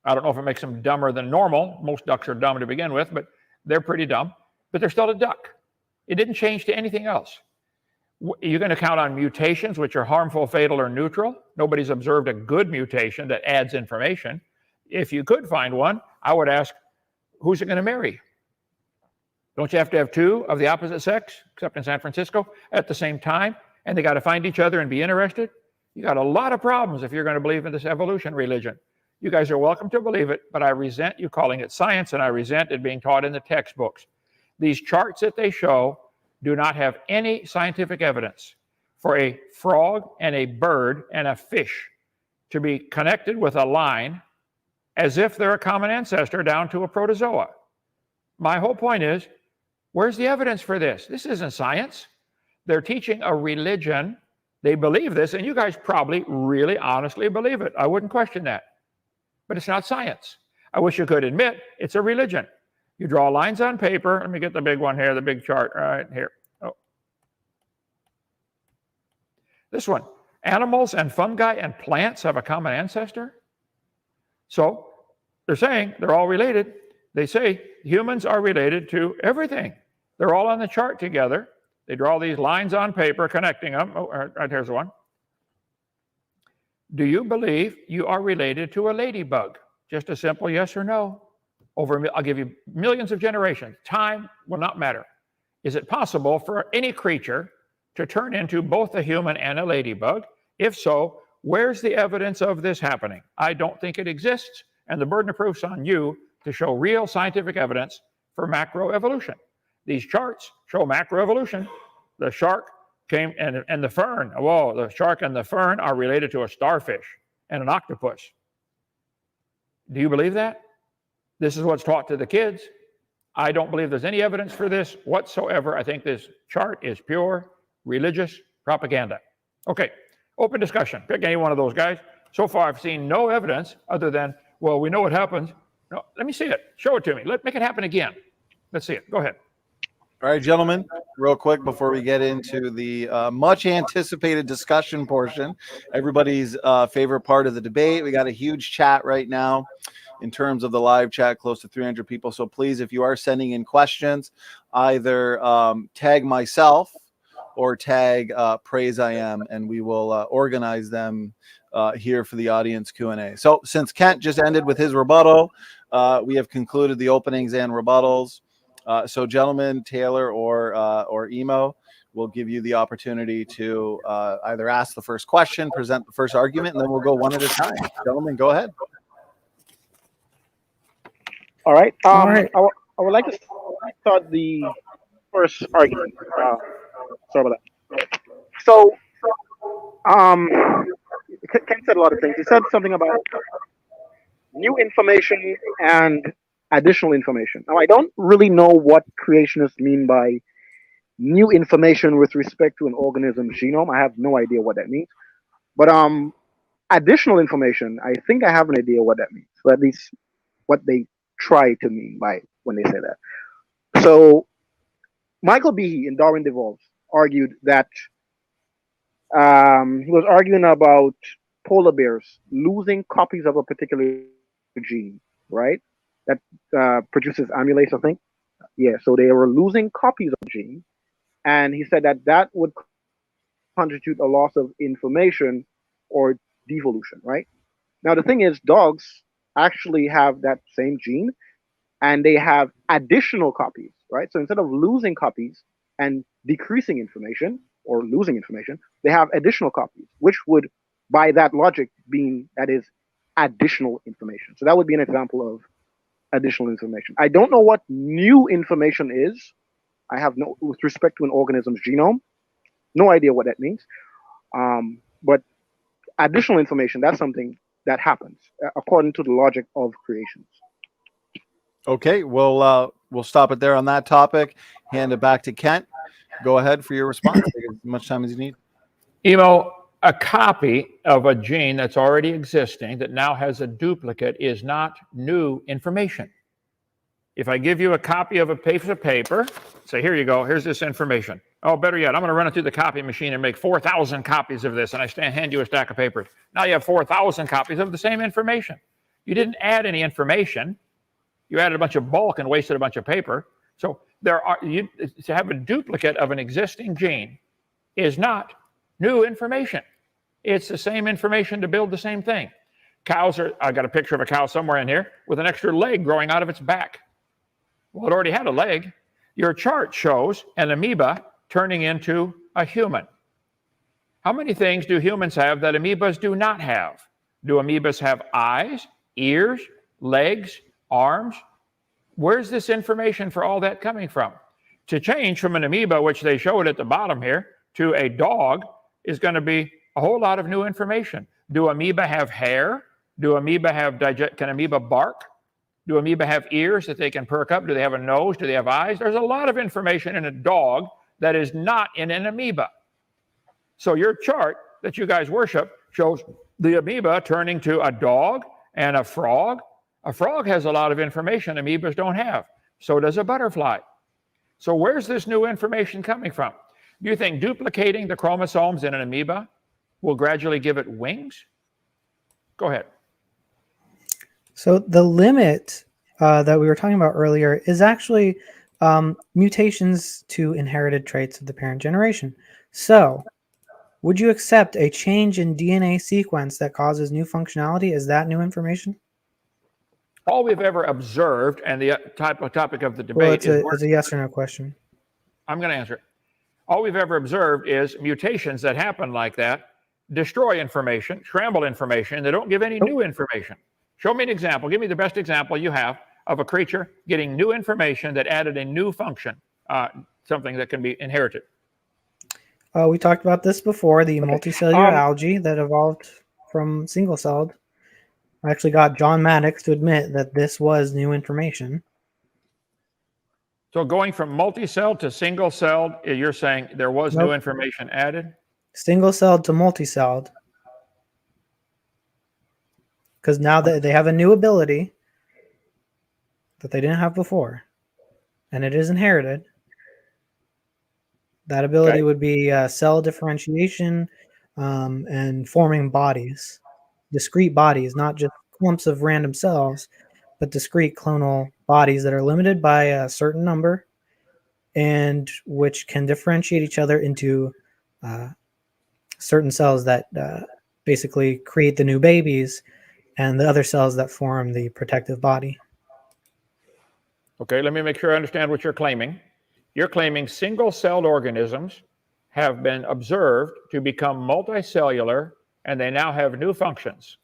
I don't know if it makes them dumber than normal. Most ducks are dumb to begin with, but they're pretty dumb. But they're still a duck. It didn't change to anything else. You're going to count on mutations, which are harmful, fatal, or neutral. Nobody's observed a good mutation that adds information. If you could find one, I would ask, who's it going to marry? Don't you have to have 2 of the opposite sex, except in San Francisco, at the same time? And they got to find each other and be interested? You got a lot of problems if you're going to believe in this evolution religion. You guys are welcome to believe it, but I resent you calling it science, and I resent it being taught in the textbooks. These charts that they show do not have any scientific evidence for a frog and a bird and a fish to be connected with a line as if they're a common ancestor down to a protozoa. My whole point is, where's the evidence for this? This isn't science. They're teaching a religion. They believe this, and you guys probably really honestly believe it. I wouldn't question that. But it's not science. I wish you could admit it's a religion. You draw lines on paper. Let me get the big one here, the big chart right here. Oh. This one. Animals and fungi and plants have a common ancestor. So they're saying they're all related. They say humans are related to everything. They're all on the chart together. They draw these lines on paper connecting them. Oh, right here's one. Do you believe you are related to a ladybug? Just a simple yes or no. I'll give you millions of generations. Time will not matter. Is it possible for any creature to turn into both a human and a ladybug? If so, where's the evidence of this happening? I don't think it exists, and the burden of proof's on you to show real scientific evidence for macroevolution. These charts show macroevolution. The shark came and the fern. Whoa, the shark and the fern are related to a starfish and an octopus. Do you believe that? This is what's taught to the kids. I don't believe there's any evidence for this whatsoever. I think this chart is pure religious propaganda. Okay, open discussion. Pick any one of those guys. So far, I've seen no evidence other than, well, we know what happens. No, let me see it. Show it to me. Make it happen again. Let's see it. Go ahead. All right, gentlemen, real quick before we get into the much anticipated discussion portion, everybody's favorite part of the debate. We got a huge chat right now in terms of the live chat, close to 300 people. So please, if you are sending in questions, either tag myself or tag Praise I Am, and we will organize them here for the audience Q&A. So since Kent just ended with his rebuttal, we have concluded the openings and rebuttals. So gentlemen, Taylor or Emo, will give you the opportunity to either ask the first question, present the first argument, and then we'll go one at a time. Gentlemen, go ahead. All right. All right. I would like to start the first argument. Sorry about that. So Ken said a lot of things. He said something about new information and additional information. Now, I don't really know what creationists mean by new information with respect to an organism's genome. I have no idea what that means. But additional information, I think I have an idea what that means. Or at least what they try to mean by when they say that. So Michael Behe in Darwin Devolves argued that he was arguing about polar bears losing copies of a particular gene, right? That produces amylase, I think. Yeah, so they were losing copies of the gene, and he said that that would constitute a loss of information or devolution, right? Now the thing is, dogs actually have that same gene, and they have additional copies, right? So instead of losing copies and decreasing information or losing information, they have additional copies, which would, by that logic, mean that is additional information. So that would be an example of additional information. I don't know what new information is. I have no, with respect to an organism's genome, no idea what that means. But additional information, that's something that happens according to the logic of creations. Okay, we'll stop it there on that topic. Hand it back to Kent. Go ahead for your response. Take as much time as you need. Emo, a copy of a gene that's already existing that now has a duplicate is not new information. If I give you a copy of a piece of paper, say, here you go, here's this information. Oh, better yet, I'm going to run it through the copy machine and make 4,000 copies of this, and I hand you a stack of papers. Now you have 4,000 copies of the same information. You didn't add any information. You added a bunch of bulk and wasted a bunch of paper. So to have a duplicate of an existing gene is not new information. It's the same information to build the same thing. I got a picture of a cow somewhere in here with an extra leg growing out of its back. Well, it already had a leg. Your chart shows an amoeba turning into a human. How many things do humans have that amoebas do not have? Do amoebas have eyes, ears, legs, arms? Where's this information for all that coming from? To change from an amoeba, which they showed at the bottom here, to a dog is going to be a whole lot of new information. Do amoeba have hair? Do amoeba have can amoeba bark? Do amoeba have ears that they can perk up? Do they have a nose? Do they have eyes? There's a lot of information in a dog that is not in an amoeba. So your chart that you guys worship shows the amoeba turning to a dog and a frog. A frog has a lot of information amoebas don't have. So does a butterfly. So where's this new information coming from? Do you think duplicating the chromosomes in an amoeba will gradually give it wings? Go ahead. So the limit that we were talking about earlier is actually mutations to inherited traits of the parent generation. So would you accept a change in DNA sequence that causes new functionality? Is that new information? All we've ever observed, and the topic of the debate well, it's a yes or no question. I'm going to answer it. All we've ever observed is mutations that happen like that destroy information, scramble information, and they don't give any new information. Show me an example. Give me the best example you have of a creature getting new information that added a new function, something that can be inherited. We talked about this before, the multicellular algae that evolved from single-celled. I actually got John Maddox to admit that this was new information. So going from multi-celled to single-celled, you're saying there was new information added? Single-celled to multi-celled. Because now they have a new ability that they didn't have before, and it is inherited. That ability would be cell differentiation and forming bodies, discrete bodies, not just clumps of random cells, but discrete clonal bodies that are limited by a certain number and which can differentiate each other into certain cells that basically create the new babies and the other cells that form the protective body. Okay, let me make sure I understand what you're claiming. You're claiming single-celled organisms have been observed to become multicellular, and they now have new functions.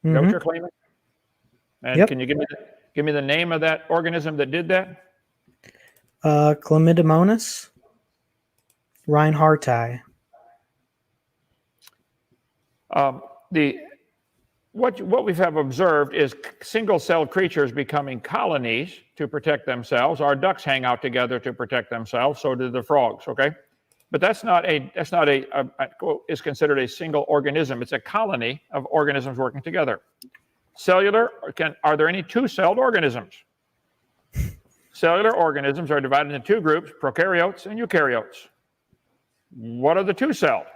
Is that what you're claiming? And can you give me the name of that organism that did that? Chlamydomonas reinhardti. What we have observed is single-celled creatures becoming colonies to protect themselves. Our ducks hang out together to protect themselves. So do the frogs. Okay, but that's not is considered a single organism. It's a colony of organisms working together. Cellular. Are there any two-celled organisms? Cellular organisms are divided into two groups: prokaryotes and eukaryotes. What are the two-celled?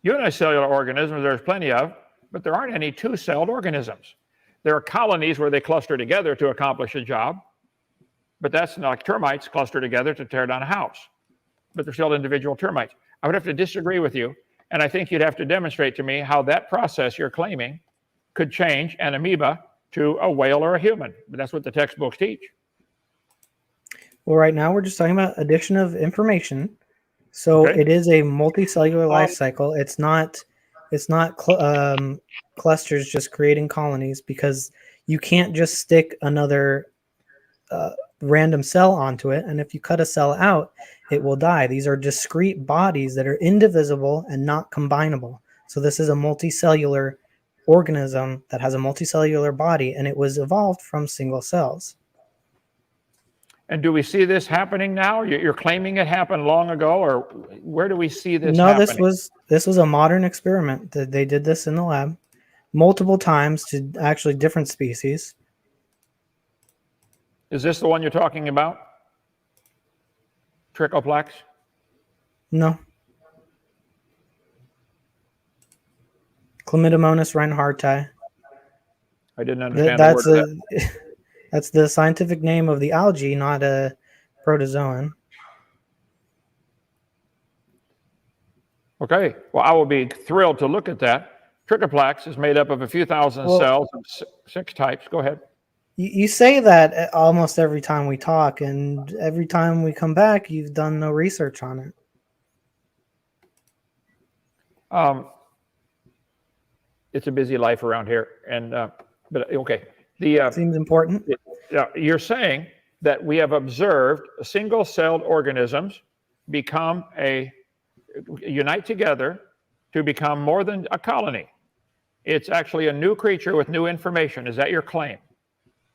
Unicellular organisms, there's plenty of, but there aren't any two-celled organisms. There are colonies where they cluster together to accomplish a job, but that's not like termites cluster together to tear down a house, but they're still individual termites. I would have to disagree with you, and I think you'd have to demonstrate to me how that process you're claiming could change an amoeba to a whale or a human, but that's what the textbooks teach. Well, right now we're just talking about addition of information. So Okay. it is a multicellular life cycle. It's not clusters just creating colonies, because you can't just stick another random cell onto it, and if you cut a cell out, it will die. These are discrete bodies that are indivisible and not combinable. So this is a multicellular organism that has a multicellular body, and it was evolved from single cells. And do we see this happening now? You're claiming it happened long ago, or where do we see this No, happening? this was a modern experiment. They did this in the lab multiple times to actually different species. Is this the one you're talking about? Trichoplex? No. Chlamydomonas reinhardti. I didn't understand the word of that. That's the scientific name of the algae, not a protozoan. Okay, well, I will be thrilled to look at that. Trichoplex is made up of a few thousand cells of 6 types. Go ahead. You say that almost every time we talk, and every time we come back, you've done no research on it. It's a busy life around here, and but okay. Seems important. You're saying that we have observed single-celled organisms unite together to become more than a colony. It's actually a new creature with new information. Is that your claim?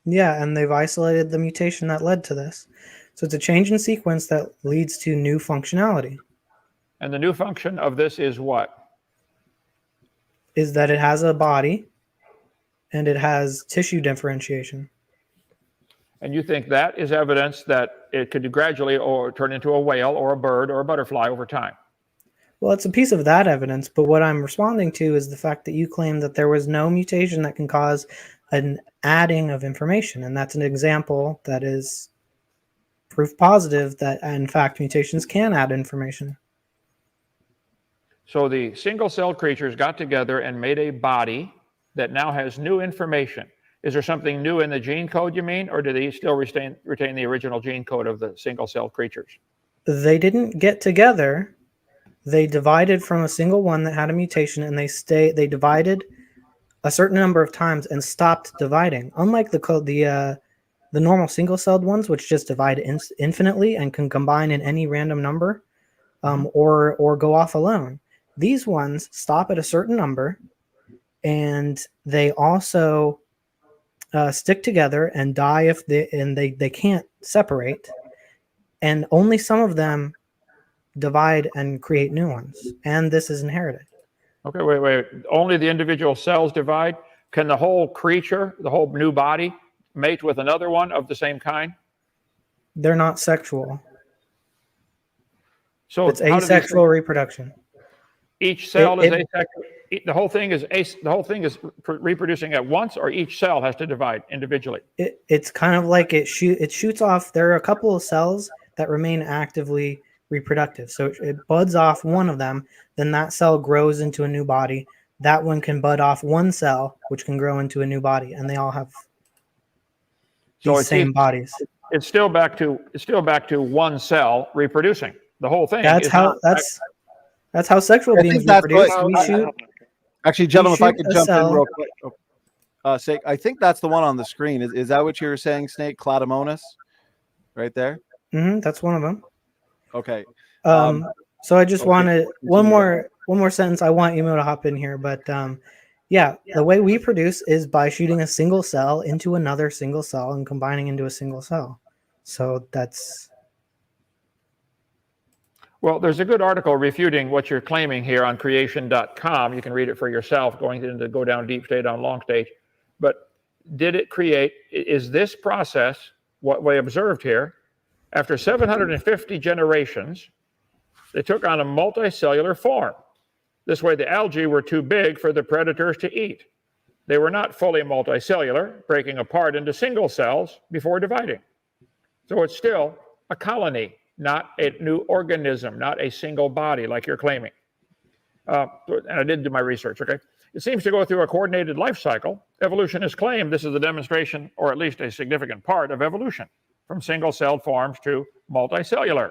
Yeah, and they've isolated the mutation that led to this. So it's a change in sequence that leads to new functionality. And the new function of this is what? Is that it has a body and it has tissue differentiation. And you think that is evidence that it could gradually turn into a whale or a bird or a butterfly over time? Well, it's a piece of that evidence, but what I'm responding to is the fact that you claim that there was no mutation that can cause an adding of information, and that's an example that is proof positive that, in fact, mutations can add information. So the single-celled creatures got together and made a body that now has new information. Is there something new in the gene code, you mean, or do they still retain the original gene code of the single-celled creatures? They didn't get together. They divided from a single one that had a mutation, and they divided a certain number of times and stopped dividing. Unlike the normal single-celled ones, which just divide infinitely and can combine in any random number, or go off alone. These ones stop at a certain number, and they also stick together and die if they can't separate, and only some of them divide and create new ones, and this is inherited. Okay, wait. Only the individual cells divide? Can the whole creature, the whole new body, mate with another one of the same kind? They're not sexual. So it's asexual reproduction. Each cell is asexual. The whole thing is reproducing at once, or each cell has to divide individually? It's kind of like it shoots off. There are a couple of cells that remain actively reproductive. So it buds off one of them, then that cell grows into a new body. That one can bud off one cell, which can grow into a new body, and they all have these same bodies. It's still back to one cell reproducing. The whole thing. That's how sexual beings reproduce. Actually, gentlemen, if I could jump in real quick. I think that's the one on the screen. Is that what you were saying, Snake? Cladomonas? Right there? That's one of them. Okay. So I just wanted one more one more sentence. I want Emo to hop in here, but yeah, the way we produce is by shooting a single cell into another single cell and combining into a single cell. So that's... Well, there's a good article refuting what you're claiming here on creation.com. You can read it for yourself, going into go down deep state on long stage. But did it create, is this process, what we observed here, after 750 generations, they took on a multicellular form. This way, the algae were too big for the predators to eat. They were not fully multicellular, breaking apart into single cells before dividing. So it's still a colony, not a new organism, not a single body like you're claiming. And I did do my research, okay? It seems to go through a coordinated life cycle. Evolutionists claim this is a demonstration, or at least a significant part of evolution, from single-celled forms to multicellular.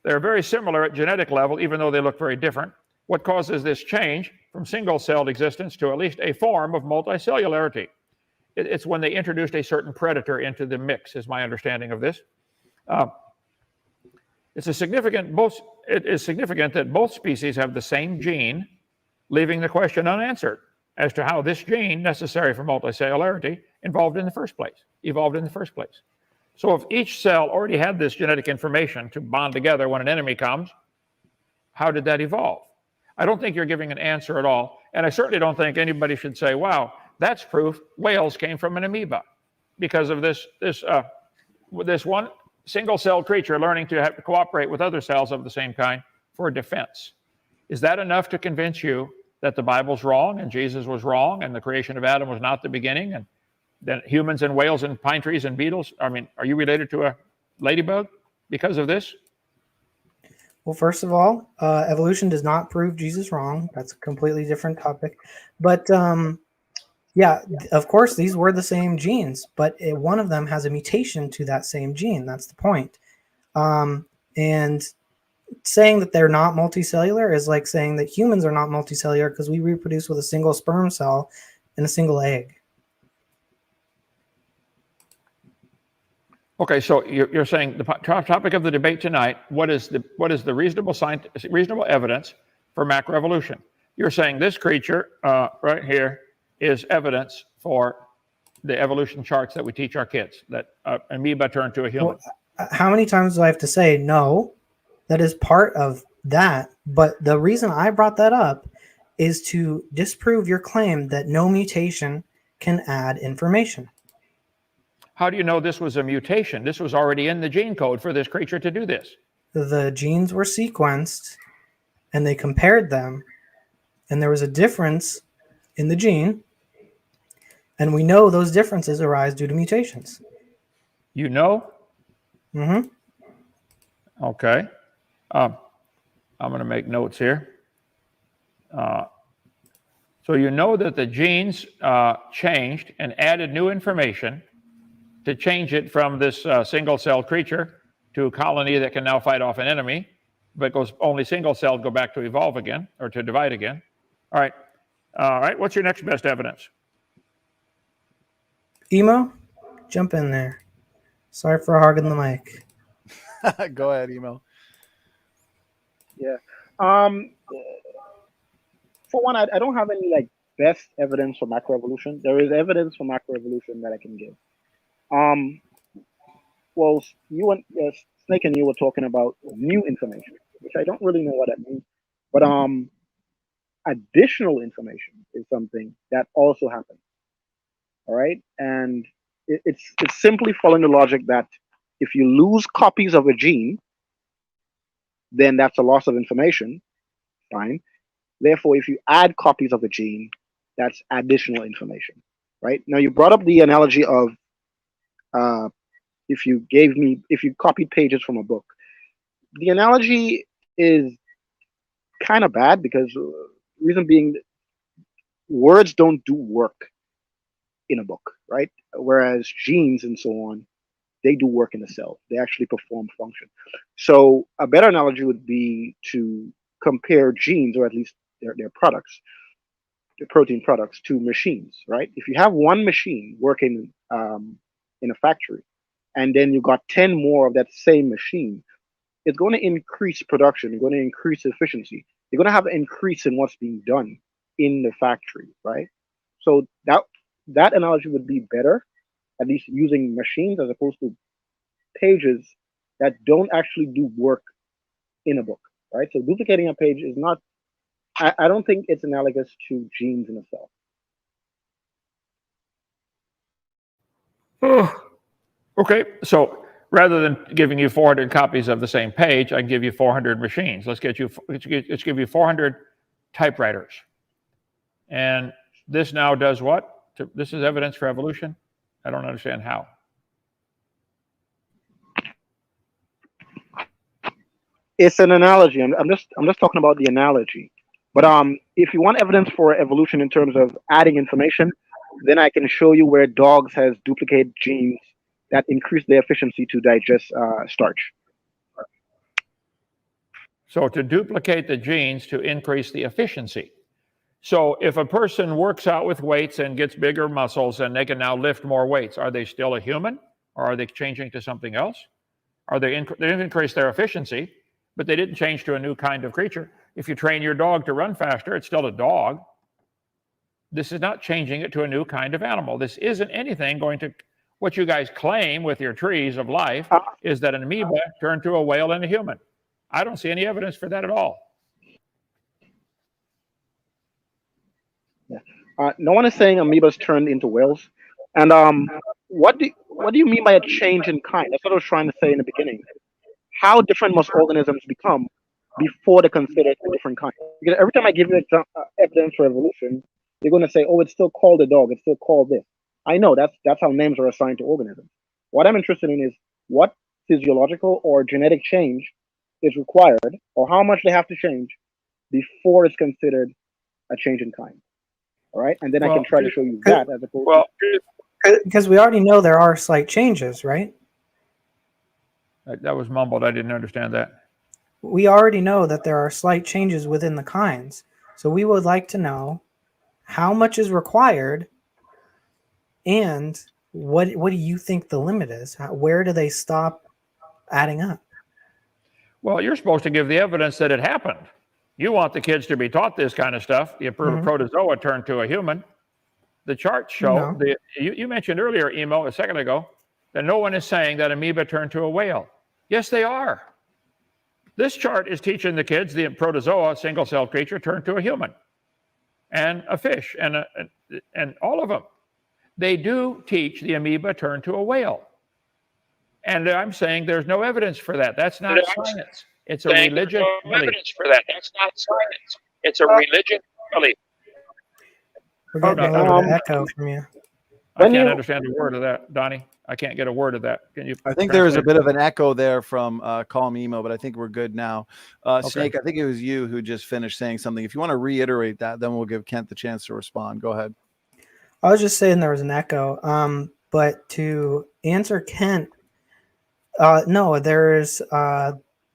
They're very similar at genetic level, even though they look very different. What causes this change from single-celled existence to at least a form of multicellularity? It's when they introduced a certain predator into the mix, is my understanding of this. It is significant that both species have the same gene, leaving the question unanswered as to how this gene, necessary for multicellularity, evolved in the first place. So if each cell already had this genetic information to bond together when an enemy comes, how did that evolve? I don't think you're giving an answer at all, and I certainly don't think anybody should say, wow, that's proof whales came from an amoeba because of this one single-celled creature learning to have to cooperate with other cells of the same kind for defense. Is that enough to convince you that the Bible's wrong and Jesus was wrong and the creation of Adam was not the beginning and then humans and whales and pine trees and beetles? I mean, are you related to a ladybug because of this? Well, first of all, evolution does not prove Jesus wrong. That's a completely different topic. But yeah, of course, these were the same genes, but one of them has a mutation to that same gene. That's the point. And saying that they're not multicellular is like saying that humans are not multicellular because we reproduce with a single sperm cell and a single egg. Okay, so you're saying the topic of the debate tonight, what is the reasonable evidence for macroevolution? You're saying this creature right here is evidence for the evolution charts that we teach our kids, that amoeba turned to a human. Well, how many times do I have to say no? That is part of that. But the reason I brought that up is to disprove your claim that no mutation can add information. How do you know this was a mutation? This was already in the gene code for this creature to do this. The genes were sequenced and they compared them, and there was a difference in the gene, and we know those differences arise due to mutations. You know? Mm-hmm. Okay. I'm going to make notes here. So you know that the genes changed and added new information to change it from this single-celled creature to a colony that can now fight off an enemy, but goes only single-celled go back to evolve again or to divide again. All right. What's your next best evidence? Emo, jump in there. Sorry for hogging the mic. Go ahead, Emo. Yeah. For one, I don't have any like best evidence for macroevolution. There is evidence for macroevolution that I can give. Well, you and Snake and you were talking about new information, which I don't really know what that means. But additional information is something that also happens. All right, and it's simply following the logic that if you lose copies of a gene, then that's a loss of information. Fine. Therefore, if you add copies of a gene, that's additional information. Right? Now, you brought up the analogy of if you copied pages from a book. The analogy is kind of bad because reason being, words don't do work in a book, right? Whereas genes and so on, they do work in the cell. They actually perform function. So a better analogy would be to compare genes, or at least their products, the protein products, to machines, right? If you have one machine working in a factory, and then you got 10 more of that same machine, it's going to increase production, it's going to increase efficiency. you're going to have an increase in what's being done in the factory, right? So that analogy would be better, at least using machines as opposed to pages that don't actually do work in a book, right? So duplicating a page is not, I don't think it's analogous to genes in a cell. Okay, so rather than giving you 400 copies of the same page, I can give you 400 machines. Let's give you 400 typewriters. And this now does what? This is evidence for evolution? I don't understand how. It's an analogy. I'm just talking about the analogy. But if you want evidence for evolution in terms of adding information, then I can show you where dogs has duplicated genes that increase their efficiency to digest starch. So to duplicate the genes to increase the efficiency. So if a person works out with weights and gets bigger muscles and they can now lift more weights, are they still a human, or are they changing to something else? Are they didn't increase their efficiency, but they didn't change to a new kind of creature. If you train your dog to run faster, it's still a dog. This is not changing it to a new kind of animal. This isn't anything going to, what you guys claim with your trees of life is that an amoeba turned to a whale and a human. I don't see any evidence for that at all. Yeah. No one is saying amoebas turned into whales. And what do you mean by a change in kind? That's what I was trying to say in the beginning. How different must organisms become before they're considered a different kind? Because every time I give you evidence for evolution, you're going to say, oh, it's still called a dog, it's still called this. I know that's how names are assigned to organisms. What I'm interested in is what physiological or genetic change is required, or how much they have to change before it's considered a change in kind. All right, and then I can try to show you that as opposed to... Because we already know there are slight changes, right? That was mumbled. I didn't understand that. We already know that there are slight changes within the kinds. So we would like to know how much is required and what do you think the limit is? Where do they stop adding up? Well, you're supposed to give the evidence that it happened. You want the kids to be taught this kind of stuff. The protozoa turned to a human. The charts show, you mentioned earlier, Emo, a second ago, that no one is saying that amoeba turned to a whale. Yes, they are. This chart is teaching the kids the protozoa, single-celled creature, turned to a human and a fish and all of them. They do teach the amoeba turned to a whale. And I'm saying there's no evidence for that. That's not science. It's a religious belief. Evidence for that. That's not science. It's a religious belief. We're getting a little bit of echo from you. I can't understand a word of that, Donnie. I can't get a word of that. Can you? I think there was a bit of an echo there from Calm Emo, but I think we're good now. Snake, I think it was you who just finished saying something. If you want to reiterate that, then we'll give Kent the chance to respond. Go ahead. I was just saying there was an echo. But to answer Kent, no, there's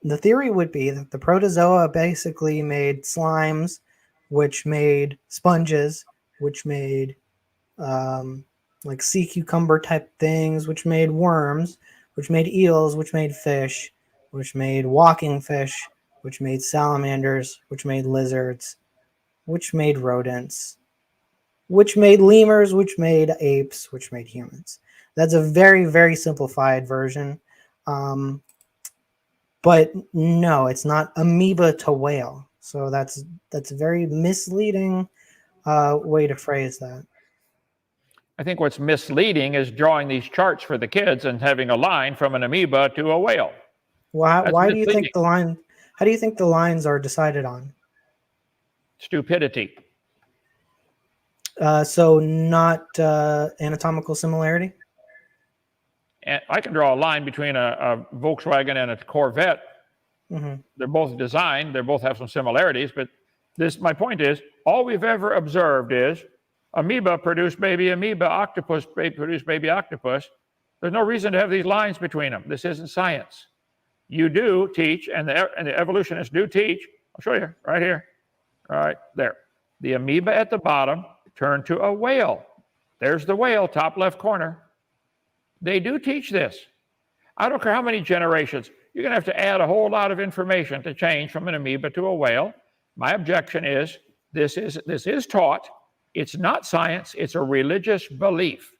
the theory would be that the protozoa basically made slimes, which made sponges, which made like sea cucumber type things, which made worms, which made eels, which made fish, which made walking fish, which made salamanders, which made lizards, which made rodents, which made lemurs, which made apes, which made humans. That's a very, very simplified version. But no, it's not amoeba to whale. So that's a very misleading way to phrase that. I think what's misleading is drawing these charts for the kids and having a line from an amoeba to a whale. Why do you think the line? How do you think the lines are decided on? Stupidity. So not anatomical similarity? And I can draw a line between a Volkswagen and a Corvette. Mm-hmm. They're both designed. They both have some similarities. But my point is, all we've ever observed is amoeba produced baby amoeba, octopus produced baby octopus. There's no reason to have these lines between them. This isn't science. You do teach, and the evolutionists do teach. I'll show you right here. Right there. The amoeba at the bottom turned to a whale. There's the whale, top left corner. They do teach this. I don't care how many generations. You're going to have to add a whole lot of information to change from an amoeba to a whale. My objection is this is taught. It's not science. It's a religious belief.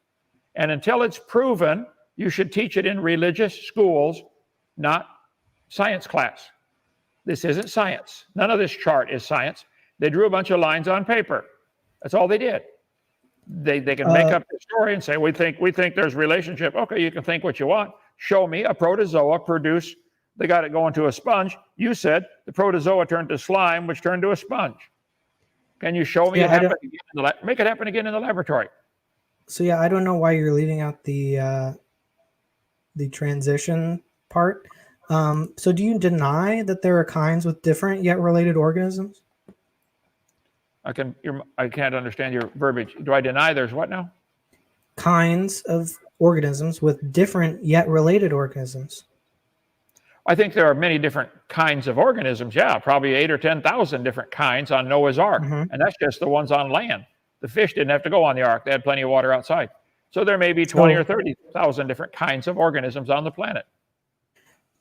And until it's proven, you should teach it in religious schools, not science class. This isn't science. None of this chart is science. They drew a bunch of lines on paper. That's all they did. They can make up the story and say, we think there's relationship. Okay, you can think what you want. Show me a protozoa produce, they got it going to a sponge. You said the protozoa turned to slime, which turned to a sponge. Can you show me it happen again make it happen again in the laboratory? So yeah, I don't know why you're leaving out the transition part. So do you deny that there are kinds with different yet related organisms? I can't understand your verbiage. Do I deny there's what now? Kinds of organisms with different yet related organisms. I think there are many different kinds of organisms. Yeah, probably 8,000 or 10,000 different kinds on Noah's Ark. And that's just the ones on land. The fish didn't have to go on the ark. They had plenty of water outside. So there may be 20 or 30,000 different kinds of organisms on the planet.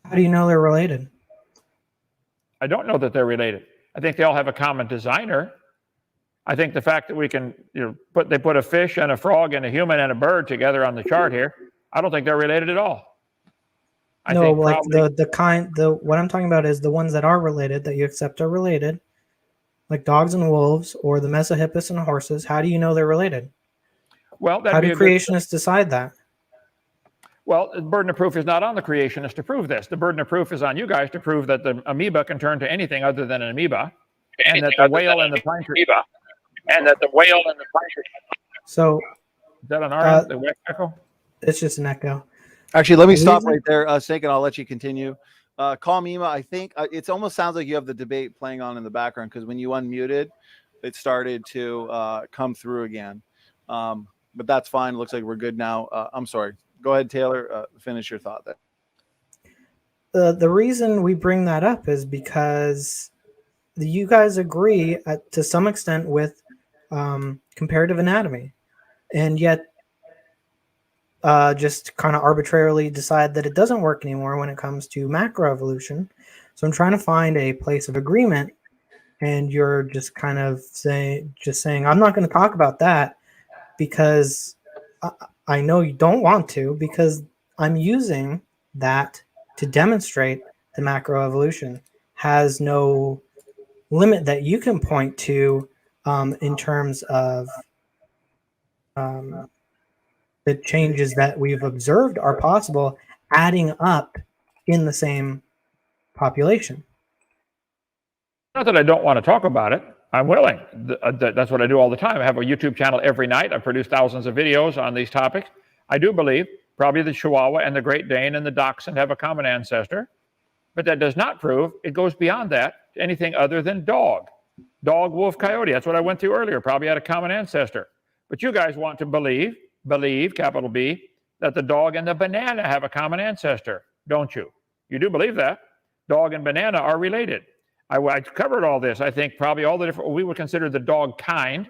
How do you know they're related? I don't know that they're related. I think they all have a common designer. I think the fact that we can, they put a fish and a frog and a human and a bird together on the chart here, I don't think they're related at all. What I'm talking about is the ones that are related, that you accept are related, like dogs and wolves, or the Mesohippus and horses. How do you know they're related? Well, how do creationists decide that? Well, the burden of proof is not on the creationists to prove this. The burden of proof is on you guys to prove that the amoeba can turn to anything other than an amoeba, and that the whale and the pine tree. So, is that an R? The echo? It's just an echo. Actually, let me stop right there, Snake, and I'll let you continue. Call Mima, I think it almost sounds like you have the debate playing on in the background, because when you unmuted, it started to come through again. But that's fine. Looks like we're good now. I'm sorry. Go ahead, Taylor. Finish your thought there. The reason we bring that up is because you guys agree to some extent with comparative anatomy, and yet just kind of arbitrarily decide that it doesn't work anymore when it comes to macroevolution. So I'm trying to find a place of agreement, and you're just kind of saying, I'm not going to talk about that because I know you don't want to, because I'm using that to demonstrate the macroevolution has no limit that you can point to in terms of the changes that we've observed are possible, adding up in the same population. Not that I don't want to talk about it. I'm willing. That's what I do all the time. I have a YouTube channel every night. I produce thousands of videos on these topics. I do believe probably the Chihuahua and the Great Dane and the Dachshund have a common ancestor, but that does not prove it goes beyond that to anything other than dog. Dog, wolf, coyote. That's what I went through earlier. Probably had a common ancestor. But you guys want to believe, capital B, that the dog and the banana have a common ancestor, don't you? You do believe that. Dog and banana are related. I covered all this. I think probably all the different, we would consider the dog kind.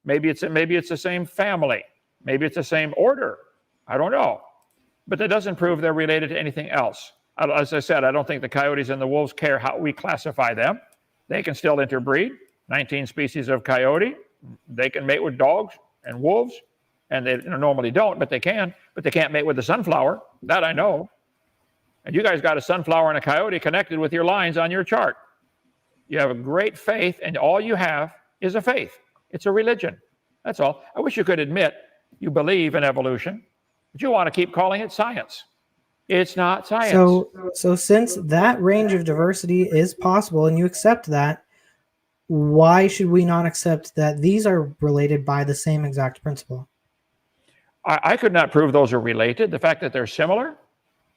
Maybe it's the same family. Maybe it's the same order. I don't know. But that doesn't prove they're related to anything else. As I said, I don't think the coyotes and the wolves care how we classify them. They can still interbreed. 19 species of coyote. They can mate with dogs and wolves. And they normally don't, but they can. But they can't mate with the sunflower. That I know. And you guys got a sunflower and a coyote connected with your lines on your chart. You have a great faith, and all you have is a faith. It's a religion. That's all. I wish you could admit you believe in evolution, but you want to keep calling it science. It's not science. So since that range of diversity is possible and you accept that, why should we not accept that these are related by the same exact principle? I could not prove those are related. The fact that they're similar,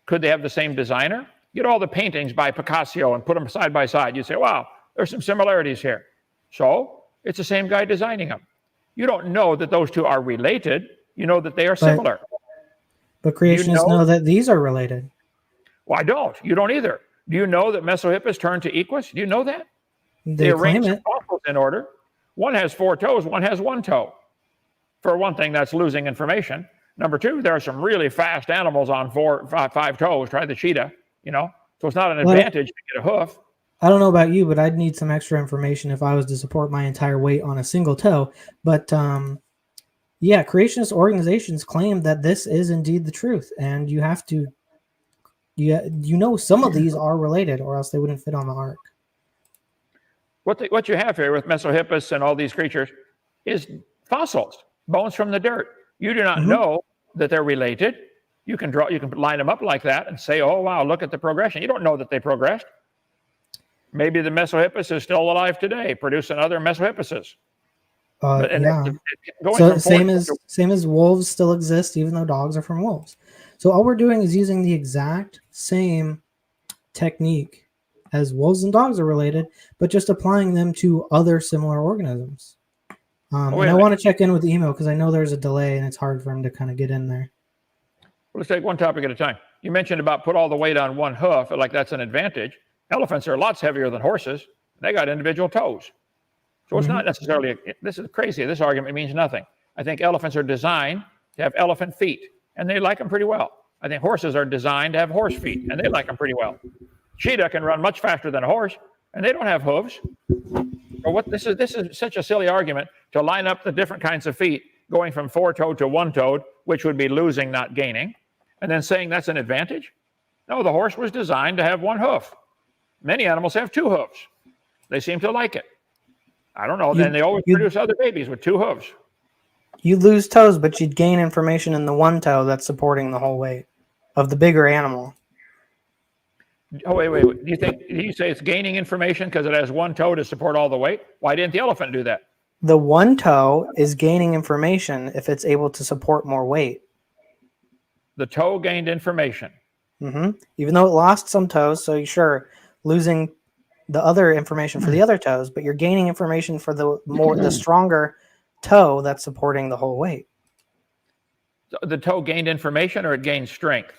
could they have the same designer? Get all the paintings by Picasso and put them side by side. You'd say, wow, there's some similarities here. So it's the same guy designing them. You don't know that those two are related. You know that they are similar. But creationists know that these are related. Well, I don't. You don't either. Do you know that Mesohippus turned to Equus? Do you know that? They arrange claim it. fossils in order. One has 4 toes, one has 1 toe. For one thing, that's losing information. Number 2, there are some really fast animals on 4, 5 toes. Try the cheetah, So it's not an advantage to get a hoof. I don't know about you, but I'd need some extra information if I was to support my entire weight on a single toe. But yeah, creationist organizations claim that this is indeed the truth, and you have to, some of these are related, or else they wouldn't fit on the ark. What you have here with Mesohippus and all these creatures is fossils, bones from the dirt. You do not know that they're related. You can line them up like that and say, oh, wow, look at the progression. You don't know that they progressed. Maybe the Mesohippus is still alive today, producing other Mesohippuses. Yeah. So same as wolves still exist, even though dogs are from wolves. So all we're doing is using the exact same technique as wolves and dogs are related, but just applying them to other similar organisms. And I want to check in with Emo because I know there's a delay and it's hard for him to kind of get in there. Well, let's take one topic at a time. You mentioned about put all the weight on one hoof, like that's an advantage. Elephants are lots heavier than horses. They got individual toes. So it's not necessarily, this is crazy. This argument means nothing. I think elephants are designed to have elephant feet, and they like them pretty well. I think horses are designed to have horse feet, and they like them pretty well. Cheetah can run much faster than a horse, and they don't have hooves. So this is such a silly argument to line up the different kinds of feet going from four-toed to one-toed, which would be losing, not gaining, and then saying that's an advantage. No, the horse was designed to have one hoof. Many animals have two hooves. They seem to like it. I don't know. Then they always produce other babies with two hooves. You lose toes, but you'd gain information in the one toe that's supporting the whole weight of the bigger animal. Oh, wait. Do you say it's gaining information because it has one toe to support all the weight? Why didn't the elephant do that? The one toe is gaining information if it's able to support more weight. The toe gained information. Even though it lost some toes, so sure, losing the other information for the other toes, but you're gaining information for the stronger toe that's supporting the whole weight. So the toe gained information or it gained strength?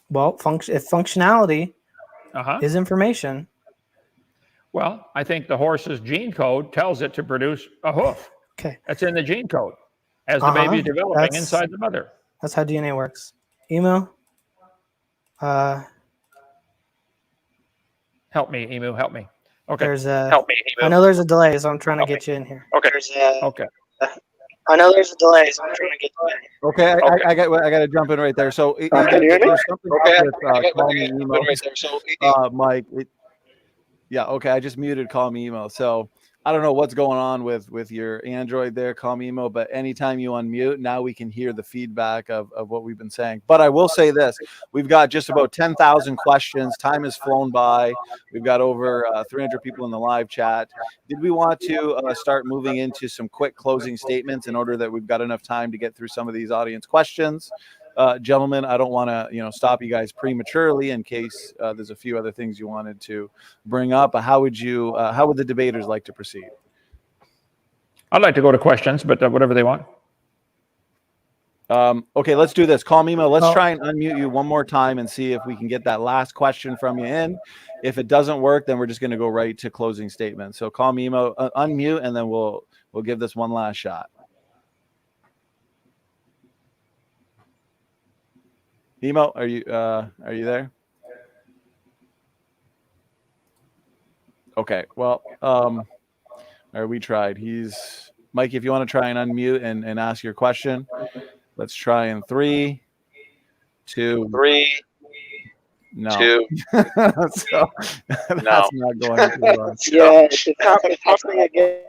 Well, if functionality is information. Well, I think the horse's gene code tells it to produce a hoof. Okay. That's in the gene code as the baby is developing inside the mother. That's how DNA works. Emu? Help me, Emu, help me. Okay. Help me, Emu. I know there's a delay, so I'm trying to get you in here. Okay. Okay. I know there's a delay, so I'm trying to get you in here. Okay, I got to jump in right there. So can you hear me? Mike. Yeah, okay. I just muted Call Me Emo. So I don't know what's going on with your Android there, Call Me Emo, but anytime you unmute, now we can hear the feedback of what we've been saying. But I will say this, we've got just about 10,000 questions. Time has flown by. We've got over 300 people in the live chat. Did we want to start moving into some quick closing statements in order that we've got enough time to get through some of these audience questions? Gentlemen, I don't want to, stop you guys prematurely in case there's a few other things you wanted to bring up. How would the debaters like to proceed? I'd like to go to questions, but whatever they want. Okay, let's do this. Call me, Mo. Let's try and unmute you one more time and see if we can get that last question from you in. If it doesn't work, then we're just going to go right to closing statements. So call me, Mo, unmute, and then we'll give this one last shot. Emo, are you there? Okay, well, all right, we tried. Mike, if you want to try and unmute and ask your question, let's try in 3, 2, 3. No. 2. So, that's not going too well. Yeah, it's happening again.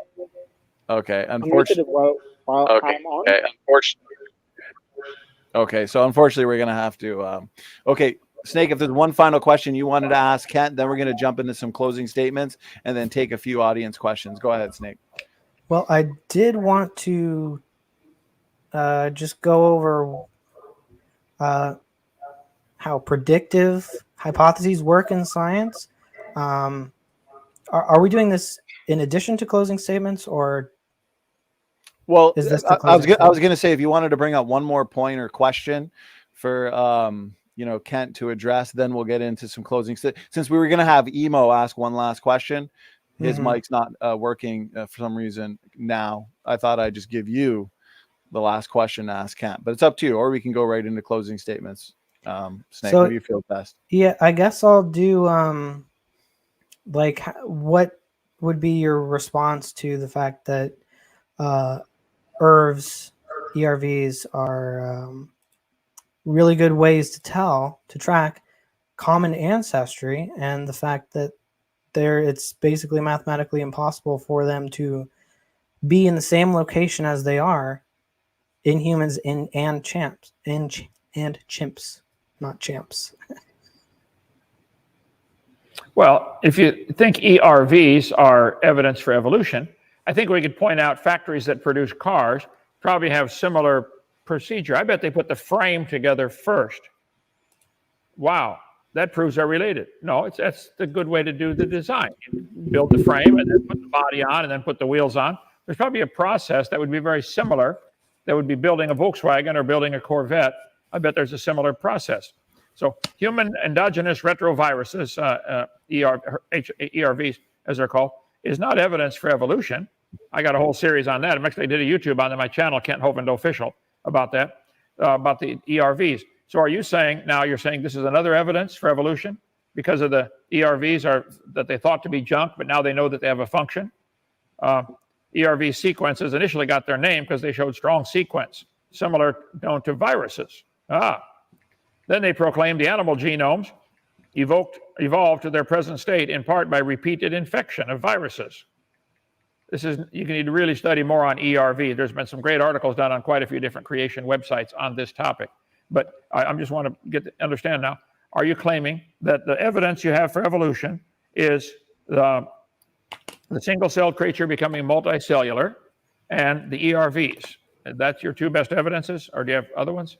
Okay, unfortunately. Okay, so unfortunately, we're going to have to. Okay, Snake, if there's one final question you wanted to ask Kent, then we're going to jump into some closing statements and then take a few audience questions. Go ahead, Snake. Well, I did want to just go over how predictive hypotheses work in science. Are we doing this in addition to closing statements, or? Well, I was going to say, if you wanted to bring up one more point or question for Kent to address, then we'll get into some closing. Since we were going to have Emo ask one last question, his mic's not working for some reason now. I thought I'd just give you the last question to ask Kent, but it's up to you, or we can go right into closing statements. Snake, So- what do you feel best? Yeah, I guess I'll do like what would be your response to the fact that ERVs are really good ways to track common ancestry, and the fact that it's basically mathematically impossible for them to be in the same location as they are in humans and chimps, not champs. Well, if you think ERVs are evidence for evolution, I think we could point out factories that produce cars probably have similar procedure. I bet they put the frame together first. Wow, that proves they're related. No, that's the good way to do the design. You build the frame and then put the body on and then put the wheels on. There's probably a process that would be very similar. That would be building a Volkswagen or building a Corvette. I bet there's a similar process. So human endogenous retroviruses, ERVs, as they're called, is not evidence for evolution. I got a whole series on that. I actually did a YouTube on my channel, Kent Hovind Official, about that, about the ERVs. So are you saying, now you're saying this is another evidence for evolution because of the ERVs that they thought to be junk, but now they know that they have a function? ERV sequences initially got their name because they showed strong sequence, similar known to viruses. Then they proclaimed the animal genomes evolved to their present state in part by repeated infection of viruses. You need to really study more on ERV. There's been some great articles done on quite a few different creation websites on this topic. But I just want to understand now, are you claiming that the evidence you have for evolution is the single-celled creature becoming multicellular and the ERVs? That's your two best evidences, or do you have other ones?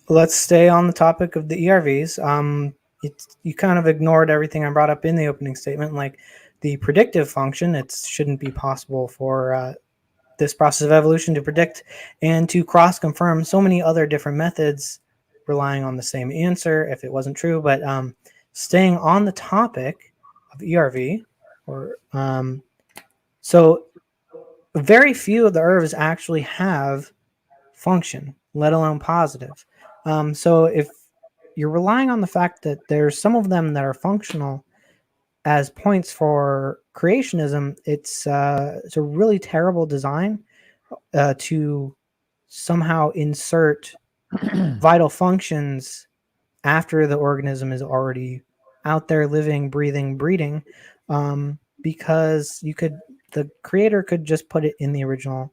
Let's stay on the topic of the ERVs. You kind of ignored everything I brought up in the opening statement, like the predictive function. It shouldn't be possible for this process of evolution to predict and to cross-confirm so many other different methods relying on the same answer if it wasn't true. But staying on the topic of ERV, so very few of the ERVs actually have function, let alone positive. So if you're relying on the fact that there's some of them that are functional as points for creationism, it's a really terrible design to somehow insert vital functions after the organism is already out there living, breathing, breeding, because the creator could just put it in the original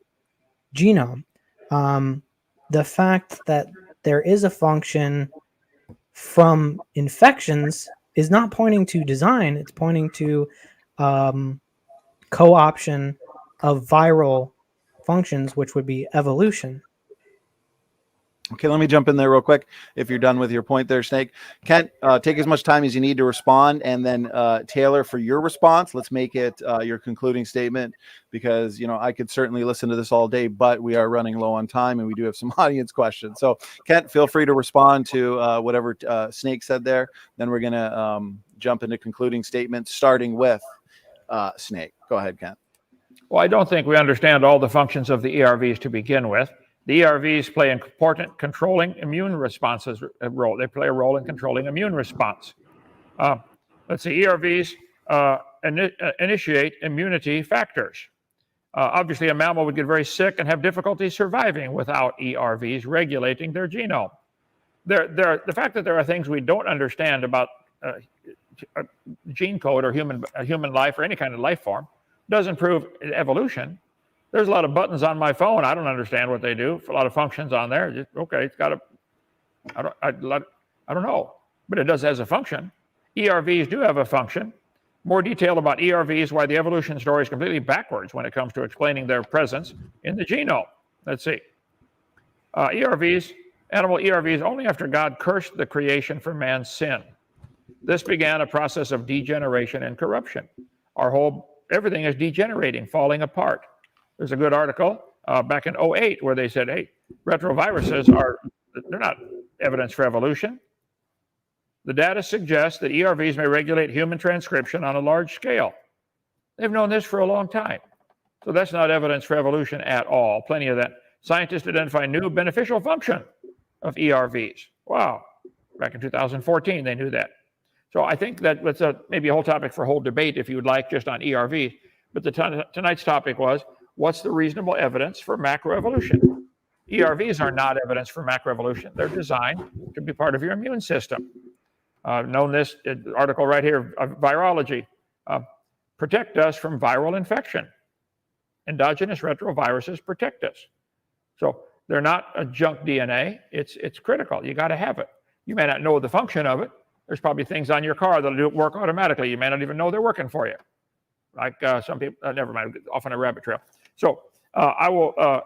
genome. The fact that there is a function from infections is not pointing to design. It's pointing to co-option of viral functions, which would be evolution. Okay, let me jump in there real quick. If you're done with your point there, Snake, Kent, take as much time as you need to respond, and then Taylor, for your response, let's make it your concluding statement, because I could certainly listen to this all day, but we are running low on time, and we do have some audience questions. So, Kent, feel free to respond to whatever Snake said there. Then we're gonna jump into concluding statements, starting with Snake. Go ahead, Kent. Well, I don't think we understand all the functions of the ERVs to begin with. The ERVs play an important controlling immune responses role. They play a role in controlling immune response. Let's see, ERVs initiate immunity factors. Obviously, a mammal would get very sick and have difficulty surviving without ERVs regulating their genome. The fact that there are things we don't understand about gene code or human life or any kind of life form doesn't prove evolution. There's a lot of buttons on my phone. I don't understand what they do. A lot of functions on there. Just, okay, it's got a, I don't know, but it does has a function. ERVs do have a function. More detail about ERVs, why the evolution story is completely backwards when it comes to explaining their presence in the genome. Let's see. Animal ERVs, only after God cursed the creation for man's sin. This began a process of degeneration and corruption. Everything is degenerating, falling apart. There's a good article back in 2008 where they said, hey, retroviruses they're not evidence for evolution. The data suggests that ERVs may regulate human transcription on a large scale. They've known this for a long time. So that's not evidence for evolution at all. Plenty of that. Scientists identify new beneficial function of ERVs. Wow. Back in 2014, they knew that. So I think that that's maybe a whole topic for a whole debate, if you would like, just on ERV. But tonight's topic was, what's the reasonable evidence for macroevolution? ERVs are not evidence for macroevolution. They're designed to be part of your immune system. Known this article right here, Virology. Protect us from viral infection. Endogenous retroviruses protect us. So they're not a junk DNA. It's critical. You got to have it. You may not know the function of it. There's probably things on your car that'll work automatically. You may not even know they're working for you. Like some people, never mind, off on a rabbit trail. So I will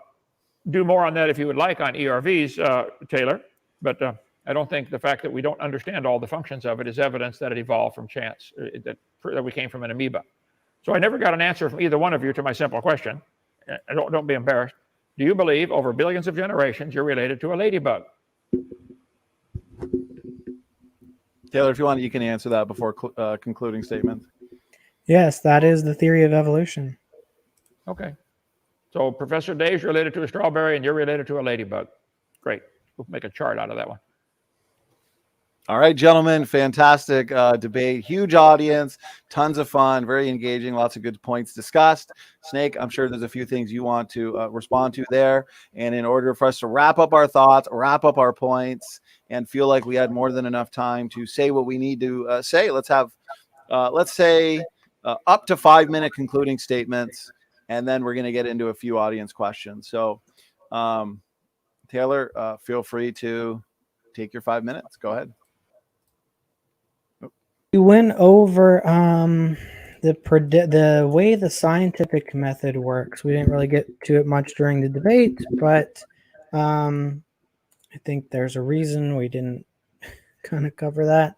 do more on that if you would like on ERVs, Taylor. But I don't think the fact that we don't understand all the functions of it is evidence that it evolved from chance, that we came from an amoeba. So I never got an answer from either one of you to my simple question. Don't be embarrassed. Do you believe over billions of generations you're related to a ladybug? Taylor, if you want, you can answer that before concluding statements. Yes, that is the theory of evolution. Okay. So Professor Dave's related to a strawberry and you're related to a ladybug. Great. We'll make a chart out of that one. All right, gentlemen, fantastic debate, huge audience, tons of fun, very engaging, lots of good points discussed. Snake, I'm sure there's a few things you want to respond to there. And in order for us to wrap up our thoughts, wrap up our points, and feel like we had more than enough time to say what we need to say, let's have, let's say, up to 5-minute concluding statements, and then we're going to get into a few audience questions. So, Taylor, feel free to take your 5 minutes. Go ahead. We went over the way the scientific method works. We didn't really get to it much during the debate, but I think there's a reason we didn't kind of cover that,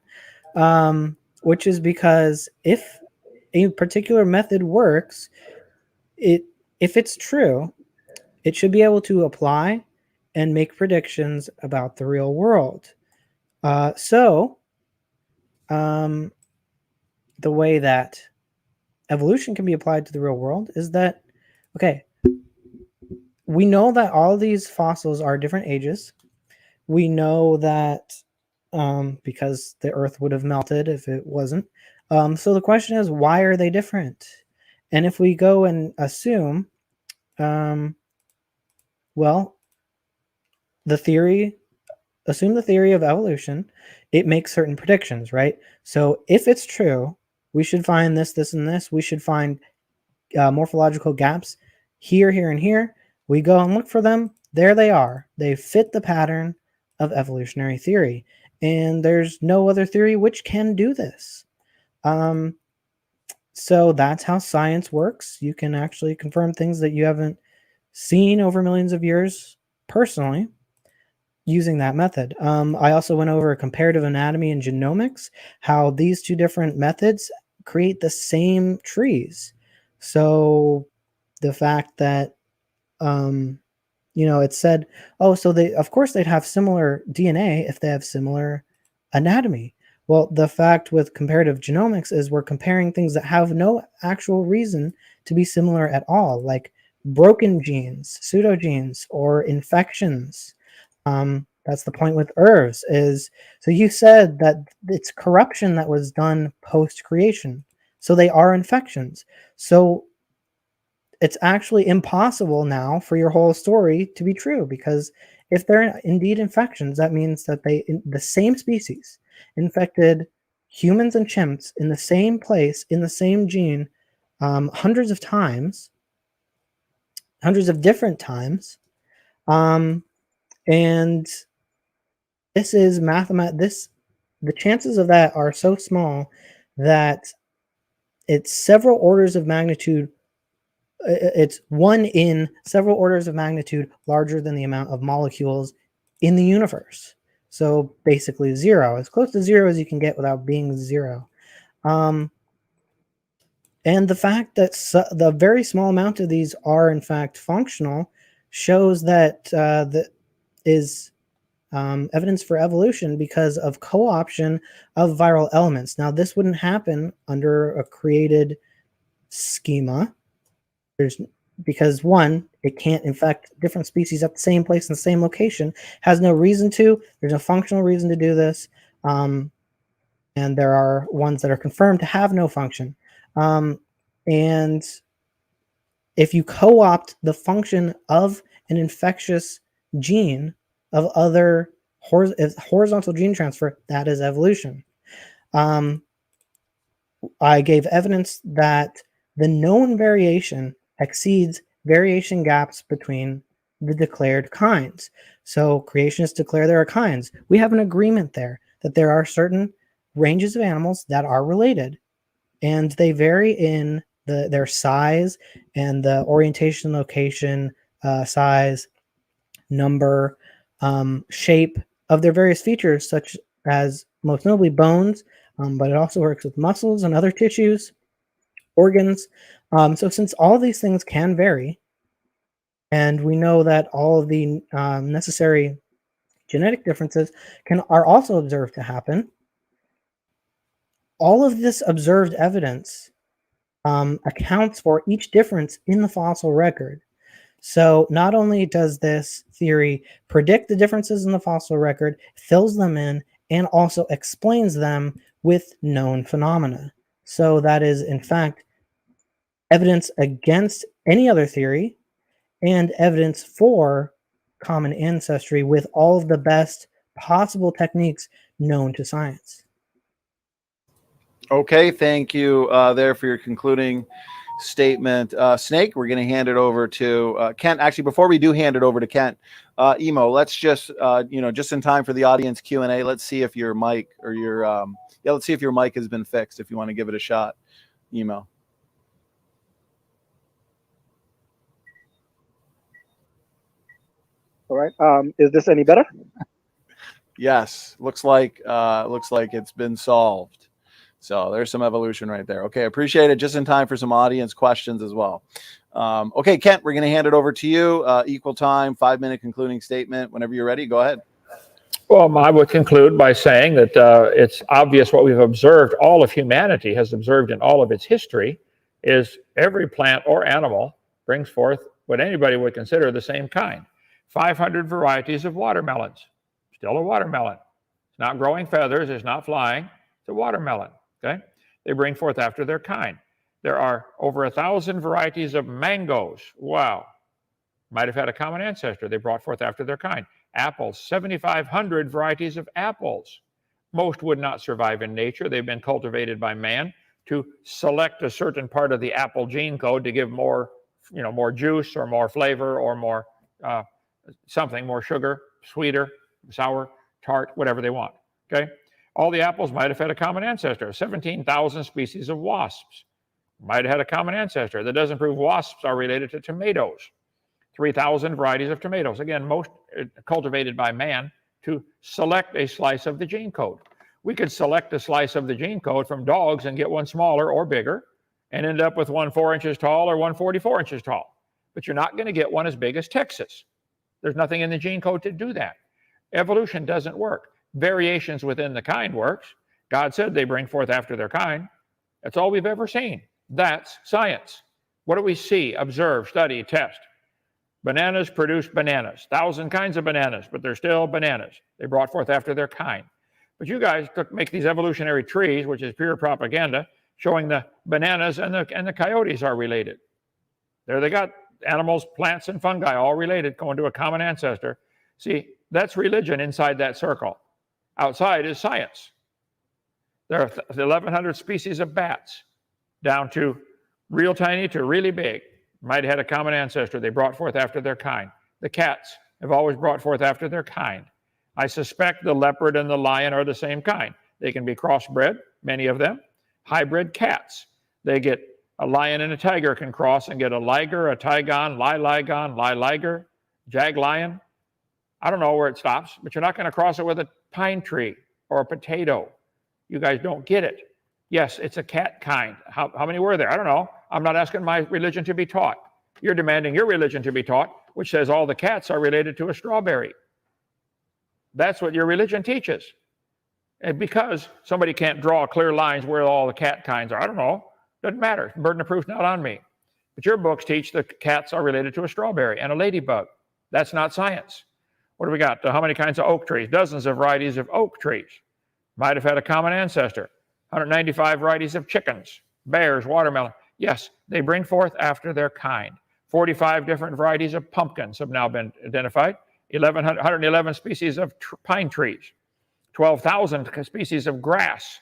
which is because if a particular method works, if it's true, it should be able to apply and make predictions about the real world. The way that evolution can be applied to the real world is that, okay, we know that all these fossils are different ages. We know that because the earth would have melted if it wasn't. So the question is, why are they different? And if we go and assume, assume the theory of evolution, it makes certain predictions, right? So if it's true, we should find this, this, and this. We should find morphological gaps here, here, and here. We go and look for them. There they are. They fit the pattern of evolutionary theory. And there's no other theory which can do this. So that's how science works. You can actually confirm things that you haven't seen over millions of years personally using that method. I also went over comparative anatomy and genomics, how these two different methods create the same trees. So the fact that, it said, oh, so of course they'd have similar DNA if they have similar anatomy. Well, the fact with comparative genomics is we're comparing things that have no actual reason to be similar at all, like broken genes, pseudogenes, or infections. That's the point with herbs is, so you said that it's corruption that was done post-creation. So they are infections. So it's actually impossible now for your whole story to be true, because if they're indeed infections, that means that the same species infected humans and chimps in the same place, in the same gene, hundreds of times, hundreds of different times. And this is the chances of that are so small that it's several orders of magnitude. It's 1 in several orders of magnitude larger than the amount of molecules in the universe. So basically 0, as close to 0 as you can get without being 0. And the fact that the very small amount of these are in fact functional shows that that is evidence for evolution because of co-option of viral elements. Now, this wouldn't happen under a created schema. because one, it can't infect different species at the same place in the same location, has no reason to. There's no functional reason to do this. And there are ones that are confirmed to have no function. And if you co-opt the function of an infectious gene of other horizontal gene transfer, that is evolution. I gave evidence that the known variation exceeds variation gaps between the declared kinds. So creationists declare there are kinds. We have an agreement there that there are certain ranges of animals that are related, and they vary in their size and the orientation, location, size, number, shape of their various features, such as most notably bones, but it also works with muscles and other tissues, organs. So since all these things can vary, and we know that all of the necessary genetic differences are also observed to happen, all of this observed evidence accounts for each difference in the fossil record. So not only does this theory predict the differences in the fossil record, fills them in, and also explains them with known phenomena. So that is, in fact, evidence against any other theory and evidence for common ancestry with all of the best possible techniques known to science. Okay, thank you there for your concluding statement. Snake, we're going to hand it over to Kent. Actually, before we do hand it over to Kent, Emo, let's just, just in time for the audience Q&A, let's see if your mic or your, let's see if your mic has been fixed, if you want to give it a shot, Emo. All right. Is this any better? Yes, looks like it's been solved. So there's some evolution right there. Okay, appreciate it. Just in time for some audience questions as well. Okay, Kent, we're going to hand it over to you. Equal time, 5-minute concluding statement. Whenever you're ready, go ahead. Well, I would conclude by saying that it's obvious what we've observed, all of humanity has observed in all of its history, is every plant or animal brings forth what anybody would consider the same kind. 500 varieties of watermelons. Still a watermelon. It's not growing feathers. It's not flying. It's a watermelon. Okay? They bring forth after their kind. There are over 1,000 varieties of mangoes. Wow. Might have had a common ancestor. They brought forth after their kind. Apples, 7,500 varieties of apples. Most would not survive in nature. They've been cultivated by man to select a certain part of the apple gene code to give more, more juice or more flavor or more something, more sugar, sweeter, sour, tart, whatever they want. Okay? All the apples might have had a common ancestor. 17,000 species of wasps might have had a common ancestor. That doesn't prove wasps are related to tomatoes. 3,000 varieties of tomatoes. Again, most cultivated by man to select a slice of the gene code. We could select a slice of the gene code from dogs and get one smaller or bigger and end up with one 4 inches tall or one 44 inches tall. But you're not going to get one as big as Texas. There's nothing in the gene code to do that. Evolution doesn't work. Variations within the kind works. God said they bring forth after their kind. That's all we've ever seen. That's science. What do we see, observe, study, test? Bananas produce bananas. 1,000 kinds of bananas, but they're still bananas. They brought forth after their kind. But you guys make these evolutionary trees, which is pure propaganda, showing the bananas and the coyotes are related. There they got animals, plants, and fungi all related, going to a common ancestor. See, that's religion inside that circle. Outside is science. There are 1,100 species of bats, down to real tiny to really big. Might have had a common ancestor. They brought forth after their kind. The cats have always brought forth after their kind. I suspect the leopard and the lion are the same kind. They can be crossbred, many of them. Hybrid cats. They get a lion and a tiger can cross and get a liger, a tigon, liger, jag lion. I don't know where it stops, but you're not going to cross it with a pine tree or a potato. You guys don't get it. Yes, it's a cat kind. How many were there? I don't know. I'm not asking my religion to be taught. You're demanding your religion to be taught, which says all the cats are related to a strawberry. That's what your religion teaches. And because somebody can't draw clear lines where all the cat kinds are, I don't know. Doesn't matter. Burden of proof's not on me. But your books teach that cats are related to a strawberry and a ladybug. That's not science. What do we got? How many kinds of oak trees? Dozens of varieties of oak trees. Might have had a common ancestor. 195 varieties of chickens, bears, watermelon. Yes, they bring forth after their kind. 45 different varieties of pumpkins have now been identified. 111 species of pine trees. 12,000 species of grass.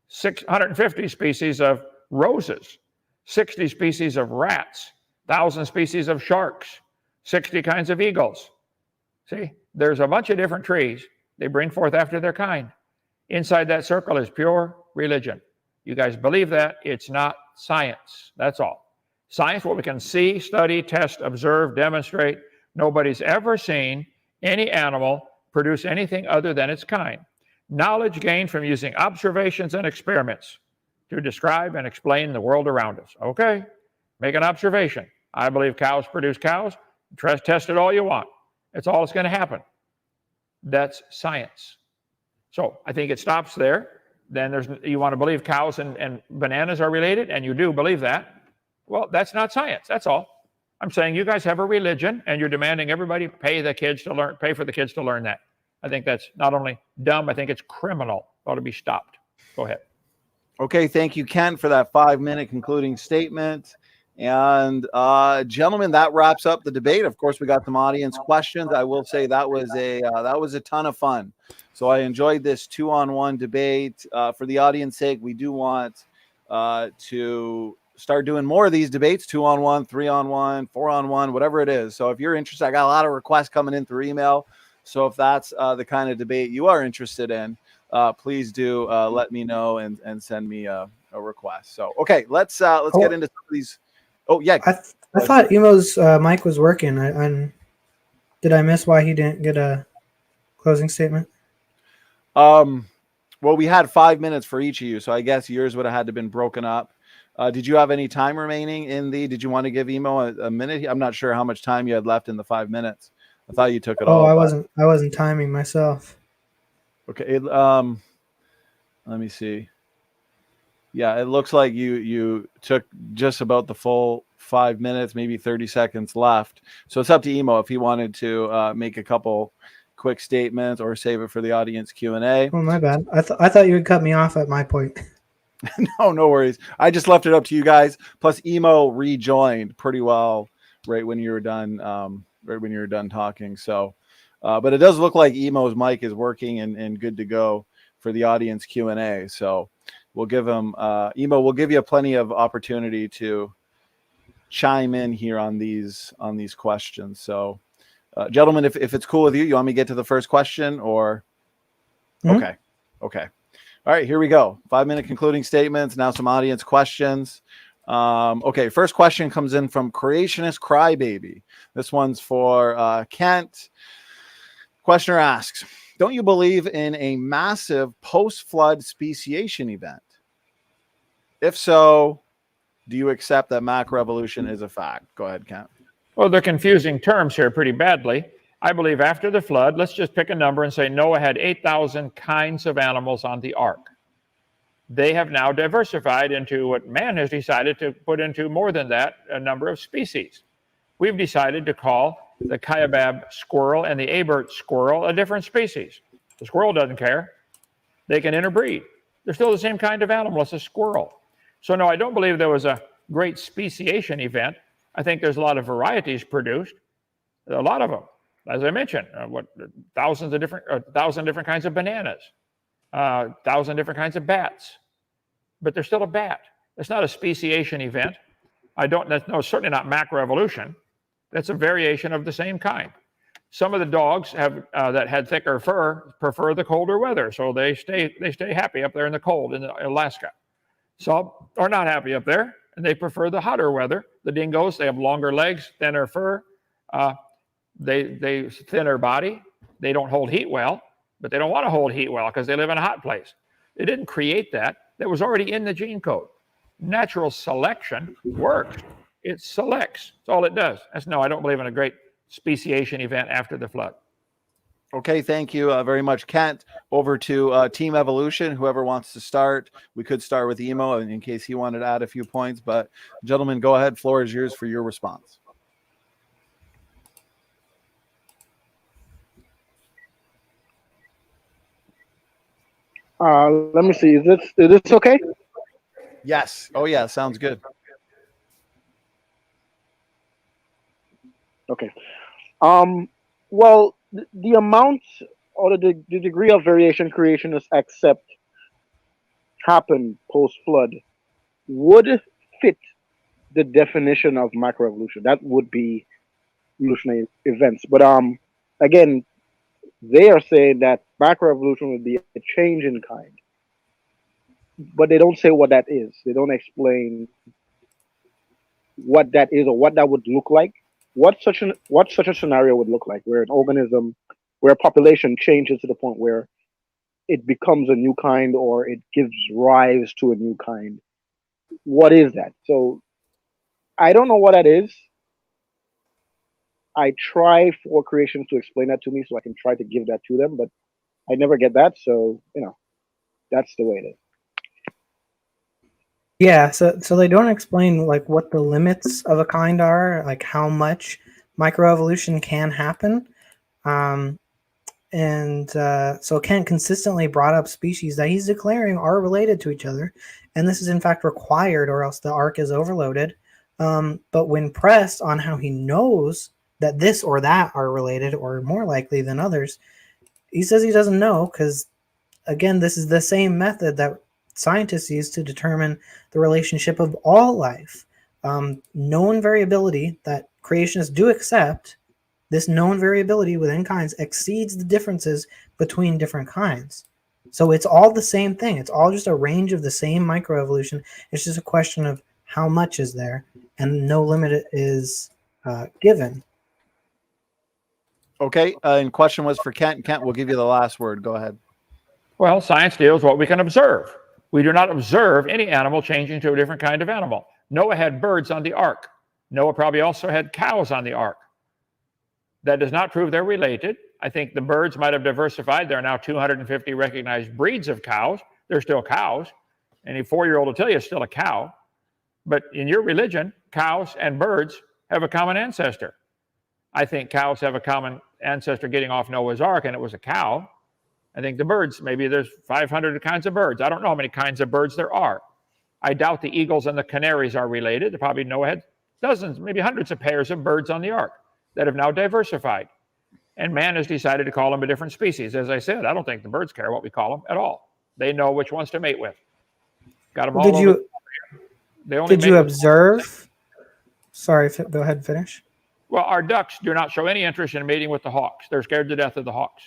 650 species of roses. 60 species of rats. 1,000 species of sharks. 60 kinds of eagles. See, there's a bunch of different trees. They bring forth after their kind. Inside that circle is pure religion. You guys believe that? It's not science. That's all. Science, what we can see, study, test, observe, demonstrate. Nobody's ever seen any animal produce anything other than its kind. Knowledge gained from using observations and experiments to describe and explain the world around us. Okay, make an observation. I believe cows produce cows. Test it all you want. That's all that's going to happen. That's science. So I think it stops there. Then you want to believe cows and bananas are related, and you do believe that. Well, that's not science. That's all. I'm saying you guys have a religion, and you're demanding everybody pay for the kids to learn that. I think that's not only dumb, I think it's criminal. It ought to be stopped. Go ahead. Okay, thank you, Ken, for that 5-minute concluding statement. And gentlemen, that wraps up the debate. Of course, we got some audience questions. I will say that was a ton of fun. So I enjoyed this 2-on-1 debate. For the audience sake, we do want to start doing more of these debates, 2-on-1, 3-on-1, 4-on-1, whatever it is. So if you're interested, I got a lot of requests coming in through email. So if that's the kind of debate you are interested in, please do let me know and send me a request. So, okay, let's get into some of these. Oh, yeah. I thought Emo's mic was working. Did I miss why he didn't get a closing statement? Well, we had 5 minutes for each of you, so I guess yours would have had to been broken up. Did you have any time remaining did you want to give Emo a minute? I'm not sure how much time you had left in the 5 minutes. I thought you took it all. I wasn't timing myself. Okay. Let me see. Yeah, it looks like you took just about the full 5 minutes, maybe 30 seconds left. So it's up to Emo if he wanted to make a couple quick statements or save it for the audience Q&A. Oh, my bad. I thought you would cut me off at my point. No worries. I just left it up to you guys. Plus, Emo rejoined pretty well right when you were done. Right when you were done talking. So, but it does look like Emo's mic is working and good to go for the audience Q&A. So we'll give him Emo. We'll give you plenty of opportunity to chime in here on these questions. So, gentlemen, if it's cool with you, you want me to get to the first question or? Mm-hmm. Okay. All right, here we go. 5-minute concluding statements. Now some audience questions. Okay, first question comes in from Creationist Crybaby. This one's for Kent. Questioner asks, don't you believe in a massive post-flood speciation event? If so, do you accept that macroevolution is a fact? Go ahead, Kent. Well, they're confusing terms here pretty badly. I believe after the flood, let's just pick a number and say Noah had 8,000 kinds of animals on the ark. They have now diversified into what man has decided to put into more than that, a number of species. We've decided to call the Kaibab squirrel and the Abert squirrel a different species. The squirrel doesn't care. They can interbreed. They're still the same kind of animal as a squirrel. So no, I don't believe there was a great speciation event. I think there's a lot of varieties produced, a lot of them. As I mentioned, 1,000 different kinds of bananas, 1,000 different kinds of bats, but they're still a bat. It's not a speciation event. That's certainly not macroevolution. That's a variation of the same kind. Some of the dogs that had thicker fur prefer the colder weather, so they stay happy up there in the cold in Alaska. Some are not happy up there, and they prefer the hotter weather. The dingoes, they have longer legs, thinner fur. They thinner body. They don't hold heat well, but they don't want to hold heat well because they live in a hot place. They didn't create that. That was already in the gene code. Natural selection works. It selects. That's all it does. No, I don't believe in a great speciation event after the flood. Okay, thank you very much, Kent. Over to Team Evolution. Whoever wants to start, we could start with Emo in case he wanted to add a few points. But gentlemen, go ahead. Floor is yours for your response. Let me see. Is this okay? Yes. Oh yeah, sounds good. Okay. Well, the amount or the degree of variation creationists accept happened post flood would fit the definition of macroevolution. That would be evolutionary events. But again, they are saying that macroevolution would be a change in kind. But they don't say what that is. They don't explain what that is or what that would look like. What such a scenario would look like, where an organism, where a population changes to the point where it becomes a new kind or it gives rise to a new kind. What is that? So I don't know what that is. I try for creations to explain that to me so I can try to give that to them, but I never get that. So, that's the way it is. Yeah, so they don't explain like what the limits of a kind are, like how much microevolution can happen. So Kent consistently brought up species that he's declaring are related to each other, and this is in fact required, or else the arc is overloaded. But when pressed on how he knows that this or that are related or more likely than others, he says he doesn't know because, again, this is the same method that scientists use to determine the relationship of all life. Known variability that creationists do accept, this known variability within kinds exceeds the differences between different kinds. So it's all the same thing. It's all just a range of the same microevolution. It's just a question of how much is there, and no limit is given. Okay, and question was for Kent. Kent, we'll give you the last word. Go ahead. Well, science deals with what we can observe. We do not observe any animal changing to a different kind of animal. Noah had birds on the ark. Noah probably also had cows on the ark. That does not prove they're related. I think the birds might have diversified. There are now 250 recognized breeds of cows. They're still cows. Any 4-year-old will tell you it's still a cow. But in your religion, cows and birds have a common ancestor. I think cows have a common ancestor getting off Noah's ark, and it was a cow. I think the birds, maybe there's 500 kinds of birds. I don't know how many kinds of birds there are. I doubt the eagles and the canaries are related. Probably Noah had dozens, maybe hundreds of pairs of birds on the ark that have now diversified. And man has decided to call them a different species. As I said, I don't think the birds care what we call them at all. They know which ones to mate with. Got them all over. Did you observe? Sorry, go ahead and finish. Well, our ducks do not show any interest in mating with the hawks. They're scared to death of the hawks.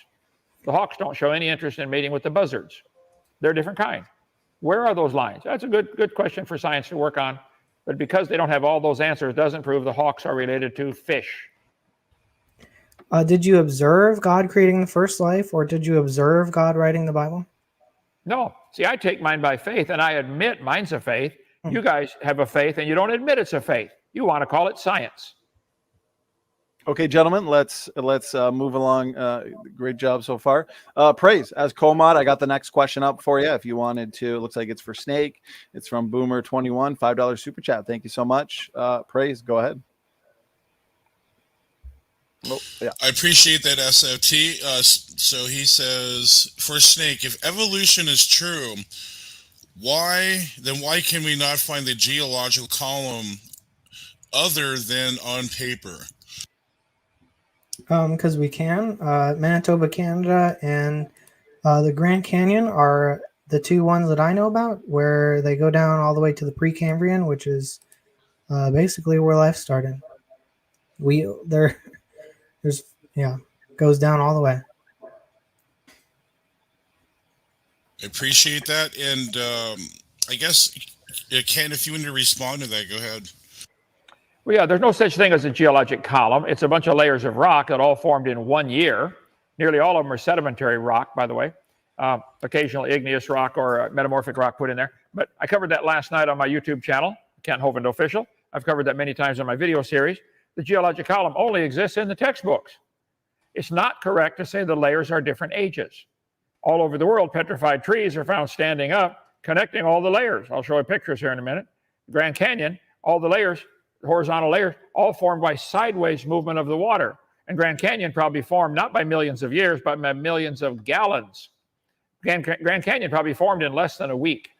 The hawks don't show any interest in mating with the buzzards. They're a different kind. Where are those lines? That's a good question for science to work on. But because they don't have all those answers, doesn't prove the hawks are related to fish. Did you observe God creating the first life, or did you observe God writing the Bible? No. See, I take mine by faith, and I admit mine's a faith. You guys have a faith, and you don't admit it's a faith. You want to call it science. Okay, gentlemen, let's move along. Great job so far. Praise, as co-mod, I got the next question up for you. If you wanted to, it looks like it's for Snake. It's from Boomer21, $5 super chat. Thank you so much. Praise, go ahead. Oh, yeah. I appreciate that, SFT. So he says, for Snake, if evolution is true, why can we not find the geological column other than on paper? Because we can. Manitoba, Canada, and the Grand Canyon are the two ones that I know about, where they go down all the way to the Precambrian, which is basically where life started. Goes down all the way. I appreciate that, and I guess, Ken, if you want to respond to that, go ahead. Well, yeah, there's no such thing as a geologic column. It's a bunch of layers of rock that all formed in 1 year. Nearly all of them are sedimentary rock, by the way. Occasionally igneous rock or metamorphic rock put in there. But I covered that last night on my YouTube channel, Kent Hovind Official. I've covered that many times in my video series. The geologic column only exists in the textbooks. It's not correct to say the layers are different ages. All over the world, petrified trees are found standing up, connecting all the layers. I'll show you pictures here in a minute. Grand Canyon, all the layers, horizontal layers, all formed by sideways movement of the water. And Grand Canyon probably formed not by millions of years, but by millions of gallons. Grand Canyon probably formed in less than a week.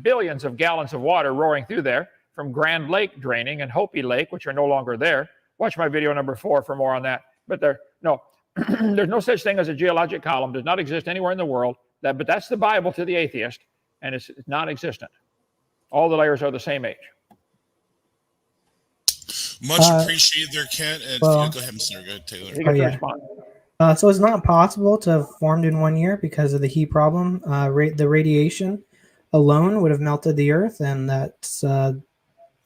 Billions of gallons of water roaring through there from Grand Lake draining and Hopi Lake, which are no longer there. Watch my video number 4 for more on that. But there's no such thing as a geologic column. Does not exist anywhere in the world. But that's the Bible to the atheist, and it's non-existent. All the layers are the same age. Much appreciated there, Kent. And go ahead, Mr. Go ahead, Taylor. You get to respond. So it's not possible to have formed in 1 year because of the heat problem. The radiation alone would have melted the Earth, and that's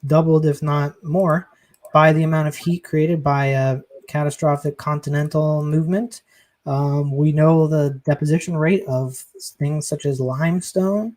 doubled, if not more, by the amount of heat created by a catastrophic continental movement. We know the deposition rate of things such as limestone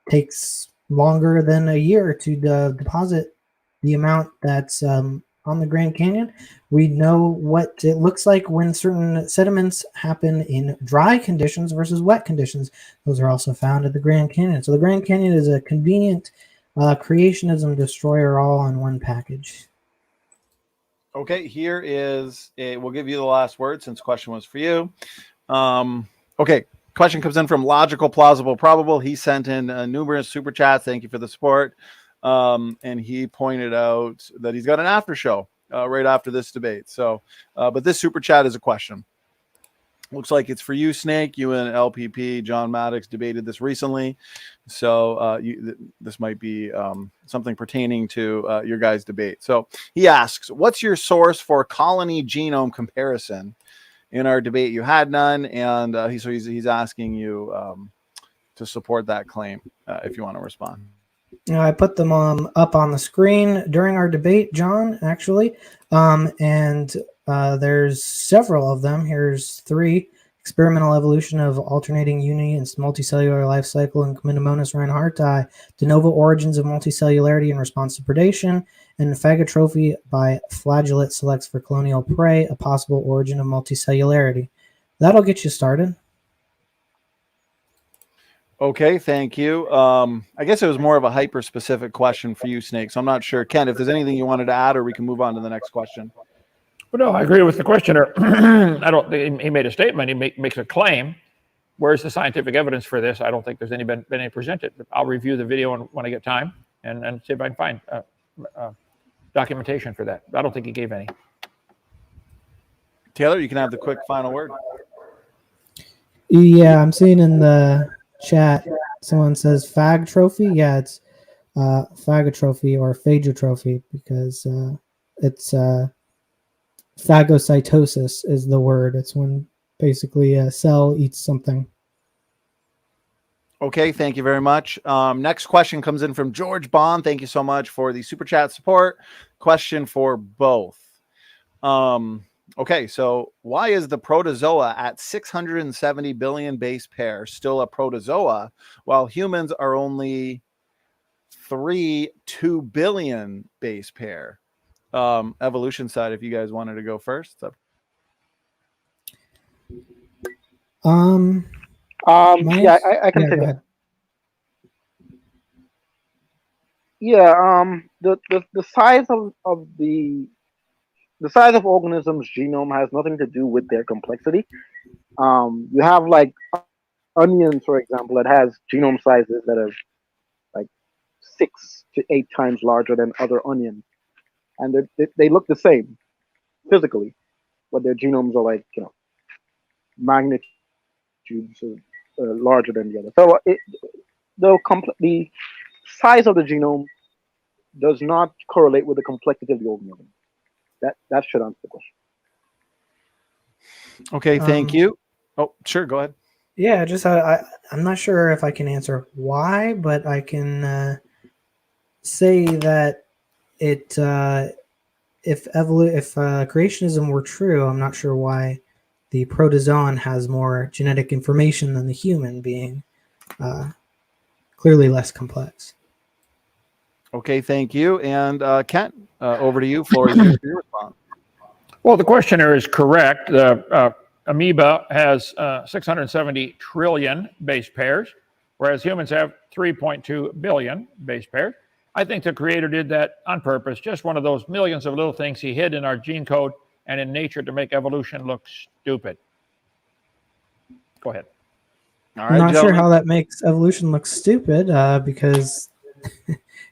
takes longer than a year to deposit the amount that's on the Grand Canyon. We know what it looks like when certain sediments happen in dry conditions versus wet conditions. Those are also found at the Grand Canyon. So the Grand Canyon is a convenient creationism destroyer all in one package. Okay, here is we'll give you the last word since the question was for you. Okay, question comes in from Logical, Plausible, Probable. He sent in numerous super chats. Thank you for the support. And he pointed out that he's got an after show right after this debate. So, but this super chat is a question. Looks like it's for you, Snake. You and LPP, John Maddox, debated this recently. So this might be something pertaining to your guys' debate. So he asks, what's your source for colony genome comparison? In our debate, you had none. And he's asking you to support that claim if you want to respond. I put them up on the screen during our debate, John, actually. And there's several of them. Here's 3. Experimental evolution of alternating uni and multicellular life cycle in Metamonas reinhardti, de novo origins of multicellularity in response to predation, and phagotrophy by flagellate selects for colonial prey, a possible origin of multicellularity. That'll get you started. Okay, thank you. I guess it was more of a hyper-specific question for you, Snake. So I'm not sure, Ken, if there's anything you wanted to add, or we can move on to the next question. Well, no, I agree with the questioner. He made a statement. He makes a claim. Where's the scientific evidence for this? I don't think there's been any presented. But I'll review the video when I get time and see if I can find documentation for that. I don't think he gave any. Taylor, you can have the quick final word. Yeah, I'm seeing in the chat someone says fag trophy. Yeah, it's phagotrophy or phagotrophy because it's phagocytosis is the word. It's when basically a cell eats something. Okay, thank you very much. Next question comes in from George Bond. Thank you so much for the super chat support. Question for both. Okay, so why is the protozoa at 670 billion base pair still a protozoa while humans are only 2 billion base pair? Evolution side, if you guys wanted to go first. Yeah, I can take it. Yeah, the size of the size of organisms' genome has nothing to do with their complexity. You have like onions, for example, that has genome sizes that are like 6 to 8 times larger than other onions, and they look the same physically, but their genomes are like magnitudes larger than the other. So the size of the genome does not correlate with the complexity of the organism. That should answer the question. Okay, thank you. Oh, sure, go ahead. Yeah, just I'm not sure if I can answer why, but I can say that if creationism were true, I'm not sure why the protozoan has more genetic information than the human being, clearly less complex. Okay, thank you. And Kent, over to you for your response. Well, the questioner is correct. The amoeba has 670 trillion base pairs, whereas humans have 3.2 billion base pairs. I think the creator did that on purpose, just one of those millions of little things he hid in our gene code and in nature to make evolution look stupid. Go ahead. All I'm not sure how that makes evolution look stupid, because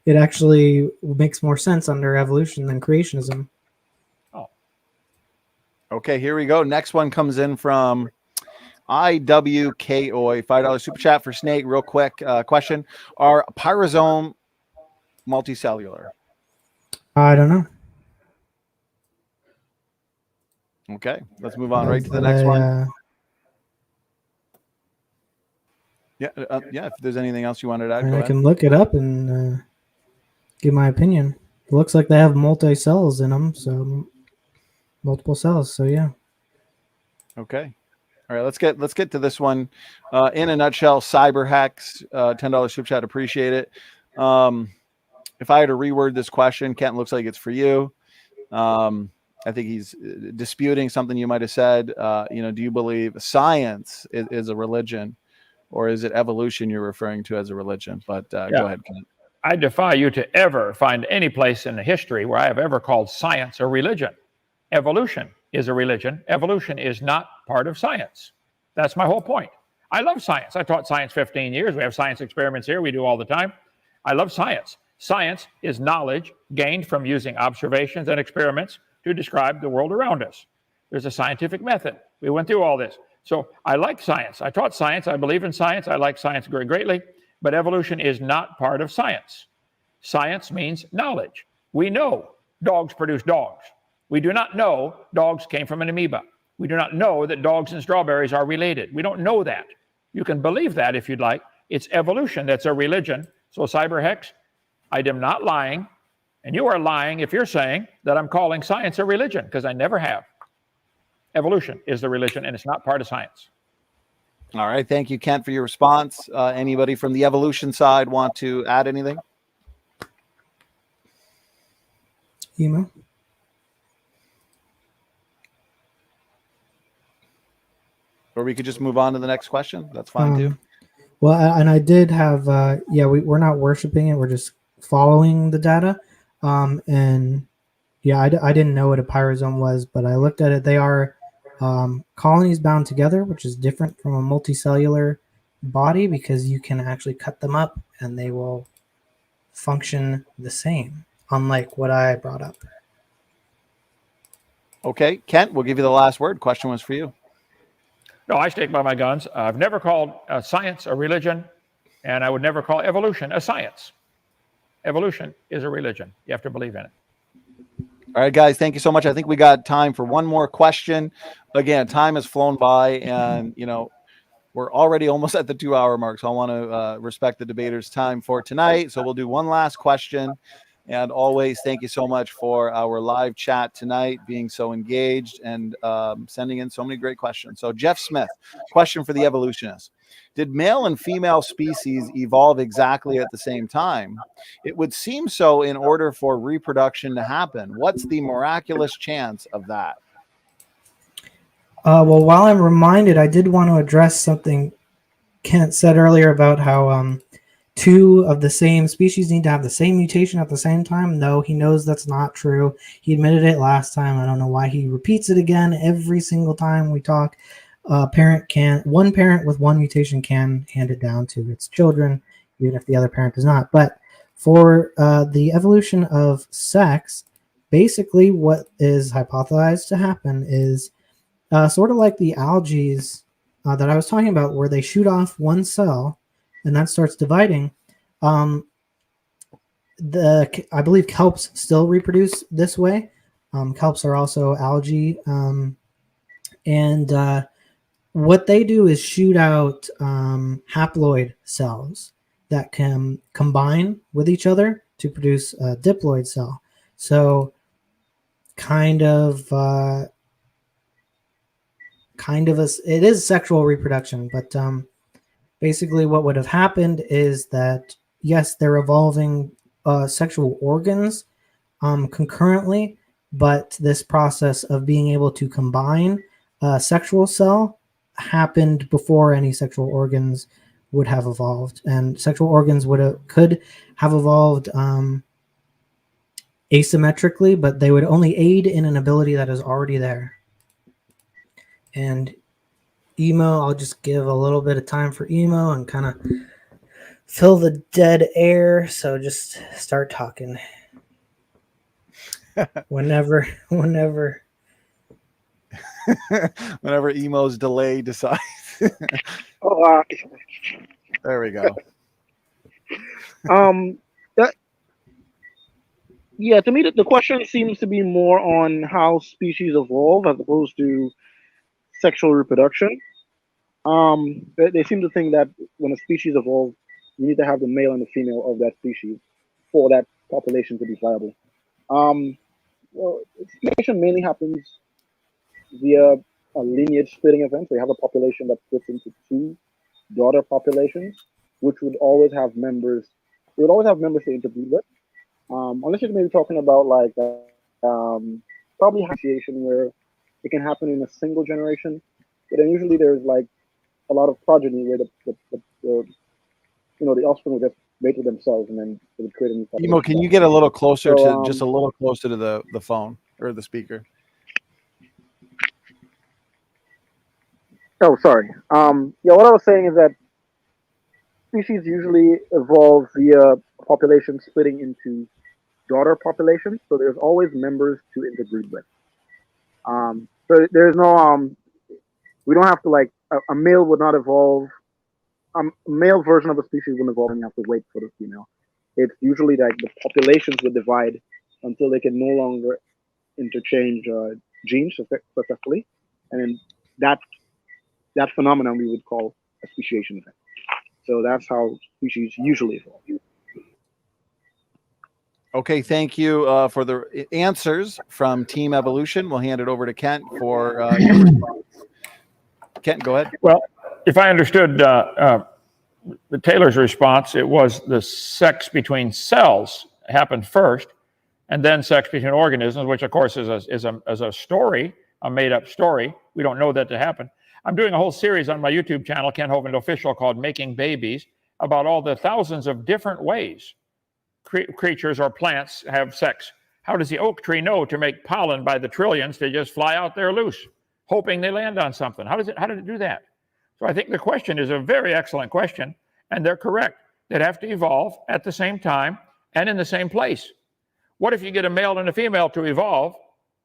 it actually makes more sense under evolution than creationism. Okay, here we go. Next one comes in from IWKOI, $5 super chat for Snake. Real quick question: are pyrosome multicellular? I don't know. Okay, let's move on right to the next one. Yeah, if there's anything else you wanted to add, go I ahead. can look it up and give my opinion. It looks like they have multi cells in them, so multiple cells. So yeah. Okay. All right, let's get to this one. In a nutshell, cyber hacks, $10 super chat, appreciate it. If I had to reword this question, Kent, looks like it's for you. I think he's disputing something you might have said. Do you believe science is a religion, or is it evolution you're referring to as a religion? But go ahead, Kent. I defy you to ever find any place in the history where I have ever called science a religion. Evolution is a religion. Evolution is not part of science. That's my whole point. I love science. I taught science 15 years. We have science experiments here. We do all the time. I love science. Science is knowledge gained from using observations and experiments to describe the world around us. There's a scientific method. We went through all this. So I like science. I taught science. I believe in science. I like science very greatly. But evolution is not part of science. Science means knowledge. We know dogs produce dogs. We do not know dogs came from an amoeba. We do not know that dogs and strawberries are related. We don't know that. You can believe that if you'd like. It's evolution that's a religion. So CyberHex, I am not lying. And you are lying if you're saying that I'm calling science a religion, because I never have. Evolution is the religion, and it's not part of science. All right. Thank you, Kent, for your response. Anybody from the evolution side want to add anything? Emo? Or we could just move on to the next question. That's fine too. Well, and I did have, we're not worshiping it. We're just following the data. And yeah, I didn't know what a pyrosome was, but I looked at it. They are colonies bound together, which is different from a multicellular body because you can actually cut them up and they will function the same, unlike what I brought up. Okay, Kent, we'll give you the last word. Question was for you. No, I stick by my guns. I've never called science a religion, and I would never call evolution a science. Evolution is a religion. You have to believe in it. All right, guys, thank you so much. I think we got time for one more question. Again, time has flown by, and we're already almost at the 2-hour mark, so I want to respect the debaters' time for tonight. So we'll do one last question. And always, thank you so much for our live chat tonight, being so engaged and sending in so many great questions. So Jeff Smith, question for the evolutionists. Did male and female species evolve exactly at the same time? It would seem so in order for reproduction to happen. What's the miraculous chance of that? Well, while I'm reminded, I did want to address something Kent said earlier about how two of the same species need to have the same mutation at the same time. No, he knows that's not true. He admitted it last time. I don't know why he repeats it again every single time we talk. One parent with one mutation can hand it down to its children, even if the other parent does not. But for the evolution of sex, basically what is hypothesized to happen is sort of like the algae that I was talking about, where they shoot off one cell and that starts dividing. I believe kelps still reproduce this way. Kelps are also algae. And what they do is shoot out haploid cells that can combine with each other to produce a diploid cell. So it is sexual reproduction, but basically what would have happened is that, yes, they're evolving sexual organs concurrently, but this process of being able to combine a sexual cell happened before any sexual organs would have evolved, and sexual organs could have evolved asymmetrically, but they would only aid in an ability that is already there. And Emo, I'll just give a little bit of time for Emo and kind of fill the dead air. So just start talking. whenever Emo's delay decides. Oh, there we go. Yeah, to me, the question seems to be more on how species evolve as opposed to sexual reproduction. They seem to think that when a species evolves, you need to have the male and the female of that species for that population to be viable. Well, speciation mainly happens via a lineage splitting event. So you have a population that splits into two daughter populations, which would always have members. It would always have members to interbreed with. Unless you're maybe talking about like probably association where it can happen in a single generation, but then usually there's like a lot of progeny where the offspring would just mate with themselves and then it would create a new population. Emo, can you get a little closer So, to just a little closer to the phone or the speaker? Oh, sorry. Yeah, what I was saying is that species usually evolve via population splitting into daughter populations, so there's always members to interbreed with. So there's no we don't have to like a male would not evolve. A male version of a species wouldn't evolve, and you have to wait for the female. It's usually like the populations would divide until they can no longer interchange genes successfully, and then that phenomenon we would call a speciation event. So that's how species usually evolve. Okay, thank you for the answers from Team Evolution. We'll hand it over to Kent for your response. Kent, go ahead. Well, if I understood the Taylor's response, it was the sex between cells happened first, and then sex between organisms, which of course is a story, a made-up story. We don't know that to happen. I'm doing a whole series on my YouTube channel, Kent Hovind Official, called Making Babies, about all the thousands of different ways creatures or plants have sex. How does the oak tree know to make pollen by the trillions to just fly out there loose, hoping they land on something? How did it do that? So I think the question is a very excellent question, and they're correct. They'd have to evolve at the same time and in the same place. What if you get a male and a female to evolve,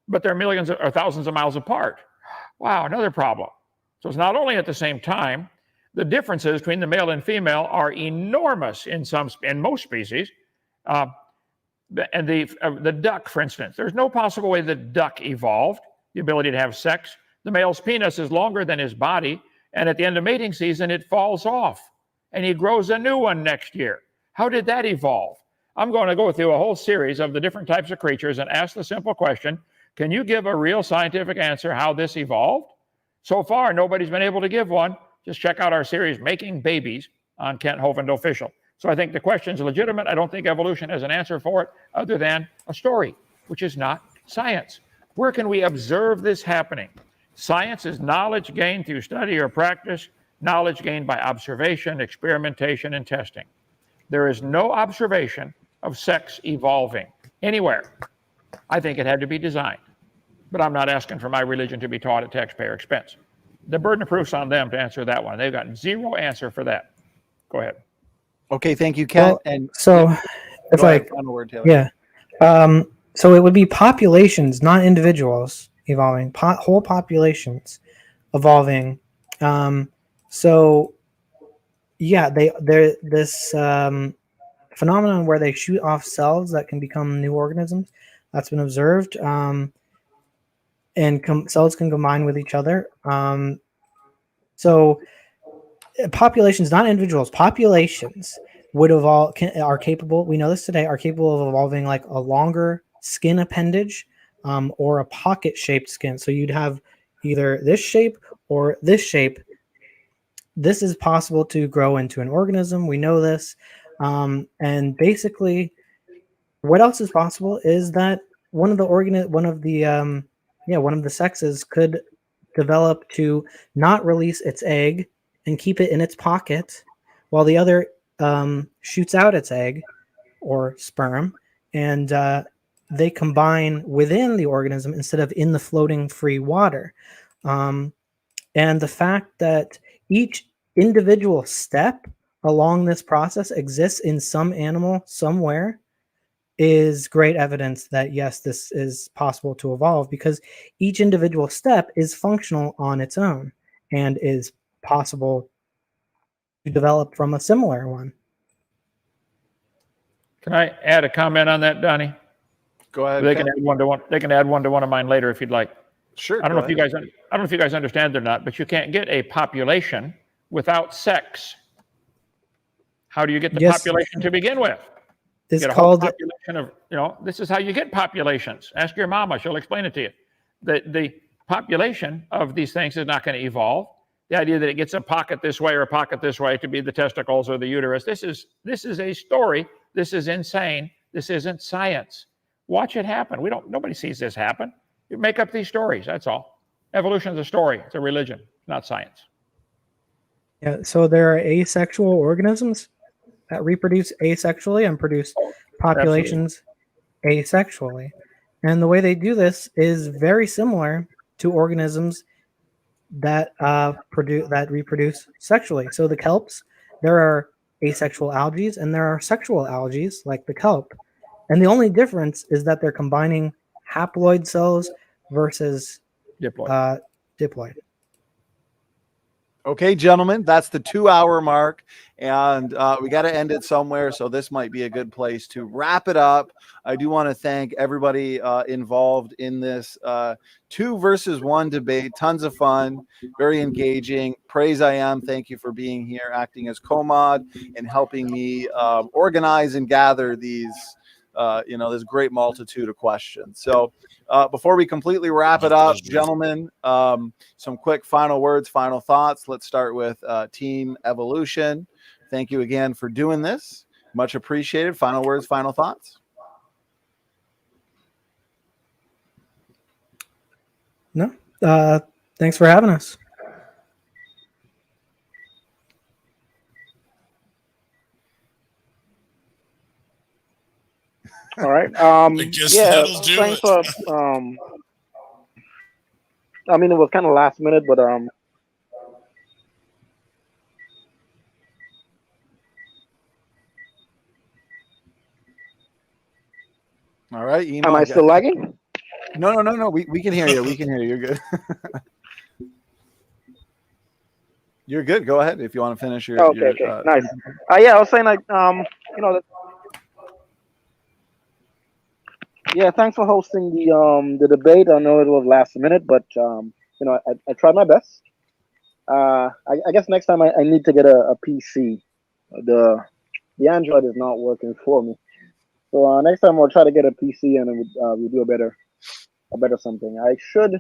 but they're millions or thousands of miles apart? Wow, another problem. So it's not only at the same time, the differences between the male and female are enormous in most species. And the duck, for instance, there's no possible way the duck evolved, the ability to have sex. The male's penis is longer than his body, and at the end of mating season, it falls off, and he grows a new one next year. How did that evolve? I'm going to go through a whole series of the different types of creatures and ask the simple question, can you give a real scientific answer how this evolved? So far, nobody's been able to give one. Just check out our series, Making Babies, on Kent Hovind Official. So I think the question's legitimate. I don't think evolution has an answer for it other than a story, which is not science. Where can we observe this happening? Science is knowledge gained through study or practice, knowledge gained by observation, experimentation, and testing. There is no observation of sex evolving anywhere. I think it had to be designed. But I'm not asking for my religion to be taught at taxpayer expense. The burden of proof's on them to answer that one. They've got zero answer for that. Go ahead. Okay, thank you, Kent. Well, and so it's like, final word, Taylor. yeah. So it would be populations, not individuals evolving, whole populations evolving. So yeah, they're this phenomenon where they shoot off cells that can become new organisms. That's been observed. And cells can combine with each other. So populations, not individuals, populations would evolve, are capable, we know this today, are capable of evolving like a longer skin appendage or a pocket-shaped skin. So you'd have either this shape or this shape. This is possible to grow into an organism. We know this. And basically, what else is possible is that one of the sexes could develop to not release its egg and keep it in its pocket, while the other shoots out its egg or sperm, and they combine within the organism instead of in the floating free water. And the fact that each individual step along this process exists in some animal somewhere is great evidence that yes, this is possible to evolve, because each individual step is functional on its own and is possible to develop from a similar one. Can I add a comment on that, Donnie? Go ahead. They can add one to one. They can add one to one of mine later if you'd like. Sure. I don't know if you guys understand it or not, but you can't get a population without sex. How do you get the population to begin with? It's get a called whole population of, this is how you get populations. Ask your mama, she'll explain it to you. The population of these things is not going to evolve. The idea that it gets a pocket this way or a pocket this way to be the testicles or the uterus, this is a story. This is insane. This isn't science. Watch it happen. Nobody sees this happen. You make up these stories, that's all. Evolution is a story. It's a religion, not science. Yeah, so there are asexual organisms that reproduce asexually and produce populations asexually. And the way they do this is very similar to organisms that reproduce sexually. So the kelps, there are asexual algae and there are sexual algae like the kelp. And the only difference is that they're combining haploid cells versus diploid. Okay, gentlemen, that's the 2-hour mark, and we got to end it somewhere, so this might be a good place to wrap it up. I do want to thank everybody involved in this 2 versus 1 debate. Tons of fun, very engaging. Praise I Am, thank you for being here, acting as co-mod and helping me organize and gather these this great multitude of questions. So before we completely wrap it up, gentlemen, some quick final words, final thoughts. Let's start with Team Evolution. Thank you again for doing this. Much appreciated. Final words, final thoughts. No, thanks for having us. All right. guess Yeah. that'll do Thanks it. for. I mean, it was kind of last minute, but All right. Am I still lagging? No. We can hear you. We can hear you. You're good. You're good. Go ahead if you want to finish your. Okay. Nice. Yeah, I was saying yeah, thanks for hosting the debate. I know it was last minute, but I tried my best. I guess next time I need to get a PC. The Android is not working for me. So next time I'll try to get a PC and we'll do a better something. I should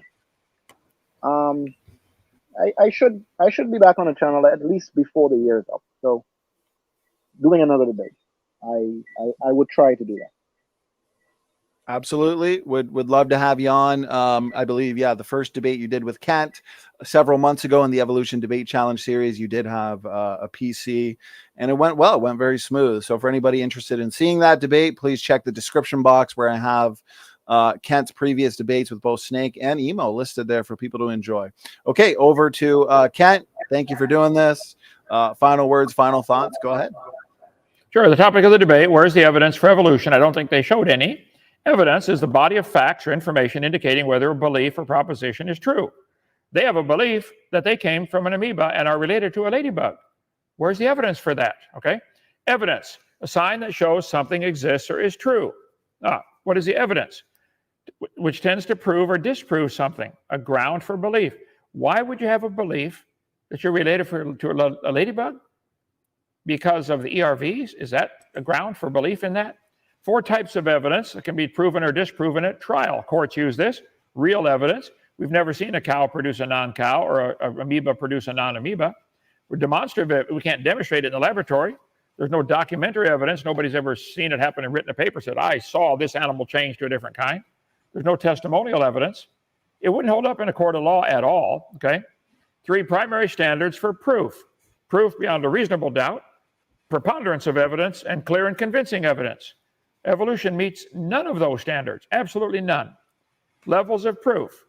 be back on the channel at least before the year is up. So doing another debate. I would try to do that. Absolutely. Would love to have you on. I believe, the first debate you did with Kent several months ago in the Evolution Debate Challenge series, you did have a PC and it went well. It went very smooth. So for anybody interested in seeing that debate, please check the description box where I have Kent's previous debates with both Snake and Emo listed there for people to enjoy. Okay, over to Kent. Thank you for doing this. Final words, final thoughts. Go ahead. Sure. The topic of the debate, where's the evidence for evolution? I don't think they showed any. Evidence is the body of facts or information indicating whether a belief or proposition is true. They have a belief that they came from an amoeba and are related to a ladybug. Where's the evidence for that? Okay. Evidence, a sign that shows something exists or is true. What is the evidence? Which tends to prove or disprove something, a ground for belief. Why would you have a belief that you're related to a ladybug? Because of the ERVs? Is that a ground for belief in that? 4 types of evidence that can be proven or disproven at trial. Courts use this. Real evidence. We've never seen a cow produce a non-cow or an amoeba produce a non-amoeba. We're demonstrative. We can't demonstrate it in the laboratory. There's no documentary evidence. Nobody's ever seen it happen and written a paper said, I saw this animal change to a different kind. There's no testimonial evidence. It wouldn't hold up in a court of law at all, okay? 3 primary standards for proof. Proof beyond a reasonable doubt, preponderance of evidence, and clear and convincing evidence. Evolution meets none of those standards, absolutely none. Levels of proof.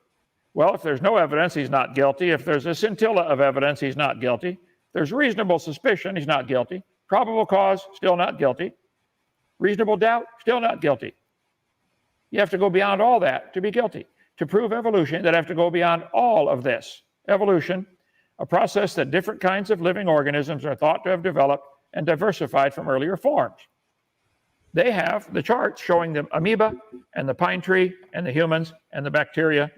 Well, if there's no evidence, he's not guilty. If there's a scintilla of evidence, he's not guilty. If there's reasonable suspicion, he's not guilty. Probable cause, still not guilty. Reasonable doubt, still not guilty. You have to go beyond all that to be guilty. To prove evolution, that have to go beyond all of this. Evolution, a process that different kinds of living organisms are thought to have developed and diversified from earlier forms. They have the charts showing the amoeba and the pine tree and the humans and the bacteria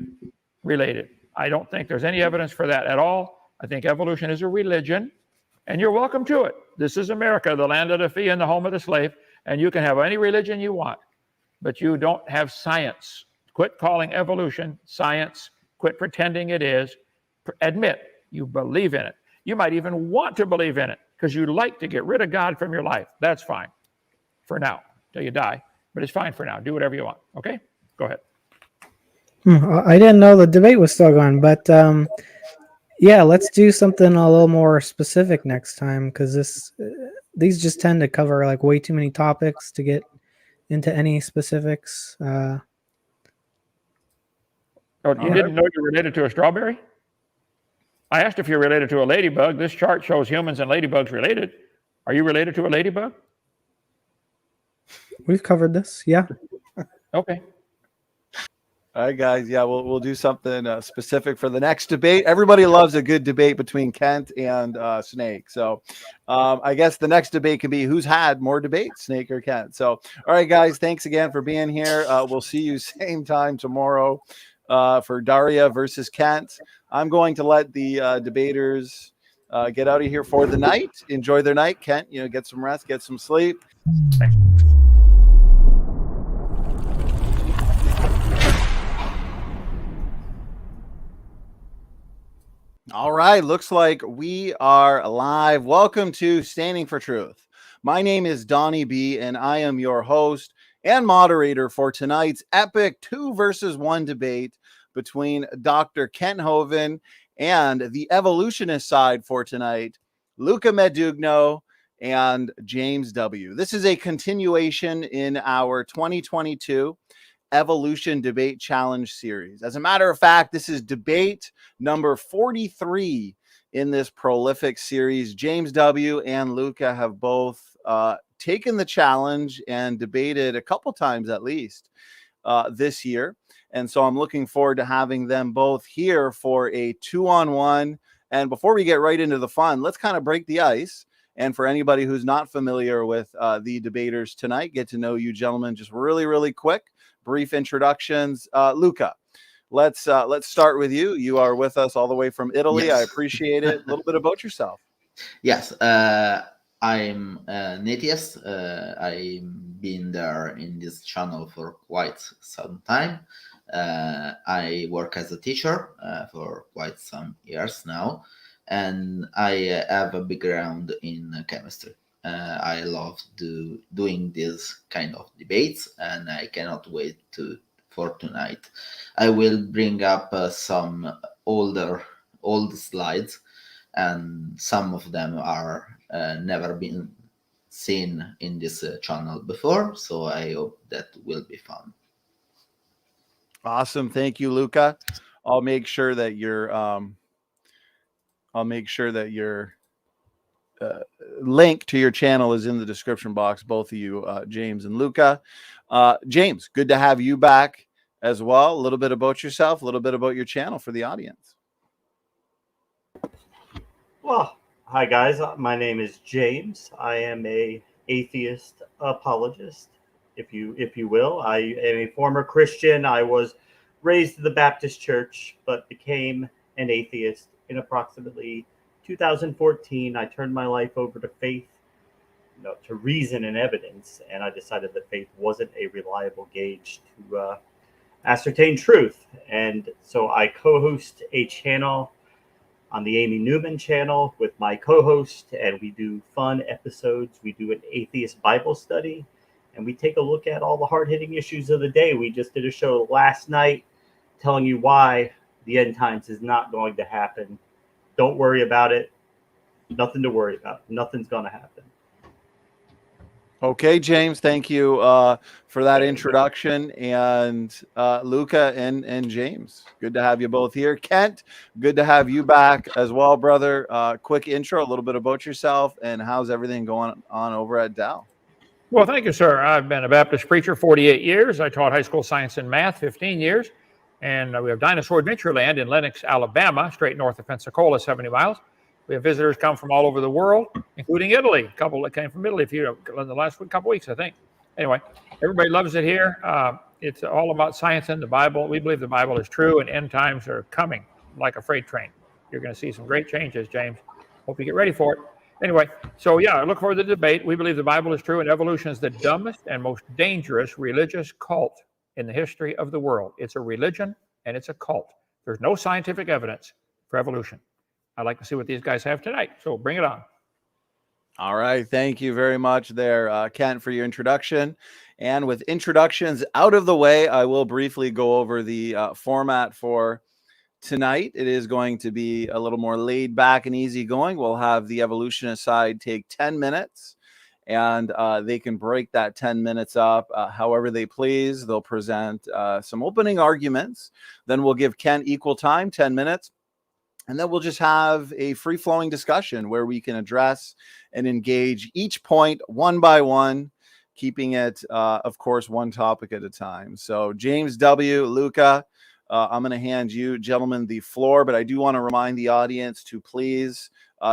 related. I don't think there's any evidence for that at all. I think evolution is a religion, and you're welcome to it. This is America, the land of the free and the home of the slave, and you can have any religion you want, but you don't have science. Quit calling evolution science. Quit pretending it is. Admit you believe in it. You might even want to believe in it because you like to get rid of God from your life. That's fine for now, till you die, but it's fine for now. Do whatever you want, okay? Go ahead. I didn't know the debate was still going, but yeah, let's do something a little more specific next time, because these just tend to cover like way too many topics to get into any specifics. Oh, you didn't know you're related to a strawberry? I asked if you're related to a ladybug. This chart shows humans and ladybugs related. Are you related to a ladybug? We've covered this, yeah. Okay. All right, guys. Yeah, we'll do something specific for the next debate. Everybody loves a good debate between Kent and Snake. So I guess the next debate can be who's had more debates, Snake or Kent. So, all right, guys, thanks again for being here. We'll see you same time tomorrow for Daria versus Kent. I'm going to let the debaters get out of here for the night. Enjoy their night. Kent, get some rest, get some sleep. Thanks. All right, looks like we are live. Welcome to Standing for Truth. My name is Donnie B, and I am your host and moderator for tonight's epic 2 versus 1 debate between Dr. Kent Hovind and the evolutionist side for tonight, Luca Medugno and James W. This is a continuation in our 2022 Evolution Debate Challenge series. As a matter of fact, this is debate number 43 in this prolific series. James W. and Luca have both taken the challenge and debated a couple times at least this year. And so I'm looking forward to having them both here for a 2-on-1. And before we get right into the fun, let's kind of break the ice. And for anybody who's not familiar with the debaters tonight, get to know you gentlemen just really, really quick. Brief introductions. Luca, let's start with you. You are with us all the way from Italy. Yes. I appreciate it. A little bit about yourself. Yes, I'm an atheist. I've been there in this channel for quite some time. I work as a teacher for quite some years now, and I have a background in chemistry. I love doing this kind of debates, and I cannot wait for tonight. I will bring up some old slides, and some of them are never been seen in this channel before, so I hope that will be fun. Awesome. Thank you, Luca. I'll make sure that your link to your channel is in the description box, both of you, James and Luca. James, good to have you back as well. A little bit about yourself, a little bit about your channel for the audience. Well, hi guys, my name is James. I am a atheist apologist, if you will. I am a former Christian. I was raised in the Baptist church, but became an atheist in approximately 2014. I turned my life over to faith, to reason and evidence, and I decided that faith wasn't a reliable gauge to ascertain truth. And so I co-host a channel on the Amy Newman channel with my co-host, and we do fun episodes. We do an atheist Bible study, and we take a look at all the hard-hitting issues of the day. We just did a show last night telling you why the end times is not going to happen. Don't worry about it. Nothing to worry about. Nothing's going to happen. Okay, James, thank you for that introduction. And Luca and James, good to have you both here. Kent, good to have you back as well, brother. Quick intro, a little bit about yourself, and how's everything going on over at Dow? Well, thank you, sir. I've been a Baptist preacher 48 years. I taught high school science and math 15 years. And we have Dinosaur Adventureland in Lenox, Alabama, straight north of Pensacola, 70 miles. We have visitors come from all over the world, including Italy. A couple that came from Italy in the last couple weeks, I think. Anyway, everybody loves it here. It's all about science and the Bible. We believe the Bible is true, and end times are coming like a freight train. You're going to see some great changes, James. Hope you get ready for it. Anyway, so yeah, I look forward to the debate. We believe the Bible is true, and evolution is the dumbest and most dangerous religious cult in the history of the world. It's a religion, and it's a cult. There's no scientific evidence for evolution. I'd like to see what these guys have tonight, so bring it on. All right. Thank you very much there, Kent, for your introduction. And with introductions out of the way, I will briefly go over the format for tonight. It is going to be a little more laid back and easy going. We'll have the evolutionist side take 10 minutes, and they can break that 10 minutes up however they please. They'll present some opening arguments. Then we'll give Kent equal time, 10 minutes. And then we'll just have a free-flowing discussion where we can address and engage each point one by one, keeping it, of course, one topic at a time. So James W., Luca, I'm going to hand you, gentlemen, the floor, but I do want to remind the audience to please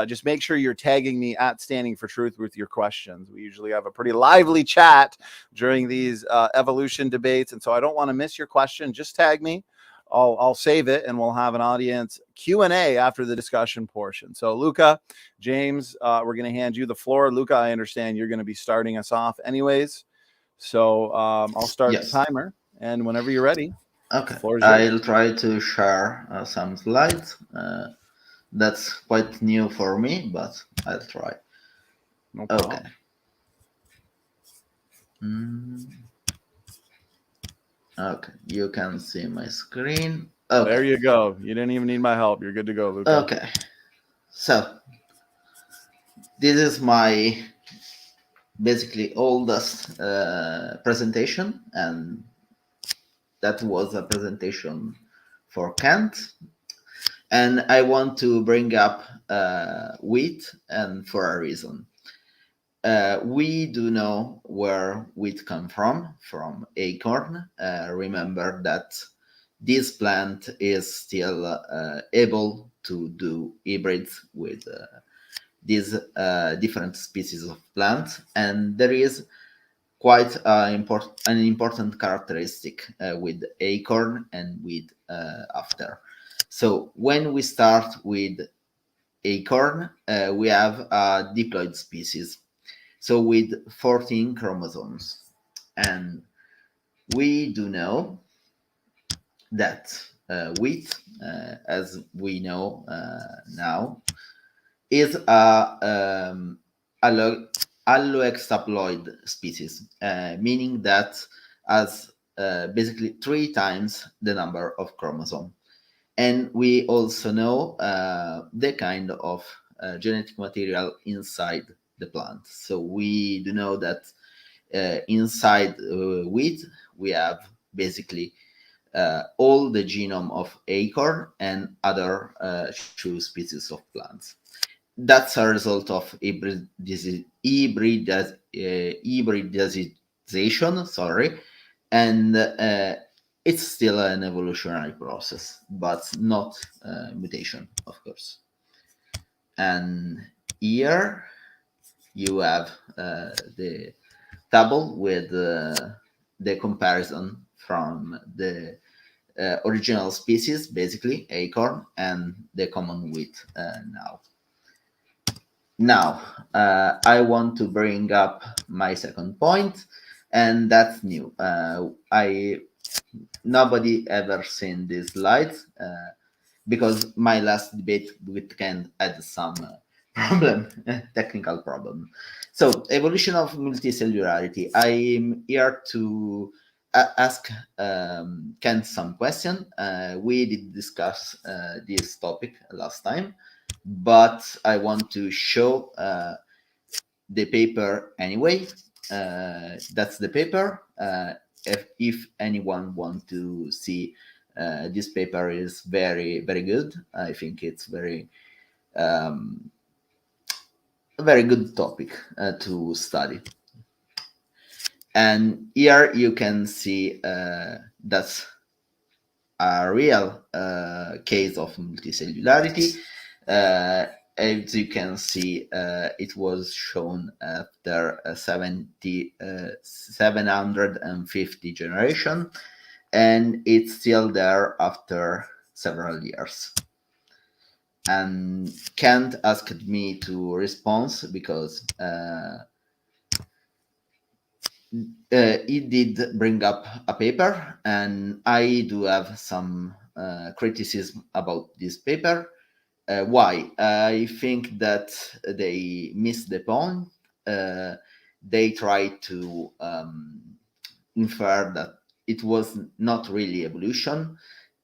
just make sure you're tagging me at Standing for Truth with your questions. We usually have a pretty lively chat during these evolution debates, and so I don't want to miss your question. Just tag me. I'll save it, and we'll have an audience Q&A after the discussion portion. So, Luca, James, we're going to hand you the floor. Luca, I understand you're going to be starting us off anyways. So I'll start the timer, and whenever you're ready. Okay, the floor is I'll yours. try to share some slides. That's quite new for me, but I'll try. No problem. Okay. Okay, you can see my screen. Okay. There you go. You didn't even need my help. You're good to go, Luca. Okay, so this is my basically oldest presentation, and that was a presentation for Kent. And I want to bring up wheat, and for a reason. We do know where wheat come from acorn. Remember that this plant is still able to do hybrids with these different species of plants, and there is quite an important characteristic with acorn and with after. So when we start with acorn, we have a diploid species. So with 14 chromosomes. And we do know that wheat, as we know now, is a allohexaploid species, meaning that has basically 3 times the number of chromosomes. And we also know the kind of genetic material inside the plant. So we do know that inside wheat, we have basically all the genome of acorn and other 2 species of plants. That's a result of hybridization, sorry, and it's still an evolutionary process, but not mutation, of course. And here you have the table with the comparison from the original species, basically acorn, and the common wheat now. Now, I want to bring up my second point, and that's new. Nobody ever seen these slides because my last debate with Ken had some problem, technical problem. So, evolution of multicellularity. I'm here to ask Kent some question. We did discuss this topic last time, but I want to show the paper anyway. That's the paper. If anyone want to see, this paper is very, very good. I think it's very a very good topic to study. And here you can see that's a real case of multicellularity. As you can see, it was shown after 750 generation, and it's still there after several years. And Kent asked me to respond because he did bring up a paper, and I do have some criticism about this paper. Why? I think that they missed the point. They tried to infer that it was not really evolution,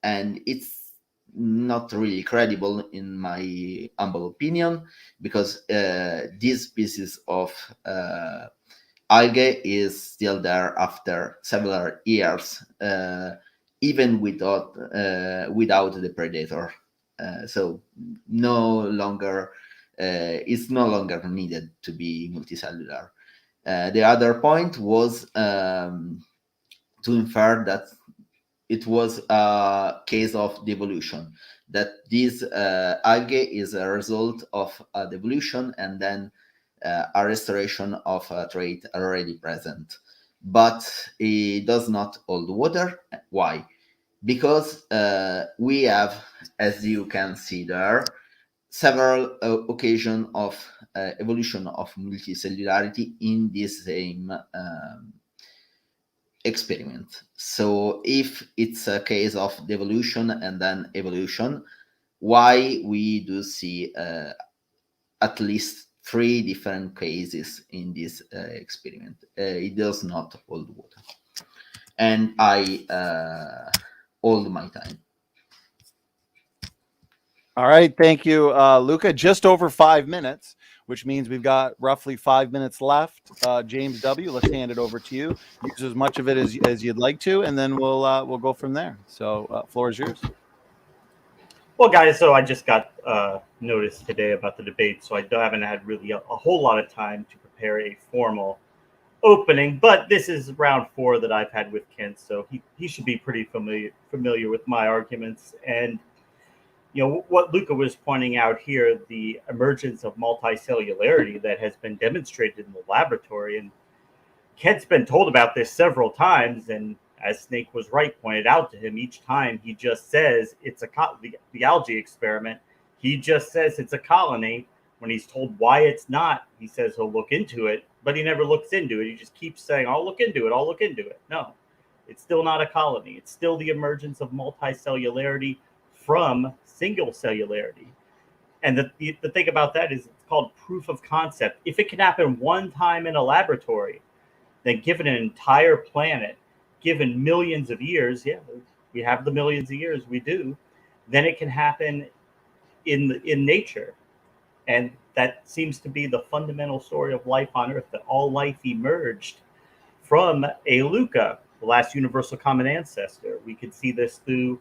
and it's not really credible in my humble opinion, because this species of algae is still there after several years, even without the predator. So it's no longer needed to be multicellular. The other point was to infer that it was a case of devolution, that this algae is a result of a devolution and then a restoration of a trait already present. But it does not hold water. Why? Because we have, as you can see there, several occasions of evolution of multicellularity in this same experiment. So if it's a case of devolution and then evolution, why we do see at least 3 different cases in this experiment? It does not hold water. And I hold my time. All right, thank you, Luca. Just over 5 minutes, which means we've got roughly 5 minutes left. James W., let's hand it over to you. Use as much of it as you'd like to, and then we'll go from there. So, floor is yours. Well, guys, so I just got notice today about the debate, so I haven't had really a whole lot of time to prepare a formal opening. But this is round 4 that I've had with Kent, so he should be pretty familiar with my arguments. And you know what Luca was pointing out here, the emergence of multicellularity that has been demonstrated in the laboratory, and Kent's been told about this several times, and as Snake was right, pointed out to him, each time he just says it's the algae experiment. He just says it's a colony. When he's told why it's not, he says he'll look into it, but he never looks into it. He just keeps saying, I'll look into it, I'll look into it. No, it's still not a colony. It's still the emergence of multicellularity from single cellularity. And the thing about that is it's called proof of concept. If it can happen one time in a laboratory, then given an entire planet, given millions of years, yeah, we have the millions of years, we do, then it can happen in nature. And that seems to be the fundamental story of life on Earth, that all life emerged from a Luca, the last universal common ancestor. We could see this through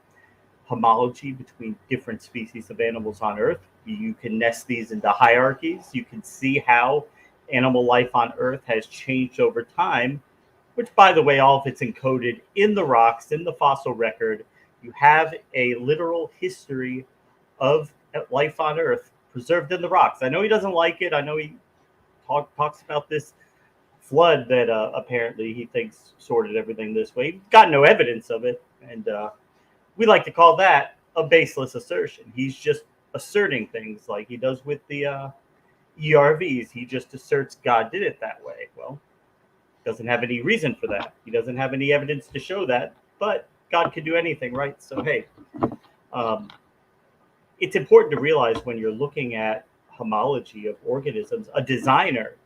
homology between different species of animals on Earth. You can nest these into hierarchies. You can see how animal life on Earth has changed over time, which, by the way, all of it's encoded in the rocks, in the fossil record. You have a literal history of life on Earth preserved in the rocks. I know he doesn't like it. I know he talks about this flood that apparently he thinks sorted everything this way. He's got no evidence of it, and we like to call that a baseless assertion. He's just asserting things like he does with the ERVs. He just asserts God did it that way. Well, doesn't have any reason for that. He doesn't have any evidence to show that, but God could do anything, right? So, hey, it's important to realize when you're looking at homology of organisms, a designer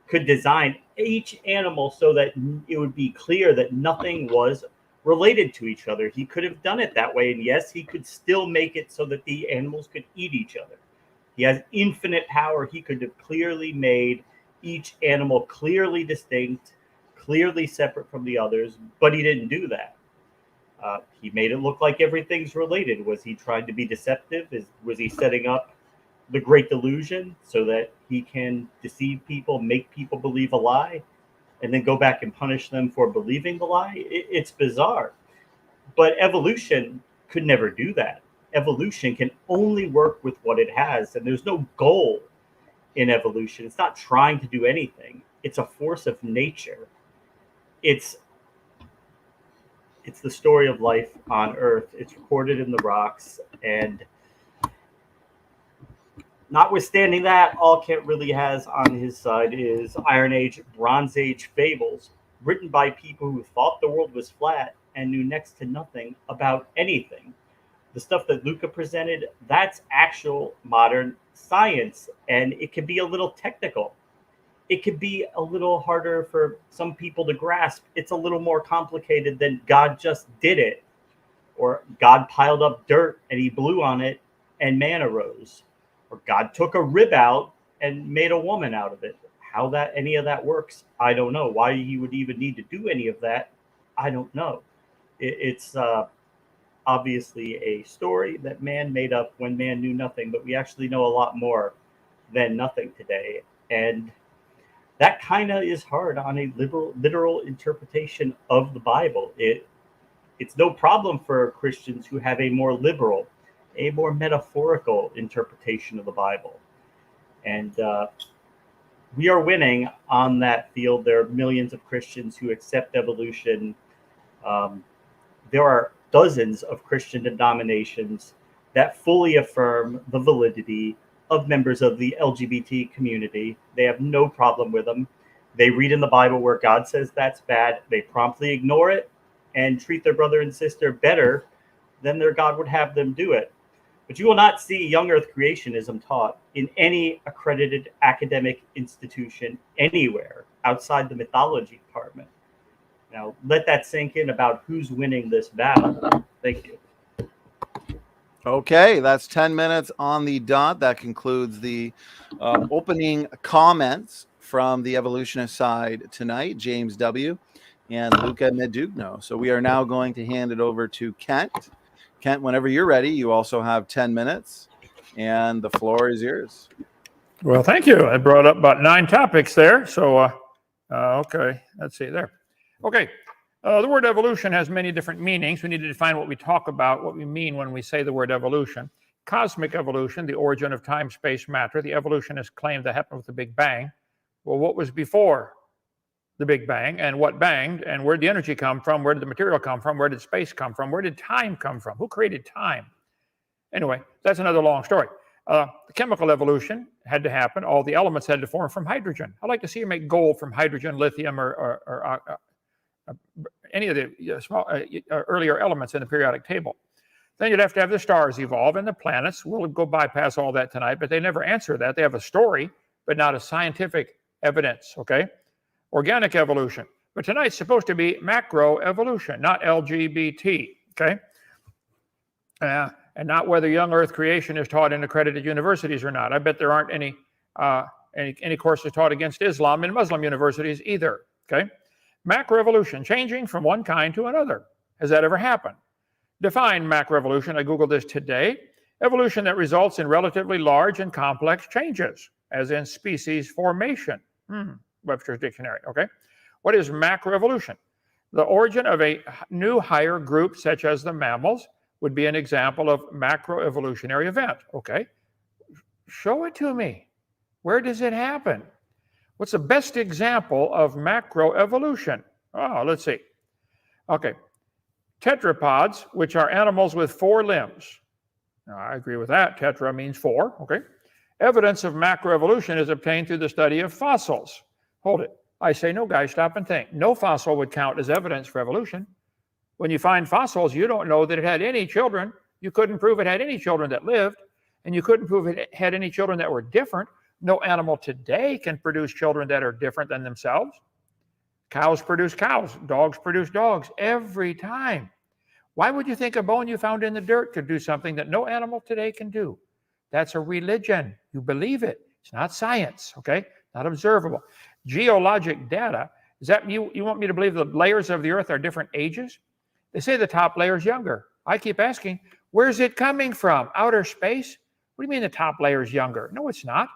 could design each animal so that it would be clear that nothing was related to each other. He could have done it that way. And yes, he could still make it so that the animals could eat each other. He has infinite power. He could have clearly made each animal clearly distinct, clearly separate from the others, but he didn't do that. He made it look like everything's related. Was he trying to be deceptive? Was he setting up the great delusion so that he can deceive people, make people believe a lie, and then go back and punish them for believing the lie? It's bizarre. But evolution could never do that. Evolution can only work with what it has, and there's no goal in evolution. It's not trying to do anything. It's a force of nature. It's the story of life on Earth. It's recorded in the rocks, and notwithstanding that, all Kent really has on his side is Iron Age, Bronze Age fables written by people who thought the world was flat and knew next to nothing about anything. The stuff that Luca presented, that's actual modern science, and it can be a little technical. It could be a little harder for some people to grasp. It's a little more complicated than God just did it, or God piled up dirt and he blew on it and man arose, or God took a rib out and made a woman out of it. How that any of that works, I don't know. Why he would even need to do any of that, I don't know. It's obviously a story that man made up when man knew nothing, but we actually know a lot more than nothing today. And that kind of is hard on a literal interpretation of the Bible. It's no problem for Christians who have a more liberal, a more metaphorical interpretation of the Bible. And we are winning on that field. There are millions of Christians who accept evolution. There are dozens of Christian denominations that fully affirm the validity of members of the LGBT community. They have no problem with them. They read in the Bible where God says that's bad. They promptly ignore it and treat their brother and sister better than their God would have them do it. But you will not see young earth creationism taught in any accredited academic institution anywhere outside the mythology department. Now, let that sink in about who's winning this battle. Thank you. Okay, that's 10 minutes on the dot. That concludes the opening comments from the evolutionist side tonight, James W. and Luca Medugno. So we are now going to hand it over to Kent. Kent, whenever you're ready, you also have 10 minutes, and the floor is yours. Well, thank you. I brought up about 9 topics there. So, okay, let's see there. Okay. The word evolution has many different meanings. We need to define what we talk about, what we mean when we say the word evolution. Cosmic evolution, the origin of time, space, matter. The evolutionists claim that happened with the Big Bang. Well, what was before the Big Bang, and what banged, and where did the energy come from? Where did the material come from? Where did space come from? Where did time come from? Who created time? Anyway, that's another long story. The chemical evolution had to happen. All the elements had to form from hydrogen. I'd like to see you make gold from hydrogen, lithium, or any of the small earlier elements in the periodic table. Then you'd have to have the stars evolve and the planets. We'll go bypass all that tonight, but they never answer that. They have a story, but not a scientific evidence, okay? Organic evolution. But tonight's supposed to be macroevolution, not LGBT, okay? And not whether young earth creation is taught in accredited universities or not. I bet there aren't any courses taught against Islam in Muslim universities either, okay? Macroevolution, changing from one kind to another. Has that ever happened? Define macroevolution. I Googled this today. Evolution that results in relatively large and complex changes, as in species formation. Webster's Dictionary, okay? What is macroevolution? The origin of a new higher group, such as the mammals, would be an example of macroevolutionary event, okay? Show it to me. Where does it happen? What's the best example of macroevolution? Oh, let's see. Okay. Tetrapods, which are animals with 4 limbs. Now, I agree with that. Tetra means 4, okay? Evidence of macroevolution is obtained through the study of fossils. Hold it. I say, no, guys, stop and think. No fossil would count as evidence for evolution. When you find fossils, you don't know that it had any children. You couldn't prove it had any children that lived. and you couldn't prove it had any children that were different. No animal today can produce children that are different than themselves. Cows produce cows, dogs produce dogs every time. Why would you think a bone you found in the dirt could do something that no animal today can do? That's a religion. You believe it. It's not science, okay? Not observable. Geologic data, is that you want me to believe the layers of the earth are different ages? They say the top layer is younger. I keep asking, where's it coming from? Outer space? What do you mean the top layer is younger? No, it's not.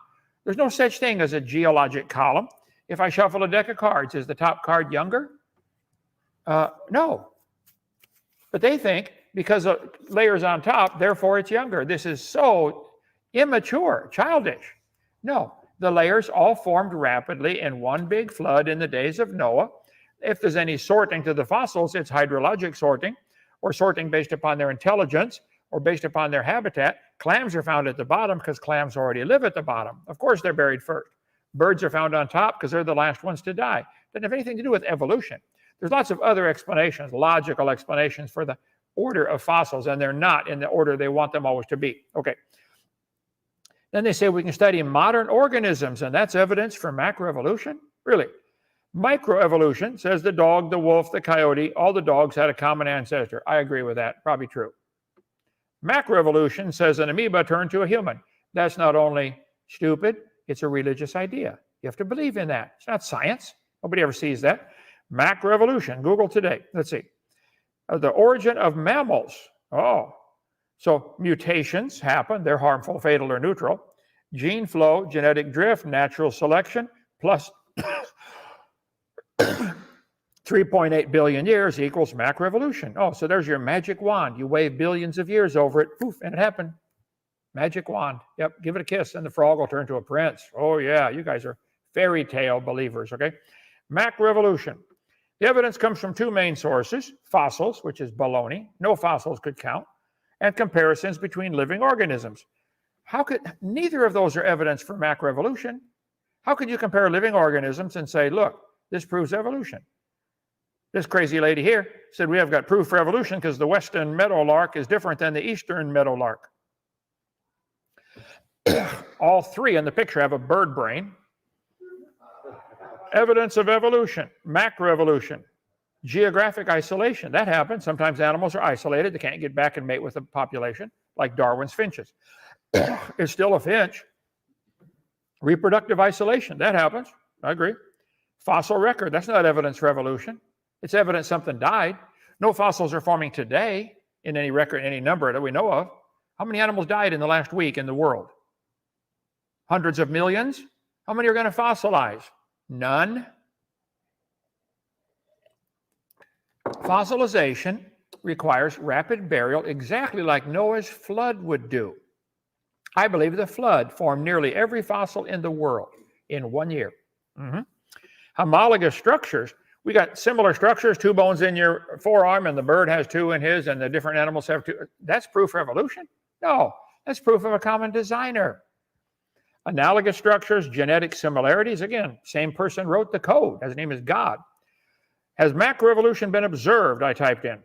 There's no such thing as a geologic column. If I shuffle a deck of cards, is the top card younger? No. But they think because of layers on top, therefore it's younger. This is so immature, childish. No, the layers all formed rapidly in one big flood in the days of Noah. If there's any sorting to the fossils, it's hydrologic sorting, or sorting based upon their intelligence, or based upon their habitat. Clams are found at the bottom because clams already live at the bottom. Of course, they're buried first. Birds are found on top because they're the last ones to die. Doesn't have anything to do with evolution. There's lots of other explanations, logical explanations for the order of fossils, and they're not in the order they want them always to be. Okay. Then they say we can study modern organisms, and that's evidence for macroevolution? Really? Microevolution says the dog, the wolf, the coyote, all the dogs had a common ancestor. I agree with that. Probably true. Macroevolution says an amoeba turned to a human. That's not only stupid, it's a religious idea. You have to believe in that. It's not science. Nobody ever sees that. Macroevolution, Google today. Let's see. The origin of mammals. Oh, so mutations happen. They're harmful, fatal, or neutral. Gene flow, genetic drift, natural selection, plus 3.8 billion years equals macroevolution. Oh, so there's your magic wand. You wave billions of years over it, poof, and it happened. Magic wand. Yep, give it a kiss, and the frog will turn to a prince. Oh, yeah, you guys are fairy tale believers, okay? Macroevolution. The evidence comes from two main sources, fossils, which is baloney, no fossils could count, and comparisons between living organisms. How could, neither of those are evidence for macroevolution. How could you compare living organisms and say, look, this proves evolution? This crazy lady here said we have got proof for evolution because the western meadowlark is different than the eastern meadowlark. All three in the picture have a bird brain. Evidence of evolution, macroevolution, geographic isolation. That happens. Sometimes animals are isolated. They can't get back and mate with the population, like Darwin's finches. It's still a finch. Reproductive isolation. That happens. I agree. Fossil record. That's not evidence for evolution. It's evidence something died. No fossils are forming today in any record, any number that we know of. How many animals died in the last week in the world? Hundreds of millions? How many are going to fossilize? None. Fossilization requires rapid burial, exactly like Noah's flood would do. I believe the flood formed nearly every fossil in the world in 1 year. Homologous structures. We got similar structures, two bones in your forearm, and the bird has two in his, and the different animals have two. That's proof of evolution? No, that's proof of a common designer. Analogous structures, genetic similarities. Again, same person wrote the code. His name is God. Has macroevolution been observed? I typed in.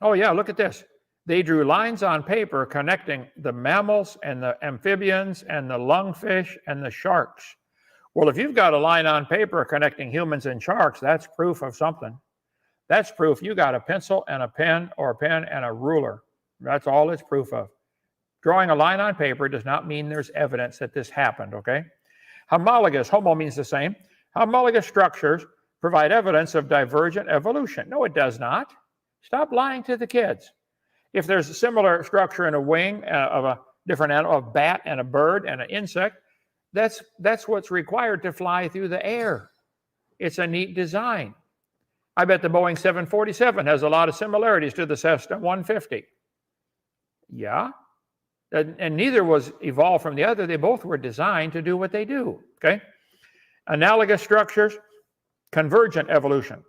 Oh, yeah, look at this. They drew lines on paper connecting the mammals and the amphibians and the lungfish and the sharks. Well, if you've got a line on paper connecting humans and sharks, that's proof of something. That's proof you got a pencil and a pen, or a pen and a ruler. That's all it's proof of. Drawing a line on paper does not mean there's evidence that this happened, okay? Homologous, homo means the same. Homologous structures provide evidence of divergent evolution. No, it does not. Stop lying to the kids. If there's a similar structure in a wing of a different animal, a bat and a bird and an insect, that's what's required to fly through the air. It's a neat design. I bet the Boeing 747 has a lot of similarities to the Cessna 150. Yeah. And neither was evolved from the other. They both were designed to do what they do, okay? Analogous structures, convergent evolution.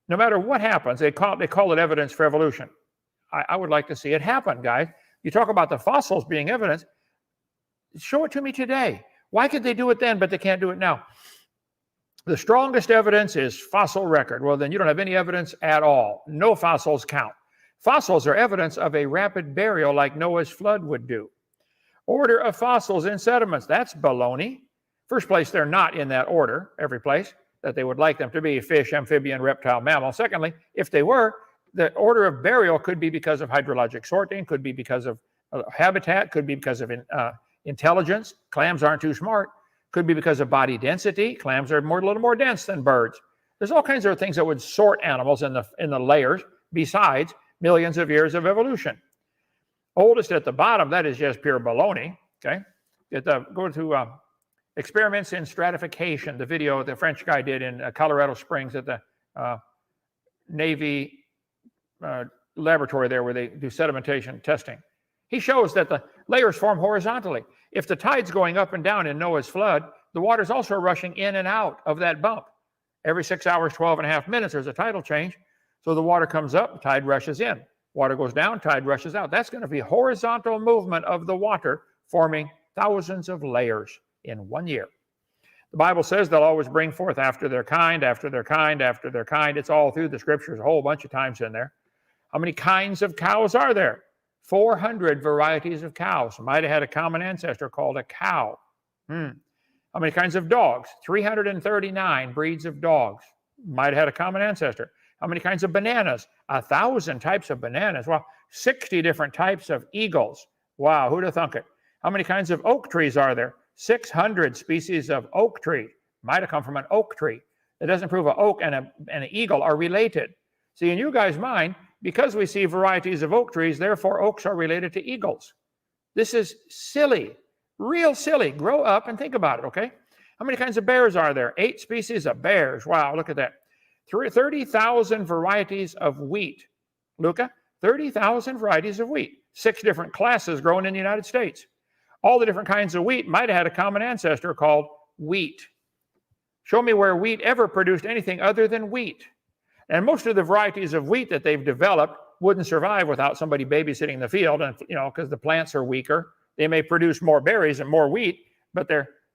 No matter what happens, they call it evidence for evolution. I would like to see it happen, guys. You talk about the fossils being evidence. Show it to me today. Why could they do it then, but they can't do it now? The strongest evidence is fossil record. Well, then you don't have any evidence at all. No fossils count. Fossils are evidence of a rapid burial like Noah's flood would do. Order of fossils in sediments. That's baloney. First place, they're not in that order, every place that they would like them to be: fish, amphibian, reptile, mammal. Secondly, if they were, the order of burial could be because of hydrologic sorting, could be because of habitat, could be because of intelligence. Clams aren't too smart. Could be because of body density. Clams are a little more dense than birds. There's all kinds of things that would sort animals in the layers besides millions of years of evolution. Oldest at the bottom, that is just pure baloney. Okay, go to experiments in stratification, the video the French guy did in Colorado Springs at the Navy laboratory there where they do sedimentation testing. He shows that the layers form horizontally. If the tide's going up and down in Noah's flood, the water's also rushing in and out of that bump. Every 6 hours, 12.5 minutes, there's a tidal change. So the water comes up, the tide rushes in. Water goes down, tide rushes out. That's going to be horizontal movement of the water, forming thousands of layers in 1 year. The Bible says they'll always bring forth after their kind, after their kind, after their kind. It's all through the scriptures, a whole bunch of times in there. How many kinds of cows are there? 400 varieties of cows. Might have had a common ancestor called a cow. How many kinds of dogs? 339 breeds of dogs. Might have had a common ancestor. How many kinds of bananas? 1,000 types of bananas. Well, 60 different types of eagles. Wow, who'd have thunk it? How many kinds of oak trees are there? 600 species of oak tree. Might have come from an oak tree. It doesn't prove an oak and an eagle are related. See, in you guys' mind, because we see varieties of oak trees, therefore oaks are related to eagles. This is silly, real silly. Grow up and think about it, okay? How many kinds of bears are there? 8 species of bears. Wow, look at that. 30,000 varieties of wheat. Luca, 30,000 varieties of wheat. 6 different classes grown in the United States. All the different kinds of wheat might have had a common ancestor called wheat. Show me where wheat ever produced anything other than wheat. And most of the varieties of wheat that they've developed wouldn't survive without somebody babysitting the field, and because the plants are weaker. They may produce more berries and more wheat, but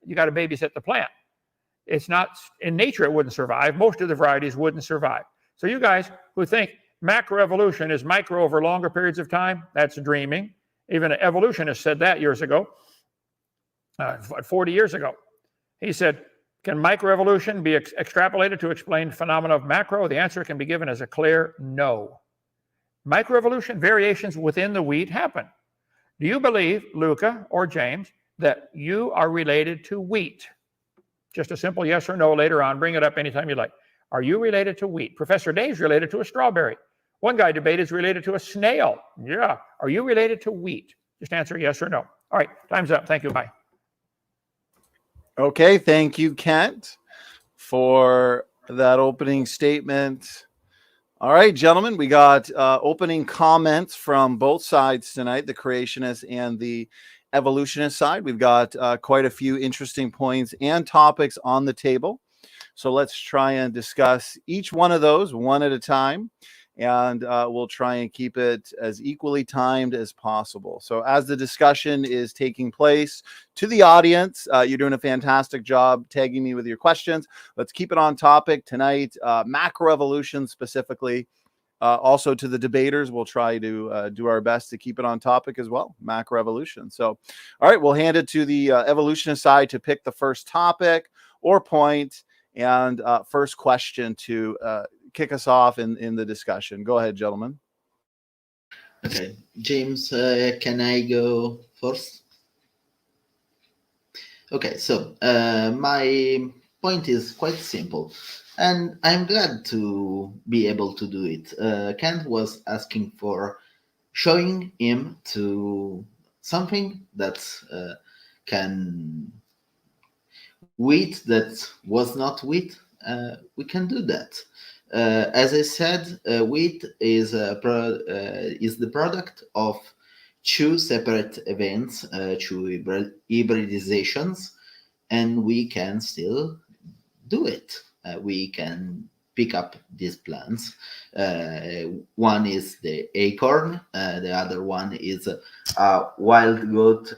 you got to babysit the plant. It's not in nature; it wouldn't survive. Most of the varieties wouldn't survive. So you guys who think macroevolution is micro over longer periods of time, that's dreaming. Even an evolutionist said that years ago, 40 years ago. He said, can microevolution be extrapolated to explain phenomena of macro? The answer can be given as a clear no. Microevolution, variations within the wheat happen. Do you believe, Luca or James, that you are related to wheat? Just a simple yes or no later on. Bring it up anytime you like. Are you related to wheat? Professor Dave's related to a strawberry. One guy debated is related to a snail. Yeah. Are you related to wheat? Just answer yes or no. All right. Time's up. Thank you. Bye. Okay, thank you, Kent, for that opening statement. All right, gentlemen, we got opening comments from both sides tonight, the creationist and the evolutionist side. We've got quite a few interesting points and topics on the table. So let's try and discuss each one of those one at a time. And we'll try and keep it as equally timed as possible. So as the discussion is taking place, to the audience, you're doing a fantastic job tagging me with your questions. Let's keep it on topic tonight, macroevolution specifically. Also to the debaters, we'll try to do our best to keep it on topic as well, macroevolution. So, all right, we'll hand it to the evolutionist side to pick the first topic or point and first question to kick us off in the discussion. Go ahead, gentlemen. Okay, James, can I go first? Okay, so my point is quite simple, and I'm glad to be able to do it. Kent was asking for showing him to something that can wheat that was not wheat. We can do that. As I said, wheat is the product of 2 separate events, 2 hybridizations, and we can still do it. We can pick up these plants. One is the acorn, the other one is a wild goat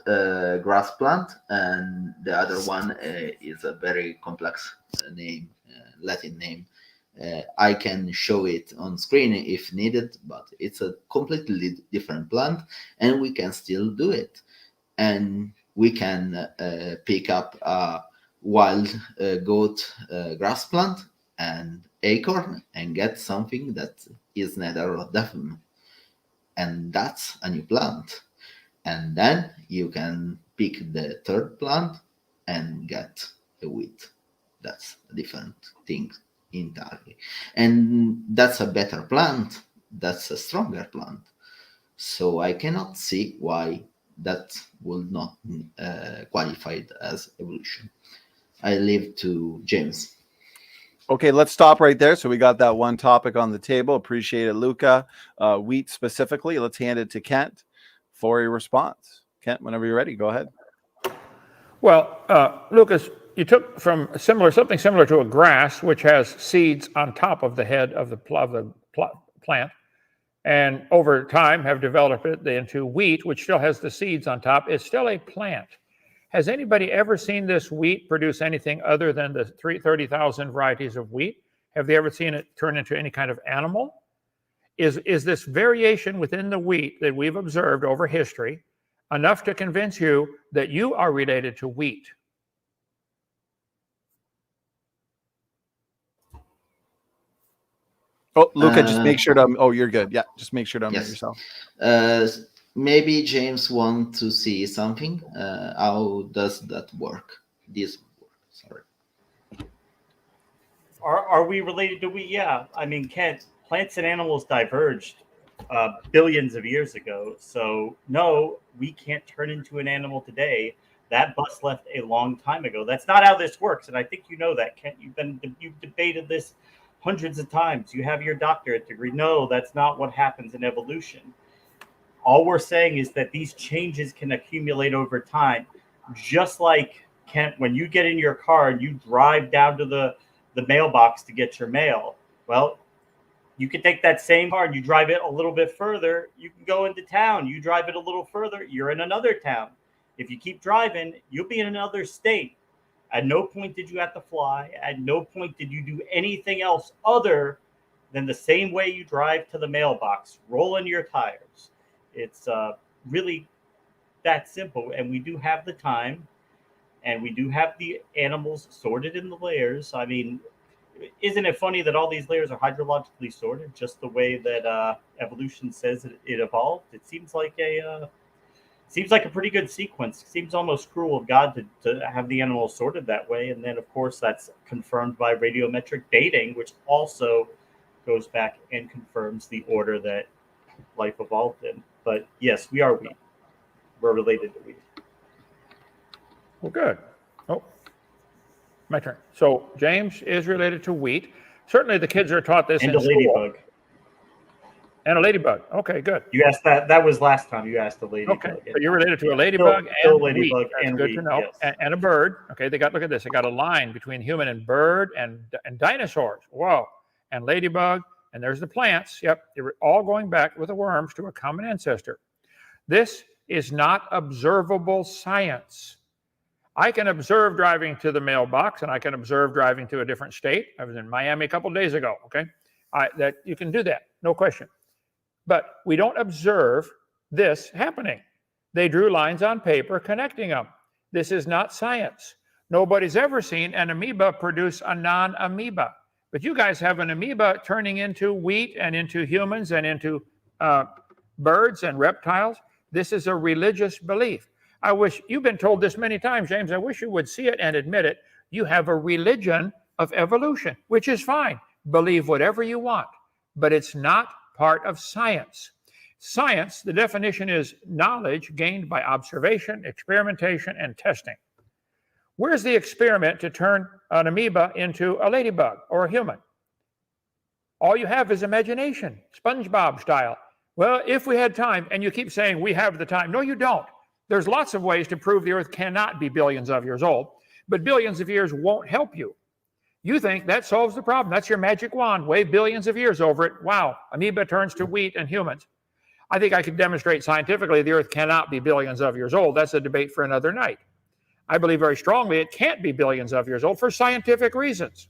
grass plant, and the other one is a very complex name, Latin name. I can show it on screen if needed, but it's a completely different plant, and we can still do it. and we can pick up a wild goat grass plant and acorn and get something that is nether of them, and that's a new plant. And then you can pick the third plant and get a wheat. That's a different thing entirely, and that's a better plant. That's a stronger plant. So I cannot see why that would not qualify as evolution. I leave to James. Okay, let's stop right there. So we got that one topic on the table. Appreciate it, Luca. Wheat specifically. Let's hand it to Kent for a response. Kent, whenever you're ready, go ahead. Well, Lucas, you took from something similar to a grass, which has seeds on top of the head of the plant, and over time have developed it into wheat, which still has the seeds on top. It's still a plant. Has anybody ever seen this wheat produce anything other than the 30,000 varieties of wheat? Have they ever seen it turn into any kind of animal? Is this variation within the wheat that we've observed over history enough to convince you that you are related to wheat? Oh, Luca, just make sure to. Oh, you're good. Yeah, just make sure to unmute yourself. Maybe James wants to see something. How does that work? This work. Sorry. Are we related to wheat? Yeah. I mean, Kent, plants and animals diverged billions of years ago. So no, we can't turn into an animal today. That bus left a long time ago. That's not how this works, and I think you know that, Kent. You've debated this hundreds of times. You have your doctorate degree. No, that's not what happens in evolution. All we're saying is that these changes can accumulate over time. Just like, Kent, when you get in your car and you drive down to the mailbox to get your mail, well, you can take that same car and you drive it a little bit further. You can go into town. You drive it a little further, you're in another town. If you keep driving, you'll be in another state. At no point did you have to fly. At no point did you do anything else other than the same way you drive to the mailbox, rolling your tires. It's really that simple. And we do have the time, and we do have the animals sorted in the layers. I mean, isn't it funny that all these layers are hydrologically sorted, just the way that evolution says it evolved? It seems like a pretty good sequence. It seems almost cruel of God to have the animals sorted that way. And then, of course, that's confirmed by radiometric dating, which also goes back and confirms the order that life evolved in. But yes, we are wheat. We're related to wheat. Well, good. Oh, my turn. So James is related to wheat. Certainly the kids are taught this and in a ladybug. School. And a ladybug. Okay, good. You asked that. That was last time. You asked a ladybug. Okay, so you're related to a ladybug and ladybug wheat. That's and good wheat, to know. yes. And a bird. Okay, look at this. They got a line between human and bird and dinosaurs. Whoa. And ladybug. And there's the plants. Yep, they were all going back with the worms to a common ancestor. This is not observable science. I can observe driving to the mailbox, and I can observe driving to a different state. I was in Miami a couple of days ago. Okay, that you can do that, no question. But we don't observe this happening. They drew lines on paper connecting them. This is not science. Nobody's ever seen an amoeba produce a non-amoeba. But you guys have an amoeba turning into wheat and into humans and into birds and reptiles. This is a religious belief. I wish you've been told this many times, James. I wish you would see it and admit it. You have a religion of evolution, which is fine. Believe whatever you want, but it's not part of science. Science, the definition is knowledge gained by observation, experimentation, and testing. Where's the experiment to turn an amoeba into a ladybug or a human? All you have is imagination, SpongeBob style. Well, if we had time, and you keep saying we have the time. No, you don't. There's lots of ways to prove the Earth cannot be billions of years old, but billions of years won't help you. You think that solves the problem. That's your magic wand. Wave billions of years over it. Wow, amoeba turns to wheat and humans. I think I could demonstrate scientifically the Earth cannot be billions of years old. That's a debate for another night. I believe very strongly it can't be billions of years old for scientific reasons.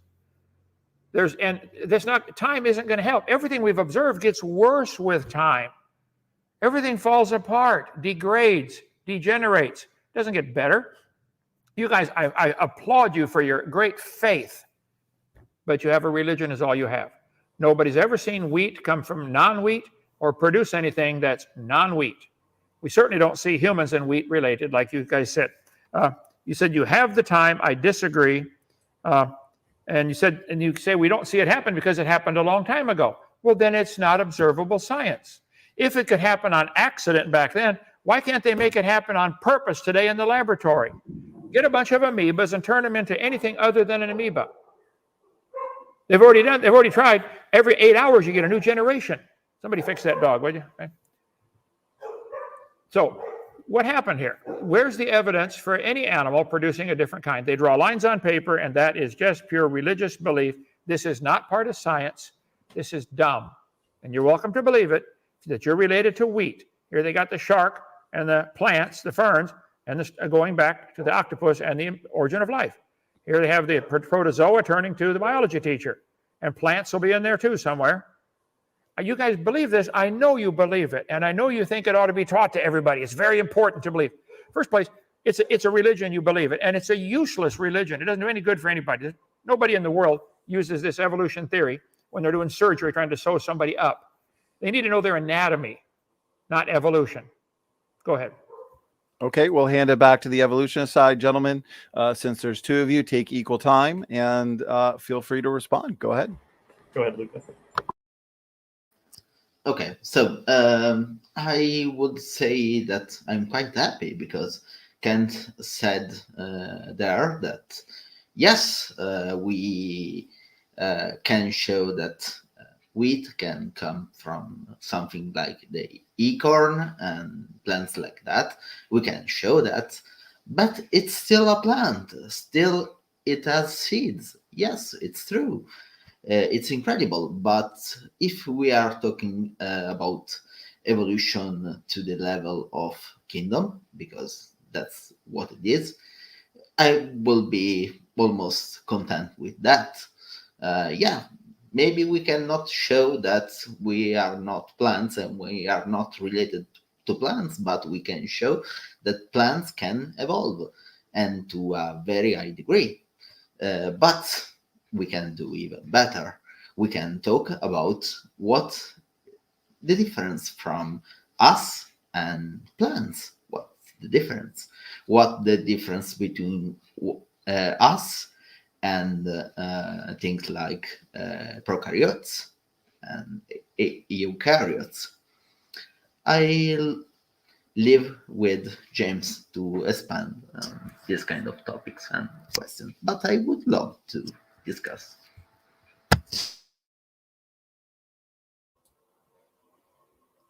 Time isn't going to help. Everything we've observed gets worse with time. Everything falls apart, degrades, degenerates. Doesn't get better. You guys, I applaud you for your great faith, but you have a religion is all you have. Nobody's ever seen wheat come from non-wheat or produce anything that's non-wheat. We certainly don't see humans and wheat related, like you guys said. You said you have the time. I disagree. And you say we don't see it happen because it happened a long time ago. Well, then it's not observable science. If it could happen on accident back then, why can't they make it happen on purpose today in the laboratory? Get a bunch of amoebas and turn them into anything other than an amoeba. They've already tried. Every 8 hours you get a new generation. Somebody fix that dog, would you? Okay. So what happened here? Where's the evidence for any animal producing a different kind? They draw lines on paper, and that is just pure religious belief. This is not part of science. This is dumb. And you're welcome to believe it, that you're related to wheat. Here they got the shark and the plants, the ferns, and going back to the octopus and the origin of life. Here they have the protozoa turning to the biology teacher. And plants will be in there too somewhere. You guys believe this. I know you believe it. And I know you think it ought to be taught to everybody. It's very important to believe. First place, it's a religion, you believe it. And it's a useless religion. It doesn't do any good for anybody. Nobody in the world uses this evolution theory when they're doing surgery trying to sew somebody up. They need to know their anatomy, not evolution. Go ahead. Okay, we'll hand it back to the evolutionist side, gentlemen. Since there's two of you, take equal time and feel free to respond. Go ahead. Go ahead, Lucas. Okay, so I would say that I'm quite happy because Kent said there that yes, we can show that wheat can come from something like the acorn and plants like that. We can show that, but it's still a plant. Still, it has seeds. Yes, it's true. It's incredible. But if we are talking about evolution to the level of kingdom, because that's what it is, I will be almost content with that. Yeah. Maybe we cannot show that we are not plants and we are not related to plants, but we can show that plants can evolve and to a very high degree. But we can do even better. We can talk about what the difference from us and plants. What's the difference? What the difference between us and things like prokaryotes and eukaryotes. I live with James to expand this kind of topics and questions, but I would love to discuss.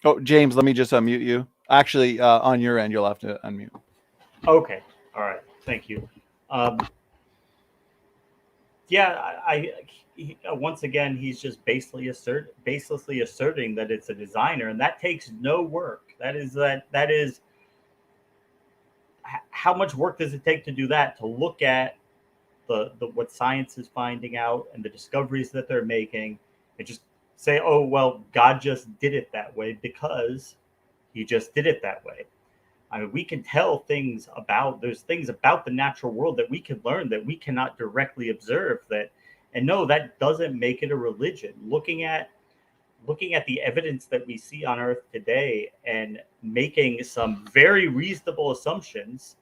Oh, James, let me just unmute you. Actually, on your end, you'll have to unmute. Okay. All right. Thank you. Yeah, once again, he's just baselessly asserting that it's a designer, and that takes no work. That is how much work does it take to do that? To look at the what science is finding out and the discoveries that they're making, and just say, oh well, God just did it that way because he just did it that way. I mean, we can tell there's things about the natural world that we can learn that we cannot directly observe that. And no, that doesn't make it a religion. Looking at the evidence that we see on Earth today and making some very reasonable assumptions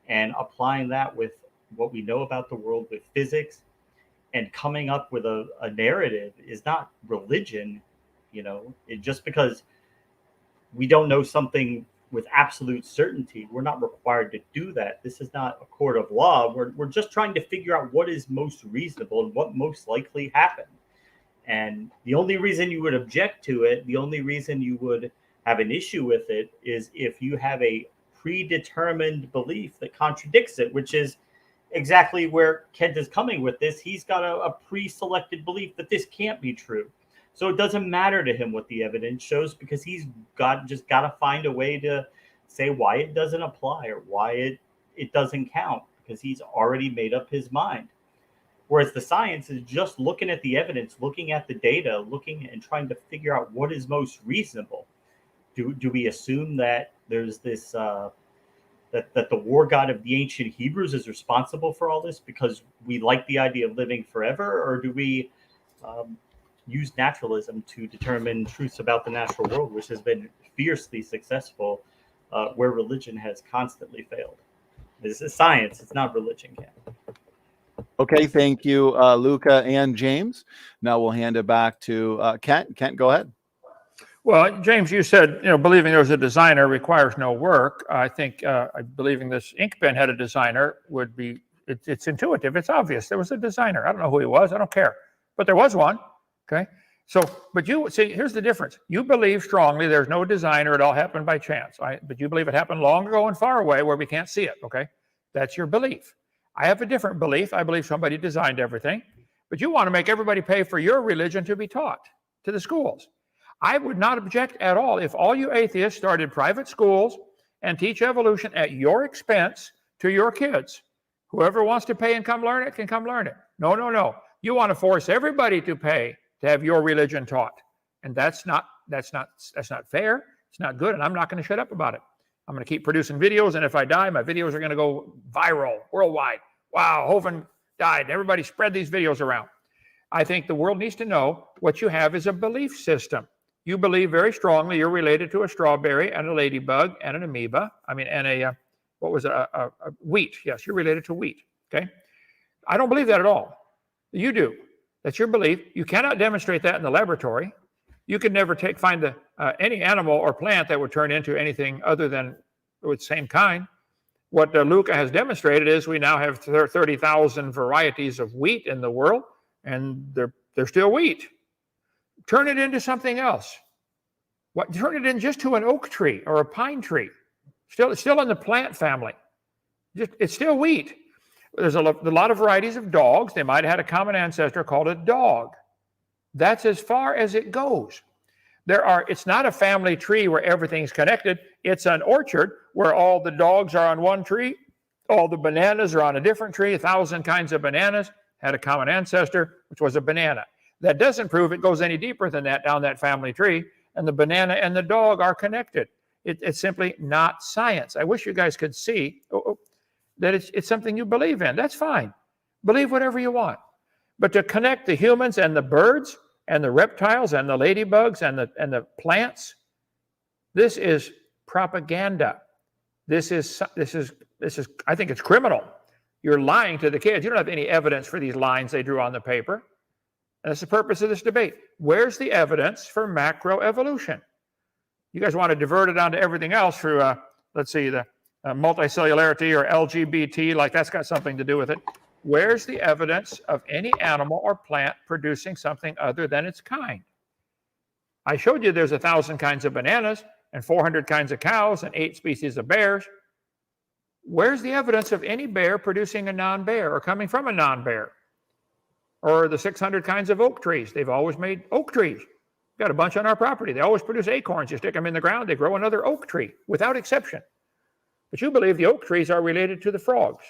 and applying that with what we know about the world with physics and coming up with a narrative is not religion. Just because we don't know something with absolute certainty, we're not required to do that. This is not a court of law. We're just trying to figure out what is most reasonable and what most likely happened. And the only reason you would object to it, the only reason you would have an issue with it is if you have a predetermined belief that contradicts it, which is exactly where Kent is coming with this. He's got a pre-selected belief that this can't be true. So it doesn't matter to him what the evidence shows because he's just got to find a way to say why it doesn't apply or why it doesn't count because he's already made up his mind. Whereas the science is just looking at the evidence, looking at the data, looking and trying to figure out what is most reasonable. Do we assume that there's this that the war god of the ancient Hebrews is responsible for all this because we like the idea of living forever, or do we use naturalism to determine truths about the natural world, which has been fiercely successful, where religion has constantly failed? This is science; it's not religion, Ken. Okay, thank you, Luca and James. Now we'll hand it back to Kent. Kent, go ahead. Well, James, you said, believing there's a designer requires no work. I think believing this ink pen had a designer would be, it's intuitive. It's obvious. There was a designer. I don't know who he was. I don't care. But there was one. Okay. So, but you see, here's the difference. You believe strongly there's no designer. It all happened by chance. But you believe it happened long ago and far away where we can't see it. Okay. That's your belief. I have a different belief. I believe somebody designed everything. But you want to make everybody pay for your religion to be taught to the schools. I would not object at all if all you atheists started private schools and teach evolution at your expense to your kids. Whoever wants to pay and come learn it can come learn it. No, no, no. You want to force everybody to pay to have your religion taught. And that's not fair. It's not good. And I'm not going to shut up about it. I'm going to keep producing videos. And if I die, my videos are going to go viral worldwide. Wow, Hovind died. Everybody spread these videos around. I think the world needs to know what you have is a belief system. You believe very strongly you're related to a strawberry and a ladybug and an amoeba. And a wheat. Yes, you're related to wheat. Okay. I don't believe that at all. You do. That's your belief. You cannot demonstrate that in the laboratory. You could never find any animal or plant that would turn into anything other than the same kind. What Luca has demonstrated is we now have 30,000 varieties of wheat in the world, and they're still wheat. Turn it into something else. Turn it in just to an oak tree or a pine tree. It's still in the plant family. It's still wheat. There's a lot of varieties of dogs. They might have had a common ancestor called a dog. That's as far as it goes. It's not a family tree where everything's connected. It's an orchard where all the dogs are on one tree, all the bananas are on a different tree. 1,000 kinds of bananas had a common ancestor, which was a banana. That doesn't prove it goes any deeper than that down that family tree, and the banana and the dog are connected. It's simply not science. I wish you guys could see that it's something you believe in. That's fine. Believe whatever you want. But to connect the humans and the birds and the reptiles and the ladybugs and the plants, this is propaganda. This is I think it's criminal. You're lying to the kids. You don't have any evidence for these lines they drew on the paper. And that's the purpose of this debate. Where's the evidence for macroevolution? You guys want to divert it onto everything else through, let's see, the multicellularity or LGBT, like that's got something to do with it. Where's the evidence of any animal or plant producing something other than its kind? I showed you there's 1,000 kinds of bananas and 400 kinds of cows and 8 species of bears. Where's the evidence of any bear producing a non-bear or coming from a non-bear? Or the 600 kinds of oak trees. They've always made oak trees. We've got a bunch on our property. They always produce acorns. You stick them in the ground, they grow another oak tree, without exception. But you believe the oak trees are related to the frogs.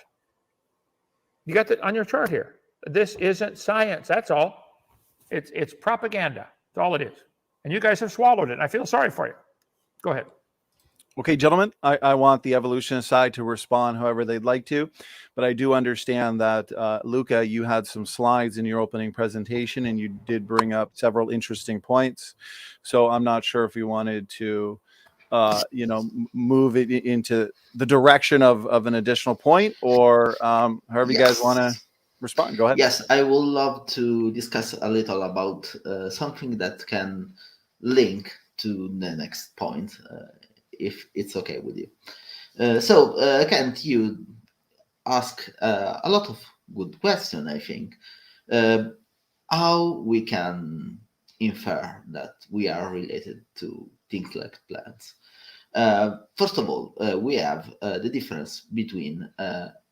You got that on your chart here. This isn't science, that's all. It's propaganda. That's all it is. And you guys have swallowed it. And I feel sorry for you. Go ahead. Okay, gentlemen, I want the evolutionist side to respond however they'd like to, but I do understand that, Luca, you had some slides in your opening presentation and you did bring up several interesting points. So I'm not sure if you wanted to, move it into the direction of an additional point or however you guys want to respond. Go ahead. Yes, I would love to discuss a little about something that can link to the next point. If it's okay with you. Kent, you ask a lot of good questions, I think. How we can infer that we are related to things like plants. First of all, we have the difference between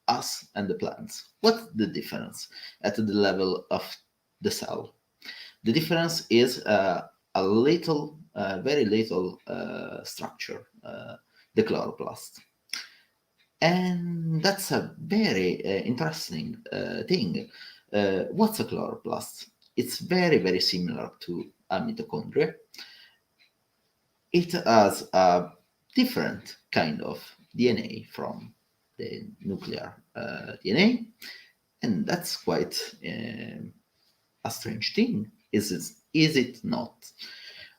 us and the plants. What's the difference at the level of the cell? The difference is a little, very little structure, the chloroplast. And that's a very interesting thing. What's a chloroplast? It's very, very similar to a mitochondria. It has a different kind of DNA from the nuclear DNA, and that's quite a strange thing. Is it not?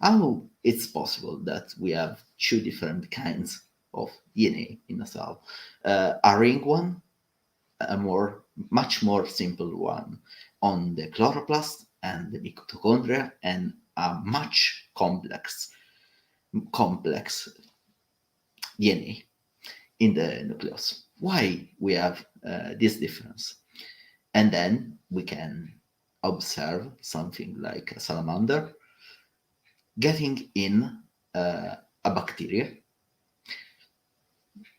How it's possible that we have two different kinds of DNA in a cell? A ring one, a much more simple one on the chloroplast and the mitochondria, and a much complex DNA in the nucleus. Why we have this difference? And then we can observe something like a salamander getting in a bacteria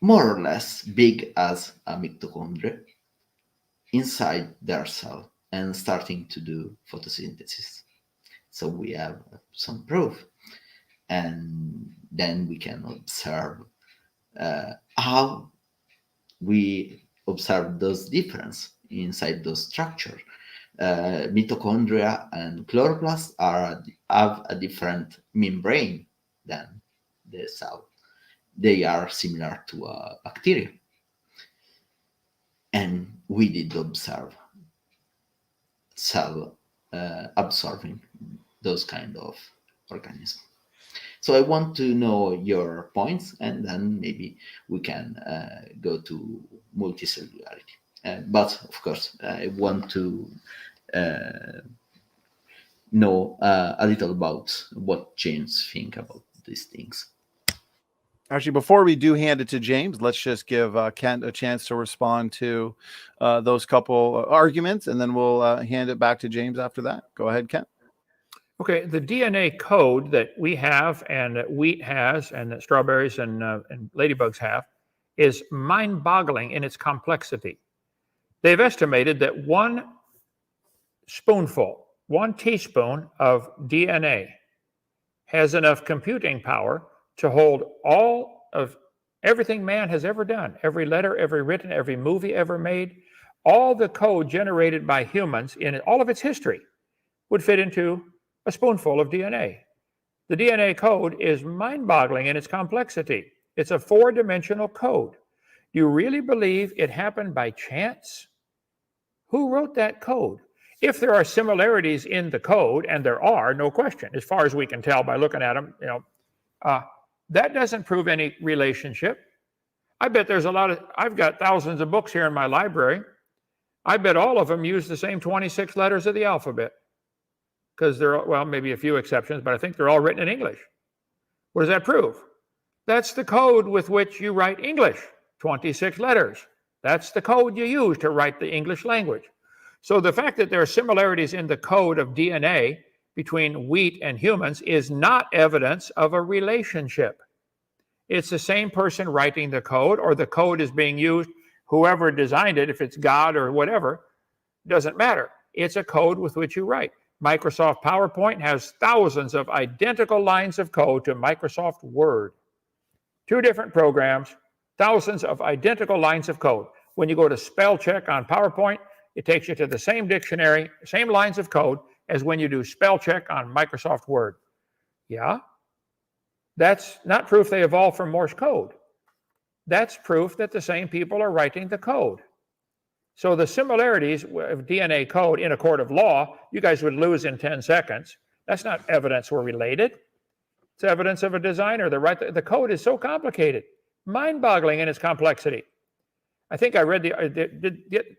more or less big as a mitochondria inside their cell and starting to do photosynthesis. So we have some proof, and then we can observe how we observe those differences inside those structures. Mitochondria and chloroplasts have a different membrane than the cell. They are similar to a bacteria. And we did observe cell absorbing those kind of organisms. So I want to know your points, and then maybe we can go to multicellularity. But of course, I want to know a little about what James think about these things. Actually, before we do hand it to James, let's just give Kent a chance to respond to those couple arguments, and then we'll hand it back to James after that. Go ahead, Kent. Okay, the DNA code that we have and that wheat has and that strawberries and ladybugs have is mind-boggling in its complexity. They've estimated that one teaspoon of DNA has enough computing power to hold all of everything man has ever done, every letter, every written, every movie ever made, all the code generated by humans in all of its history would fit into a spoonful of DNA. The DNA code is mind-boggling in its complexity. It's a 4-dimensional code. Do you really believe it happened by chance? Who wrote that code? If there are similarities in the code, and there are, no question, as far as we can tell by looking at them, that doesn't prove any relationship. I bet there's I've got thousands of books here in my library. I bet all of them use the same 26 letters of the alphabet, because well, maybe a few exceptions, but I think they're all written in English. What does that prove? That's the code with which you write English, 26 letters. That's the code you use to write the English language. So the fact that there are similarities in the code of DNA between wheat and humans is not evidence of a relationship. It's the same person writing the code, or the code is being used, whoever designed it, if it's God or whatever, doesn't matter. It's a code with which you write. Microsoft PowerPoint has thousands of identical lines of code to Microsoft Word. 2 different programs, thousands of identical lines of code. When you go to spell check on PowerPoint, it takes you to the same dictionary, same lines of code as when you do spell check on Microsoft Word. Yeah? That's not proof they evolved from Morse code. That's proof that the same people are writing the code. So the similarities of DNA code in a court of law, you guys would lose in 10 seconds. That's not evidence we're related. It's evidence of a designer. The code is so complicated, mind-boggling in its complexity. I think I read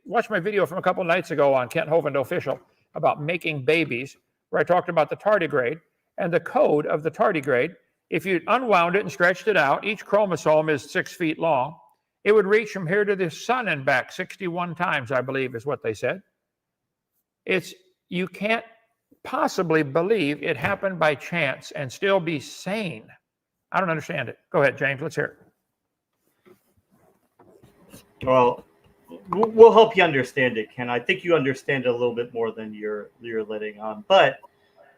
watch my video from a couple nights ago on Kent Hovind Official about making babies, where I talked about the tardigrade and the code of the tardigrade. If you unwound it and stretched it out, each chromosome is 6 feet long. It would reach from here to the sun and back 61 times, I believe, is what they said. You can't possibly believe it happened by chance and still be sane. I don't understand it. Go ahead, James. Let's hear it. Well, we'll help you understand it, Ken. I think you understand it a little bit more than you're letting on. But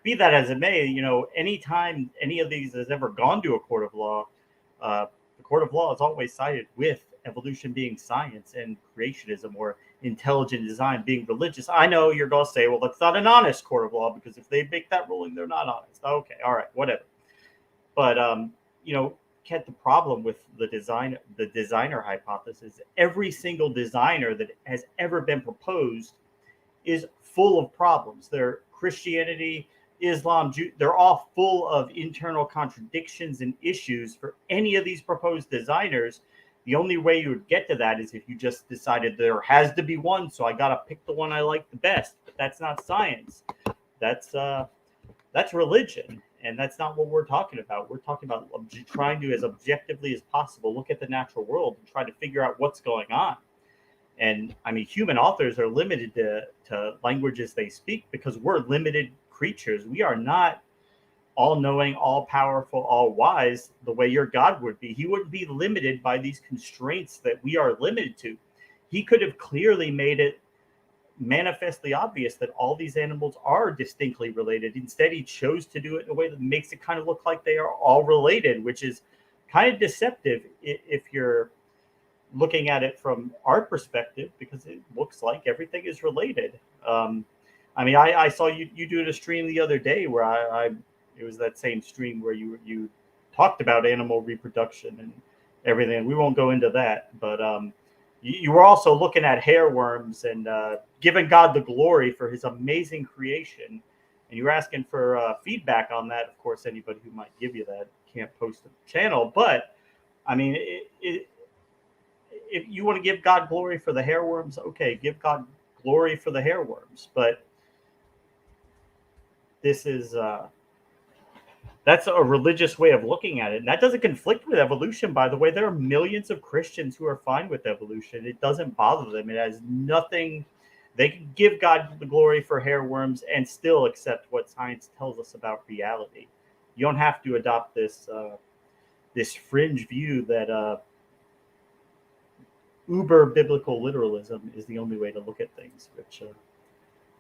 be that as it may, anytime any of these has ever gone to a court of law, the court of law is always sided with evolution being science and creationism or intelligent design being religious. I know you're going to say, well, that's not an honest court of law, because if they make that ruling, they're not honest. Okay, all right, whatever. But, at the problem with the designer hypothesis. Every single designer that has ever been proposed is full of problems. They're Christianity, Islam, they're all full of internal contradictions and issues for any of these proposed designers. The only way you would get to that is if you just decided there has to be one, so I got to pick the one I like the best. But that's not science. That's religion, and that's not what we're talking about. We're talking about trying to, as objectively as possible, look at the natural world and try to figure out what's going on. And I mean, human authors are limited to languages they speak because we're limited creatures. We are not all-knowing, all-powerful, all-wise the way your God would be. He wouldn't be limited by these constraints that we are limited to. He could have clearly made it manifestly obvious that all these animals are distinctly related. Instead, he chose to do it in a way that makes it kind of look like they are all related, which is kind of deceptive if you're looking at it from our perspective, because it looks like everything is related. I mean, I saw you do a stream the other day where it was that same stream where you talked about animal reproduction and everything. We won't go into that, but you were also looking at hair worms and giving God the glory for his amazing creation. And you were asking for feedback on that. Of course, anybody who might give you that can't post to the channel. But, I mean, if you want to give God glory for the hair worms, okay, give God glory for the hair worms. But this is... that's a religious way of looking at it. And that doesn't conflict with evolution, by the way. There are millions of Christians who are fine with evolution. It doesn't bother them. It has nothing. They can give God the glory for hair worms and still accept what science tells us about reality. You don't have to adopt this this fringe view that uber biblical literalism is the only way to look at things, which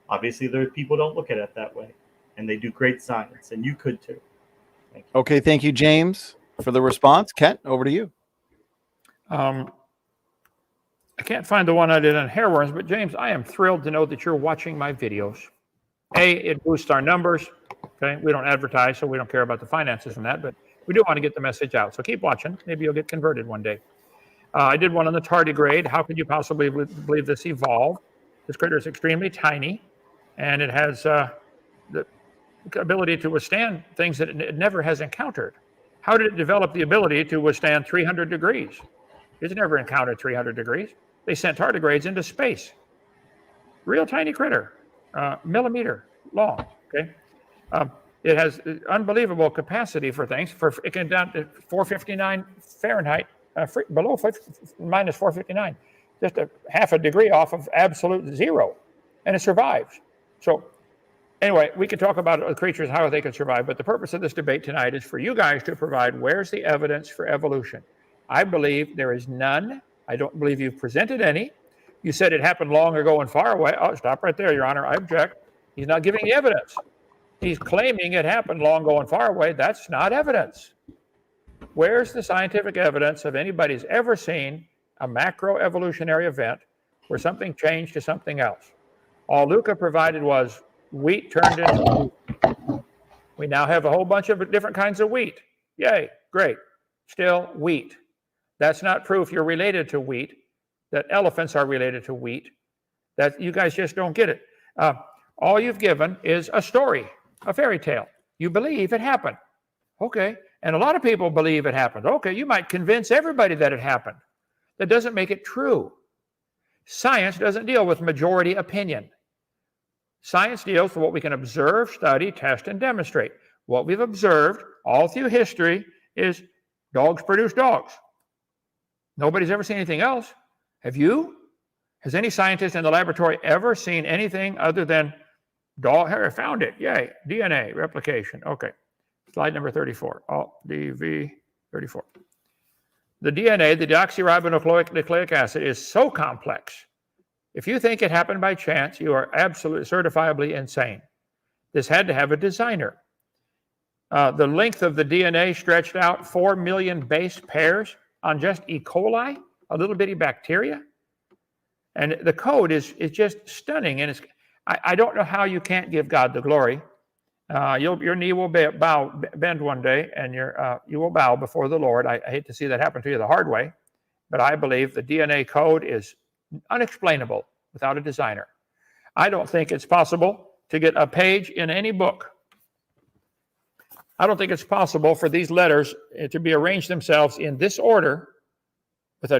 obviously there are people who don't look at it that way. And they do great science, and you could too. Okay, thank you, James, for the response. Kent, over to you. I can't find the one I did on hair worms, but James, I am thrilled to know that you're watching my videos. It boosts our numbers. Okay, we don't advertise, so we don't care about the finances and that, but we do want to get the message out. So keep watching. Maybe you'll get converted one day. I did one on the tardigrade. How could you possibly believe this evolved? This critter is extremely tiny, and it has the ability to withstand things that it never has encountered. How did it develop the ability to withstand 300 degrees? It's never encountered 300 degrees. They sent tardigrades into space. Real tiny critter, millimeter long, okay? It has unbelievable capacity for things. It can down to 459 Fahrenheit, below minus 459, just a half a degree off of absolute zero, and it survives. So anyway, we could talk about creatures, how they can survive, but the purpose of this debate tonight is for you guys to provide where's the evidence for evolution. I believe there is none. I don't believe you've presented any. You said it happened long ago and far away. Oh, stop right there, Your Honor. I object. He's not giving the evidence. He's claiming it happened long ago and far away. That's not evidence. Where's the scientific evidence of anybody's ever seen a macroevolutionary event where something changed to something else? All Luca provided was wheat turned into wheat. We now have a whole bunch of different kinds of wheat. Yay, great. Still wheat. That's not proof you're related to wheat, that elephants are related to wheat. That you guys just don't get it. All you've given is a story, a fairy tale. You believe it happened. Okay. And a lot of people believe it happened. Okay, you might convince everybody that it happened. That doesn't make it true. Science doesn't deal with majority opinion. Science deals with what we can observe, study, test, and demonstrate. What we've observed all through history is dogs produce dogs. Nobody's ever seen anything else. Have you? Has any scientist in the laboratory ever seen anything other than dog? Here, I found it. Yay. DNA replication. Okay. Slide number 34. DV 34. The DNA, the deoxyribonucleic acid, is so complex. If you think it happened by chance, you are absolutely certifiably insane. This had to have a designer. The length of the DNA stretched out 4 million base pairs on just E. coli, a little bitty bacteria. And the code is just stunning. And I don't know how you can't give God the glory Your knee will bend one day, and you will bow before the Lord. I hate to see that happen to you the hard way, but I believe the DNA code is unexplainable without a designer. I don't think it's possible to get a page in any book. I don't think it's possible for these letters to be arranged themselves in this order with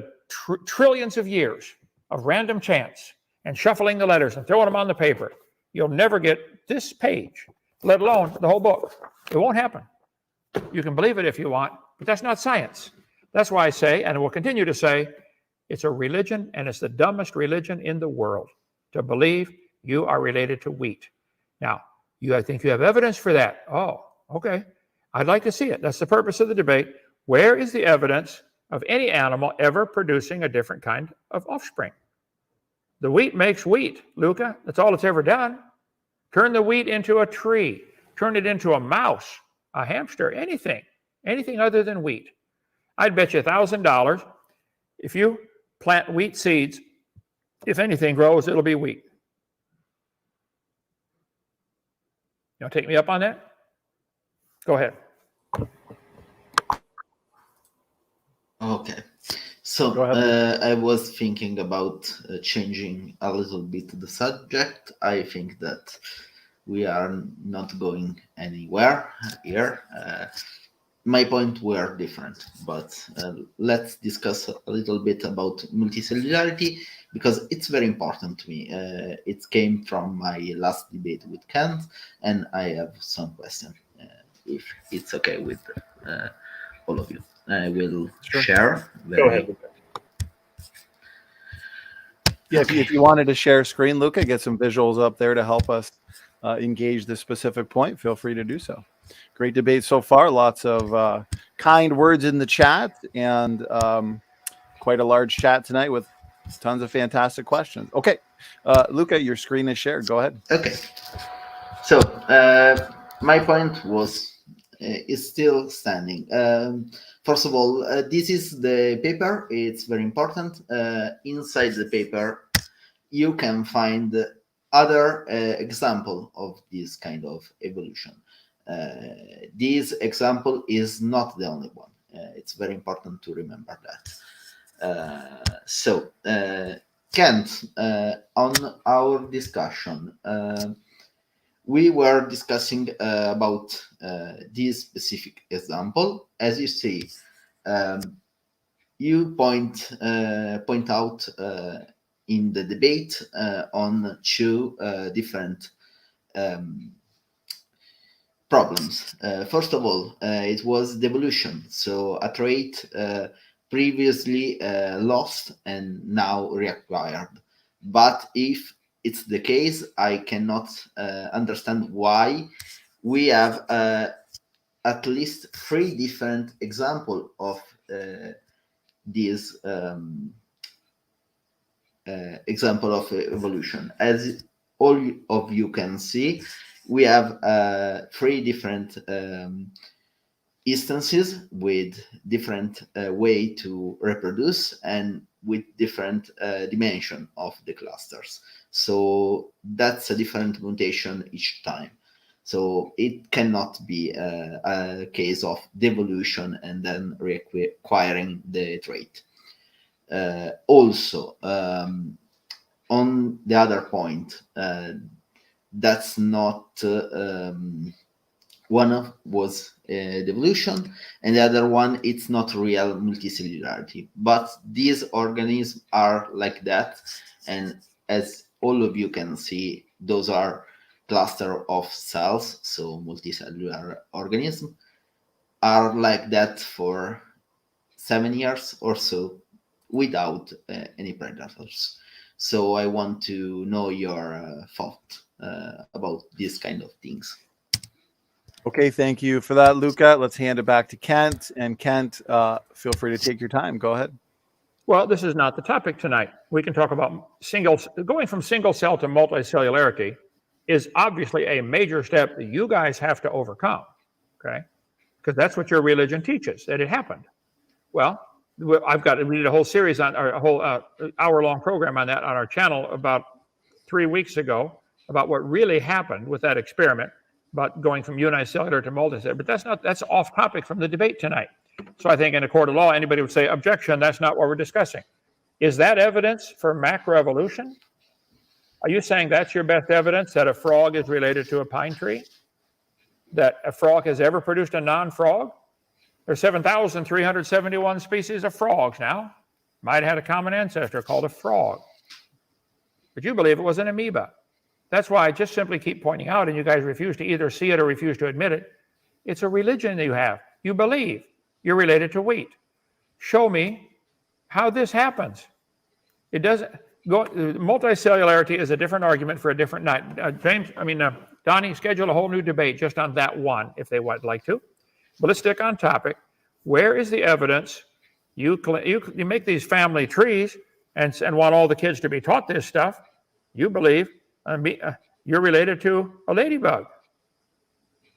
trillions of years of random chance and shuffling the letters and throwing them on the paper. You'll never get this page, let alone the whole book. It won't happen. You can believe it if you want, but that's not science. That's why I say, and will continue to say, it's a religion, and it's the dumbest religion in the world to believe you are related to wheat. Now, I think you have evidence for that. Oh, okay. I'd like to see it. That's the purpose of the debate. Where is the evidence of any animal ever producing a different kind of offspring? The wheat makes wheat, Luca. That's all it's ever done. Turn the wheat into a tree. Turn it into a mouse, a hamster, anything other than wheat. I'd bet you $1,000 if you plant wheat seeds, if anything grows, it'll be wheat. You want to take me up on that? Go ahead. Okay. So I was thinking about changing a little bit the subject. I think that we are not going anywhere here. My point were different, but let's discuss a little bit about multicellularity because it's very important to me. It came from my last debate with Kent, and I have some questions. If it's okay with all of you, I will share. Go ahead. Yeah, if you wanted to share screen, Luca, get some visuals up there to help us engage this specific point, feel free to do so. Great debate so far. Lots of kind words in the chat, and quite a large chat tonight with tons of fantastic questions. Okay, Luca, your screen is shared. Go ahead. Okay. So my point is still standing. First of all, this is the paper. It's very important. Inside the paper, you can find other example of this kind of evolution. This example is not the only one. It's very important to remember that. So, Kent, on our discussion, we were discussing about this specific example. As you see, you point out in the debate on two different problems. First of all, it was devolution, so a trait previously lost and now reacquired. But if it's the case, I cannot understand why we have at least 3 different examples of this example of evolution. As all of you can see, we have 3 different instances with different way to reproduce and with different dimension of the clusters. So that's a different mutation each time. So it cannot be a case of devolution and then reacquiring the trait. Also, on the other point, that's not one of was devolution, and the other one it's not real multicellularity. But these organisms are like that, and as all of you can see, those are cluster of cells, so multicellular organisms are like that for 7 years or so without any predators. So I want to know your thought about this kind of things. Okay, thank you for that, Luca. Let's hand it back to Kent. And Kent, feel free to take your time. Go ahead. Well, this is not the topic tonight. We can talk about going from single cell to multicellularity is obviously a major step that you guys have to overcome, okay? Because that's what your religion teaches, that it happened. Well, we did a whole series on a whole hour-long program on that on our channel about 3 weeks ago about what really happened with that experiment. about going from unicellular to multicellular, but that's off topic from the debate tonight. So I think in a court of law, anybody would say, objection, that's not what we're discussing. Is that evidence for macroevolution? Are you saying that's your best evidence that a frog is related to a pine tree? That a frog has ever produced a non-frog? There's 7,371 species of frogs now. Might have had a common ancestor called a frog. But you believe it was an amoeba. That's why I just simply keep pointing out, and you guys refuse to either see it or refuse to admit it. It's a religion that you have. You believe you're related to wheat. Show me how this happens. It doesn't go. Multicellularity is a different argument for a different night. Donnie, schedule a whole new debate just on that one if they would like to. But let's stick on topic. Where is the evidence? You make these family trees and want all the kids to be taught this stuff. You believe you're related to a ladybug.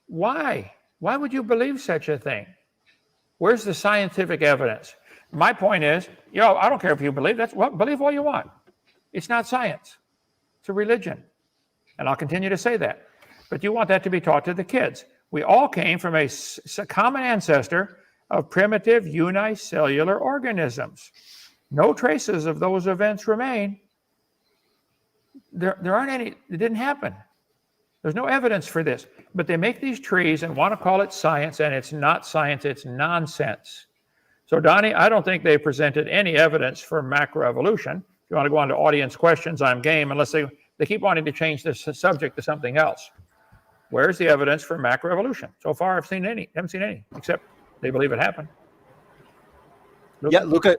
Why? Why would you believe such a thing? Where's the scientific evidence? My point is, I don't care if you believe believe all you want. It's not science. It's a religion. And I'll continue to say that. But you want that to be taught to the kids. We all came from a common ancestor of primitive unicellular organisms. No traces of those events remain. There aren't any, it didn't happen. There's no evidence for this. But they make these trees and want to call it science, and it's not science, it's nonsense. So, Donnie, I don't think they presented any evidence for macroevolution. If you want to go on to audience questions, I'm game, unless they keep wanting to change this subject to something else. Where's the evidence for macroevolution? So far, haven't seen any, except they believe it happened. Luca? Yeah, Luca,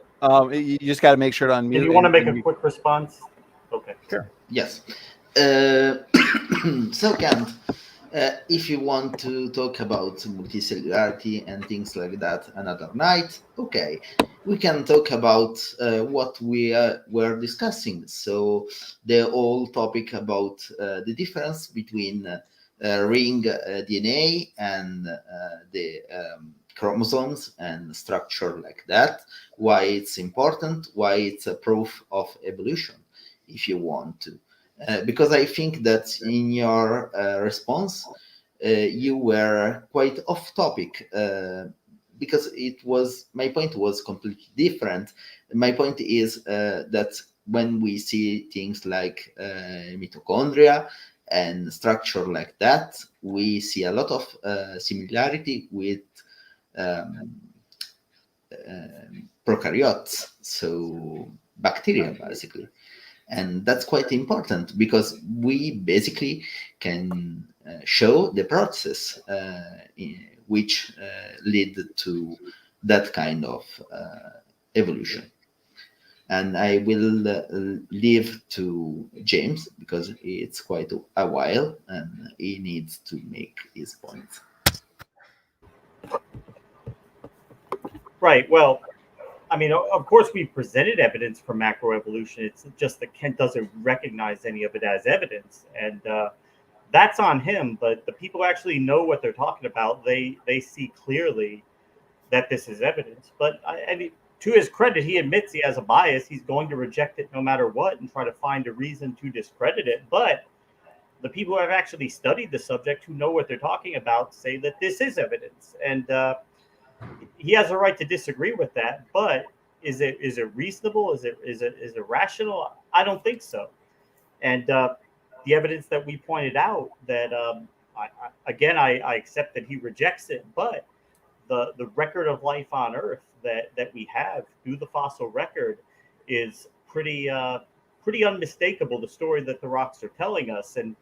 you just got to make sure to unmute. Do you want to make a quick response? Okay. Sure. Yes. So, Kent, if you want to talk about multicellularity and things like that another night, okay, we can talk about what we were discussing. So the whole topic about the difference between ring DNA and the chromosomes and structure like that, why it's important, why it's a proof of evolution, if you want to. Because I think that in your response, you were quite off topic, because my point was completely different. My point is that when we see things like mitochondria and structure like that, we see a lot of similarity with prokaryotes, so bacteria basically. And that's quite important because we basically can show the process which lead to that kind of evolution. And I will leave to James because it's quite a while and he needs to make his point. Right. Well, I mean, of course, we presented evidence for macroevolution. It's just that Kent doesn't recognize any of it as evidence. And that's on him. But the people who actually know what they're talking about, they see clearly that this is evidence. But I mean, to his credit, he admits he has a bias. He's going to reject it no matter what and try to find a reason to discredit it. But the people who have actually studied the subject, who know what they're talking about, say that this is evidence. And he has a right to disagree with that, but is it reasonable? Is it rational? I don't think so. And the evidence that we pointed out that I accept that he rejects it, but the record of life on Earth that we have through the fossil record is pretty unmistakable. The story that the rocks are telling us, and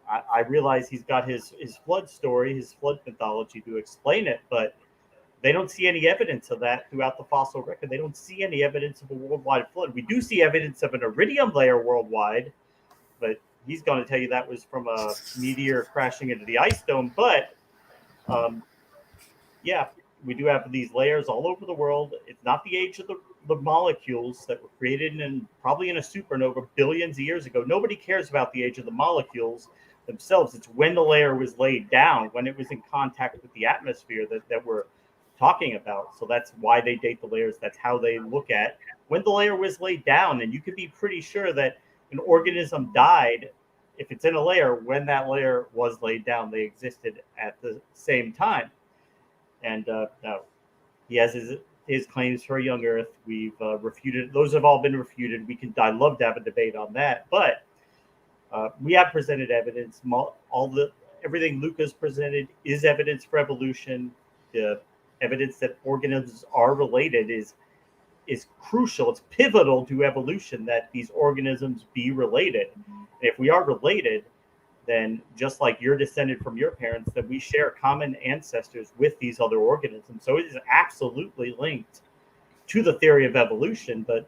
I realize he's got his flood story, his flood mythology to explain it, but they don't see any evidence of that throughout the fossil record. They don't see any evidence of a worldwide flood. We do see evidence of an iridium layer worldwide, but he's going to tell you that was from a meteor crashing into the ice dome. But yeah, we do have these layers all over the world. It's not the age of the molecules that were created probably in a supernova billions of years ago. Nobody cares about the age of the molecules themselves. It's when the layer was laid down, when it was in contact with the atmosphere that we're talking about. So that's why they date the layers. That's how they look at when the layer was laid down. And you could be pretty sure that an organism died if it's in a layer, when that layer was laid down, they existed at the same time. And now he has his claims for a young Earth. We've refuted; those have all been refuted. I'd love to have a debate on that, but we have presented evidence. Everything Luca's presented is evidence for evolution. The evidence that organisms are related is crucial. It's pivotal to evolution that these organisms be related. And if we are related, then just like you're descended from your parents, that we share common ancestors with these other organisms. So it is absolutely linked to the theory of evolution. But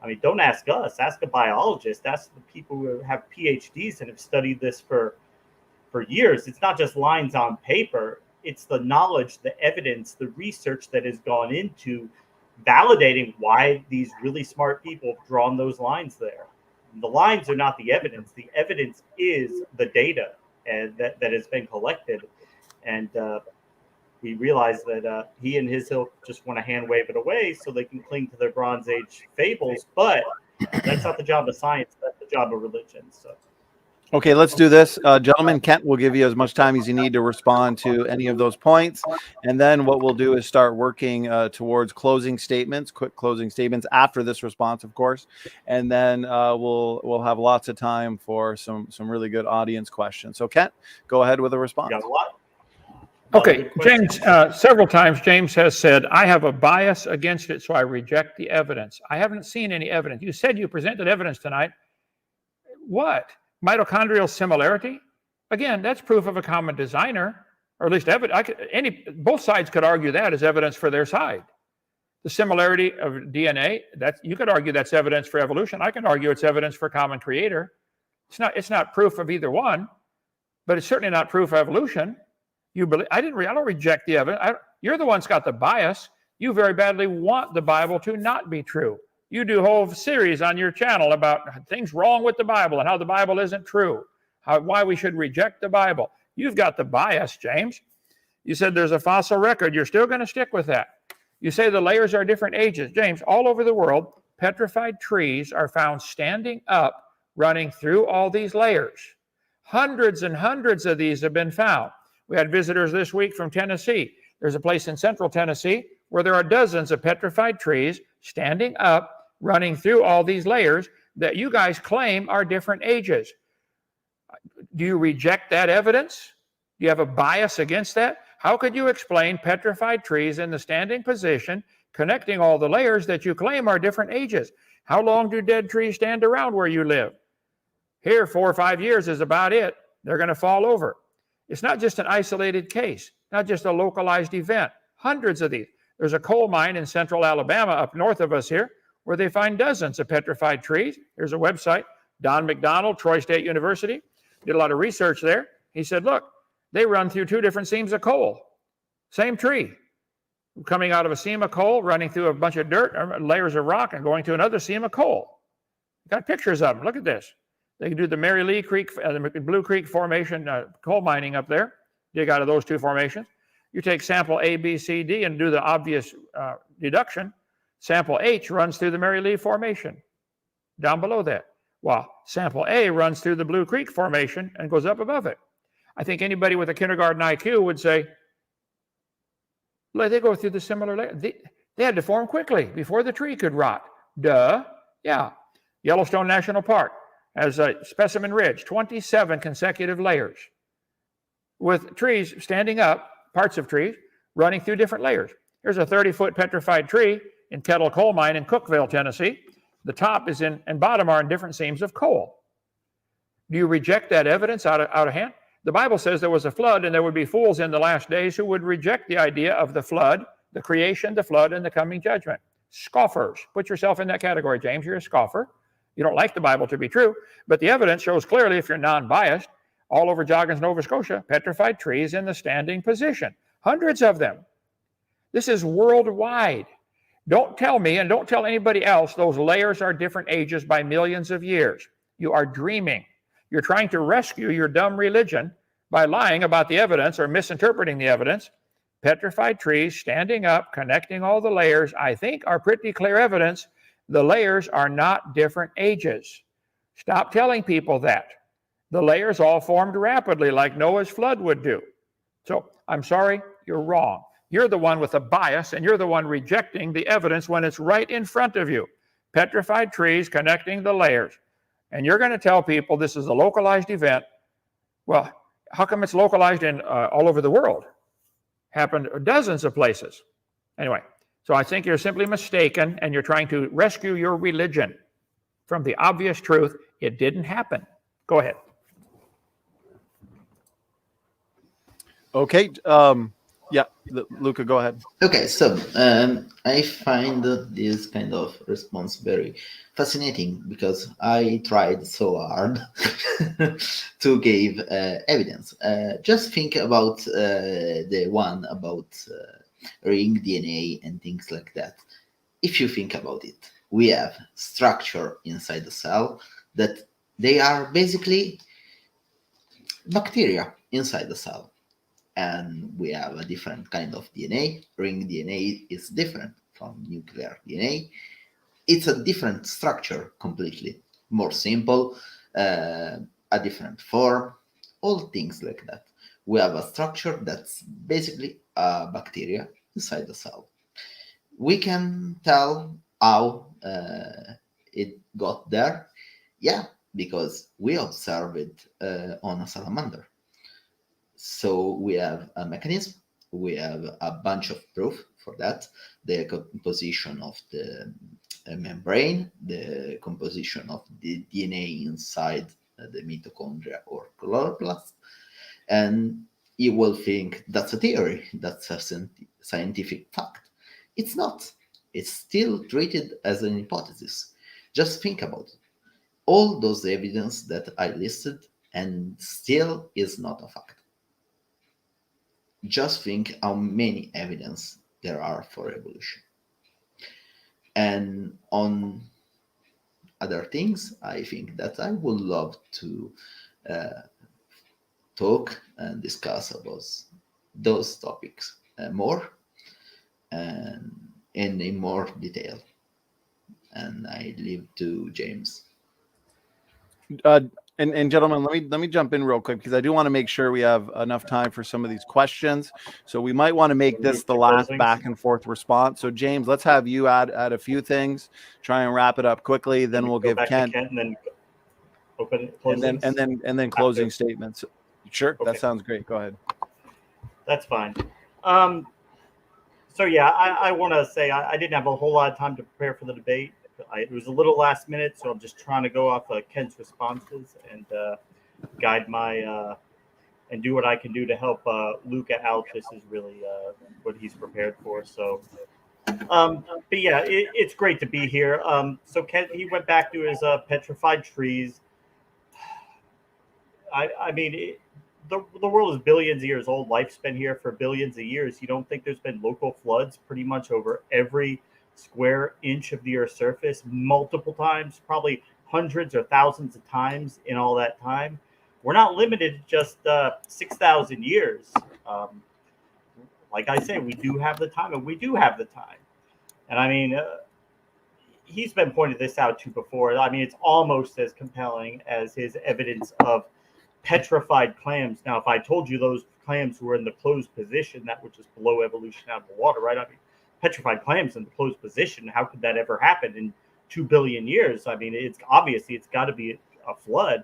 I mean, don't ask us, ask a biologist, ask the people who have PhDs and have studied this for years. It's not just lines on paper. It's the knowledge, the evidence, the research that has gone into validating why these really smart people have drawn those lines there. The lines are not the evidence. The evidence is the data and that has been collected. And we realize that he and his ilk just want to hand wave it away so they can cling to their Bronze Age fables. But that's not the job of science. That's the job of religion. So. Okay, let's do this. Gentlemen, Kent will give you as much time as you need to respond to any of those points. And then what we'll do is start working towards closing statements, quick closing statements after this response, of course. And then we'll have lots of time for some really good audience questions. So Kent, go ahead with a response. Okay, James, several times James has said, I have a bias against it, so I reject the evidence. I haven't seen any evidence. You said you presented evidence tonight. What? Mitochondrial similarity? Again, that's proof of a common designer, or at least both sides could argue that as evidence for their side. The similarity of DNA, you could argue that's evidence for evolution. I can argue it's evidence for common creator. It's not proof of either one, but it's certainly not proof of evolution. I don't reject the evidence. You're the one that's got the bias. You very badly want the Bible to not be true. You do a whole series on your channel about things wrong with the Bible and how the Bible isn't true, why we should reject the Bible. You've got the bias, James. You said there's a fossil record. You're still going to stick with that. You say the layers are different ages. James, all over the world, petrified trees are found standing up, running through all these layers. Hundreds and hundreds of these have been found. We had visitors this week from Tennessee. There's a place in central Tennessee where there are dozens of petrified trees standing up, running through all these layers that you guys claim are different ages. Do you reject that evidence? Do you have a bias against that? How could you explain petrified trees in the standing position, connecting all the layers that you claim are different ages? How long do dead trees stand around where you live? Here, 4 or 5 years is about it. They're going to fall over. It's not just an isolated case, not just a localized event. Hundreds of these. There's a coal mine in central Alabama up north of us here where they find dozens of petrified trees. Here's a website, Don McDonald, Troy State University, did a lot of research there. He said, look, they run through 2 different seams of coal. Same tree. Coming out of a seam of coal, running through a bunch of dirt, layers of rock, and going to another seam of coal. Got pictures of them. Look at this. They can do the Mary Lee Creek, the Blue Creek Formation coal mining up there. Dig out of those 2 formations. You take sample A, B, C, D, and do the obvious deduction. Sample H runs through the Mary Lee Formation, down below that. While sample A runs through the Blue Creek Formation and goes up above it. I think anybody with a kindergarten IQ would say, they go through the similar layer. They had to form quickly before the tree could rot. Duh. Yeah. Yellowstone National Park has a specimen ridge, 27 consecutive layers with trees standing up, parts of trees, running through different layers. Here's a 30-foot petrified tree in Kettle Coal Mine in Cookeville, Tennessee. The top is and bottom are in different seams of coal. Do you reject that evidence out of hand? The Bible says there was a flood and there would be fools in the last days who would reject the idea of the flood, the creation, the flood, and the coming judgment. Scoffers. Put yourself in that category, James. You're a scoffer. You don't like the Bible to be true, but the evidence shows clearly, if you're non-biased, all over Joggins, Nova Scotia, petrified trees in the standing position. Hundreds of them. This is worldwide. Don't tell me and don't tell anybody else those layers are different ages by millions of years. You are dreaming. You're trying to rescue your dumb religion by lying about the evidence or misinterpreting the evidence. Petrified trees standing up, connecting all the layers, I think are pretty clear evidence the layers are not different ages. Stop telling people that. The layers all formed rapidly like Noah's flood would do. So I'm sorry, you're wrong. You're the one with a bias, and you're the one rejecting the evidence when it's right in front of you. Petrified trees connecting the layers. And you're going to tell people this is a localized event. Well, how come it's localized in all over the world? Happened dozens of places. Anyway, so I think you're simply mistaken, and you're trying to rescue your religion from the obvious truth. It didn't happen. Go ahead. Okay. Yeah, Luca, go ahead. Okay, so I find this kind of response very fascinating because I tried so hard to give evidence. Just think about the one about ring DNA and things like that. If you think about it, we have structure inside the cell that they are basically bacteria inside the cell. And we have a different kind of DNA. Ring DNA is different from nuclear DNA. It's a different structure completely, more simple, a different form, all things like that. We have a structure that's basically a bacteria inside the cell. We can tell how it got there. Yeah, because we observed it on a salamander. So we have a mechanism, we have a bunch of proof for that, the composition of the membrane, the composition of the DNA inside the mitochondria or chloroplast, and you will think that's a theory, that's a scientific fact. It's not. It's still treated as an hypothesis. Just think about it. All those evidence that I listed and still is not a fact. Just think how many evidence there are for evolution. And on other things, I think that I would love to talk and discuss about those topics more and in more detail. And I leave to James. And gentlemen, let me jump in real quick because I do want to make sure we have enough time for some of these questions. So we might want to make this the last back and forth response. So James, let's have you add a few things, try and wrap it up quickly. Then we'll give Kent, and then open and then closing after. statements. Sure, Okay. that sounds great. Go ahead. That's fine. So yeah, I want to say I didn't have a whole lot of time to prepare for the debate. It was a little last minute, so I'm just trying to go off Kent's responses and guide my and do what I can do to help Luca out. This is really what he's prepared for. So, but yeah, it's great to be here. So Kent, he went back to his petrified trees. I mean, the world is billions of years old. Life's been here for billions of years. You don't think there's been local floods pretty much over every square inch of the Earth's surface multiple times, probably hundreds or thousands of times in all that time? We're not limited to just 6,000 years. Like I say, we do have the time, and we do have the time. And I mean, he's been pointed this out to before. I mean, it's almost as compelling as his evidence of petrified clams. Now, if I told you those clams were in the closed position, that would just blow evolution out of the water, right? I mean, petrified clams in the closed position, how could that ever happen in 2 billion years? I mean, it's obviously it's got to be a flood.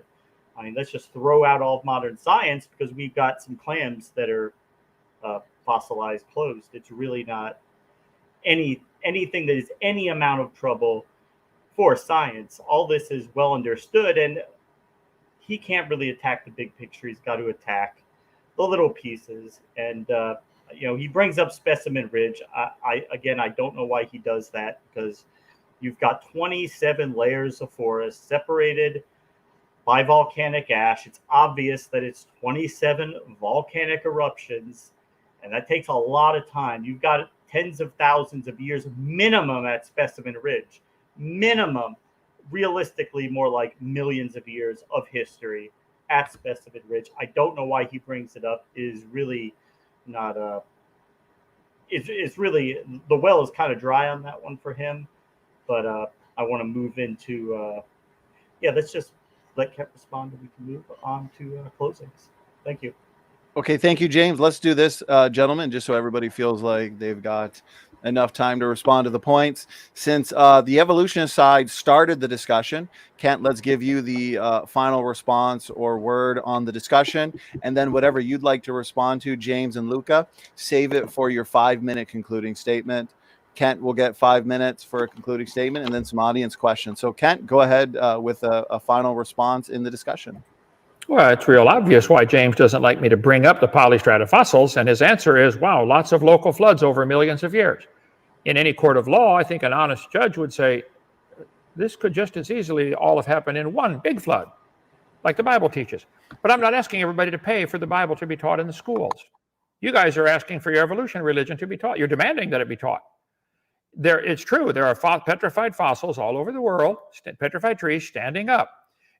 I mean, let's just throw out all of modern science because we've got some clams that are fossilized closed. It's really not anything that is any amount of trouble for science. All this is well understood, and he can't really attack the big picture. He's got to attack the little pieces. And you know, he brings up Specimen Ridge. I don't know why he does that, because you've got 27 layers of forest separated by volcanic ash. It's obvious that it's 27 volcanic eruptions, and that takes a lot of time. You've got tens of thousands of years minimum at Specimen Ridge. Minimum. Realistically, more like millions of years of history at Specimen Ridge. I don't know why he brings it up. It is really not it's really, the well is kind of dry on that one for him. But I want to move into let's just let Kent respond, and we can move on to closings. Thank you. Okay, thank you, James. Let's do this, gentlemen, just so everybody feels like they've got enough time to respond to the points. Since the evolutionist side started the discussion, Kent, let's give you the final response or word on the discussion, and then whatever you'd like to respond to, James and Luca, save it for your 5-minute concluding statement. Kent will get 5 minutes for a concluding statement and then some audience questions. So, Kent, go ahead with a final response in the discussion. Well, it's real obvious why James doesn't like me to bring up the polystrata fossils, and his answer is, wow, lots of local floods over millions of years. In any court of law, I think an honest judge would say, this could just as easily all have happened in one big flood, like the Bible teaches. But I'm not asking everybody to pay for the Bible to be taught in the schools. You guys are asking for your evolution religion to be taught. You're demanding that it be taught. It's true, there are petrified fossils all over the world, petrified trees standing up.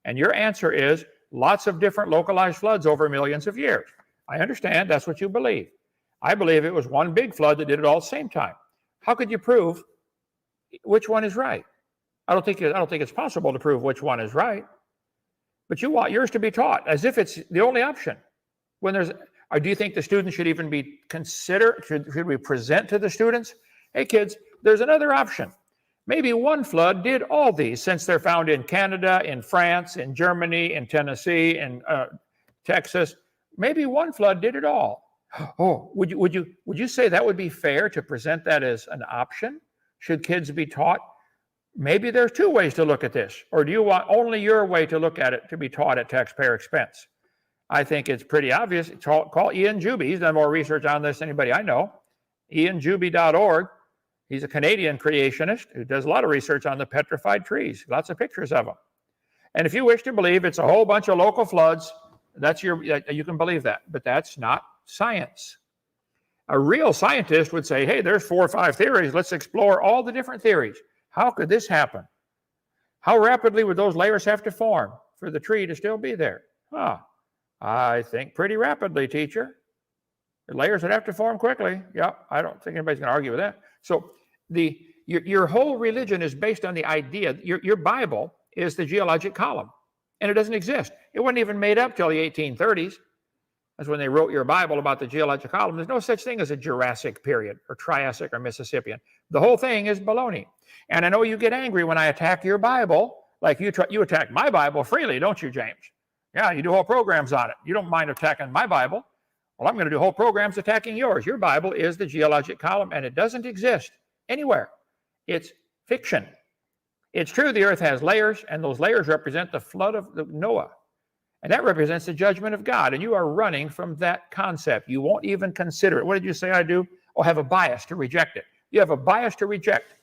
And your answer is, lots of different localized floods over millions of years. I understand that's what you believe. I believe it was one big flood that did it all at the same time. How could you prove which one is right? I don't think it's possible to prove which one is right. But you want yours to be taught as if it's the only option. Or do you think the students should even be considered? Should we present to the students, hey kids, there's another option. Maybe one flood did all these, since they're found in Canada, in France, in Germany, in Tennessee, in Texas. Maybe one flood did it all. Oh, would you say that would be fair to present that as an option? Should kids be taught? Maybe there's two ways to look at this. Or do you want only your way to look at it to be taught at taxpayer expense? I think it's pretty obvious. Call Ian Juby. He's done more research on this than anybody I know. IanJuby.org. He's a Canadian creationist who does a lot of research on the petrified trees, lots of pictures of them. And if you wish to believe it's a whole bunch of local floods, you can believe that, but that's not science. A real scientist would say, hey, there's 4 or 5 theories. Let's explore all the different theories. How could this happen? How rapidly would those layers have to form for the tree to still be there? I think pretty rapidly, teacher. The layers would have to form quickly. Yeah, I don't think anybody's going to argue with that. So your whole religion is based on the idea. Your Bible is the geologic column, and it doesn't exist. It wasn't even made up till the 1830s. That's when they wrote your Bible about the geologic column. There's no such thing as a Jurassic period or Triassic or Mississippian. The whole thing is baloney. And I know you get angry when I attack your Bible, like you attack my Bible freely, don't you, James? Yeah, you do whole programs on it. You don't mind attacking my Bible. Well, I'm going to do whole programs attacking yours. Your Bible is the geologic column, and it doesn't exist anywhere. It's fiction. It's true the earth has layers, and those layers represent the flood of Noah. And that represents the judgment of God. And you are running from that concept. You won't even consider it. What did you say I do? Oh, have a bias to reject it. You have a bias to reject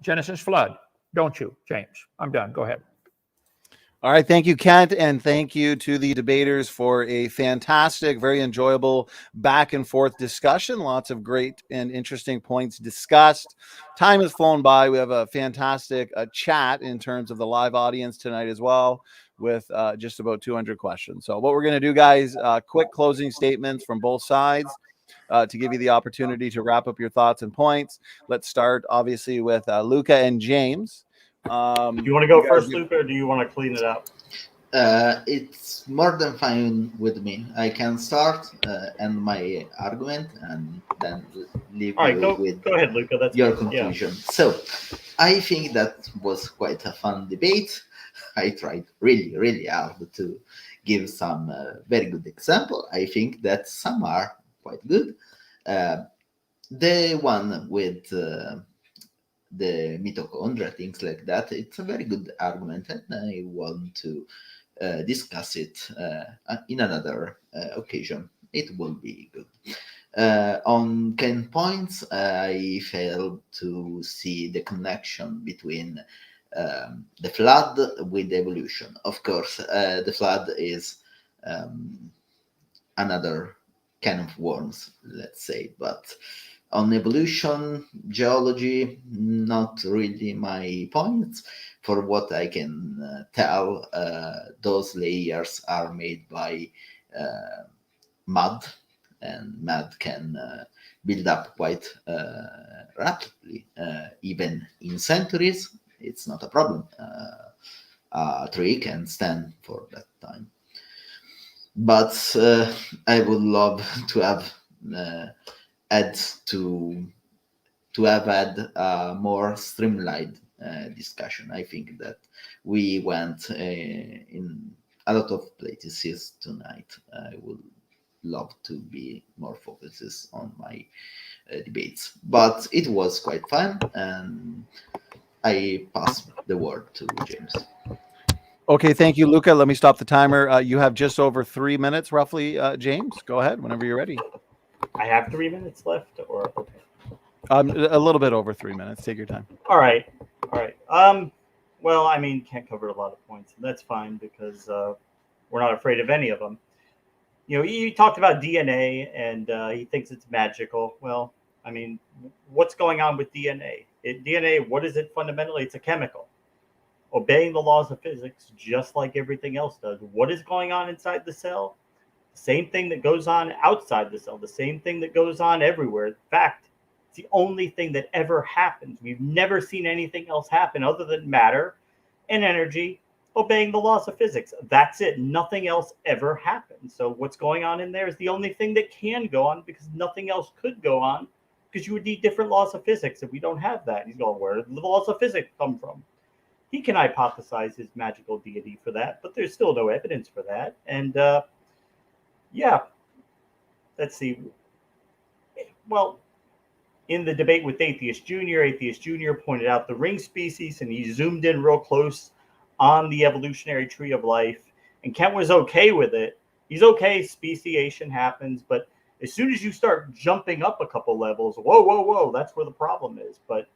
Genesis flood, don't you, James? I'm done. Go ahead. All right. Thank you, Kent. And thank you to the debaters for a fantastic, very enjoyable back and forth discussion. Lots of great and interesting points discussed. Time has flown by. We have a fantastic chat in terms of the live audience tonight as well, with just about 200 questions. So what we're going to do, guys, quick closing statements from both sides to give you the opportunity to wrap up your thoughts and points. Let's start, obviously, with Luca and James. Do you want to go first, Luca, or do you want to clean it up? It's more than fine with me. I can start and my argument, and then leave you with go ahead, Luca. That's your good. conclusion. Yeah. So, I think that was quite a fun debate. I tried really, really hard to give some very good example. I think that some are quite good. The one with the mitochondria, things like that, it's a very good argument, and I want to discuss it in another occasion. It will be good. On Ken points, I failed to see the connection between the flood with evolution. Of course, the flood is another kind of worms, let's say, but on evolution, geology, not really my points. For what I can tell, those layers are made by mud, and mud can build up quite rapidly, even in centuries. It's not a problem. tree can stand for that time. But I would love to have had more streamlined discussion. I think that we went in a lot of places tonight. I would love to be more focused on my debates, but it was quite fun, and I pass the word to James. Okay, thank you, Luca. Let me stop the timer. You have just over 3 minutes, roughly, James. Go ahead whenever you're ready. I have 3 minutes left, or okay. A little bit over 3 minutes. Take your time. All right. Well, I mean, can't cover a lot of points, and that's fine because we're not afraid of any of them. You know, he talked about DNA, and he thinks it's magical. Well, I mean, what's going on with DNA? DNA, what is it fundamentally? It's a chemical, obeying the laws of physics, just like everything else does. What is going on inside the cell? Same thing that goes on outside the cell, the same thing that goes on everywhere. In fact, it's the only thing that ever happens. We've never seen anything else happen other than matter and energy obeying the laws of physics. That's it. Nothing else ever happens. So what's going on in there is the only thing that can go on, because nothing else could go on, because you would need different laws of physics, and we don't have that. He's going, where did the laws of physics come from? He can hypothesize his magical deity for that, but there's still no evidence for that. And yeah, let's see. Well, in the debate with Atheist Jr. pointed out the ring species, and he zoomed in real close on the evolutionary tree of life. And Kent was okay with it. He's okay, speciation happens, but as soon as you start jumping up a couple levels, whoa, that's where the problem is. But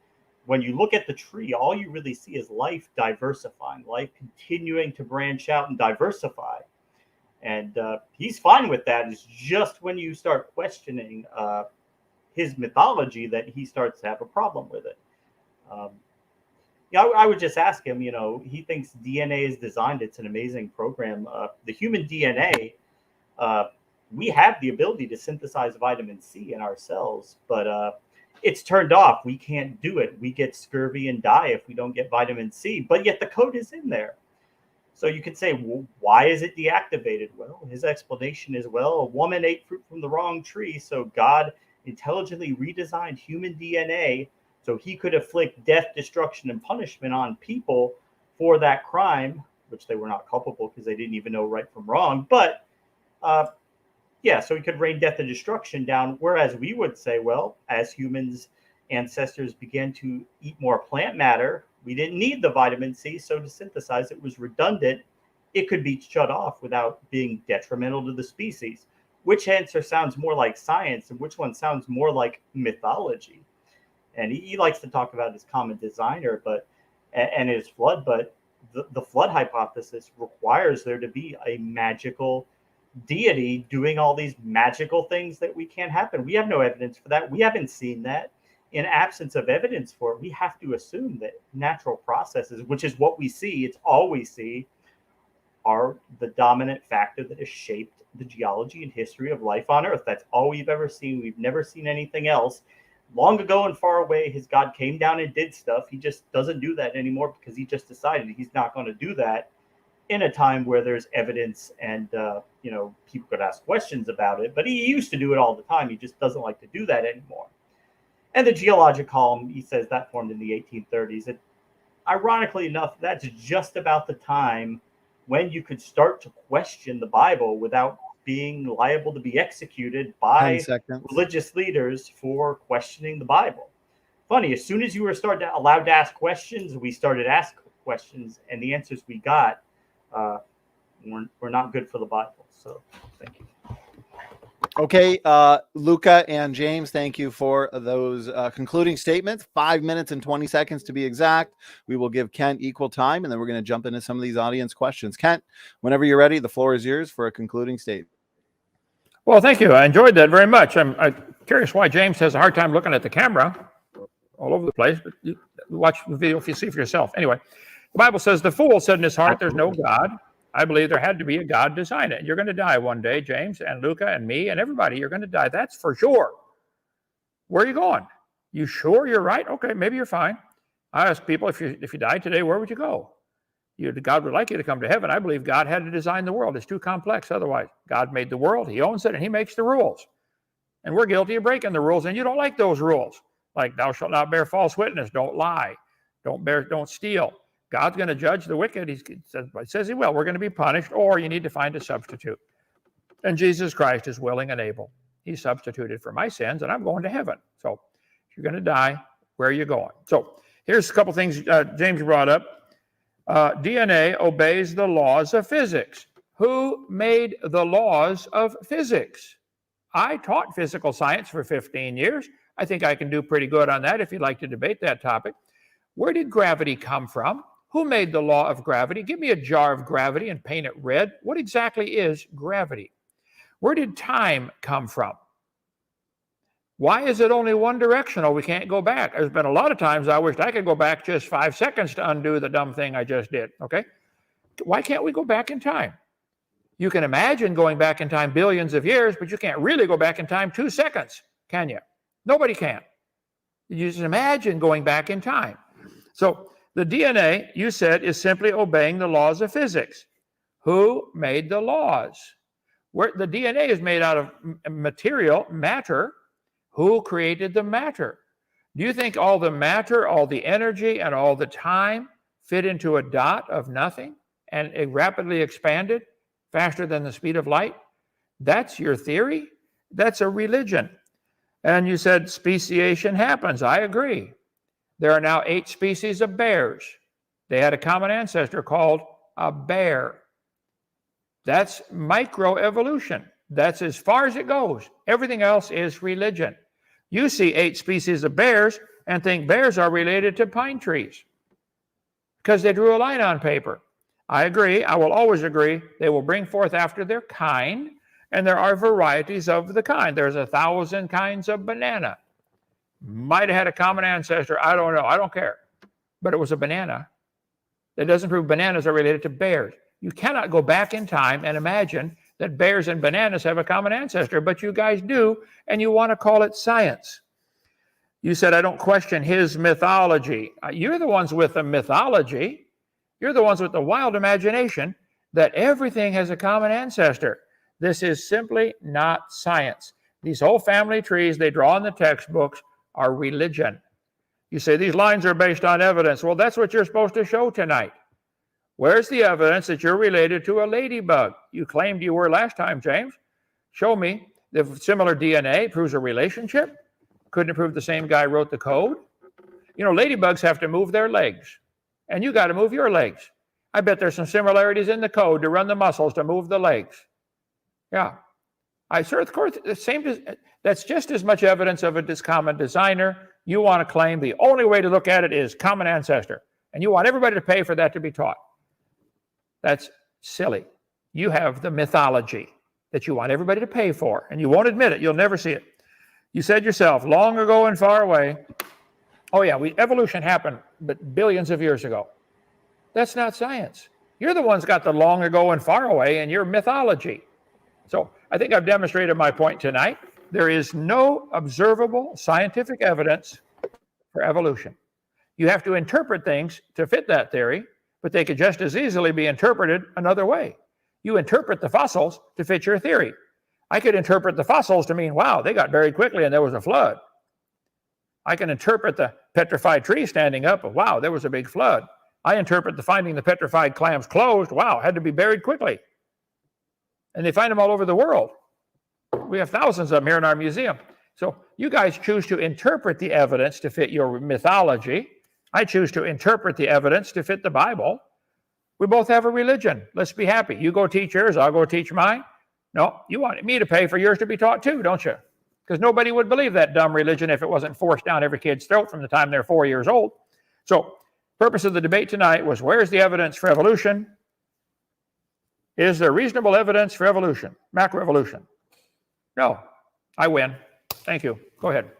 when you look at the tree, all you really see is life diversifying, life continuing to branch out and diversify. And he's fine with that. It's just when you start questioning his mythology that he starts to have a problem with it. I would just ask him, he thinks DNA is designed. It's an amazing program. The human DNA, we have the ability to synthesize vitamin C in our cells, but it's turned off. We can't do it. We get scurvy and die if we don't get vitamin C, but yet the code is in there. So you could say, well, why is it deactivated? Well, his explanation is, well, a woman ate fruit from the wrong tree, so God intelligently redesigned human DNA so he could inflict death, destruction, and punishment on people for that crime, which they were not culpable because they didn't even know right from wrong. But yeah, so he could rain death and destruction down, whereas we would say, well, as humans, ancestors began to eat more plant matter, we didn't need the vitamin C, so to synthesize it was redundant. It could be shut off without being detrimental to the species. Which answer sounds more like science, and which one sounds more like mythology? And he likes to talk about his common designer, and his flood, but the flood hypothesis requires there to be a magical deity doing all these magical things that we can't happen. We have no evidence for that. We haven't seen that. In absence of evidence for it, we have to assume that natural processes, which is what we see, it's all we see, are the dominant factor that has shaped the geology and history of life on Earth. That's all we've ever seen. We've never seen anything else. Long ago and far away, his God came down and did stuff. He just doesn't do that anymore because he just decided he's not going to do that in a time where there's evidence and, people could ask questions about it. But he used to do it all the time. He just doesn't like to do that anymore. And the Geologic Column, he says that formed in the 1830s. And ironically enough, that's just about the time when you could start to question the Bible without being liable to be executed by religious leaders for questioning the Bible. Funny, as soon as you were allowed to ask questions, we started asking questions, and the answers we got were not good for the Bible. So thank you. Okay, Luca and James, thank you for those concluding statements. 5 minutes and 20 seconds to be exact. We will give Kent equal time, and then we're going to jump into some of these audience questions. Kent, whenever you're ready, the floor is yours for a concluding statement. Well, thank you. I enjoyed that very much. I'm curious why James has a hard time looking at the camera all over the place, but you watch the video if you see for yourself. Anyway, the Bible says, the fool said in his heart, there's no God. I believe there had to be a God design it. You're going to die one day, James and Luca and me and everybody. You're going to die. That's for sure. Where are you going? You sure you're right? Okay, maybe you're fine. I ask people, if you died today, where would you go? God would like you to come to heaven. I believe God had to design the world. It's too complex otherwise. God made the world. He owns it, and he makes the rules. And we're guilty of breaking the rules, and you don't like those rules. Like, thou shalt not bear false witness. Don't lie. Don't steal. God's going to judge the wicked. He says he will. We're going to be punished, or you need to find a substitute. And Jesus Christ is willing and able. He substituted for my sins, and I'm going to heaven. So if you're going to die, where are you going? So here's a couple things James brought up. DNA obeys the laws of physics. Who made the laws of physics? I taught physical science for 15 years. I think I can do pretty good on that if you'd like to debate that topic. Where did gravity come from? Who made the law of gravity? Give me a jar of gravity and paint it red. What exactly is gravity? Where did time come from? Why is it only one directional? We can't go back. There's been a lot of times I wished I could go back just 5 seconds to undo the dumb thing I just did, okay? Why can't we go back in time? You can imagine going back in time billions of years, but you can't really go back in time 2 seconds, can you? Nobody can. You just imagine going back in time. So the DNA, you said, is simply obeying the laws of physics. Who made the laws? The DNA is made out of material, matter. Who created the matter? Do you think all the matter, all the energy, and all the time fit into a dot of nothing and it rapidly expanded faster than the speed of light? That's your theory? That's a religion. And you said speciation happens. I agree. There are now 8 species of bears. They had a common ancestor called a bear. That's microevolution. That's as far as it goes. Everything else is religion. You see 8 species of bears and think bears are related to pine trees because they drew a line on paper. I agree. I will always agree. They will bring forth after their kind, and there are varieties of the kind. There's 1,000 kinds of banana. Might have had a common ancestor. I don't know. I don't care. But it was a banana. That doesn't prove bananas are related to bears. You cannot go back in time and imagine that bears and bananas have a common ancestor, but you guys do, and you want to call it science. You said, I don't question his mythology. You're the ones with the mythology. You're the ones with the wild imagination that everything has a common ancestor. This is simply not science. These whole family trees they draw in the textbooks are religion. You say these lines are based on evidence. Well, that's what you're supposed to show tonight. Where's the evidence that you're related to a ladybug? You claimed you were last time, James. Show me if similar DNA proves a relationship. Couldn't it prove the same guy wrote the code? You know, ladybugs have to move their legs, and you got to move your legs. I bet there's some similarities in the code to run the muscles to move the legs. Yeah. Of course, that's just as much evidence of a common designer. You want to claim the only way to look at it is common ancestor, and you want everybody to pay for that to be taught. That's silly. You have the mythology that you want everybody to pay for, and you won't admit it. You'll never see it. You said yourself, long ago and far away, oh yeah, evolution happened, but billions of years ago. That's not science. You're the ones got the long ago and far away in your mythology. So I think I've demonstrated my point tonight. There is no observable scientific evidence for evolution. You have to interpret things to fit that theory, but they could just as easily be interpreted another way. You interpret the fossils to fit your theory. I could interpret the fossils to mean, wow, they got buried quickly and there was a flood. I can interpret the petrified tree standing up, wow, there was a big flood. I interpret the finding the petrified clams closed, wow, had to be buried quickly. And they find them all over the world. We have thousands of them here in our museum. So you guys choose to interpret the evidence to fit your mythology. I choose to interpret the evidence to fit the Bible. We both have a religion. Let's be happy. You go teach yours, I'll go teach mine. No, you want me to pay for yours to be taught too, don't you? Because nobody would believe that dumb religion if it wasn't forced down every kid's throat from the time they're 4 years old. So, purpose of the debate tonight was, where's the evidence for evolution? Is there reasonable evidence for evolution, macroevolution? No, I win. Thank you. Go ahead.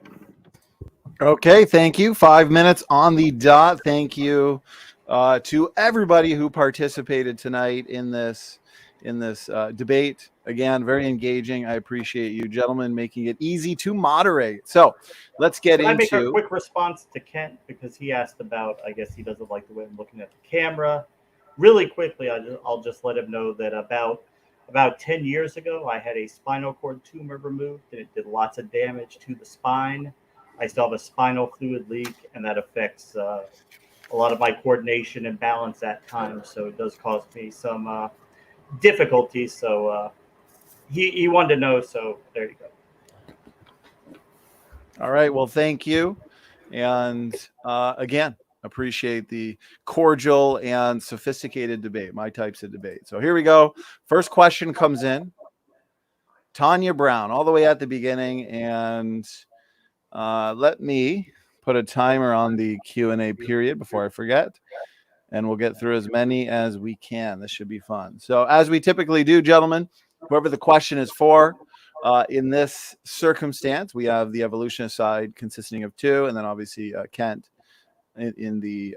Okay, thank you. 5 minutes on the dot. Thank you to everybody who participated tonight in this debate. Again, very engaging. I appreciate you gentlemen making it easy to moderate. So let's get into... I make a quick response to Kent because he asked about, I guess he doesn't like the way I'm looking at the camera. really quickly, I'll just let him know that about 10 years ago, I had a spinal cord tumor removed, and it did lots of damage to the spine. I still have a spinal fluid leak, and that affects a lot of my coordination and balance at times. So it does cause me some difficulties. So he wanted to know. So there you go. All right. Well, thank you. And again, appreciate the cordial and sophisticated debate, my types of debate. So here we go. First question comes in. Tanya Brown, all the way at the beginning. And let me put a timer on the Q&A period before I forget. And we'll get through as many as we can. This should be fun. So as we typically do, gentlemen, whoever the question is for, in this circumstance, we have the evolutionist side consisting of two, and then obviously Kent in the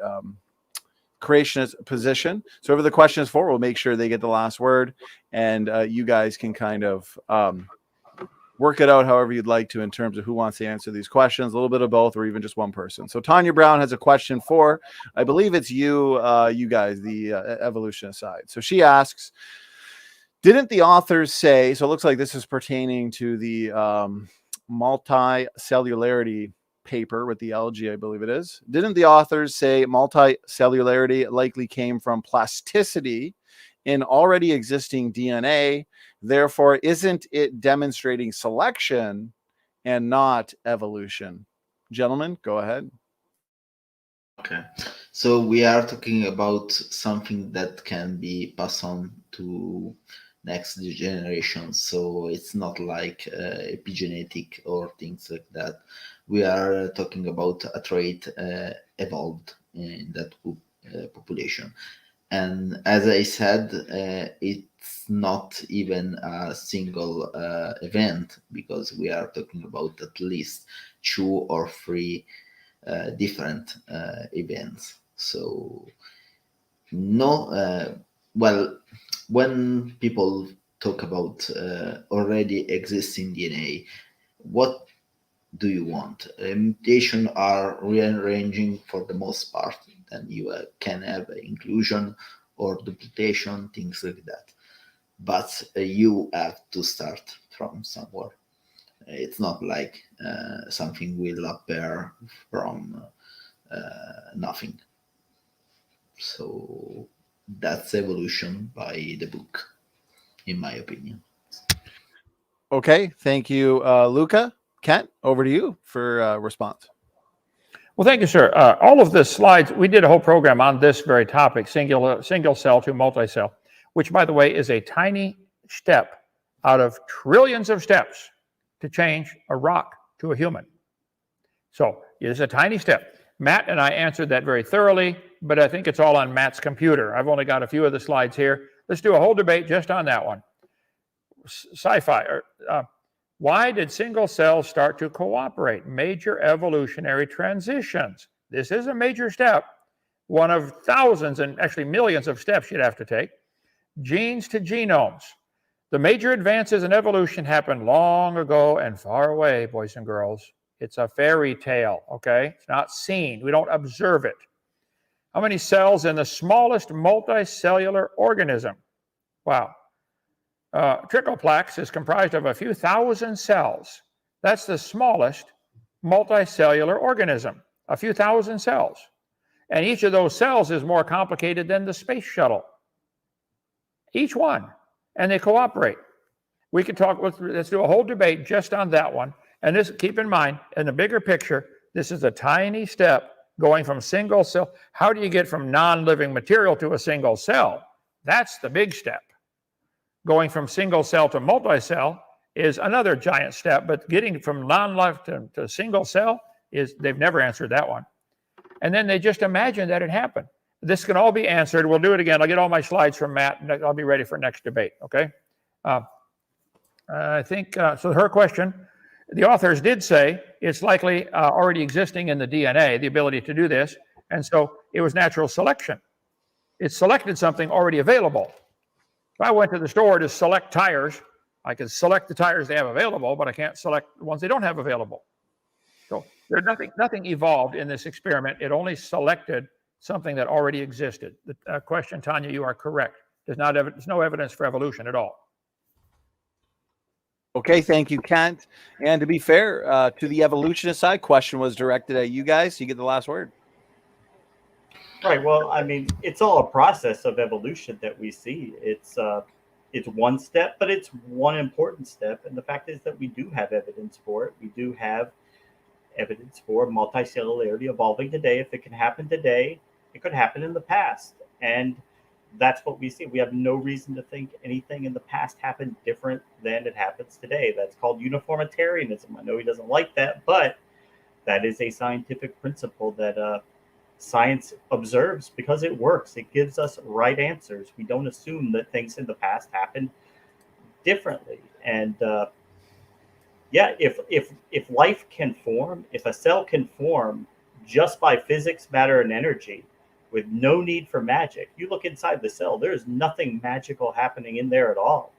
creationist position. So whoever the question is for, we'll make sure they get the last word, and you guys can kind of work it out however you'd like to in terms of who wants to answer these questions, a little bit of both, or even just one person. So Tanya Brown has a question for, I believe it's you, you guys, the evolutionist side. So she asks, didn't the authors say, so it looks like this is pertaining to the multicellularity paper with the algae, I believe it is. Didn't the authors say multicellularity likely came from plasticity in already existing DNA? Therefore, isn't it demonstrating selection and not evolution? Gentlemen, go ahead. Okay, so we are talking about something that can be passed on to next generation. So it's not like epigenetic or things like that. We are talking about a trait evolved in that population. And as I said, it's not even a single event, because we are talking about at least 2 or 3 different events. So no, well, when people talk about already existing DNA, what do you want? Mutation are rearranging for the most part. Then you can have inclusion or duplication, things like that. But you have to start from somewhere. It's not like something will appear from nothing. So that's evolution by the book, in my opinion. Okay, thank you, Luca. Kent, over to you for response. Well, thank you, sir. All of the slides, we did a whole program on this very topic, single cell to multi-cell, which, by the way, is a tiny step out of trillions of steps to change a rock to a human. So it is a tiny step. Matt and I answered that very thoroughly, but I think it's all on Matt's computer. I've only got a few of the slides here. Let's do a whole debate just on that one. Sci-fi. Why did single cells start to cooperate? Major evolutionary transitions. This is a major step, one of thousands and actually millions of steps you'd have to take. Genes to genomes. The major advances in evolution happened long ago and far away, boys and girls. It's a fairy tale, okay? It's not seen. We don't observe it. How many cells in the smallest multicellular organism? Wow. Trichoplax is comprised of a few thousand cells. That's the smallest multicellular organism, a few thousand cells. And each of those cells is more complicated than the space shuttle. Each one. And they cooperate. We could talk, let's do a whole debate just on that one. And this, keep in mind, in the bigger picture, this is a tiny step going from single cell. How do you get from non-living material to a single cell? That's the big step. Going from single cell to multi-cell is another giant step, but getting from non-life to single cell is, they've never answered that one. And then they just imagine that it happened. This can all be answered. We'll do it again. I'll get all my slides from Matt, and I'll be ready for next debate, okay? I think, so her question, the authors did say it's likely already existing in the DNA, the ability to do this, and so it was natural selection. It selected something already available. If I went to the store to select tires, I can select the tires they have available, but I can't select the ones they don't have available. So there's nothing evolved in this experiment. It only selected something that already existed. The question, Tanya, you are correct. There's no evidence for evolution at all. Okay, thank you, Kent. And to be fair, to the evolutionist side, question was directed at you guys. You get the last word. Right. Well, I mean, it's all a process of evolution that we see. It's one step, but it's one important step. And the fact is that we do have evidence for it. We do have evidence for multicellularity evolving today. If it can happen today, it could happen in the past. And that's what we see. We have no reason to think anything in the past happened different than it happens today. That's called uniformitarianism. I know he doesn't like that, but that is a scientific principle that science observes because it works. It gives us right answers. We don't assume that things in the past happened differently. And if life can form, if a cell can form just by physics, matter, and energy, with no need for magic. You look inside the cell, there's nothing magical happening in there at all.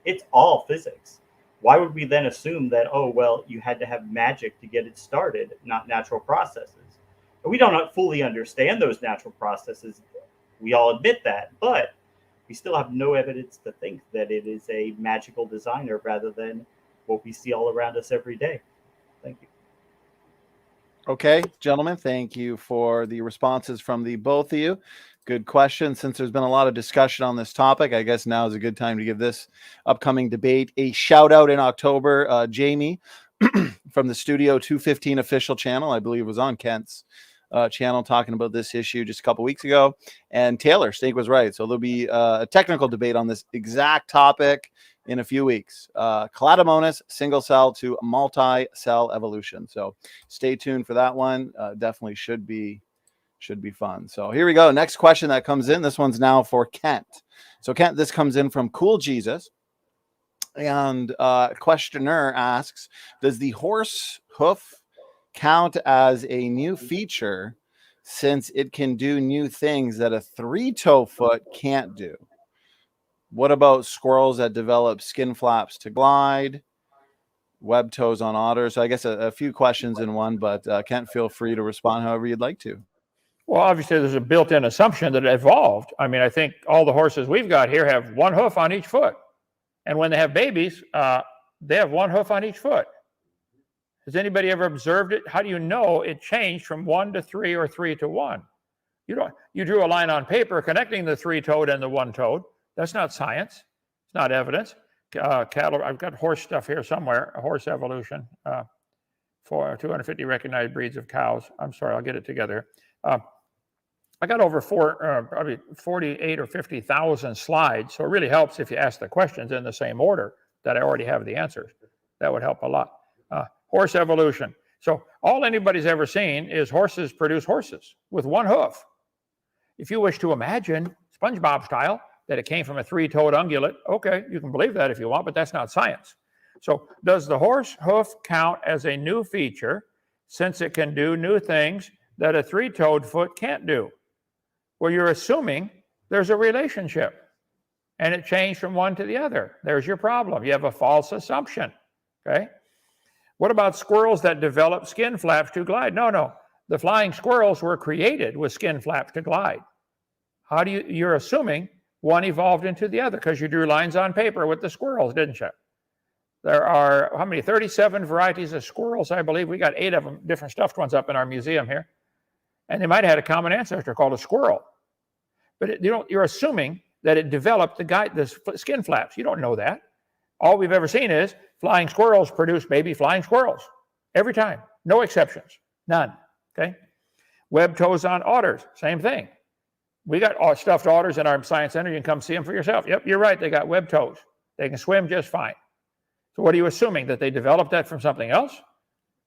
It's all physics. Why would we then assume that, oh, well, you had to have magic to get it started, not natural processes? But we don't fully understand those natural processes. We all admit that, but we still have no evidence to think that it is a magical designer rather than what we see all around us every day. Thank you. Okay, gentlemen, thank you for the responses from the both of you. Good question. Since there's been a lot of discussion on this topic, I guess now is a good time to give this upcoming debate a shout out in October. Jamie from the Studio 215 official channel, I believe was on Kent's channel talking about this issue just a couple weeks ago. And Taylor, Snake was right. So there'll be a technical debate on this exact topic in a few weeks. Cladomonas single cell to multi-cell evolution. So stay tuned for that one. Definitely should be fun. So here we go. Next question that comes in. This one's now for Kent. So Kent, this comes in from Cool Jesus. And questioner asks, does the horse hoof count as a new feature since it can do new things that a three-toe foot can't do? What about squirrels that develop skin flaps to glide, web toes on otters? So I guess a few questions in one, but Kent, feel free to respond however you'd like to. Well, obviously, there's a built-in assumption that it evolved. I mean, I think all the horses we've got here have one hoof on each foot. And when they have babies, they have one hoof on each foot. Has anybody ever observed it? How do you know it changed from 1 to 3 or 3 to 1? You drew a line on paper connecting the three-toed and the one-toed. That's not science. It's not evidence. Cattle, I've got horse stuff here somewhere, a horse evolution for 250 recognized breeds of cows. I'm sorry, I'll get it together. I got over probably 48 or 50,000 slides, so it really helps if you ask the questions in the same order that I already have the answers. That would help a lot. Horse evolution. So all anybody's ever seen is horses produce horses with one hoof. If you wish to imagine, SpongeBob style, that it came from a three-toed ungulate, okay, you can believe that if you want, but that's not science. So does the horse hoof count as a new feature since it can do new things that a three-toed foot can't do? Well, you're assuming there's a relationship and it changed from one to the other. There's your problem. You have a false assumption, okay? What about squirrels that develop skin flaps to glide? No. The flying squirrels were created with skin flaps to glide. You're assuming one evolved into the other because you drew lines on paper with the squirrels, didn't you? There are, 37 varieties of squirrels, I believe. We got 8 of them, different stuffed ones up in our museum here. And they might have had a common ancestor called a squirrel. But you're assuming that it developed the skin flaps. You don't know that. All we've ever seen is flying squirrels produce baby flying squirrels. Every time. No exceptions. None. Okay? Web toes on otters. Same thing. We got stuffed otters in our science center. You can come see them for yourself. Yep, you're right. They got web toes. They can swim just fine. So what are you assuming? That they developed that from something else?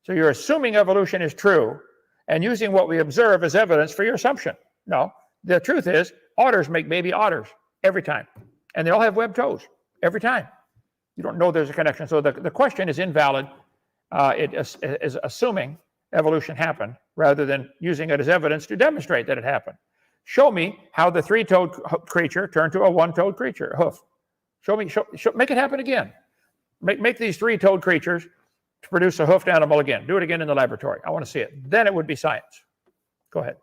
So you're assuming evolution is true and using what we observe as evidence for your assumption. No. The truth is otters make baby otters every time. And they all have web toes every time. You don't know there's a connection. So the question is invalid. It is assuming evolution happened rather than using it as evidence to demonstrate that it happened. Show me how the three-toed creature turned to a one-toed creature, hoof. Make it happen again. Make these three-toed creatures to produce a hoofed animal again. Do it again in the laboratory. I want to see it. Then it would be science. Go ahead.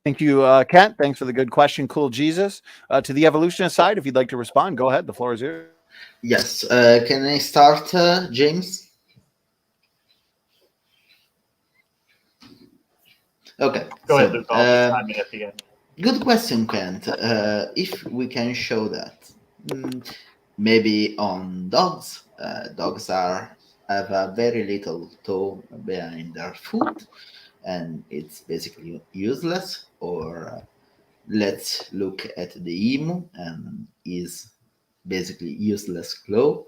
Thank you, Kent. Thanks for the good question. Cool Jesus. To the evolutionist side, if you'd like to respond, go ahead. The floor is yours. Yes. Can I start, James? Okay. Go ahead, Luke. I'll just chime in at the end. Good question, Kent. If we can show that, maybe on dogs, dogs have a very little toe behind their foot, and it's basically useless. Or let's look at the emu and his basically useless claw.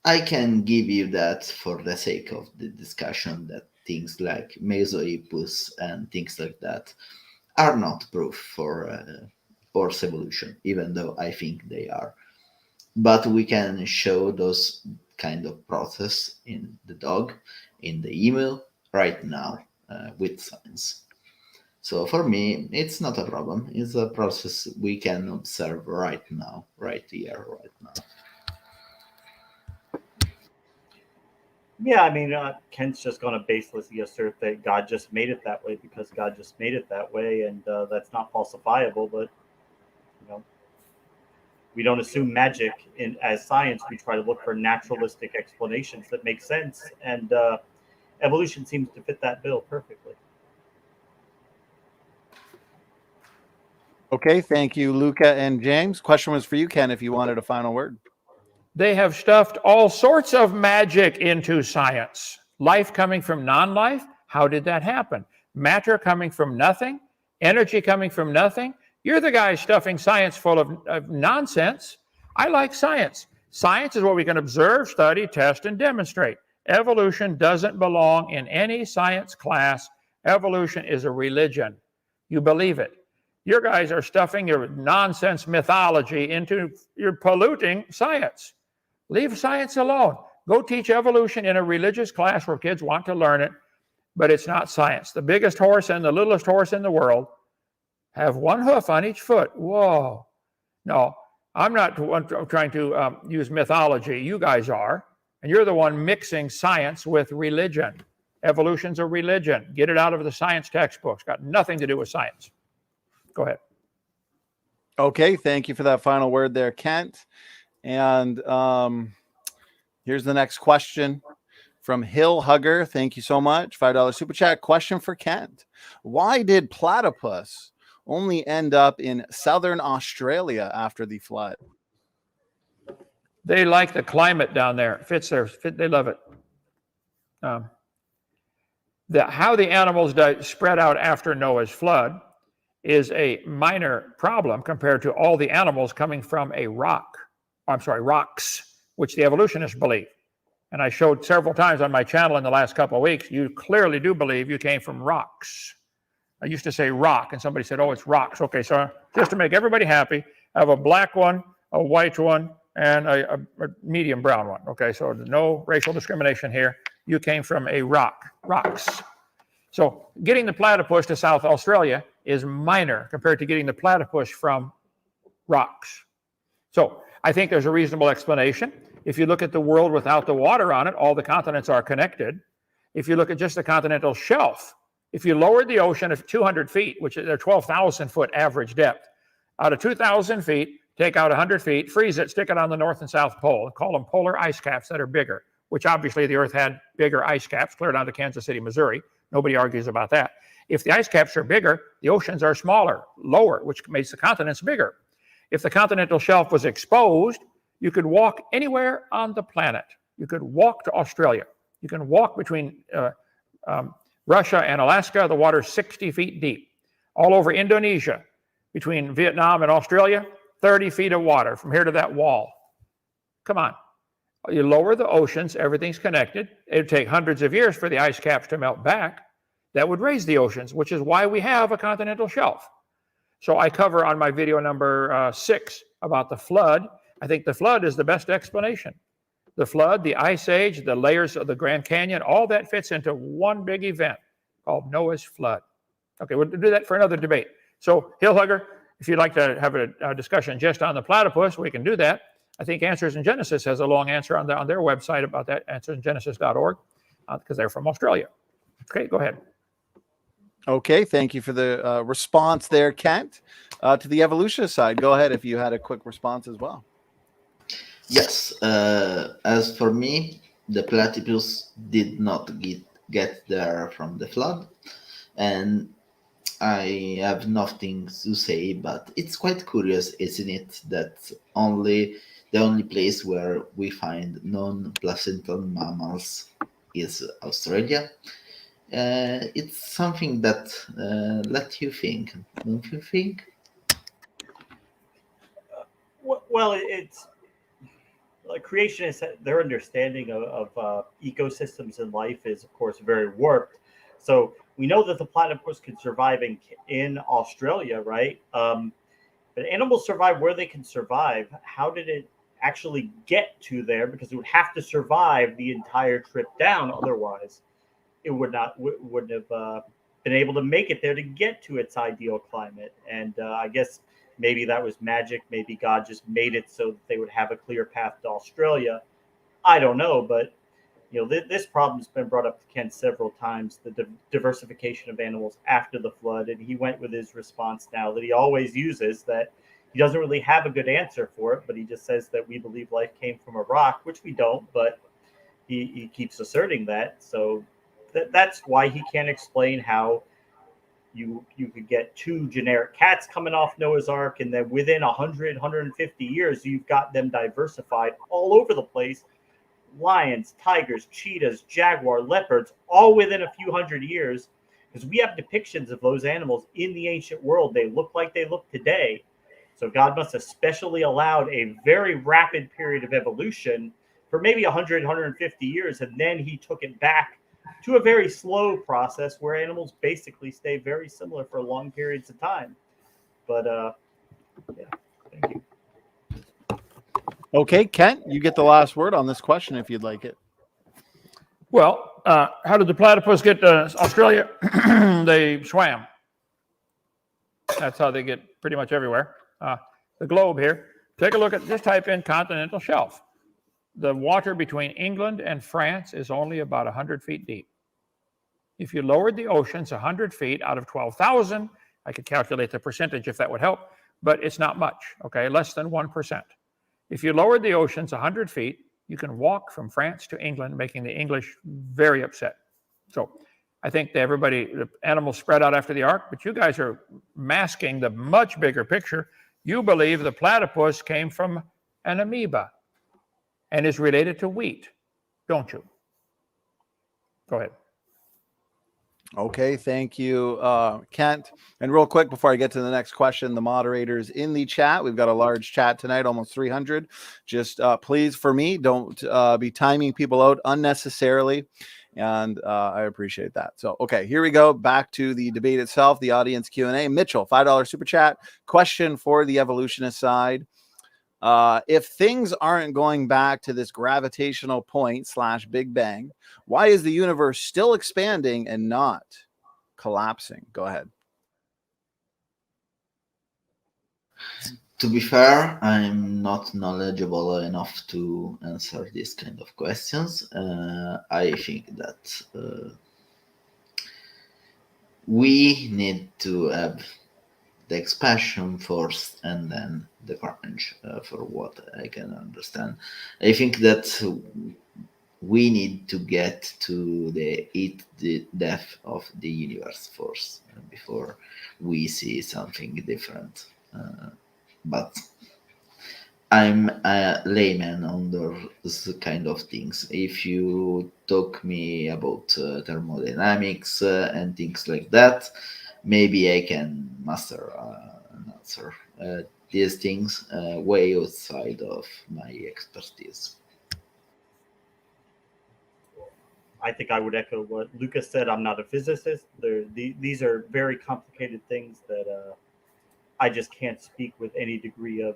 I can give you that for the sake of the discussion, that things like Mesohippus and things like that are not proof for horse evolution, even though I think they are. But we can show those kind of process in the dog, in the emu right now with science. So for me, it's not a problem. It's a process we can observe right now, right here, right now. Yeah, I mean, Kent's just going to baselessly assert that God just made it that way because God just made it that way, and that's not falsifiable. But you know, we don't assume magic as science. We try to look for naturalistic explanations that make sense, and evolution seems to fit that bill perfectly. Okay, thank you, Luca and James. Question was for you, Ken, if you wanted a final word. They have stuffed all sorts of magic into science. Life coming from non-life, how did that happen? Matter coming from nothing, energy coming from nothing. You're the guy stuffing science full of nonsense. I like science. Science is what we can observe, study, test, and demonstrate. Evolution doesn't belong in any science class. Evolution is a religion. You believe it. Your guys are stuffing your nonsense mythology into, you're polluting science. Leave science alone. Go teach evolution in a religious class where kids want to learn it, but it's not science. The biggest horse and the littlest horse in the world have one hoof on each foot. Whoa. No, I'm not trying to use mythology. You guys are, and you're the one mixing science with religion. Evolution's a religion. Get it out of the science textbooks. Got nothing to do with science. Go ahead. Okay, thank you for that final word there, Kent. And here's the next question from Hill Hugger. Thank you so much. $5 super chat. Question for Kent. Why did platypus only end up in southern Australia after the flood? They like the climate down there. It fits there. They love it. How the animals spread out after Noah's flood is a minor problem compared to all the animals coming from a rocks, which the evolutionists believe. And I showed several times on my channel in the last couple of weeks, you clearly do believe you came from rocks. I used to say rock, and somebody said, oh, it's rocks. Okay, so just to make everybody happy, I have a black one, a white one, and a medium brown one. Okay, so no racial discrimination here. You came from a rocks. So getting the platypus to South Australia is minor compared to getting the platypus from rocks. So I think there's a reasonable explanation. If you look at the world without the water on it, all the continents are connected. If you look at just the continental shelf, if you lowered the ocean of 200 feet, which is their 12,000 foot average depth, out of 2,000 feet, take out 100 feet, freeze it, stick it on the North and South Pole, and call them polar ice caps that are bigger, which obviously the Earth had bigger ice caps clear down to Kansas City, Missouri. Nobody argues about that. If the ice caps are bigger, the oceans are smaller, lower, which makes the continents bigger. If the continental shelf was exposed, you could walk anywhere on the planet. You could walk to Australia. You can walk between Russia and Alaska, the water's 60 feet deep. All over Indonesia, between Vietnam and Australia, 30 feet of water from here to that wall. Come on. You lower the oceans, everything's connected. It would take hundreds of years for the ice caps to melt back. That would raise the oceans, which is why we have a continental shelf. So I cover on my video number 6 about the flood. I think the flood is the best explanation. The flood, the ice age, the layers of the Grand Canyon, all that fits into one big event called Noah's flood. Okay, we'll do that for another debate. So Hill Hugger, if you'd like to have a discussion just on the platypus, we can do that. I think Answers in Genesis has a long answer on their website about that, answersingenesis.org, because they're from Australia. Okay, go ahead. Okay, thank you for the response there, Kent. To the evolutionist side, go ahead if you had a quick response as well. Yes, as for me, the platypus did not get there from the flood, and I have nothing to say, but it's quite curious, isn't it, that the only place where we find non-placental mammals is Australia. It's something that let you think, don't you think? Well, it's like creationists, their understanding of ecosystems and life is, of course, very warped. So we know that the platypus can survive in Australia, right? But animals survive where they can survive. How did it actually get to there? Because it would have to survive the entire trip down. Otherwise, it wouldn't have been able to make it there to get to its ideal climate. And I guess maybe that was magic. Maybe God just made it so that they would have a clear path to Australia. I don't know, but this problem's been brought up to Ken several times, the diversification of animals after the flood. And he went with his response now that he always uses, that he doesn't really have a good answer for it, but he just says that we believe life came from a rock, which we don't, but he keeps asserting that. So that's why he can't explain how you could get two generic cats coming off Noah's Ark, and then within 100, 150 years, you've got them diversified all over the place. Lions, tigers, cheetahs, jaguar, leopards, all within a few hundred years, because we have depictions of those animals in the ancient world. They look like they look today. So God must have specially allowed a very rapid period of evolution for maybe 100, 150 years, and then he took it back to a very slow process where animals basically stay very similar for long periods of time. But yeah, thank you. Okay, Kent, you get the last word on this question if you'd like it. Well, how did the platypus get to Australia? They swam. That's how they get pretty much everywhere. The globe here. Take a look at, just type in continental shelf. The water between England and France is only about 100 feet deep. If you lowered the oceans 100 feet out of 12,000, I could calculate the percentage if that would help, but it's not much, okay? Less than 1%. If you lowered the oceans 100 feet, you can walk from France to England, making the English very upset. So I think the animals spread out after the ark, but you guys are masking the much bigger picture. You believe the platypus came from an amoeba and is related to wheat, don't you? Go ahead. Okay, thank you, Kent. And real quick, before I get to the next question, the moderators in the chat, we've got a large chat tonight, almost 300. Just please, for me, don't be timing people out unnecessarily. And I appreciate that. So, okay, here we go. Back to the debate itself, the audience Q&A. Mitchell, $5 super chat. Question for the evolutionist side. If things aren't going back to this gravitational point / Big Bang, why is the universe still expanding and not collapsing? Go ahead. To be fair, I'm not knowledgeable enough to answer this kind of questions. I think that we need to have the expansion first and then the crunch, for what I can understand. I think that we need to get to the depth of the universe first before we see something different. But I'm a layman on those kind of things. If you talk me about thermodynamics and things like that, maybe I can master an answer. These things way outside of my expertise. I think I would echo what Lucas said. I'm not a physicist. These are very complicated things that I just can't speak with any degree of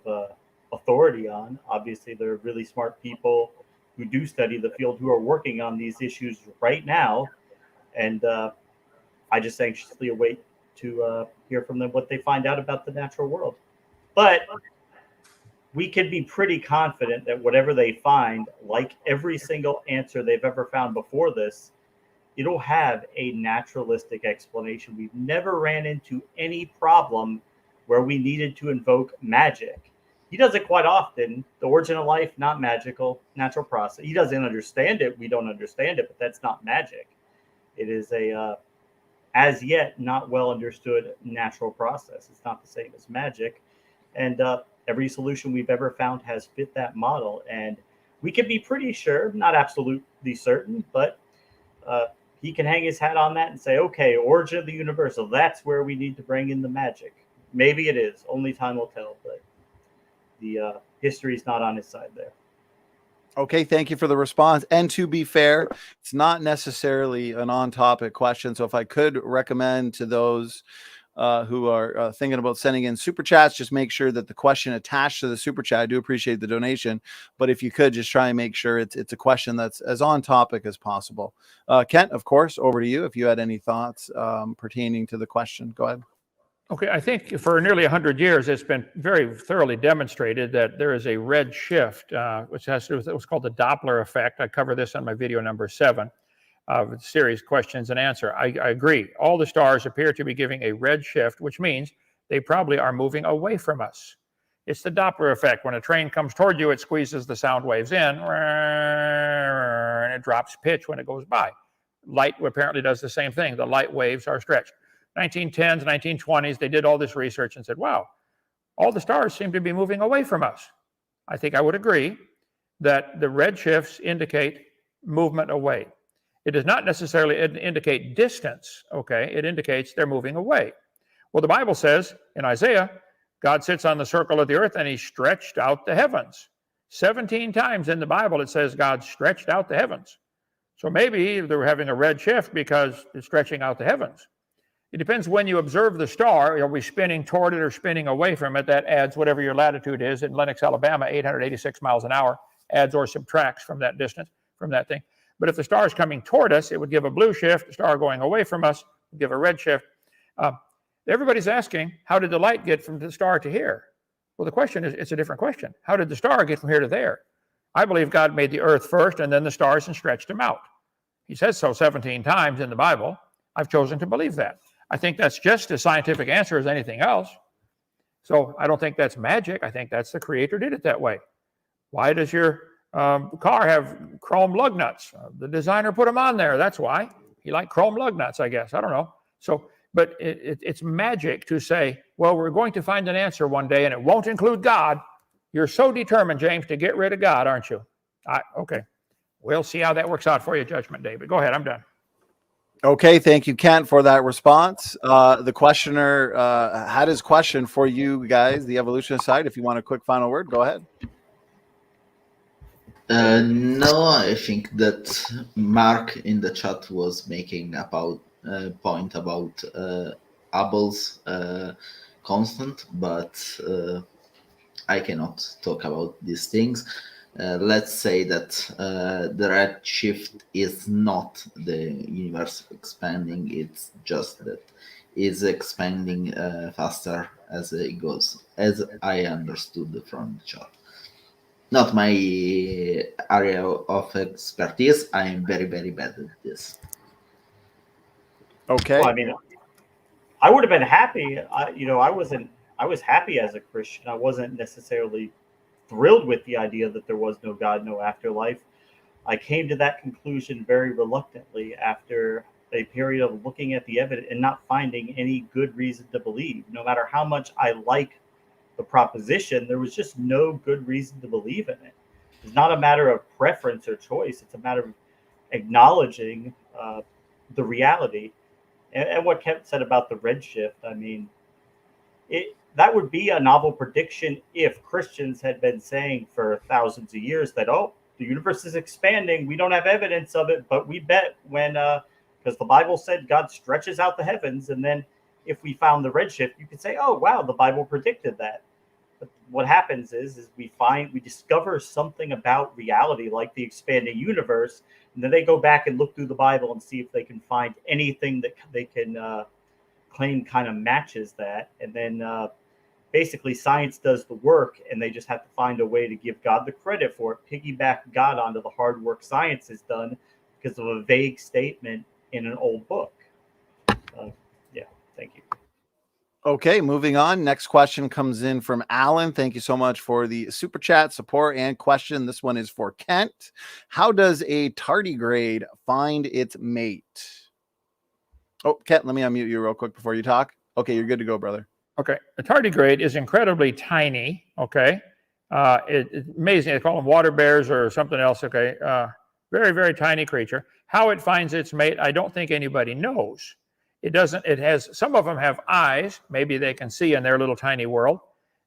authority on. Obviously, there are really smart people who do study the field who are working on these issues right now. And I just anxiously await to hear from them what they find out about the natural world. But we can be pretty confident that whatever they find, like every single answer they've ever found before this, it'll have a naturalistic explanation. We've never ran into any problem where we needed to invoke magic. He does it quite often. The origin of life, not magical, natural process. He doesn't understand it. We don't understand it, but that's not magic. It is a, as yet, not well understood natural process. It's not the same as magic. And every solution we've ever found has fit that model. And we can be pretty sure, not absolutely certain, but he can hang his hat on that and say, okay, origin of the universal, that's where we need to bring in the magic. Maybe it is. Only time will tell, but the history is not on his side there. Okay, thank you for the response. And to be fair, it's not necessarily an on-topic question. So if I could recommend to those who are thinking about sending in super chats, just make sure that the question attached to the super chat, I do appreciate the donation, but if you could just try and make sure it's a question that's as on topic as possible. Kent, of course, over to you. If you had any thoughts pertaining to the question, go ahead. Okay, I think for nearly 100 years, it's been very thoroughly demonstrated that there is a red shift, which has to do with what's called the Doppler effect. I cover this on my video number 7 of the series Questions and Answer. I agree. All the stars appear to be giving a red shift, which means they probably are moving away from us. It's the Doppler effect. When a train comes toward you, it squeezes the sound waves in, and it drops pitch when it goes by. Light apparently does the same thing. The light waves are stretched. 1910s, 1920s, they did all this research and said, wow, all the stars seem to be moving away from us. I think I would agree that the red shifts indicate movement away. It does not necessarily indicate distance, okay? It indicates they're moving away. Well, the Bible says in Isaiah, God sits on the circle of the earth and he stretched out the heavens. 17 times in the Bible it says God stretched out the heavens. So maybe they're having a red shift because they're stretching out the heavens. It depends when you observe the star. Are we spinning toward it or spinning away from it? That adds whatever your latitude is. In Lenox, Alabama, 886 miles an hour, adds or subtracts from that distance, from that thing. But if the star is coming toward us, it would give a blue shift. The star going away from us would give a red shift. Everybody's asking, how did the light get from the star to here? Well, the question is, it's a different question. How did the star get from here to there? I believe God made the earth first and then the stars and stretched them out. He says so 17 times in the Bible. I've chosen to believe that. I think that's just as scientific answer as anything else. So I don't think that's magic. I think that's the creator did it that way. Why does your car have chrome lug nuts? The designer put them on there. That's why. He liked chrome lug nuts, I guess. I don't know. So, but it's magic to say, well, we're going to find an answer one day and it won't include God. You're so determined, James, to get rid of God, aren't you? Okay. We'll see how that works out for you, Judgment Day. But go ahead. I'm done. Okay, thank you, Kent, for that response. The questioner had his question for you guys, the evolutionist side. If you want a quick final word, go ahead. No, I think that Mark in the chat was making about point about Abel's constant, but I cannot talk about these things. Let's say that the red shift is not the universe expanding, it's just that it's expanding faster as it goes, as I understood from the chart. Not my area of expertise. I am very, very bad at this. Okay. Well, I mean, I would have been happy. I was happy as a Christian. I wasn't necessarily thrilled with the idea that there was no God, no afterlife. I came to that conclusion very reluctantly after a period of looking at the evidence and not finding any good reason to believe. No matter how much I like the proposition, there was just no good reason to believe in it. It's not a matter of preference or choice. It's a matter of acknowledging the reality. And what Kent said about the redshift, I mean, that would be a novel prediction if Christians had been saying for thousands of years that, oh, the universe is expanding. We don't have evidence of it, but we bet when, because the Bible said God stretches out the heavens. And then if we found the redshift, you could say, oh, wow, the Bible predicted that. But what happens is we discover something about reality, like the expanding universe. And then they go back and look through the Bible and see if they can find anything that they can claim kind of matches that. And then basically science does the work, and they just have to find a way to give God the credit for it, piggyback God onto the hard work science has done because of a vague statement in an old book. Yeah, thank you. Okay, moving on. Next question comes in from Alan. Thank you so much for the super chat, support, and question. This one is for Kent. How does a tardigrade find its mate? Oh, Kent, let me unmute you real quick before you talk. Okay, you're good to go, brother. Okay, a tardigrade is incredibly tiny. Okay, it's amazing. They call them water bears or something else. Okay, very, very tiny creature. How it finds its mate, I don't think anybody knows. It doesn't. It has. Some of them have eyes. Maybe they can see in their little tiny world.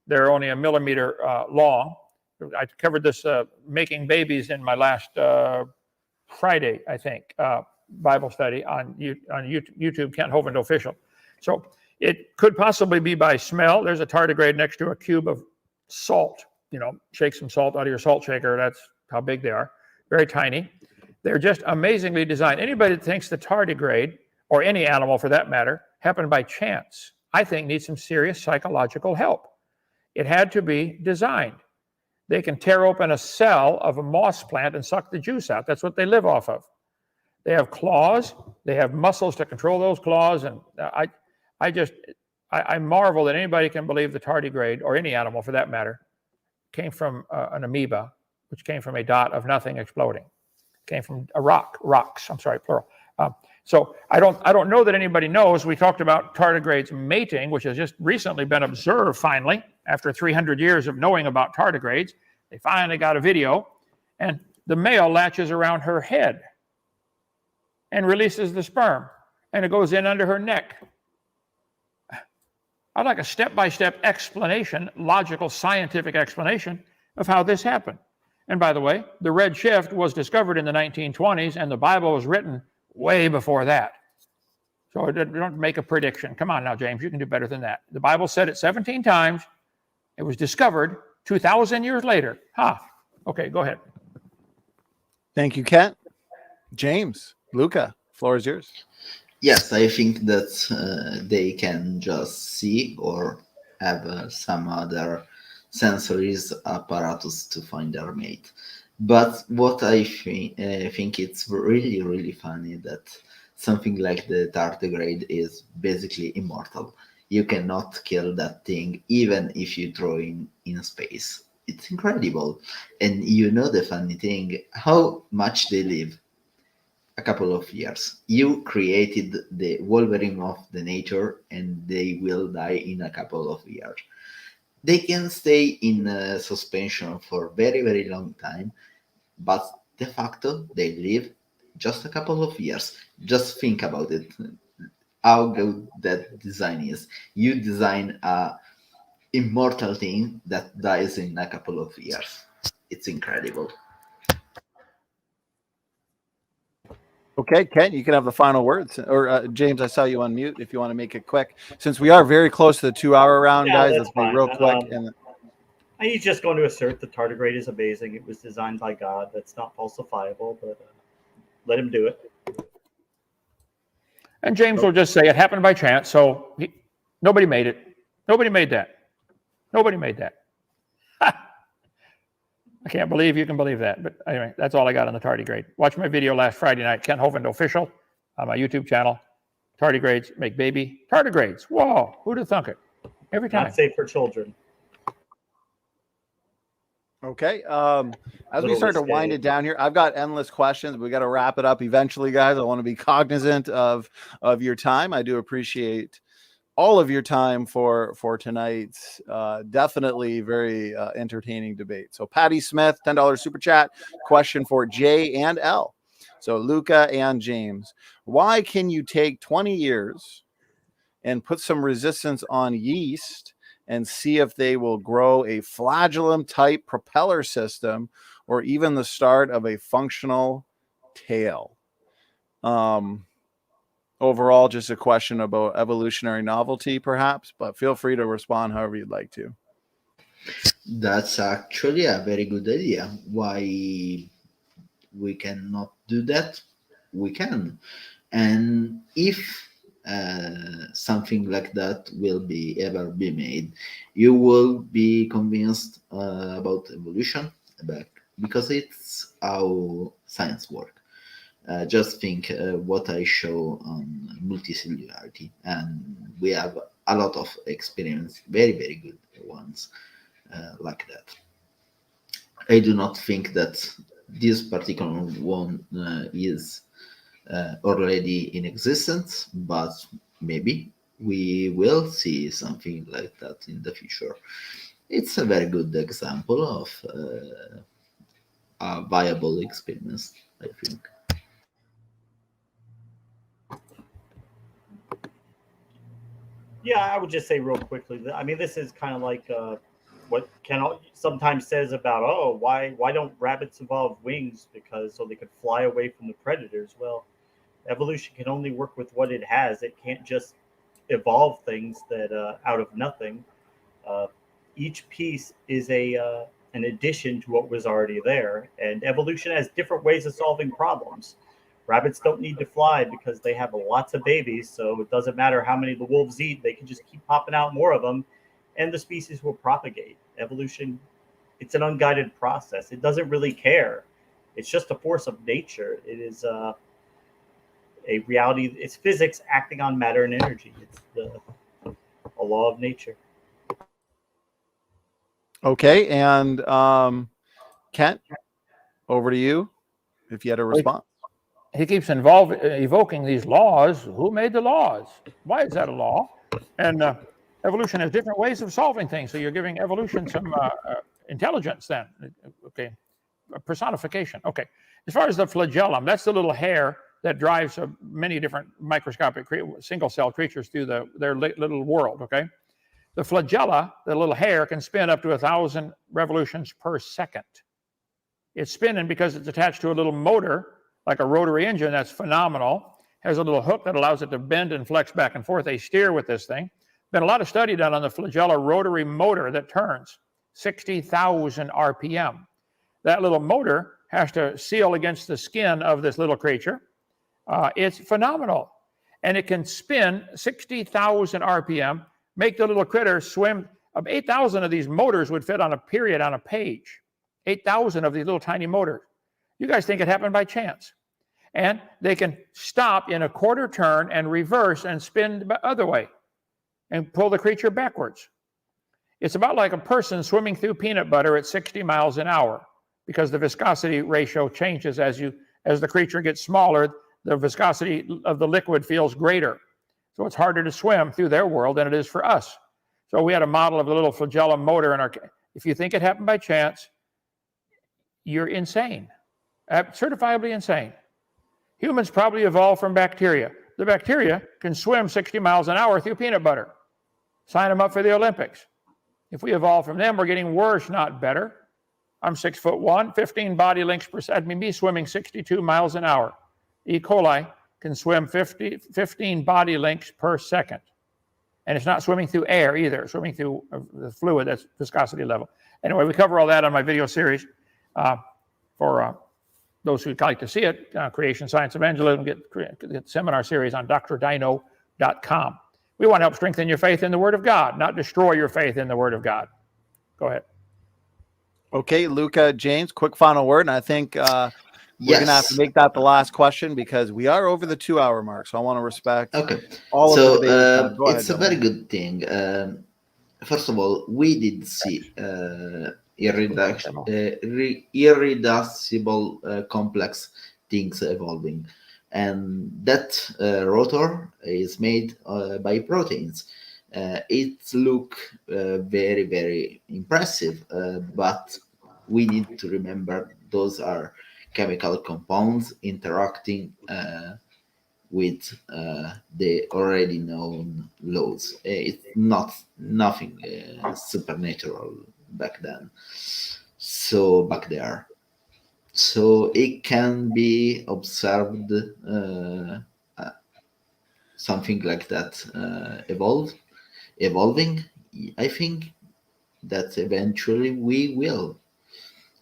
They're only a millimeter long. I covered this making babies in my last Friday, I think, Bible study on YouTube, Kent Hovind Official. So it could possibly be by smell. There's a tardigrade next to a cube of salt. You know, shake some salt out of your salt shaker. That's how big they are. Very tiny. They're just amazingly designed. Anybody that thinks the tardigrade, or any animal for that matter, happened by chance, I think needs some serious psychological help. It had to be designed. They can tear open a cell of a moss plant and suck the juice out. That's what they live off of. They have claws. They have muscles to control those claws. And I marvel that anybody can believe the tardigrade, or any animal for that matter, came from an amoeba, which came from a dot of nothing exploding. Came from a rocks, I'm sorry, plural. So I don't know that anybody knows. We talked about tardigrades mating, which has just recently been observed finally, after 300 years of knowing about tardigrades. They finally got a video, and the male latches around her head and releases the sperm, and it goes in under her neck. I'd like a step-by-step explanation, logical, scientific explanation of how this happened. And by the way, the red shift was discovered in the 1920s, and the Bible was written way before that. So don't make a prediction. Come on now, James, you can do better than that. The Bible said it 17 times. It was discovered 2,000 years later. Okay, go ahead. Thank you, Kent. James, Luca, floor is yours. Yes, I think that they can just see or have some other sensories apparatus to find their mate. But what I think it's really, really funny that something like the tardigrade is basically immortal. You cannot kill that thing even if you throw it in space. It's incredible. And you know the funny thing, how much they live? A couple of years. You created the Wolverine of the nature, and they will die in a couple of years. They can stay in suspension for a very, very long time, but de facto they live just a couple of years. Just think about it, how good that design is. You design a immortal thing that dies in a couple of years. It's incredible. Okay, Ken, you can have the final words. Or James, I saw you on mute if you want to make it quick. Since we are very close to the 2-hour round, Yeah, guys, that's let's be fine. real quick. And He's just going to assert the tardigrade is amazing. It was designed by God. That's not falsifiable, but let him do it. And James will just say it happened by chance. So nobody made it. Nobody made that. Nobody made that. I can't believe you can believe that. But anyway, that's all I got on the tardigrade. Watch my video last Friday night, Kent Hovind Official, on my YouTube channel. Tardigrades make baby. Tardigrades. Whoa, who'd have thunk it? Every time. Not safe for children. okay, as we start to wind it down here, I've got endless questions. We got to wrap it up eventually, guys. I want to be cognizant of your time. I do appreciate all of your time for tonight's definitely very entertaining debate. So Patty Smith, $10 super chat, question for J and L. So Luca and James, why can you take 20 years and put some resistance on yeast and see if they will grow a flagellum type propeller system or even the start of a functional tail? Overall, just a question about evolutionary novelty, perhaps, but feel free to respond however you'd like to. That's actually a very good idea. Why we cannot do that? We can. And if something like that will ever be made, you will be convinced about evolution, because it's how science works. Just think what I show on multicellularity, and we have a lot of experience, very, very good ones like that. I do not think that this particular one is already in existence, but maybe we will see something like that in the future. It's a very good example of a viable experience, I think. Yeah, I would just say real quickly. I mean, this is kind of like what Ken sometimes says about, oh, why don't rabbits evolve wings because so they could fly away from the predators? Well, evolution can only work with what it has. It can't just evolve things that out of nothing. Each piece is an addition to what was already there, and evolution has different ways of solving problems. Rabbits don't need to fly because they have lots of babies, so it doesn't matter how many the wolves eat. They can just keep popping out more of them, and the species will propagate. Evolution, it's an unguided process. It doesn't really care. It's just a force of nature. It is a reality. It's physics acting on matter and energy. It's a law of nature. Okay, and Kent, over to you if you had a response. He keeps evoking these laws. Who made the laws? Why is that a law? And evolution has different ways of solving things. So you're giving evolution some intelligence then. Okay, personification. Okay, as far as the flagellum, that's the little hair that drives many different microscopic single-cell creatures through their little world, okay? The flagella, the little hair, can spin up to 1,000 revolutions per second. It's spinning because it's attached to a little motor, like a rotary engine. That's phenomenal. Has a little hook that allows it to bend and flex back and forth. They steer with this thing. Been a lot of study done on the flagella rotary motor that turns 60,000 RPM. That little motor has to seal against the skin of this little creature. It's phenomenal. And it can spin 60,000 RPM, make the little critter swim. 8,000 of these motors would fit on a period on a page. 8,000 of these little tiny motors. You guys think it happened by chance. And they can stop in a quarter turn and reverse and spin the other way and pull the creature backwards. It's about like a person swimming through peanut butter at 60 miles an hour because the viscosity ratio changes as the creature gets smaller, the viscosity of the liquid feels greater. So it's harder to swim through their world than it is for us. So we had a model of the little flagellum motor in our. If you think it happened by chance, you're insane. Certifiably insane. Humans probably evolved from bacteria. The bacteria can swim 60 miles an hour through peanut butter. Sign them up for the Olympics. If we evolved from them, we're getting worse, not better. I'm 6'1", 15 body lengths per second, me swimming 62 miles an hour. E. coli can swim 15 body lengths per second. And it's not swimming through air either, it's swimming through the fluid, that's viscosity level. Anyway, we cover all that on my video series. For those who'd like to see it, Creation Science Evangelism, get the seminar series on drdino.com. We want to help strengthen your faith in the Word of God, not destroy your faith in the Word of God. Go ahead. Okay, Luca, James, quick final word. And I think we're going to have to make that the last question because we are over the 2-hour mark. So I want to respect all of the debate. Go ahead, it's a very good thing. First of all, we did see irreducible complex things evolving, and that rotor is made by proteins. It look very, very impressive, but we need to remember those are chemical compounds interacting with the already known laws. It's nothing supernatural back then. So back there. So it can be observed something like that evolving. I think that eventually we will.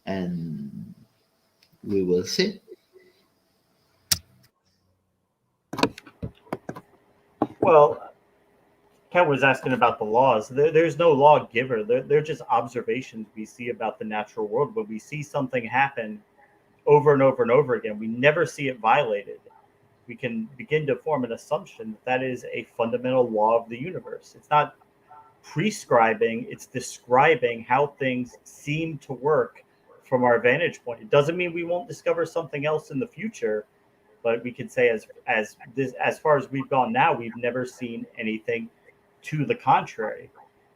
And we will see. Well, Ken was asking about the laws. There's no lawgiver. They're just observations we see about the natural world. When we see something happen over and over and over again, we never see it violated, we can begin to form an assumption that that is a fundamental law of the universe. It's not prescribing, it's describing how things seem to work from our vantage point. It doesn't mean we won't discover something else in the future, but we can say as far as we've gone now, we've never seen anything to the contrary.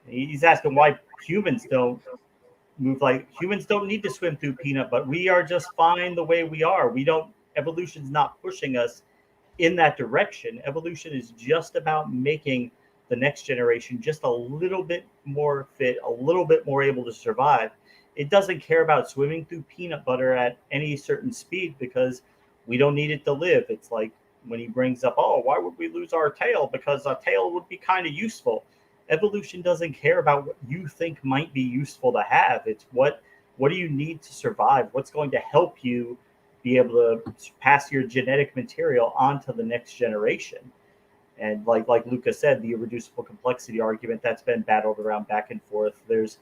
He's asking why humans don't move like humans don't need to swim through peanut, but we are just fine the way we are. Evolution's not pushing us in that direction. Evolution is just about making the next generation just a little bit more fit, a little bit more able to survive. It doesn't care about swimming through peanut butter at any certain speed because we don't need it to live. It's like when he brings up, oh, why would we lose our tail? Because a tail would be kind of useful. Evolution doesn't care about what you think might be useful to have. It's what do you need to survive? What's going to help you be able to pass your genetic material on to the next generation? And like Luca said, the irreducible complexity argument that's been battled around back and forth. There's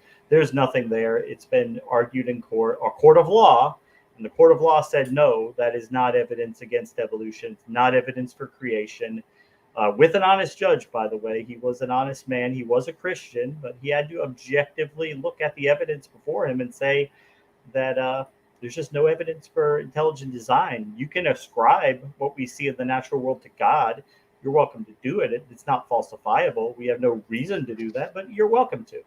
nothing there. It's been argued in court, a court of law, and the court of law said no, that is not evidence against evolution. It's not evidence for creation. With an honest judge, by the way. He was an honest man. He was a Christian, but he had to objectively look at the evidence before him and say that there's just no evidence for intelligent design. You can ascribe what we see in the natural world to God. You're welcome to do it. It's not falsifiable. We have no reason to do that, but you're welcome to.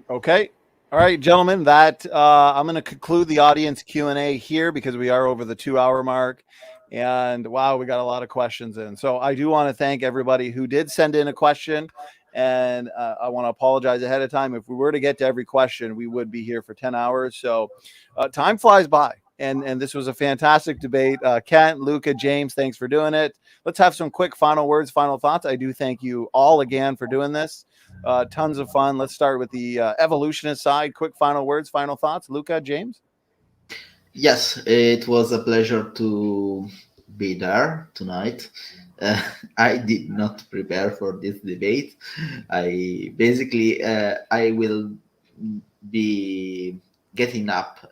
Okay. All right, gentlemen, that I'm going to conclude the audience Q&A here because we are over the 2-hour mark. And wow, we got a lot of questions in. So I do want to thank everybody who did send in a question. And I want to apologize ahead of time. If we were to get to every question, we would be here for 10 hours. So time flies by. And this was a fantastic debate. Kent, Luca, James, thanks for doing it. Let's have some quick final words, final thoughts. I do thank you all again for doing this. Tons of fun. Let's start with the evolutionist side. Quick final words, final thoughts. Luca, James? Yes, it was a pleasure to be there tonight. I did not prepare for this debate. I will be getting up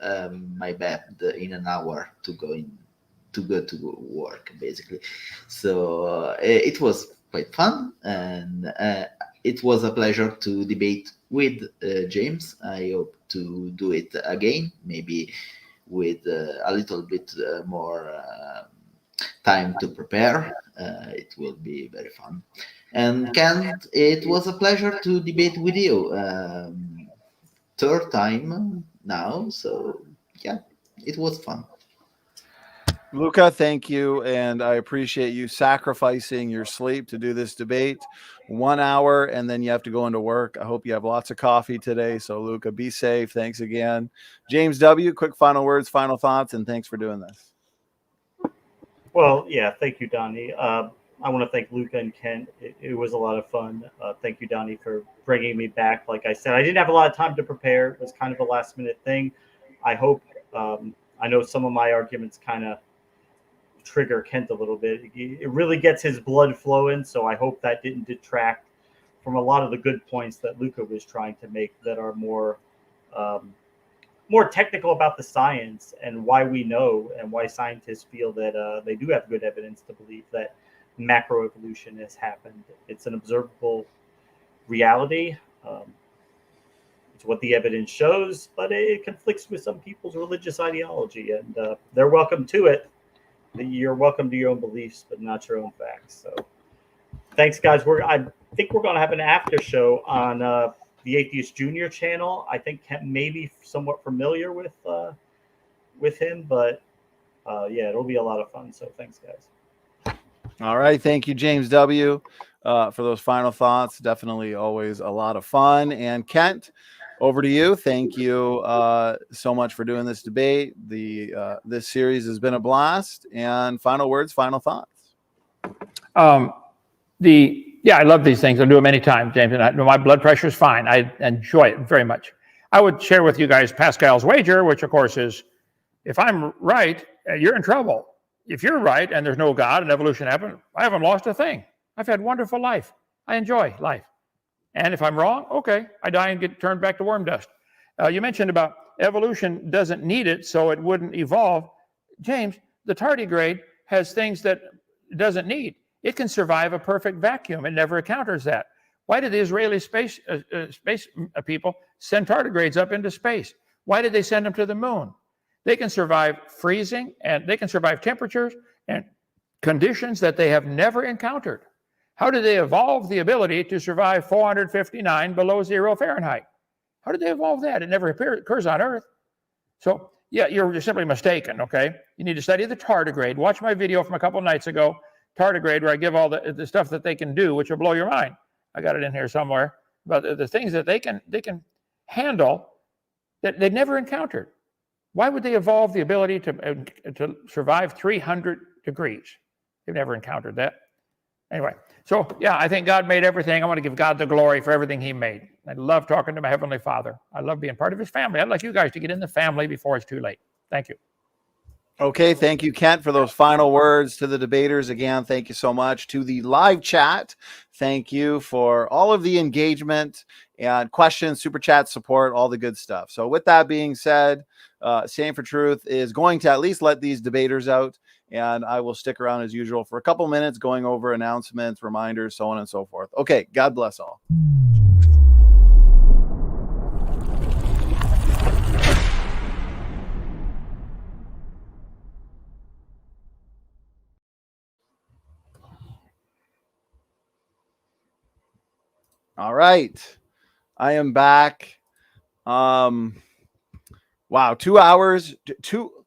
my bed in an hour to go to work, basically. So it was quite fun, and it was a pleasure to debate with James. I hope to do it again, maybe with a little bit more time to prepare. It will be very fun. And Kent, it was a pleasure to debate with you. Third time now, so yeah, it was fun. Luca, thank you. And I appreciate you sacrificing your sleep to do this debate. 1 hour, and then you have to go into work. I hope you have lots of coffee today. So, Luca, be safe. Thanks again. James W., quick final words, final thoughts, and thanks for doing this. Well, yeah, thank you, Donnie. I want to thank Luca and Kent. It was a lot of fun. Thank you, Donnie, for bringing me back. Like I said, I didn't have a lot of time to prepare. It was kind of a last-minute thing. I hope, I know some of my arguments kind of trigger Kent a little bit. It really gets his blood flowing, so I hope that didn't detract from a lot of the good points that Luca was trying to make that are more technical about the science and why we know and why scientists feel that they do have good evidence to believe that macroevolution has happened. It's an observable reality. It's what the evidence shows, but it conflicts with some people's religious ideology, and they're welcome to it. You're welcome to your own beliefs, but not your own facts. So thanks, guys. I think we're going to have an after show on the Atheist Junior channel. I think Kent may be somewhat familiar with him, but yeah, it'll be a lot of fun. So thanks, guys. All right. Thank you, James W., for those final thoughts. Definitely always a lot of fun. And Kent, over to you. Thank you so much for doing this debate. This series has been a blast. And final words, final thoughts. Yeah, I love these things. I'll do them anytime, James. And my blood pressure is fine. I enjoy it very much. I would share with you guys Pascal's wager, which of course is, if I'm right, you're in trouble. If you're right and there's no God and evolution happened, I haven't lost a thing. I've had wonderful life. I enjoy life. And if I'm wrong, okay, I die and get turned back to worm dust. You mentioned about evolution doesn't need it, so it wouldn't evolve. James, the tardigrade has things that it doesn't need. It can survive a perfect vacuum. It never encounters that. Why did the Israeli space people send tardigrades up into space? Why did they send them to the moon? They can survive freezing, and they can survive temperatures and conditions that they have never encountered. How did they evolve the ability to survive 459 below 0 Fahrenheit? How did they evolve that? It never occurs on Earth. So, yeah, you're simply mistaken, okay? You need to study the tardigrade. Watch my video from a couple nights ago, tardigrade, where I give all the stuff that they can do, which will blow your mind. I got it in here somewhere, about the things that they can handle that they never encountered. Why would they evolve the ability to survive 300 degrees? They've never encountered that. Anyway, so yeah, I think God made everything. I want to give God the glory for everything he made. I love talking to my Heavenly Father. I love being part of his family. I'd like you guys to get in the family before it's too late. Thank you. Okay, thank you, Kent, for those final words. To the debaters, again, thank you so much. To the live chat, thank you for all of the engagement and questions, super chat support, all the good stuff. So with that being said, Standing for Truth is going to at least let these debaters out, and I will stick around as usual for a couple minutes going over announcements, reminders, so on and so forth. Okay, God bless all. All right, I am back. Wow, 2 hours,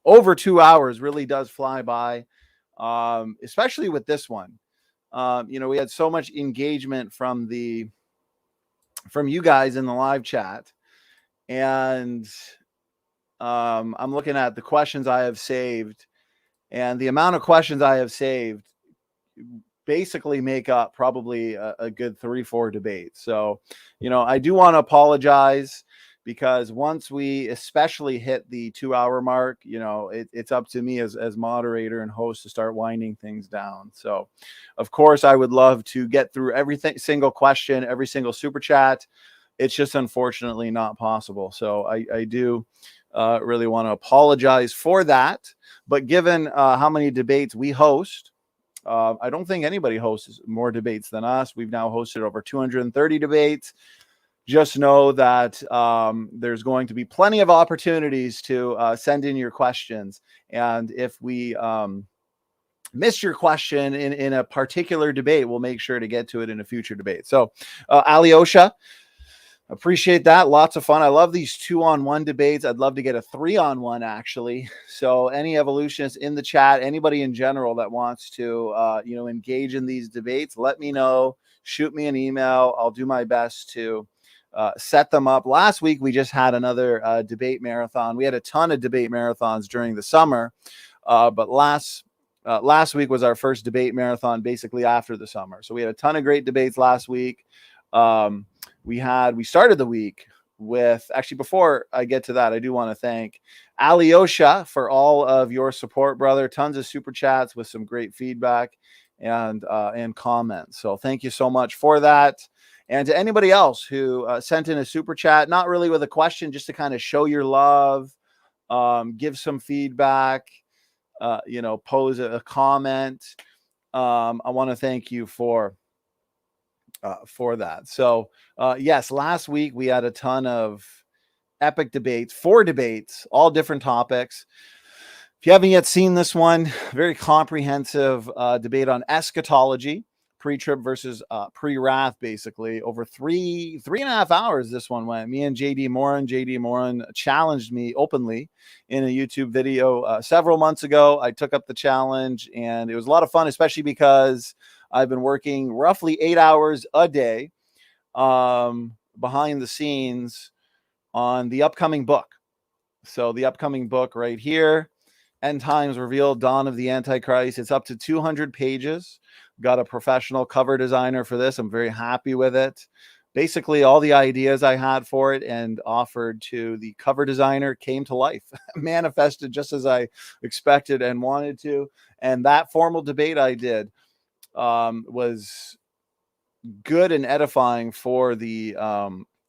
over 2 hours really does fly by, especially with this one. We had so much engagement from you guys in the live chat, and I'm looking at the questions I have saved, and the amount of questions I have saved basically make up probably a good 3-4 debates. So, I do want to apologize, because once we especially hit the 2 hour mark, it's up to me as moderator and host to start winding things down. So of course I would love to get through single question, every single super chat. It's just unfortunately not possible. So I do really want to apologize for that. But given how many debates we host, I don't think anybody hosts more debates than us. We've now hosted over 230 debates. Just know that there's going to be plenty of opportunities to send in your questions. And if we miss your question in a particular debate, we'll make sure to get to it in a future debate. So, Alyosha, appreciate that. Lots of fun. I love these 2-on-1 debates. I'd love to get a 3-on-1 actually. So any evolutionists in the chat, anybody in general that wants to, engage in these debates, let me know. Shoot me an email. I'll do my best to set them up. Last week, we just had another debate marathon. We had a ton of debate marathons during the summer, but last week was our first debate marathon basically after the summer. So we had a ton of great debates last week. We started the week with, actually, before I get to that, I do want to thank Alyosha for all of your support, brother. Tons of super chats with some great feedback and comments. So thank you so much for that. And to anybody else who sent in a super chat, not really with a question, just to kind of show your love, give some feedback, pose a comment. I want to thank you for that. So yes, last week we had a ton of epic debates, 4 debates, all different topics. If you haven't yet seen this one, very comprehensive debate on eschatology, pre-trib versus pre-wrath, basically over 3.5 hours. This one went. Me and JD Moran challenged me openly in a YouTube video several months ago. I took up the challenge, and it was a lot of fun, especially because I've been working roughly 8 hours a day behind the scenes on the upcoming book. So the upcoming book right here, End Times Revealed, Dawn of the Antichrist. It's up to 200 pages. Got a professional cover designer for this. I'm very happy with it. Basically, all the ideas I had for it and offered to the cover designer came to life, manifested just as I expected and wanted to. And that formal debate I did was good and edifying for the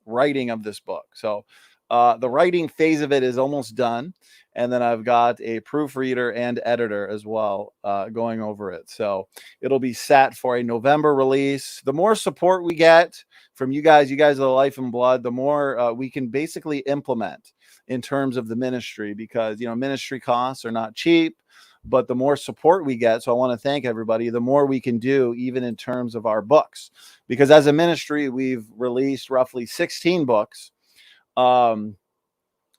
writing of this book. So The writing phase of it is almost done. And then I've got a proofreader and editor as well going over it. So it'll be set for a November release. The more support we get from you guys are the life and blood, the more we can basically implement in terms of the ministry, because, you know, ministry costs are not cheap, but the more support we get. So I want to thank everybody, the more we can do, even in terms of our books, because as a ministry, we've released roughly 16 books.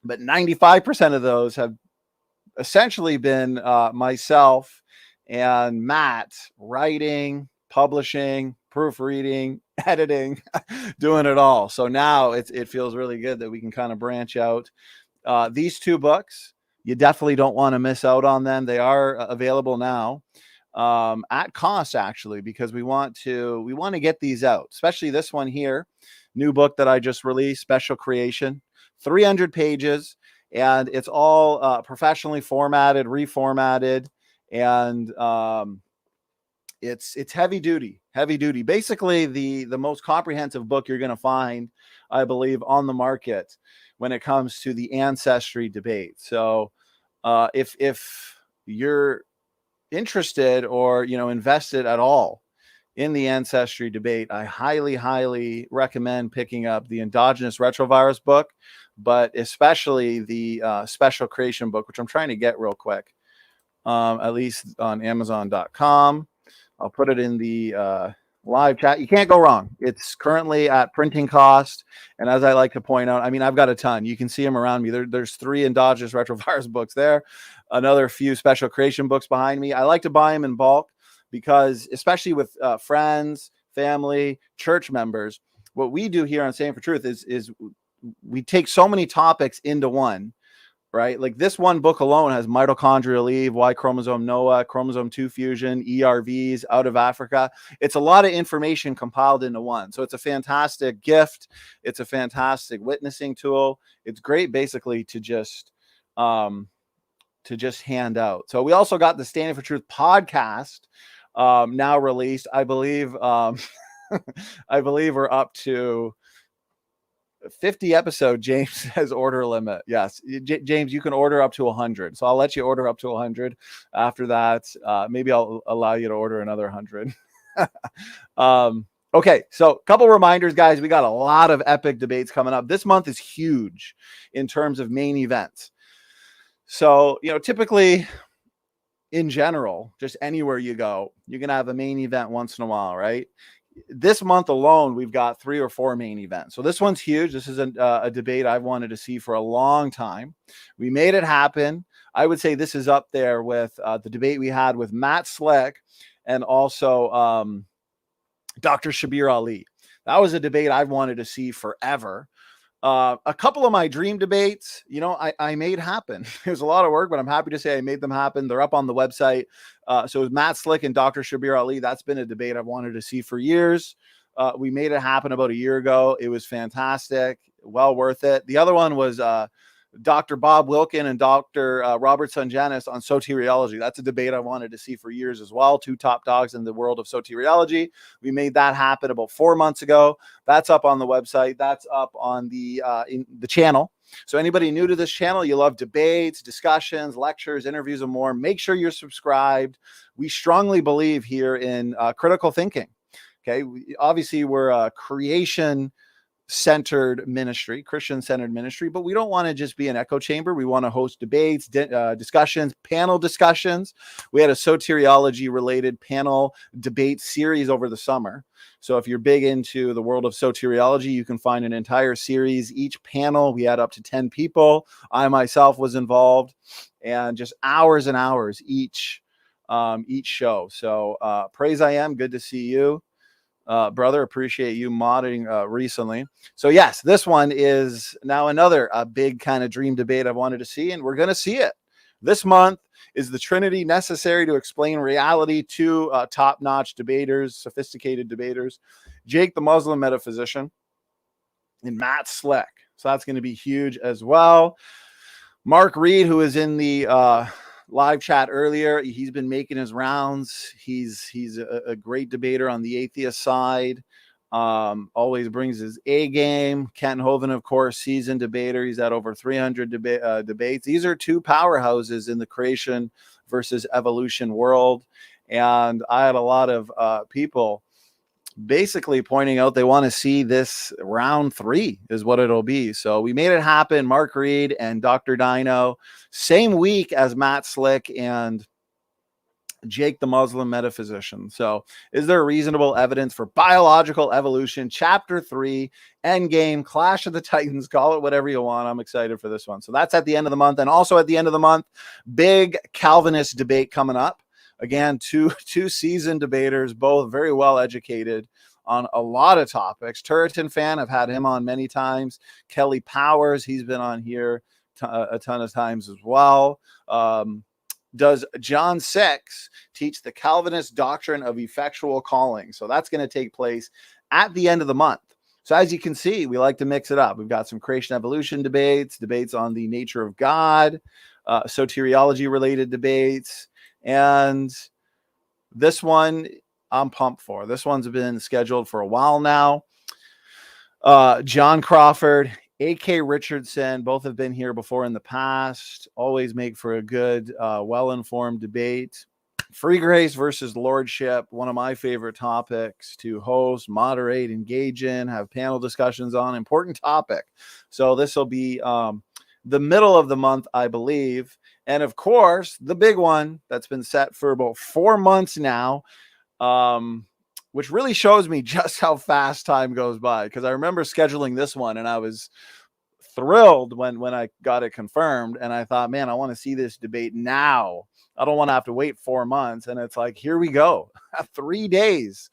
But 95% of those have essentially been myself and Matt writing, publishing, proofreading, editing, doing it all. So now it feels really good that we can kind of branch out. These 2 books, you definitely don't want to miss out on them. They are available now at cost, actually, because we want to get these out, especially this one here, new book that I just released, Special Creation, 300 pages, and it's all professionally formatted, reformatted, and it's heavy duty. Basically, the most comprehensive book you're going to find, I believe, on the market when it comes to the ancestry debate. So if you're interested or, you know, invested at all in the ancestry debate, I highly recommend picking up the Endogenous Retrovirus book, but especially the Special Creation book, which I'm trying to get real quick, at least on Amazon.com. I'll put it in the live chat. You can't go wrong. It's currently at printing cost. And as I like to point out, I mean, I've got a ton. You can see them around me. There's 3 Endogenous Retrovirus books there, another few Special Creation books behind me. I like to buy them in bulk because, especially with friends, family, church members, what we do here on Standing for Truth is we take so many topics into one, right? Like this one book alone has mitochondrial Eve, Y chromosome Noah, chromosome 2 fusion, ERVs, out of Africa. It's a lot of information compiled into one. So it's a fantastic gift. It's a fantastic witnessing tool. It's great basically to just hand out. So we also got the Standing for Truth podcast now released. I believe I believe we're up to 50 episode. James says order limit. Yes, James, you can order up to 100. So I'll let you order up to 100. After that, maybe I'll allow you to order another 100. Okay, so a couple reminders, guys. We got a lot of epic debates coming up. This month is huge in terms of main events. So, you know, typically in general, just anywhere you go, you're going to have a main event once in a while, right? This month alone, we've got 3 or 4 main events. So this one's huge. This is a debate I've wanted to see for a long time. We made it happen. I would say this is up there with the debate we had with Matt Slick and also Dr. Shabir Ali. That was a debate I've wanted to see forever. A couple of my dream debates, you know, I made happen. It was a lot of work, but I'm happy to say I made them happen. They're up on the website. So it was Matt Slick and Dr. Shabir Ali. That's been a debate I've wanted to see for years. We made it happen about a year ago. It was fantastic. Well worth it. The other one was Dr. Bob Wilkin and Dr. Robert Sunjanis on soteriology. That's a debate I wanted to see for years as well. 2 top dogs in the world of soteriology. We made that happen about 4 months ago. That's up on the website. That's up on the in the channel. So anybody new to this channel, you love debates, discussions, lectures, interviews, and more, make sure you're subscribed. We strongly believe here in critical thinking. Okay, obviously we're a creation-centered ministry, Christian-centered ministry, but we don't want to just be an echo chamber. We want to host debates, discussions, panel discussions. We had a soteriology-related panel debate series over the summer. So if you're big into the world of soteriology, you can find an entire series. Each panel, we had up to 10 people. I myself was involved, and just hours and hours each show. So praise I am. Good to see you. Brother, appreciate you modding recently. So yes, this one is now another big kind of dream debate I wanted to see, and we're going to see it. This month is the Trinity necessary to explain reality to top-notch debaters, sophisticated debaters, Jake the Muslim metaphysician, and Matt Slick. So that's going to be huge as well. Mark Reed, who is in the live chat earlier, he's been making his rounds. He's a great debater on the atheist side. Always brings his A game. Kent Hovind, of course, seasoned debater. He's had over 300 debates. These are two powerhouses in the creation versus evolution world. And I had a lot of people basically pointing out they want to see this round 3 is what it'll be. So we made it happen. Mark Reed and Dr. Dino, same week as Matt Slick and Jake the Muslim metaphysician. So is there reasonable evidence for biological evolution? Chapter 3, Endgame, Clash of the Titans, call it whatever you want. I'm excited for this one. So that's at the end of the month. And also at the end of the month, big Calvinist debate coming up. Again, two seasoned debaters, both very well educated on a lot of topics. Turretin fan, I've had him on many times. Kelly Powers, he's been on here a ton of times as well. Does John 6 teach the Calvinist doctrine of effectual calling? So that's going to take place at the end of the month. So as you can see, we like to mix it up. We've got some creation evolution debates on the nature of God, soteriology related debates. And this one I'm pumped for. This one's been scheduled for a while now. John Crawford, A.K. Richardson, both have been here before in the past. Always make for a good, well-informed debate. Free grace versus lordship, one of my favorite topics to host, moderate, engage in, have panel discussions on. Important topic. So this will be the middle of the month, I believe. And of course, the big one that's been set for about 4 months now, which really shows me just how fast time goes by. Because I remember scheduling this one and I was thrilled when I got it confirmed. And I thought, man, I want to see this debate now. I don't want to have to wait 4 months. And it's like, here we go. 3 days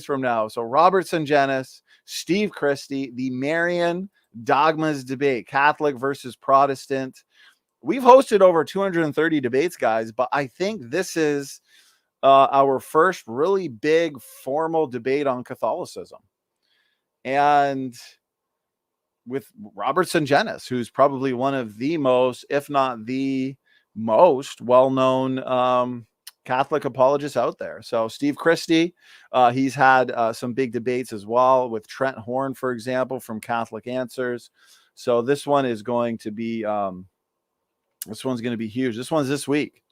from now. So Robertson Jenis, Steve Christie, the Marian dogmas debate, Catholic versus Protestant. We've hosted over 230 debates, guys, but I think this is our first really big formal debate on Catholicism. And with Robertson Jenis, who's probably one of the most, if not the most well-known Catholic apologists out there. So Steve Christie, he's had some big debates as well with Trent Horn, for example, from Catholic Answers. So this one is going to be huge. This one's this week.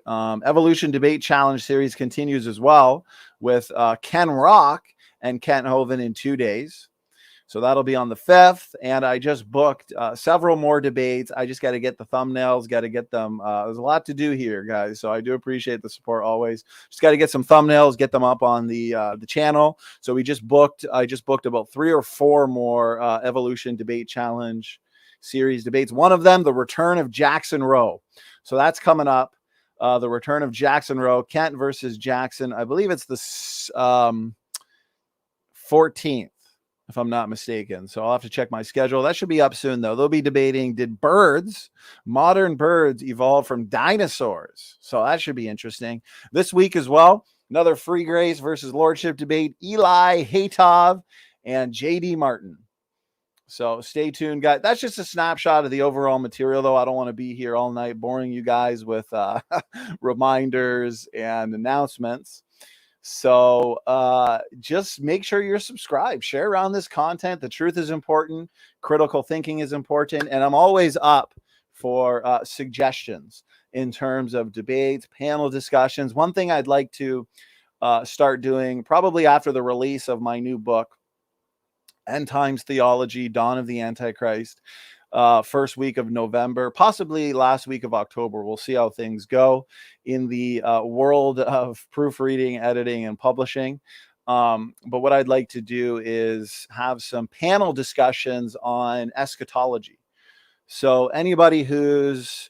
Evolution Debate Challenge series continues as well with Ken Rock and Kent Hovind in 2 days. So that'll be on the 5th. And I just booked several more debates. I just got to get the thumbnails, got to get them. There's a lot to do here, guys. So I do appreciate the support always. Just got to get some thumbnails, get them up on the channel. So I just booked about 3 or 4 more Evolution Debate Challenge series debates. One of them, the return of Jackson Rowe. So that's coming up. The return of Jackson Rowe, Kent versus Jackson. I believe it's the 14th, if I'm not mistaken. So I'll have to check my schedule. That should be up soon, though. They'll be debating, did modern birds evolve from dinosaurs? So that should be interesting. This week as well, another free grace versus lordship debate, Eli Haytov and J.D. Martin. So stay tuned, guys. That's just a snapshot of the overall material, though. I don't want to be here all night boring you guys with reminders and announcements. So just make sure you're subscribed. Share around this content. The truth is important. Critical thinking is important. And I'm always up for suggestions in terms of debates, panel discussions. One thing I'd like to start doing probably after the release of my new book, End Times Theology, Dawn of the Antichrist, first week of November, possibly last week of October. We'll see how things go in the world of proofreading, editing, and publishing. But what I'd like to do is have some panel discussions on eschatology. So anybody who's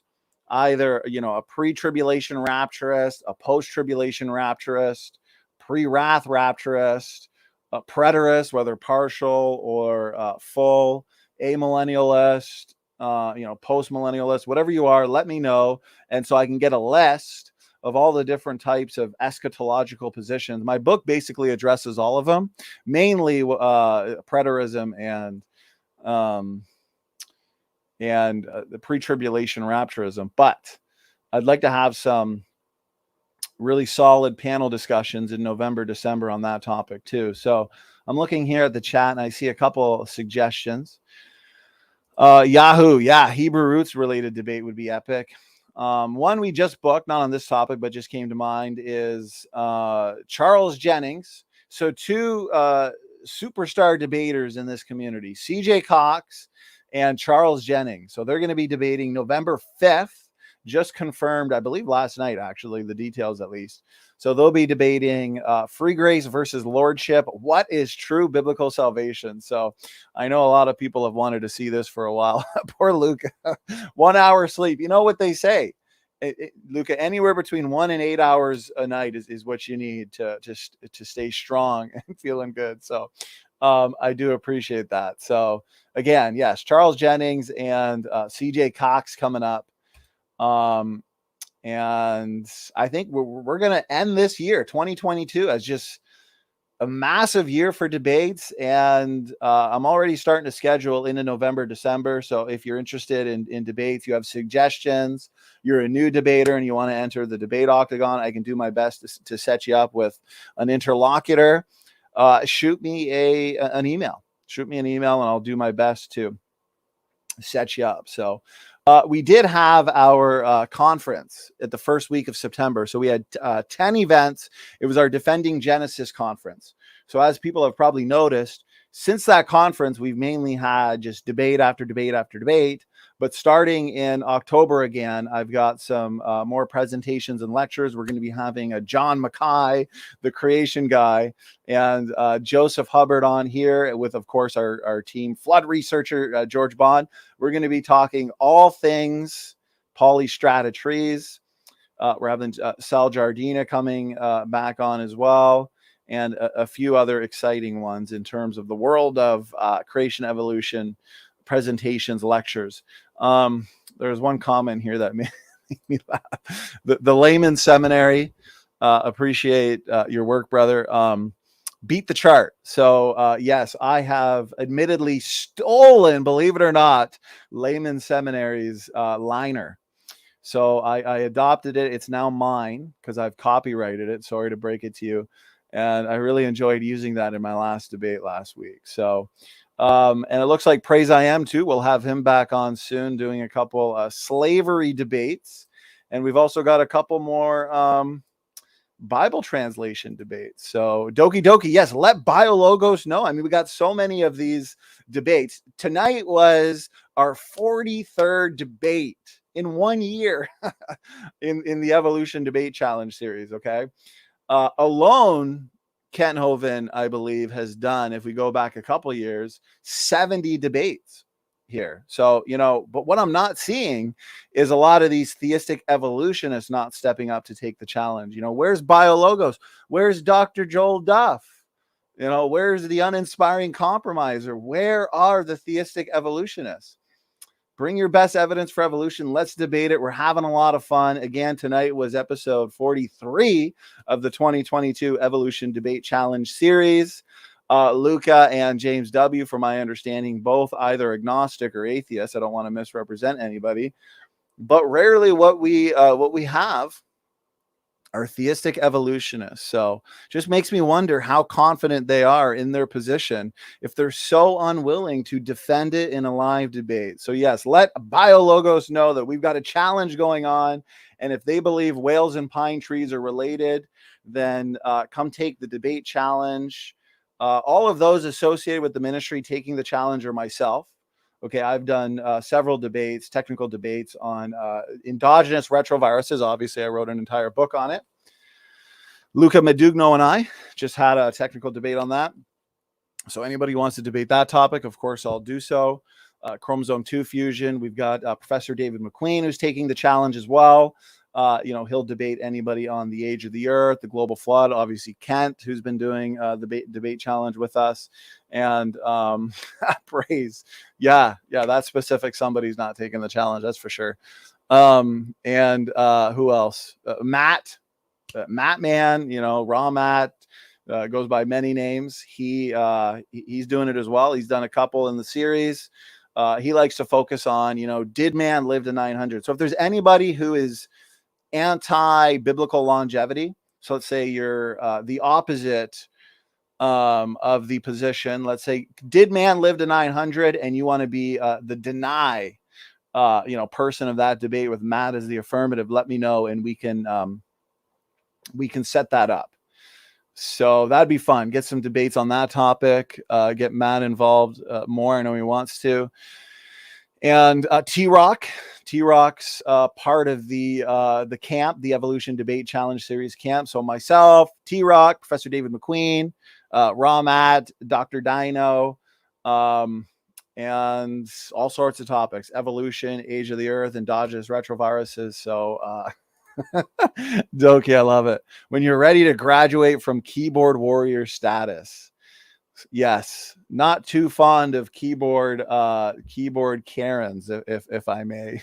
either, a pre-tribulation rapturist, a post-tribulation rapturist, pre-wrath rapturist, a preterist, whether partial or full, amillennialist, post-millennialist, whatever you are, let me know. And so I can get a list of all the different types of eschatological positions. My book basically addresses all of them, mainly preterism and the pre-tribulation rapturism. But I'd like to have some really solid panel discussions in November, December on that topic too. So I'm looking here at the chat and I see a couple of suggestions. Yahoo, yeah, Hebrew roots related debate would be epic. One we just booked, not on this topic, but just came to mind, is Charles Jennings. So two superstar debaters in this community, CJ Cox and Charles Jennings. So they're going to be debating November 5th, just confirmed, I believe last night, actually, the details at least. So they'll be debating free grace versus lordship. What is true biblical salvation? So I know a lot of people have wanted to see this for a while. Poor Luca. 1 hour sleep. You know what they say, Luca, anywhere between 1 and 8 hours a night is what you need to stay strong and feeling good. So I do appreciate that. So again, yes, Charles Jennings and CJ Cox coming up. And I think we're going to end this year, 2022, as just a massive year for debates. And I'm already starting to schedule into November, December. So if you're interested in debates, you have suggestions, you're a new debater and you want to enter the debate octagon, I can do my best to set you up with an interlocutor. Shoot me an email. Shoot me an email and I'll do my best to set you up. So we did have our conference at the first week of September. So we had 10 events. It was our Defending Genesis conference. So as people have probably noticed, since that conference, we've mainly had just debate after debate after debate. But starting in October again, I've got some more presentations and lectures. We're going to be having a John Mackay, the creation guy, and Joseph Hubbard on here with, of course, our team flood researcher, George Bond. We're going to be talking all things polystrata trees. We're having Sal Jardina coming back on as well, and a few other exciting ones in terms of the world of creation, evolution, presentations, lectures. There's one comment here that made me laugh. The layman seminary, appreciate your work, brother. Beat the chart. So yes, I have admittedly stolen, believe it or not, layman seminary's liner. So I adopted it. It's now mine because I've copyrighted it. Sorry to break it to you. And I really enjoyed using that in my last debate last week. So and it looks like Praise I Am too. We'll have him back on soon doing a couple slavery debates. And we've also got a couple more Bible translation debates. So Doki Doki, yes, let BioLogos know. I mean, we got so many of these debates. Tonight was our 43rd debate in 1 year in the Evolution Debate Challenge series, okay? Alone, Ken Hovind, I believe, has done, if we go back a couple years, 70 debates here. So, you know, but what I'm not seeing is a lot of these theistic evolutionists not stepping up to take the challenge. You know, where's BioLogos? Where's Dr. Joel Duff? You know, where's the uninspiring compromiser? Where are the theistic evolutionists? Bring your best evidence for evolution. Let's debate it. We're having a lot of fun. Again, tonight was episode 43 of the 2022 Evolution Debate Challenge series. Luca and James W., from my understanding, both either agnostic or atheist. I don't want to misrepresent anybody, but rarely what we have are theistic evolutionists. So just makes me wonder how confident they are in their position if they're so unwilling to defend it in a live debate. So yes, let BioLogos know that we've got a challenge going on. And if they believe whales and pine trees are related, then come take the debate challenge. All of those associated with the ministry taking the challenge are myself. Okay, I've done several debates, technical debates on endogenous retroviruses. Obviously, I wrote an entire book on it. Luca Medugno and I just had a technical debate on that. So anybody who wants to debate that topic, of course, I'll do so. Chromosome 2 fusion. We've got Professor David McQueen, who's taking the challenge as well. You know, he'll debate anybody on the age of the earth, the global flood. Obviously, Kent, who's been doing the debate challenge with us. And praise. Yeah, that specific somebody's not taking the challenge. That's for sure. And who else? Matt Man, you know, Raw Matt, goes by many names. He's doing it as well. He's done a couple in the series. He likes to focus on, you know, did man live to 900? So if there's anybody who is anti-biblical longevity. So let's say you're the opposite of the position. Let's say, did man live to 900, and you want to be the deny person of that debate with Matt as the affirmative. Let me know, and we can set that up. So that'd be fun. Get some debates on that topic. Get Matt involved more. I know he wants to. And T-Rock's part of the camp, the Evolution Debate Challenge Series camp. So myself, T-Rock, Professor David McQueen, Ramat, Dr. Dino, and all sorts of topics: evolution, age of the earth, endogenous retroviruses. So Doki, I love it. When you're ready to graduate from keyboard warrior status. Yes, not too fond of keyboard Karens, if I may.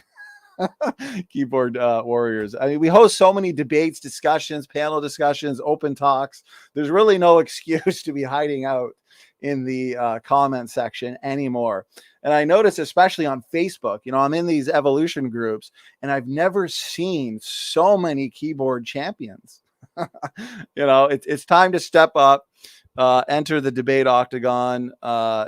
Keyboard warriors. I mean, we host so many debates, discussions, panel discussions, open talks. There's really no excuse to be hiding out in the comment section anymore. And I notice, especially on Facebook, I'm in these evolution groups, and I've never seen so many keyboard champions. It's time to step up. Enter the debate octagon.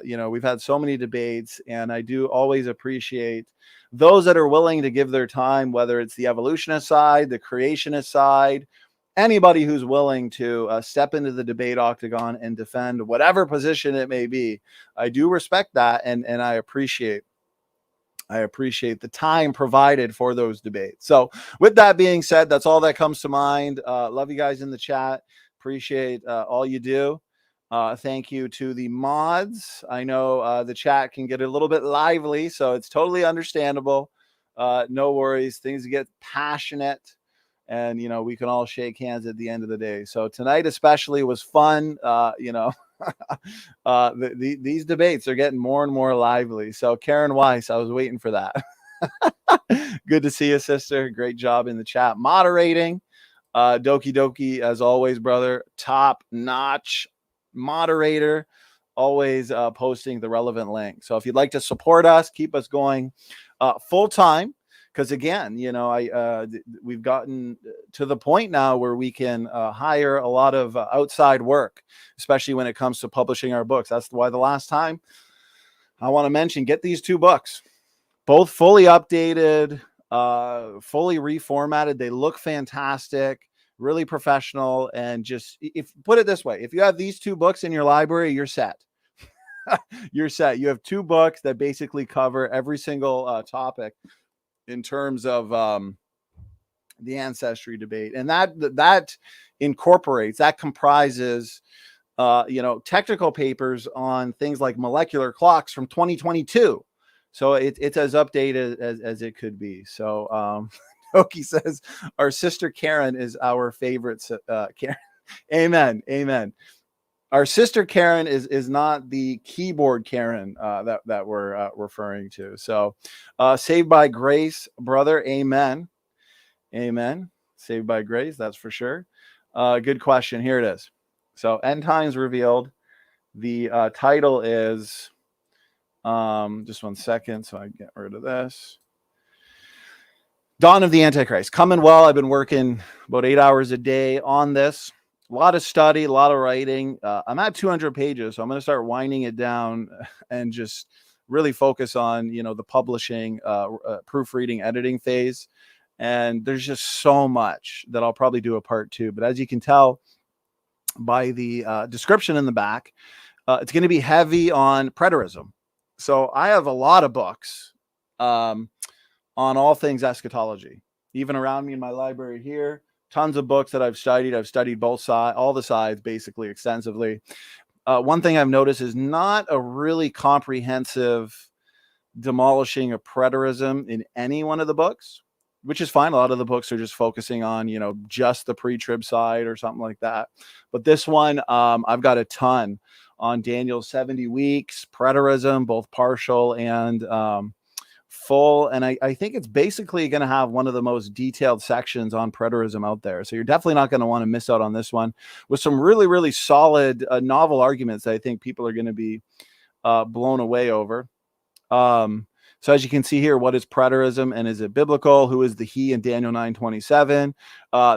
We've had so many debates, and I do always appreciate those that are willing to give their time, whether it's the evolutionist side, the creationist side, anybody who's willing to step into the debate octagon and defend whatever position it may be. I do respect that, and I appreciate the time provided for those debates. So with that being said, that's all that comes to mind. Love you guys in the chat. Appreciate all you do. Thank you to the mods. I know the chat can get a little bit lively, so it's totally understandable. No worries. Things get passionate, and we can all shake hands at the end of the day. So tonight especially was fun. These debates are getting more and more lively. So Karen Weiss, I was waiting for that. Good to see you, sister. Great job in the chat moderating. Doki, as always, brother. Top notch moderator, always posting the relevant link. So if you'd like to support us, keep us going full time, because again, we've gotten to the point now where we can hire a lot of outside work, especially when it comes to publishing our books. That's why the last time I want to mention, get these 2 books, both fully updated, fully reformatted. They look fantastic, really professional. And just, if put it this way, if you have these 2 books in your library, you're set. You're set. You have 2 books that basically cover every single topic in terms of the ancestry debate. And that comprises technical papers on things like molecular clocks from 2022. So it's as updated as it could be. So Oki says our sister Karen is our favorite. Karen. Amen. Our sister Karen is not the keyboard Karen that we're referring to. So saved by grace, brother. Amen. Saved by grace, that's for sure. Good question. Here it is. So End Times Revealed. The title is, just one second so I get rid of this. Dawn of the Antichrist. Coming well. I've been working about 8 hours a day on this. A lot of study, a lot of writing. I'm at 200 pages, so I'm going to start winding it down and just really focus on, the publishing, proofreading, editing phase. And there's just so much that I'll probably do a part 2. But as you can tell by the description in the back, it's going to be heavy on preterism. So I have a lot of books on all things eschatology, even around me in my library here. Tons of books that I've studied. I've studied both sides, all the sides, basically extensively. One thing I've noticed is not a really comprehensive demolishing of preterism in any one of the books, which is fine. A lot of the books are just focusing on, just the pre-trib side or something like that. But this one, I've got a ton on Daniel's 70 weeks, preterism, both partial and full. And I think it's basically going to have one of the most detailed sections on preterism out there. So you're definitely not going to want to miss out on this one, with some really, really solid novel arguments that I think people are going to be blown away over. So as you can see here, what is preterism and is it biblical? Who is the he in Daniel 9:27?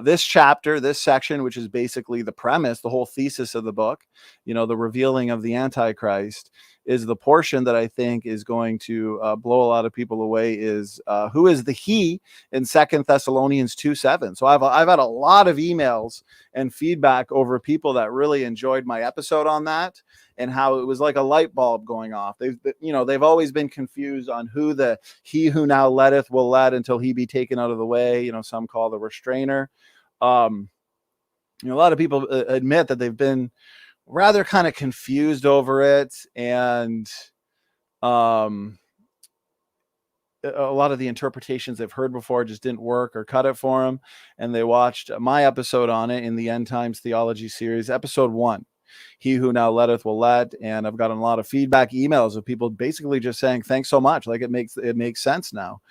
This chapter, this section, which is basically the premise, the whole thesis of the book, you know, the revealing of the Antichrist, is the portion that I think is going to blow a lot of people away. Is who is the he in 2 Thessalonians 2:7? So I've had a lot of emails and feedback over people that really enjoyed my episode on that, and how it was like a light bulb going off. They've always been confused on who the he who now letteth will let until he be taken out of the way. You know, some call the restrainer. A lot of people admit that they've been rather kind of confused over it, and a lot of the interpretations they've heard before just didn't work or cut it for them. And they watched my episode on it in the End Times Theology series, episode 1. He who now letteth will let. And I've gotten a lot of feedback emails of people basically just saying, thanks so much. Like it makes sense now.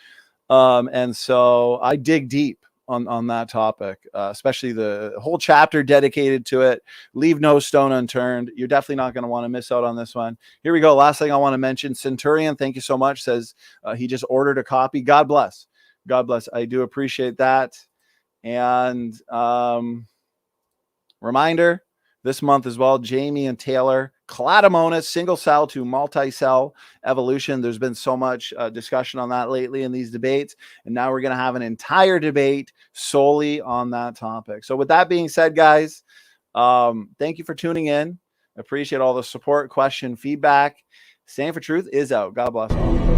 And so I dig deep on that topic, especially the whole chapter dedicated to it. Leave no stone unturned. You're definitely not going to want to miss out on this one. Here we go. Last thing I want to mention, Centurion, thank you so much, says he just ordered a copy. God bless. God bless. I do appreciate that. And reminder, this month as well, Jamie and Taylor, Cladomonas, single cell to multi-cell evolution. There's been so much discussion on that lately in these debates. And now we're going to have an entire debate solely on that topic. So with that being said, guys, thank you for tuning in. Appreciate all the support, question, feedback. Standing for Truth is out. God bless all.